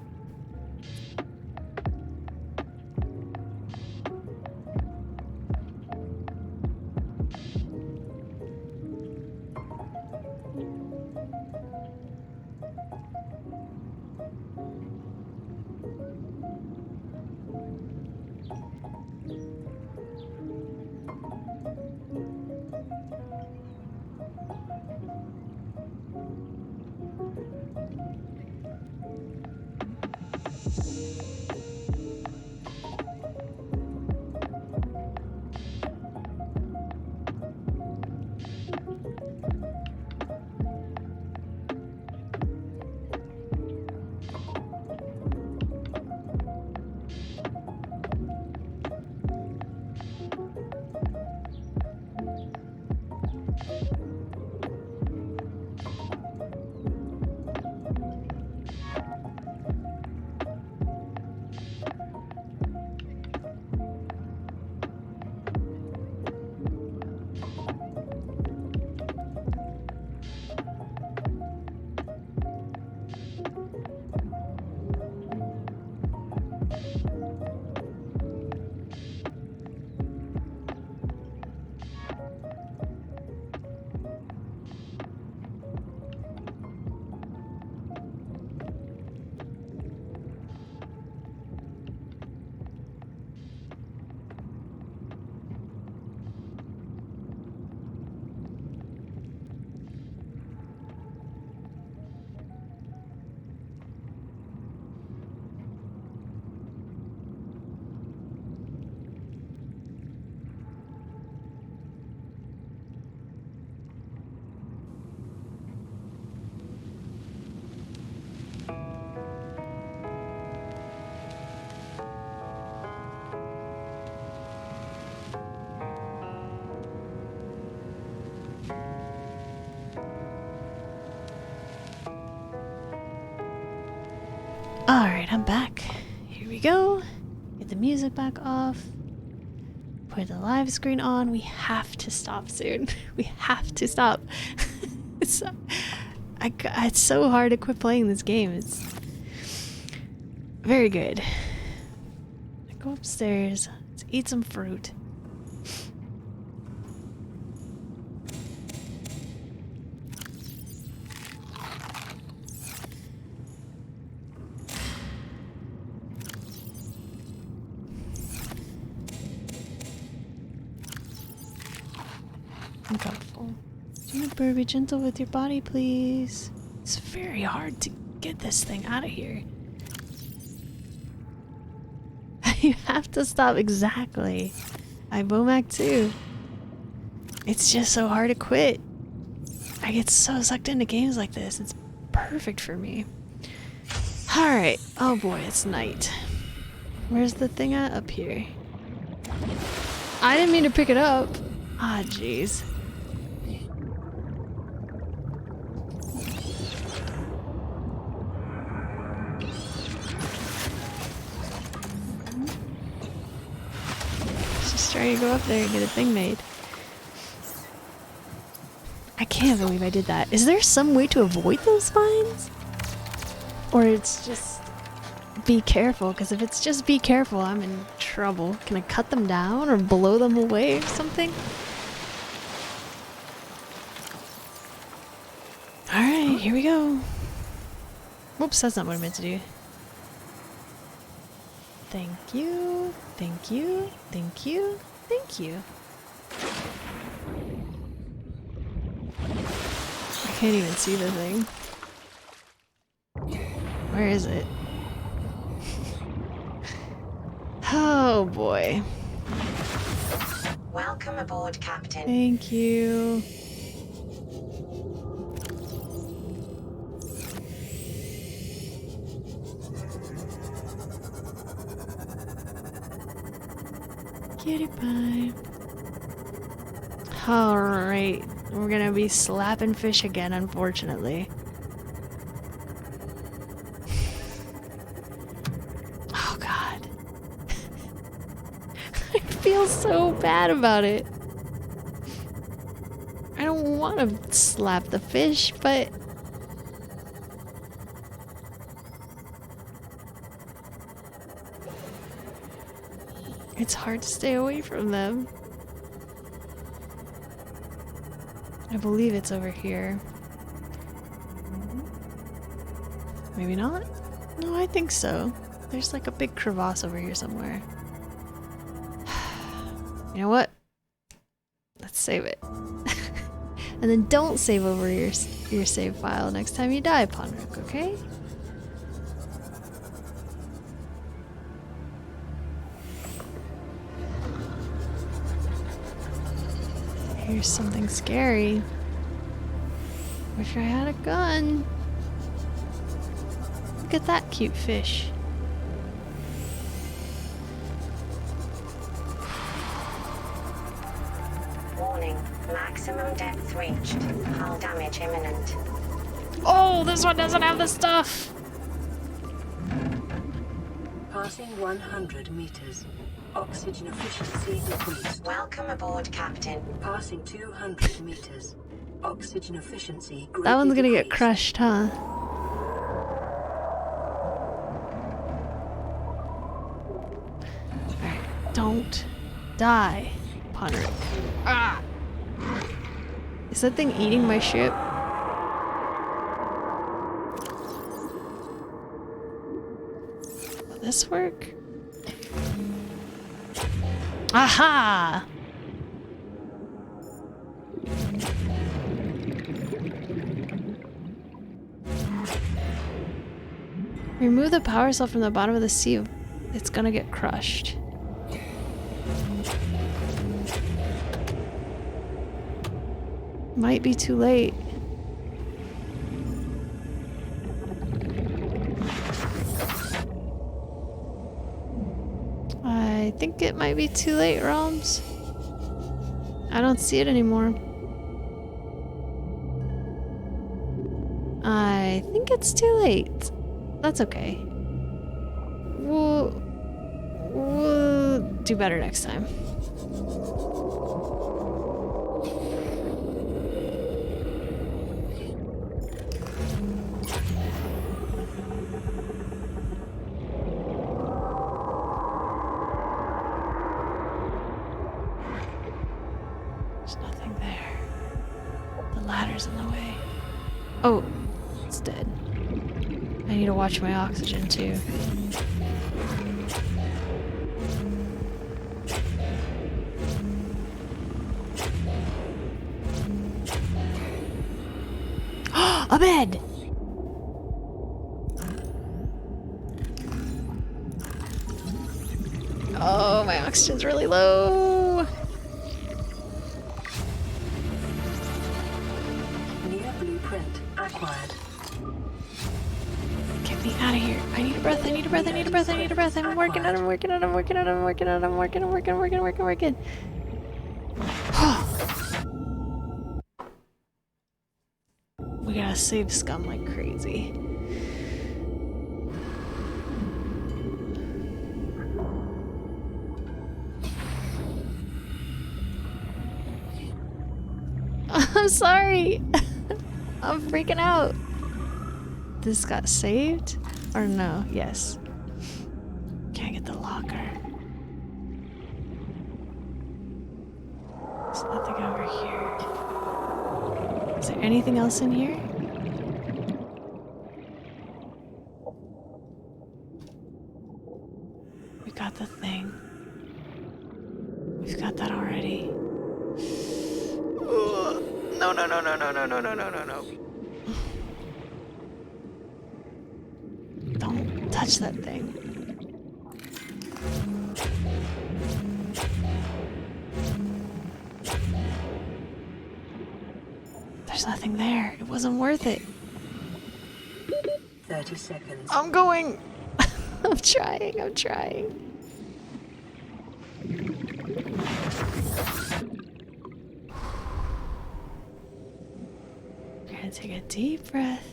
Speaker 1: Alright, I'm back. Here we go. Get the music back off. Put the live screen on. We have to stop soon. We have to stop. It's so hard to quit playing this game. It's very good. I go upstairs. Let's eat some fruit. Uncomfortable. Juniper, be gentle with your body, please. It's very hard to get this thing out of here. You have to stop exactly. Ibomac too. It's just so hard to quit. I get so sucked into games like this. It's perfect for me. Alright. Oh boy, it's night. Where's the thing at? Up here. I didn't mean to pick it up. Ah, jeez. Just trying to go up there and get a thing made. I can't believe I did that. Is there some way to avoid those spines? Or it's just be careful, because if it's just be careful, I'm in trouble. Can I cut them down or blow them away or something? Alright, here we go. Whoops, that's not what I meant to do. Thank you, thank you, thank you, thank you. I can't even see the thing. Where is it? Oh boy.
Speaker 7: Welcome aboard, Captain.
Speaker 1: Thank you. Cutie pie. Alright, we're gonna be slapping fish again, unfortunately. so bad about it. I don't want to slap the fish, but... it's hard to stay away from them. I believe it's over here. Maybe not? No, I think so. There's like a big crevasse over here somewhere. You know what? Let's save it. And then don't save over your save file next time you die, Ponrook, okay? Here's something scary. Wish I had a gun. Look at that cute fish.
Speaker 7: Warning, maximum depth reached. Hull damage imminent.
Speaker 1: Oh, this one doesn't have the stuff!
Speaker 2: Passing 100 meters. Oxygen efficiency decreased.
Speaker 7: Welcome aboard, Captain.
Speaker 2: Passing 200 meters. Oxygen efficiency greatly
Speaker 1: That one's gonna get
Speaker 2: decreased.
Speaker 1: crushed, huh? Alright, don't die, Ponrook. Ah! Is that thing eating my ship? Will this work? Aha! Remove the power cell from the bottom of the sea. It's gonna get crushed. Might be too late. I think it might be too late, Realms. I don't see it anymore. I think it's too late. That's okay. We'll do better next time. There's nothing there. The ladder's in the way. Oh, it's dead. I need to watch my oxygen too. A bed! Oh, my oxygen's really low.
Speaker 2: Near blueprint acquired.
Speaker 1: Get me out of here. I need a breath, I need a breath, I need a breath, I need a breath. I'm working on it, I'm working on it, I'm working on it, I'm working on it, I'm working, I'm working, I'm working, I'm working, I'm working. We gotta save scum like crazy. I'm sorry. I'm freaking out. This got saved? Or no? Yes. Can't get the locker. There's nothing over here. Is there anything else in here? We got the thing. We've got that already. No, no, no, no, no, no, no, no, no, no, no. Don't touch that thing. There's nothing there. It wasn't worth it.
Speaker 2: 30 seconds.
Speaker 1: I'm going. I'm trying. I'm trying. You're gonna take a deep breath.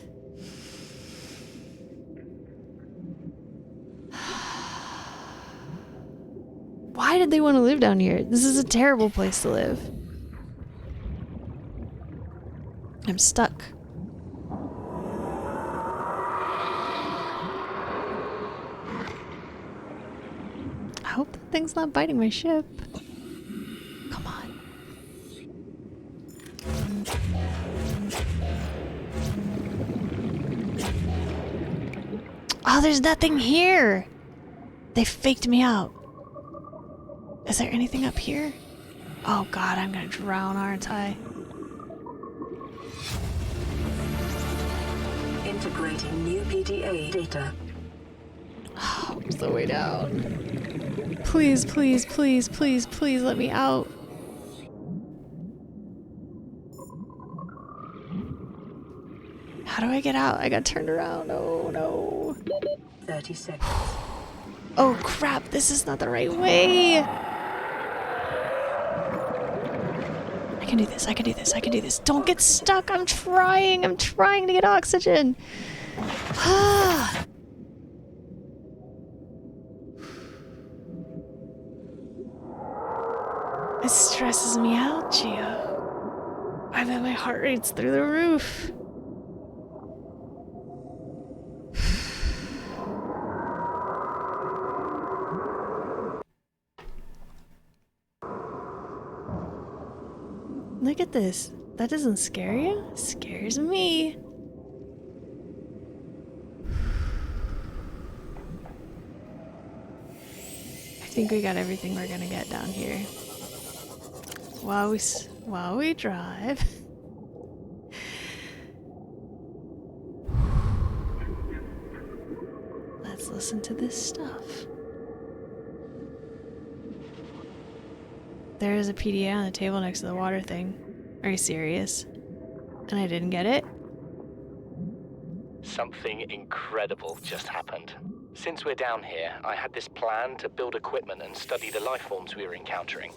Speaker 1: Why did they want to live down here? This is a terrible place to live. I'm stuck. I hope that thing's not biting my ship. Come on. Oh, there's nothing here! They faked me out. Is there anything up here? Oh god, I'm gonna drown, aren't I?
Speaker 2: Integrating new PDA data.
Speaker 1: Oh, where's the way down? Please, please, please, please, please let me out. How do I get out? I got turned around. Oh no.
Speaker 2: 30 seconds.
Speaker 1: Oh crap, this is not the right way. I can do this, I can do this, I can do this. Don't get stuck. I'm trying to get oxygen. Ah. It stresses me out, Geo. I bet my heart rate's through the roof. Look at this. That doesn't scare you? It scares me. I think we got everything we're gonna get down here. While we drive. Let's listen to this stuff. There is a PDA on the table next to the water thing. Are you serious? And I didn't get it?
Speaker 10: Something incredible just happened. Since we're down here, I had this plan to build equipment and study the life forms we were encountering,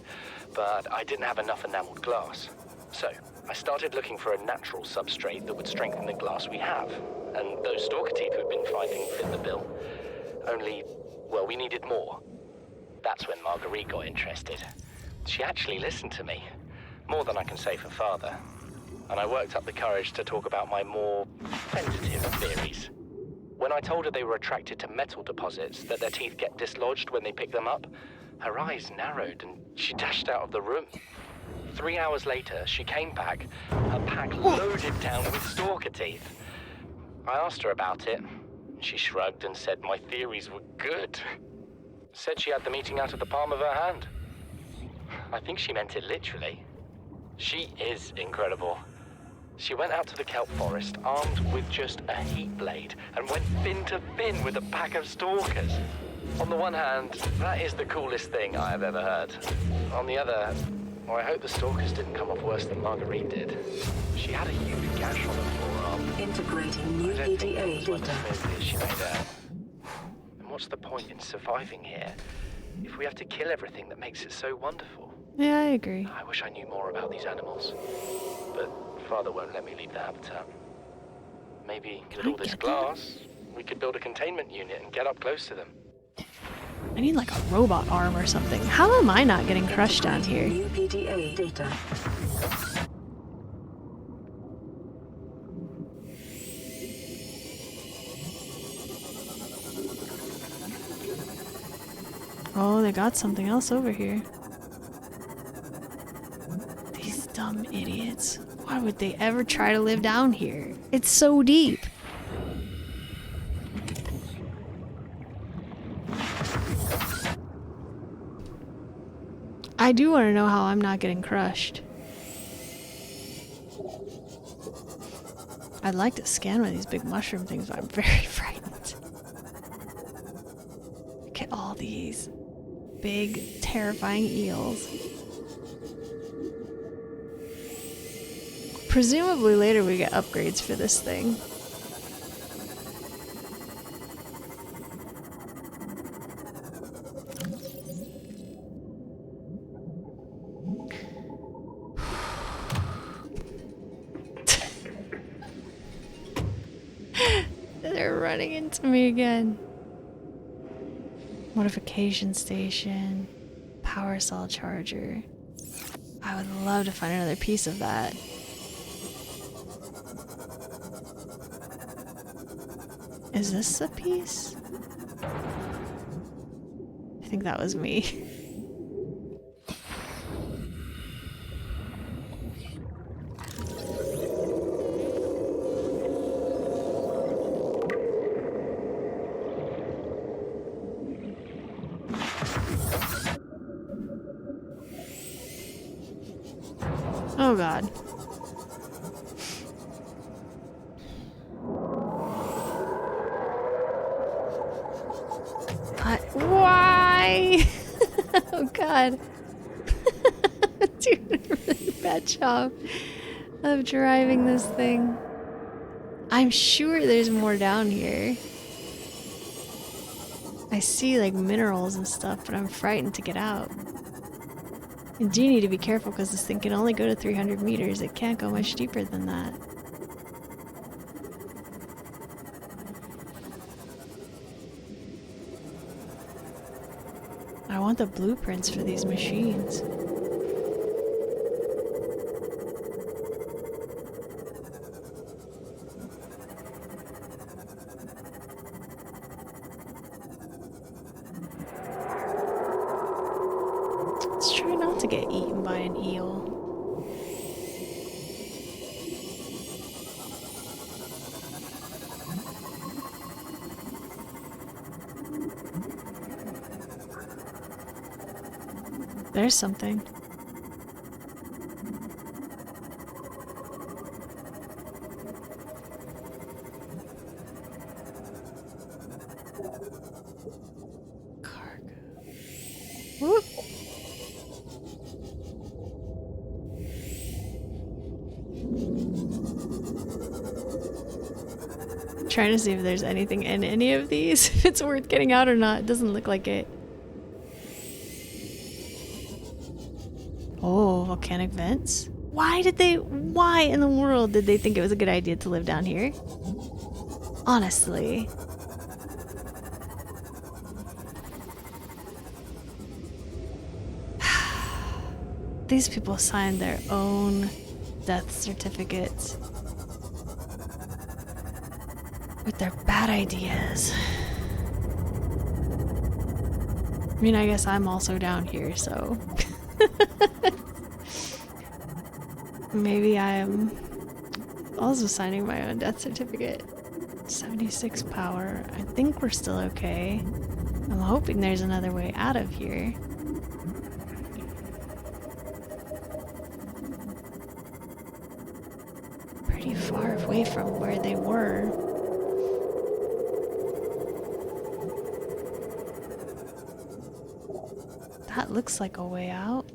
Speaker 10: but I didn't have enough enameled glass. So, I started looking for a natural substrate that would strengthen the glass we have, and those stalker teeth we've been finding fit the bill. Only, well, we needed more. That's when Marguerite got interested. She actually listened to me, more than I can say for Father, and I worked up the courage to talk about my more tentative theories. When I told her they were attracted to metal deposits, that their teeth get dislodged when they pick them up, her eyes narrowed and she dashed out of the room. 3 hours later, she came back, her pack loaded down with stalker teeth. I asked her about it. She shrugged and said my theories were good. Said she had the meeting out of the palm of her hand. I think she meant it literally. She is incredible. She went out to the kelp forest armed with just a heat blade and went fin to fin with a pack of stalkers. On the one hand, that is the coolest thing I have ever heard. On the other, well, I hope the stalkers didn't come off worse than Marguerite did. She had a huge gash on her forearm.
Speaker 2: Integrating new
Speaker 10: I don't think it
Speaker 2: PDA
Speaker 10: was one
Speaker 2: data.
Speaker 10: as smoothly as she made out. And what's the point in surviving here if we have to kill everything that makes it so wonderful?
Speaker 1: Yeah, I agree.
Speaker 10: I wish I knew more about these animals, but Father won't let me leave the habitat. Maybe with all this glass, we could build a containment unit and get up close to them.
Speaker 1: I need like a robot arm or something. How am I not getting crushed down here?
Speaker 2: New PDA data.
Speaker 1: Oh, they got something else over here. These dumb idiots. Why would they ever try to live down here? It's so deep. I do want to know how I'm not getting crushed. I'd like to scan one of these big mushroom things, but I'm very frightened. Look at all these big, terrifying eels. Presumably later we get upgrades for this thing. They're running into me again. Modification station. power cell charger. I would love to find another piece of that. Is this a piece? I think that was me. Oh God. Why? Oh God. Doing a really bad job of driving this thing. I'm sure there's more down here. I see like minerals and stuff, but I'm frightened to get out. And do need to be careful because this thing can only go to 300 meters. It can't go much deeper than that. I want the blueprints for these machines. Let's try not to get eaten by an eel. There's something. Cargo. Whoop. Trying to see if there's anything in any of these, if it's worth getting out or not. It doesn't look like it. Oh, volcanic vents? Why in the world did they think it was a good idea to live down here? Honestly. These people signed their own death certificates with their bad ideas. I mean, I guess I'm also down here, so... Maybe I am also signing my own death certificate. 76 power. I think we're still okay. I'm hoping there's another way out of here. Pretty far away from where they were. That looks like a way out.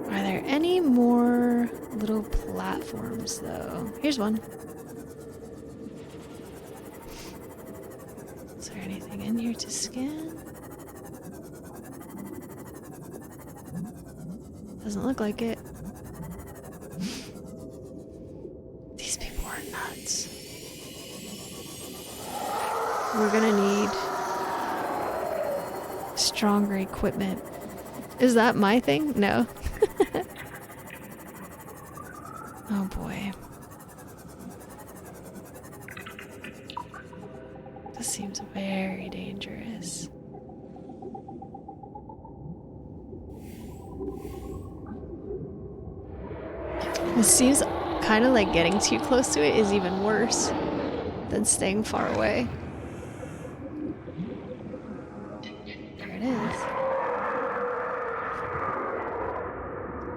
Speaker 1: Are there any more little platforms, though? Here's one. Is there anything in here to scan? Doesn't look like it. These people are nuts. We're gonna need stronger equipment. Is that my thing? No. Oh boy. This seems very dangerous. It seems kind of like getting too close to it is even worse than staying far away. There it is.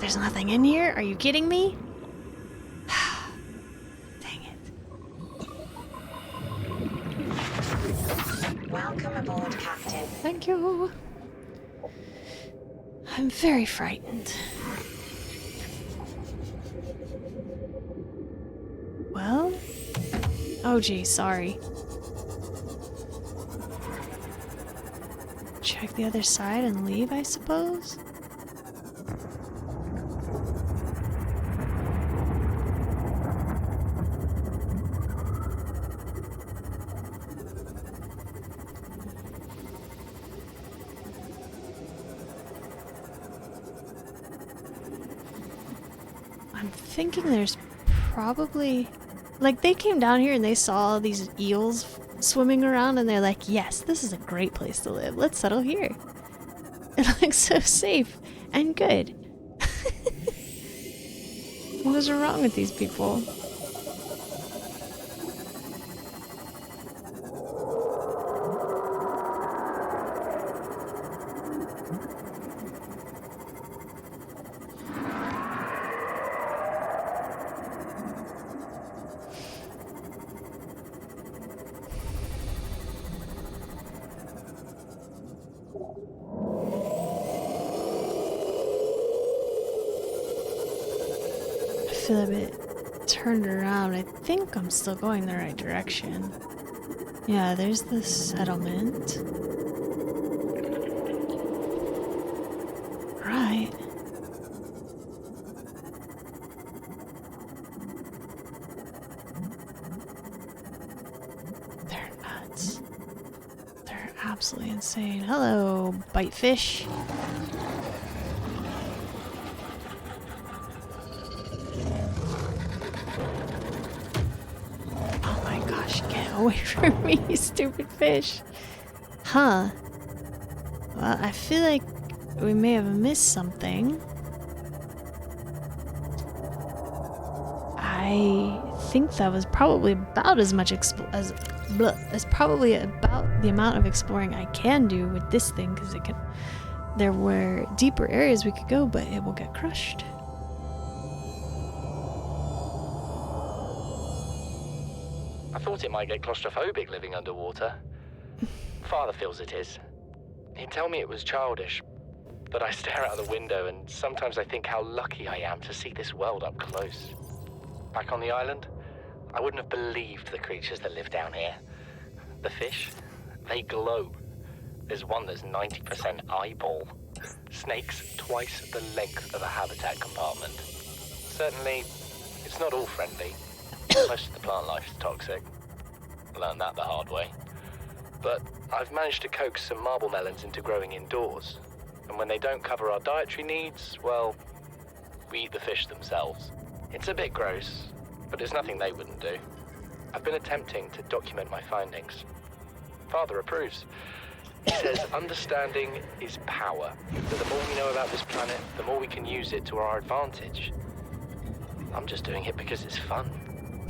Speaker 1: There's nothing in here? Are you kidding me? Dang it.
Speaker 7: Welcome aboard, Captain.
Speaker 1: Thank you. I'm very frightened. Well? Oh gee, sorry. Check the other side and leave, I suppose? I'm thinking there's probably... Like, they came down here and they saw these eels swimming around and they're like, yes, this is a great place to live. Let's settle here. It looks so safe and good. What is wrong with these people? I feel a bit turned around. I think I'm still going the right direction. Yeah, there's the settlement. Right. They're nuts. They're absolutely insane. Hello, bite fish. Away from me, you stupid fish. Huh. Well, I feel like we may have missed something. I think that was probably about as much as probably about the amount of exploring I can do with this thing, because it can. There were deeper areas we could go, but it will get crushed.
Speaker 10: I thought it might get claustrophobic living underwater. Father feels it is. He'd tell me it was childish, but I stare out the window and sometimes I think how lucky I am to see this world up close. Back on the island, I wouldn't have believed the creatures that live down here. The fish, they glow. There's one that's 90% eyeball. Snakes twice the length of a habitat compartment. Certainly, it's not all friendly. Most of the plant life is toxic. Learned that the hard way. But I've managed to coax some marble melons into growing indoors. And when they don't cover our dietary needs, well, we eat the fish themselves. It's a bit gross, but it's nothing they wouldn't do. I've been attempting to document my findings. Father approves. He says understanding is power. That the more we know about this planet, the more we can use it to our advantage. I'm just doing it because it's fun.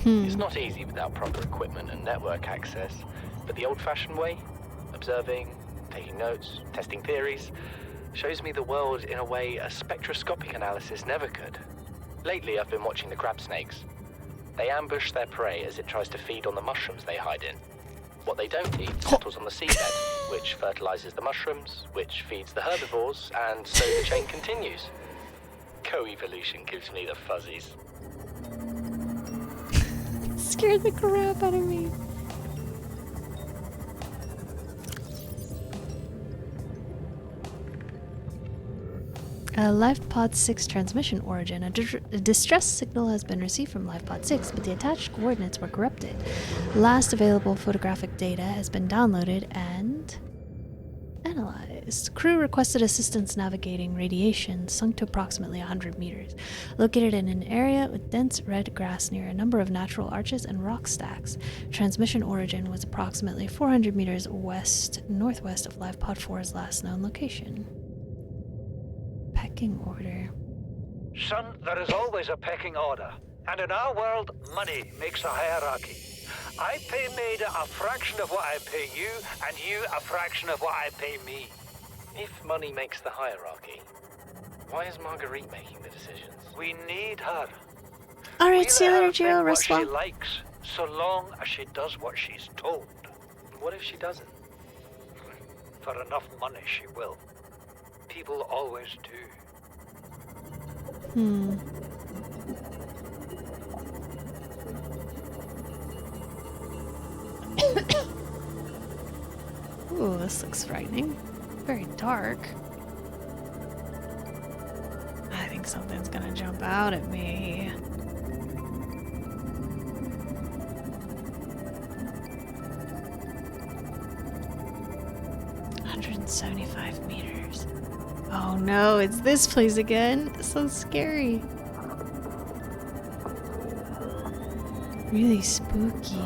Speaker 10: It's not easy without proper equipment and network access, but the old-fashioned way, observing, taking notes, testing theories, shows me the world in a way a spectroscopic analysis never could. Lately, I've been watching the crab snakes. They ambush their prey as it tries to feed on the mushrooms they hide in. What they don't eat settles on the seabed, which fertilizes the mushrooms, which feeds the herbivores, and so the chain continues. Co-evolution gives me the fuzzies.
Speaker 1: Scared the crap out of me. LifePod 6 transmission origin. A distress signal has been received from LifePod 6, but the attached coordinates were corrupted. Last available photographic data has been downloaded and analyzed. Crew requested assistance navigating radiation sunk to approximately 100 meters. Located in an area with dense red grass near a number of natural arches and rock stacks. Transmission origin was approximately 400 meters west-northwest of LifePod 4's last known location. Pecking order.
Speaker 11: Son, there is always a pecking order. And in our world, money makes a hierarchy. I pay Maida a fraction of what I pay you, and you a fraction of what I pay me.
Speaker 10: If money makes the hierarchy, why is Marguerite making the decisions?
Speaker 11: We need her.
Speaker 1: Alright, see you later, Gio.
Speaker 11: What
Speaker 1: Rest
Speaker 11: she
Speaker 1: well.
Speaker 11: likes, so long as she does what she's told.
Speaker 10: What if she doesn't?
Speaker 11: For enough money, she will. People always do.
Speaker 1: Ooh, this looks frightening. Very dark. I think something's gonna jump out at me. $175 meters. Oh no, it's this place again. It's so scary. Really spooky.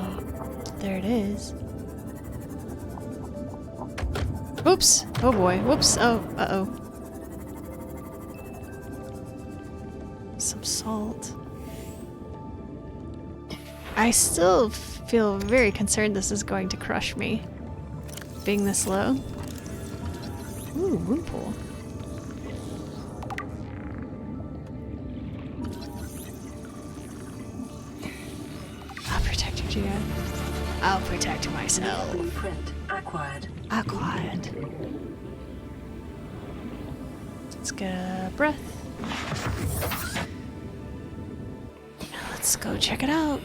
Speaker 1: There it is. Oops! Oh boy. Whoops. Oh, uh-oh. Some salt. I still feel very concerned this is going to crush me. Being this low. Ooh, moon pool. I'll protect you, Gia. I'll protect myself.
Speaker 2: Blueprint acquired.
Speaker 1: Acquired. Let's get a breath. Let's go check it out.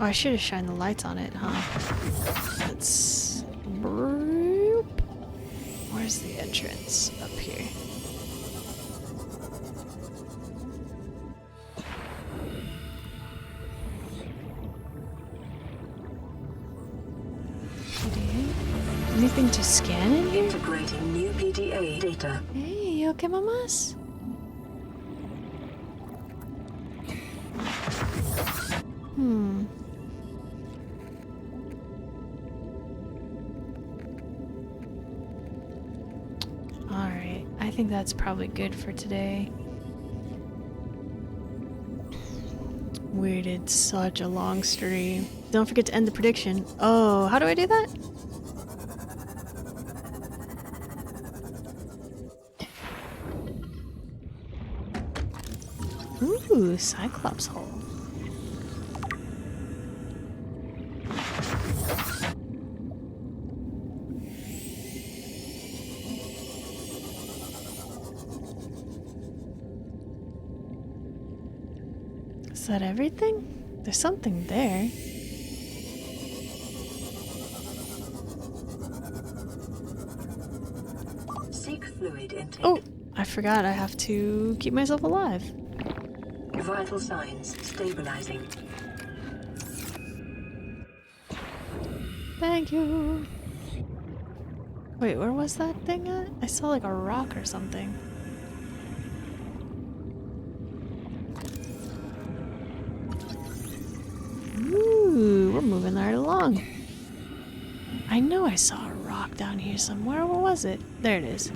Speaker 1: Oh, I should have shined the lights on it, huh? Let's... Where's the entrance? Up here. PDA? Anything to scan in here?
Speaker 2: Integrating new PDA data.
Speaker 1: Hey, okay, mamas? Alright, I think that's probably good for today. We did such a long stream. Don't forget to end the prediction. Oh, how do I do that? Ooh, Cyclops hole. Is that everything? There's something there.
Speaker 2: Seek fluid intake.
Speaker 1: Oh, I forgot I have to keep myself alive.
Speaker 2: Vital signs stabilizing.
Speaker 1: Thank you. Wait, where was that thing at? I saw like a rock or something. Ooh, we're moving right along. I know I saw a rock down here somewhere. Where was it? There it is.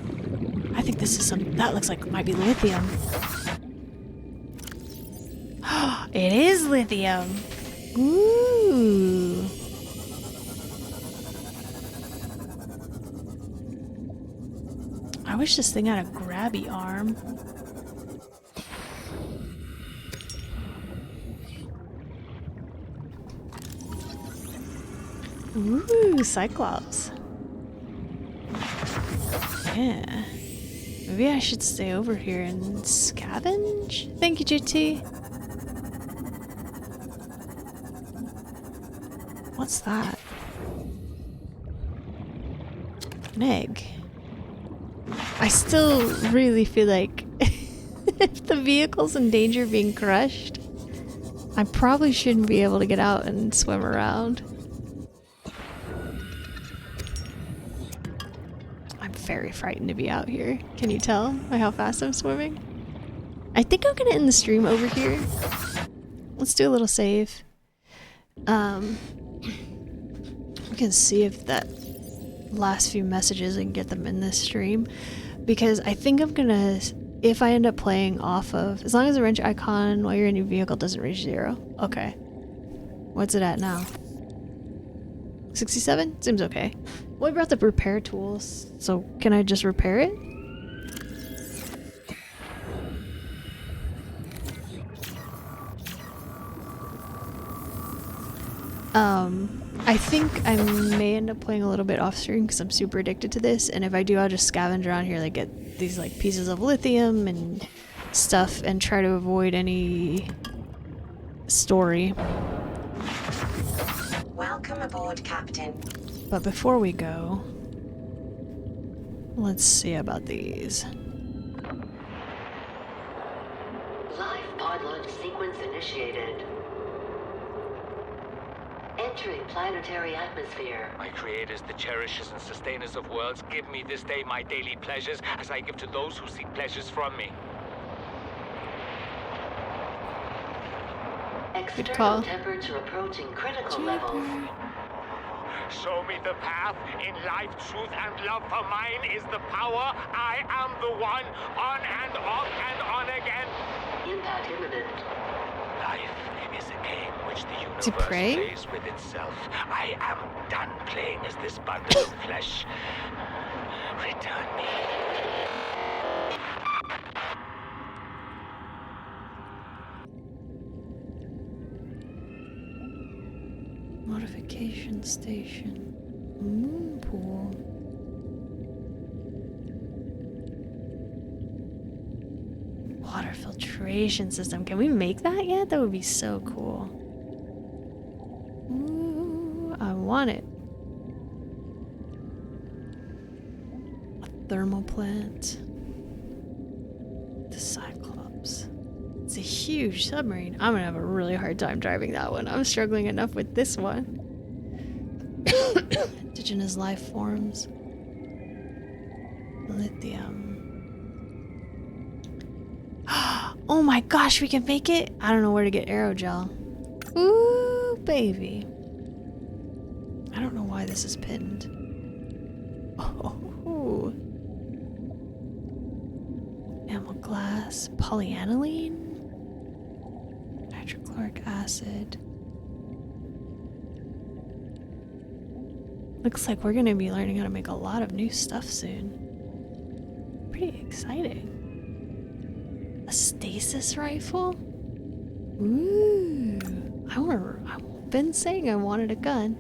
Speaker 1: I think this is some... That looks like it might be lithium. It is lithium! Ooh! I wish this thing had a grabby arm. Ooh, Cyclops. Yeah. Maybe I should stay over here and scavenge? Thank you, GT. What's that? An egg. I still really feel like if the vehicle's in danger of being crushed, I probably shouldn't be able to get out and swim around. I'm very frightened to be out here. Can you tell by how fast I'm swimming? I think I'm gonna end the stream over here. Let's do a little save. We can see if that last few messages, I can get them in this stream. Because I think I'm gonna, if I end up playing off of, as long as the wrench icon while you're in your vehicle doesn't reach 0. Okay. What's it at now? 67? Seems okay. Well, I brought the repair tools, so can I just repair it? I think I may end up playing a little bit off stream because I'm super addicted to this, and if I do, I'll just scavenge around here, like get these like pieces of lithium and stuff and try to avoid any story.
Speaker 7: Welcome aboard, Captain.
Speaker 1: But before we go, let's see about these.
Speaker 12: Live pod launch sequence initiated. Entering planetary atmosphere.
Speaker 3: My creators, the cherishers and sustainers of worlds, give me this day my daily pleasures as I give to those who seek pleasures from me.
Speaker 12: External temperature approaching critical levels.
Speaker 13: Show me the path. In life, truth, and love for mine is the power. I am the one. On and off and on again.
Speaker 12: Impact imminent.
Speaker 13: Life is a game which the universe
Speaker 1: To pray?
Speaker 13: plays with itself. I am done playing as this bundle of flesh. Return me.
Speaker 1: Modification station. Moon pool. Water filtration system. Can we make that yet? That would be so cool. Ooh, I want it. A thermal plant. The Cyclops. It's a huge submarine. I'm gonna have a really hard time driving that one. I'm struggling enough with this one. Indigenous life forms. Lithium. Oh my gosh, we can make it? I don't know where to get aerogel. Ooh, baby. I don't know why this is pinned. Oh. Enamel glass. Polyaniline? Hydrochloric acid. Looks like we're gonna be learning how to make a lot of new stuff soon. Pretty exciting. A stasis rifle? Ooh. I've been saying I wanted a gun.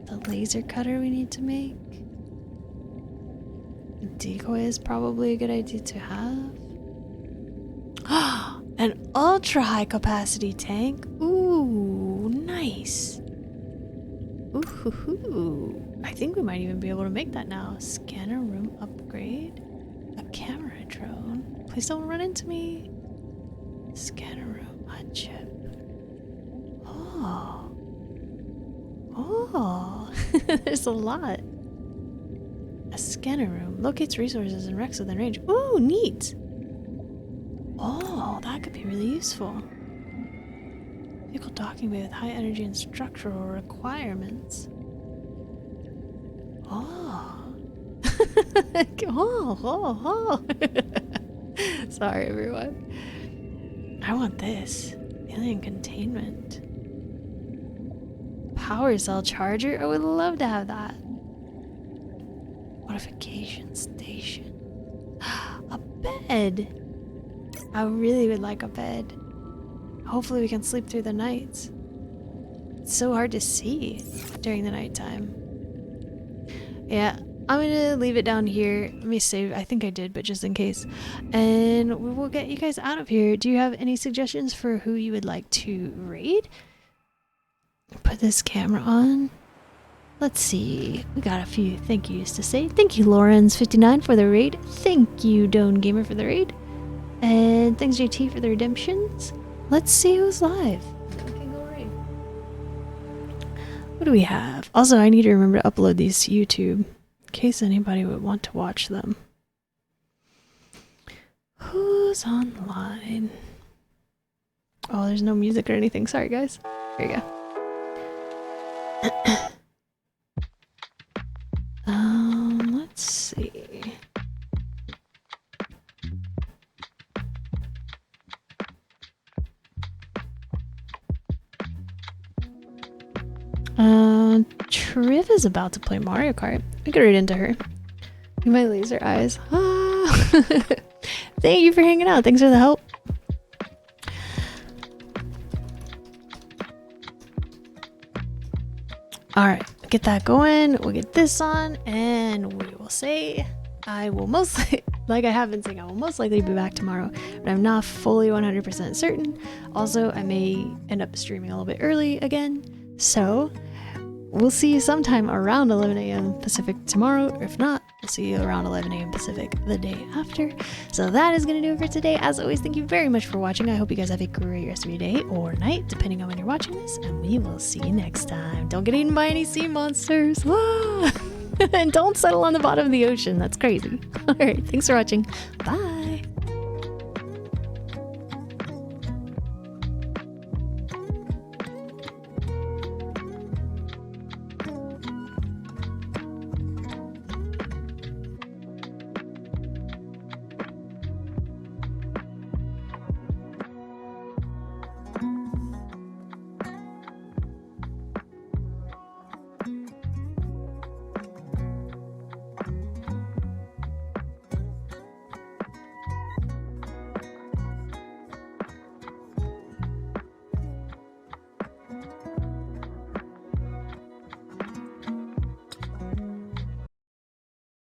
Speaker 1: The laser cutter we need to make. A decoy is probably a good idea to have. An ultra high capacity tank. Ooh, nice. Ooh, I think we might even be able to make that now. Scanner room upgrade. A camera drone. Please don't run into me. Scanner room. A chip. Oh. There's a lot. A scanner room. Locates resources and wrecks within range. Ooh, neat. Oh, that could be really useful. Vehicle docking bay with high energy and structural requirements. Oh. oh. Sorry, everyone. I want this. Alien containment. Power cell charger? I would love to have that. Modification station. A bed. I really would like a bed. Hopefully we can sleep through the nights. It's so hard to see during the nighttime. Yeah, I'm gonna leave it down here. Let me save. I think I did, but just in case. And we will get you guys out of here. Do you have any suggestions for who you would like to raid? Put this camera on. Let's see. We got a few thank yous to say. Thank you, Lorenz59 for the raid. Thank you, Done Gamer for the raid. And thanks, JT, for the redemptions. Let's see who's live. We can go raid. What do we have? Also, I need to remember to upload these to YouTube in case anybody would want to watch them. Who's online? Oh, there's no music or anything. Sorry, guys. Here you go. Let's see. Triv is about to play Mario Kart. I get right into her. My laser eyes. Ah. Thank you for hanging out. Thanks for the help. Alright, get that going. We'll get this on, and we will say I will mostly, like I have been saying, I will most likely be back tomorrow, but I'm not fully 100% certain. Also, I may end up streaming a little bit early again, so we'll see you sometime around 11 a.m. Pacific tomorrow, or if not, we'll see you around 11 a.m. Pacific the day after. So that is going to do it for today. As always, thank you very much for watching. I hope you guys have a great rest of your day or night, depending on when you're watching this, and we will see you next time. Don't get eaten by any sea monsters. And don't settle on the bottom of the ocean. That's crazy. All right, thanks for watching. Bye.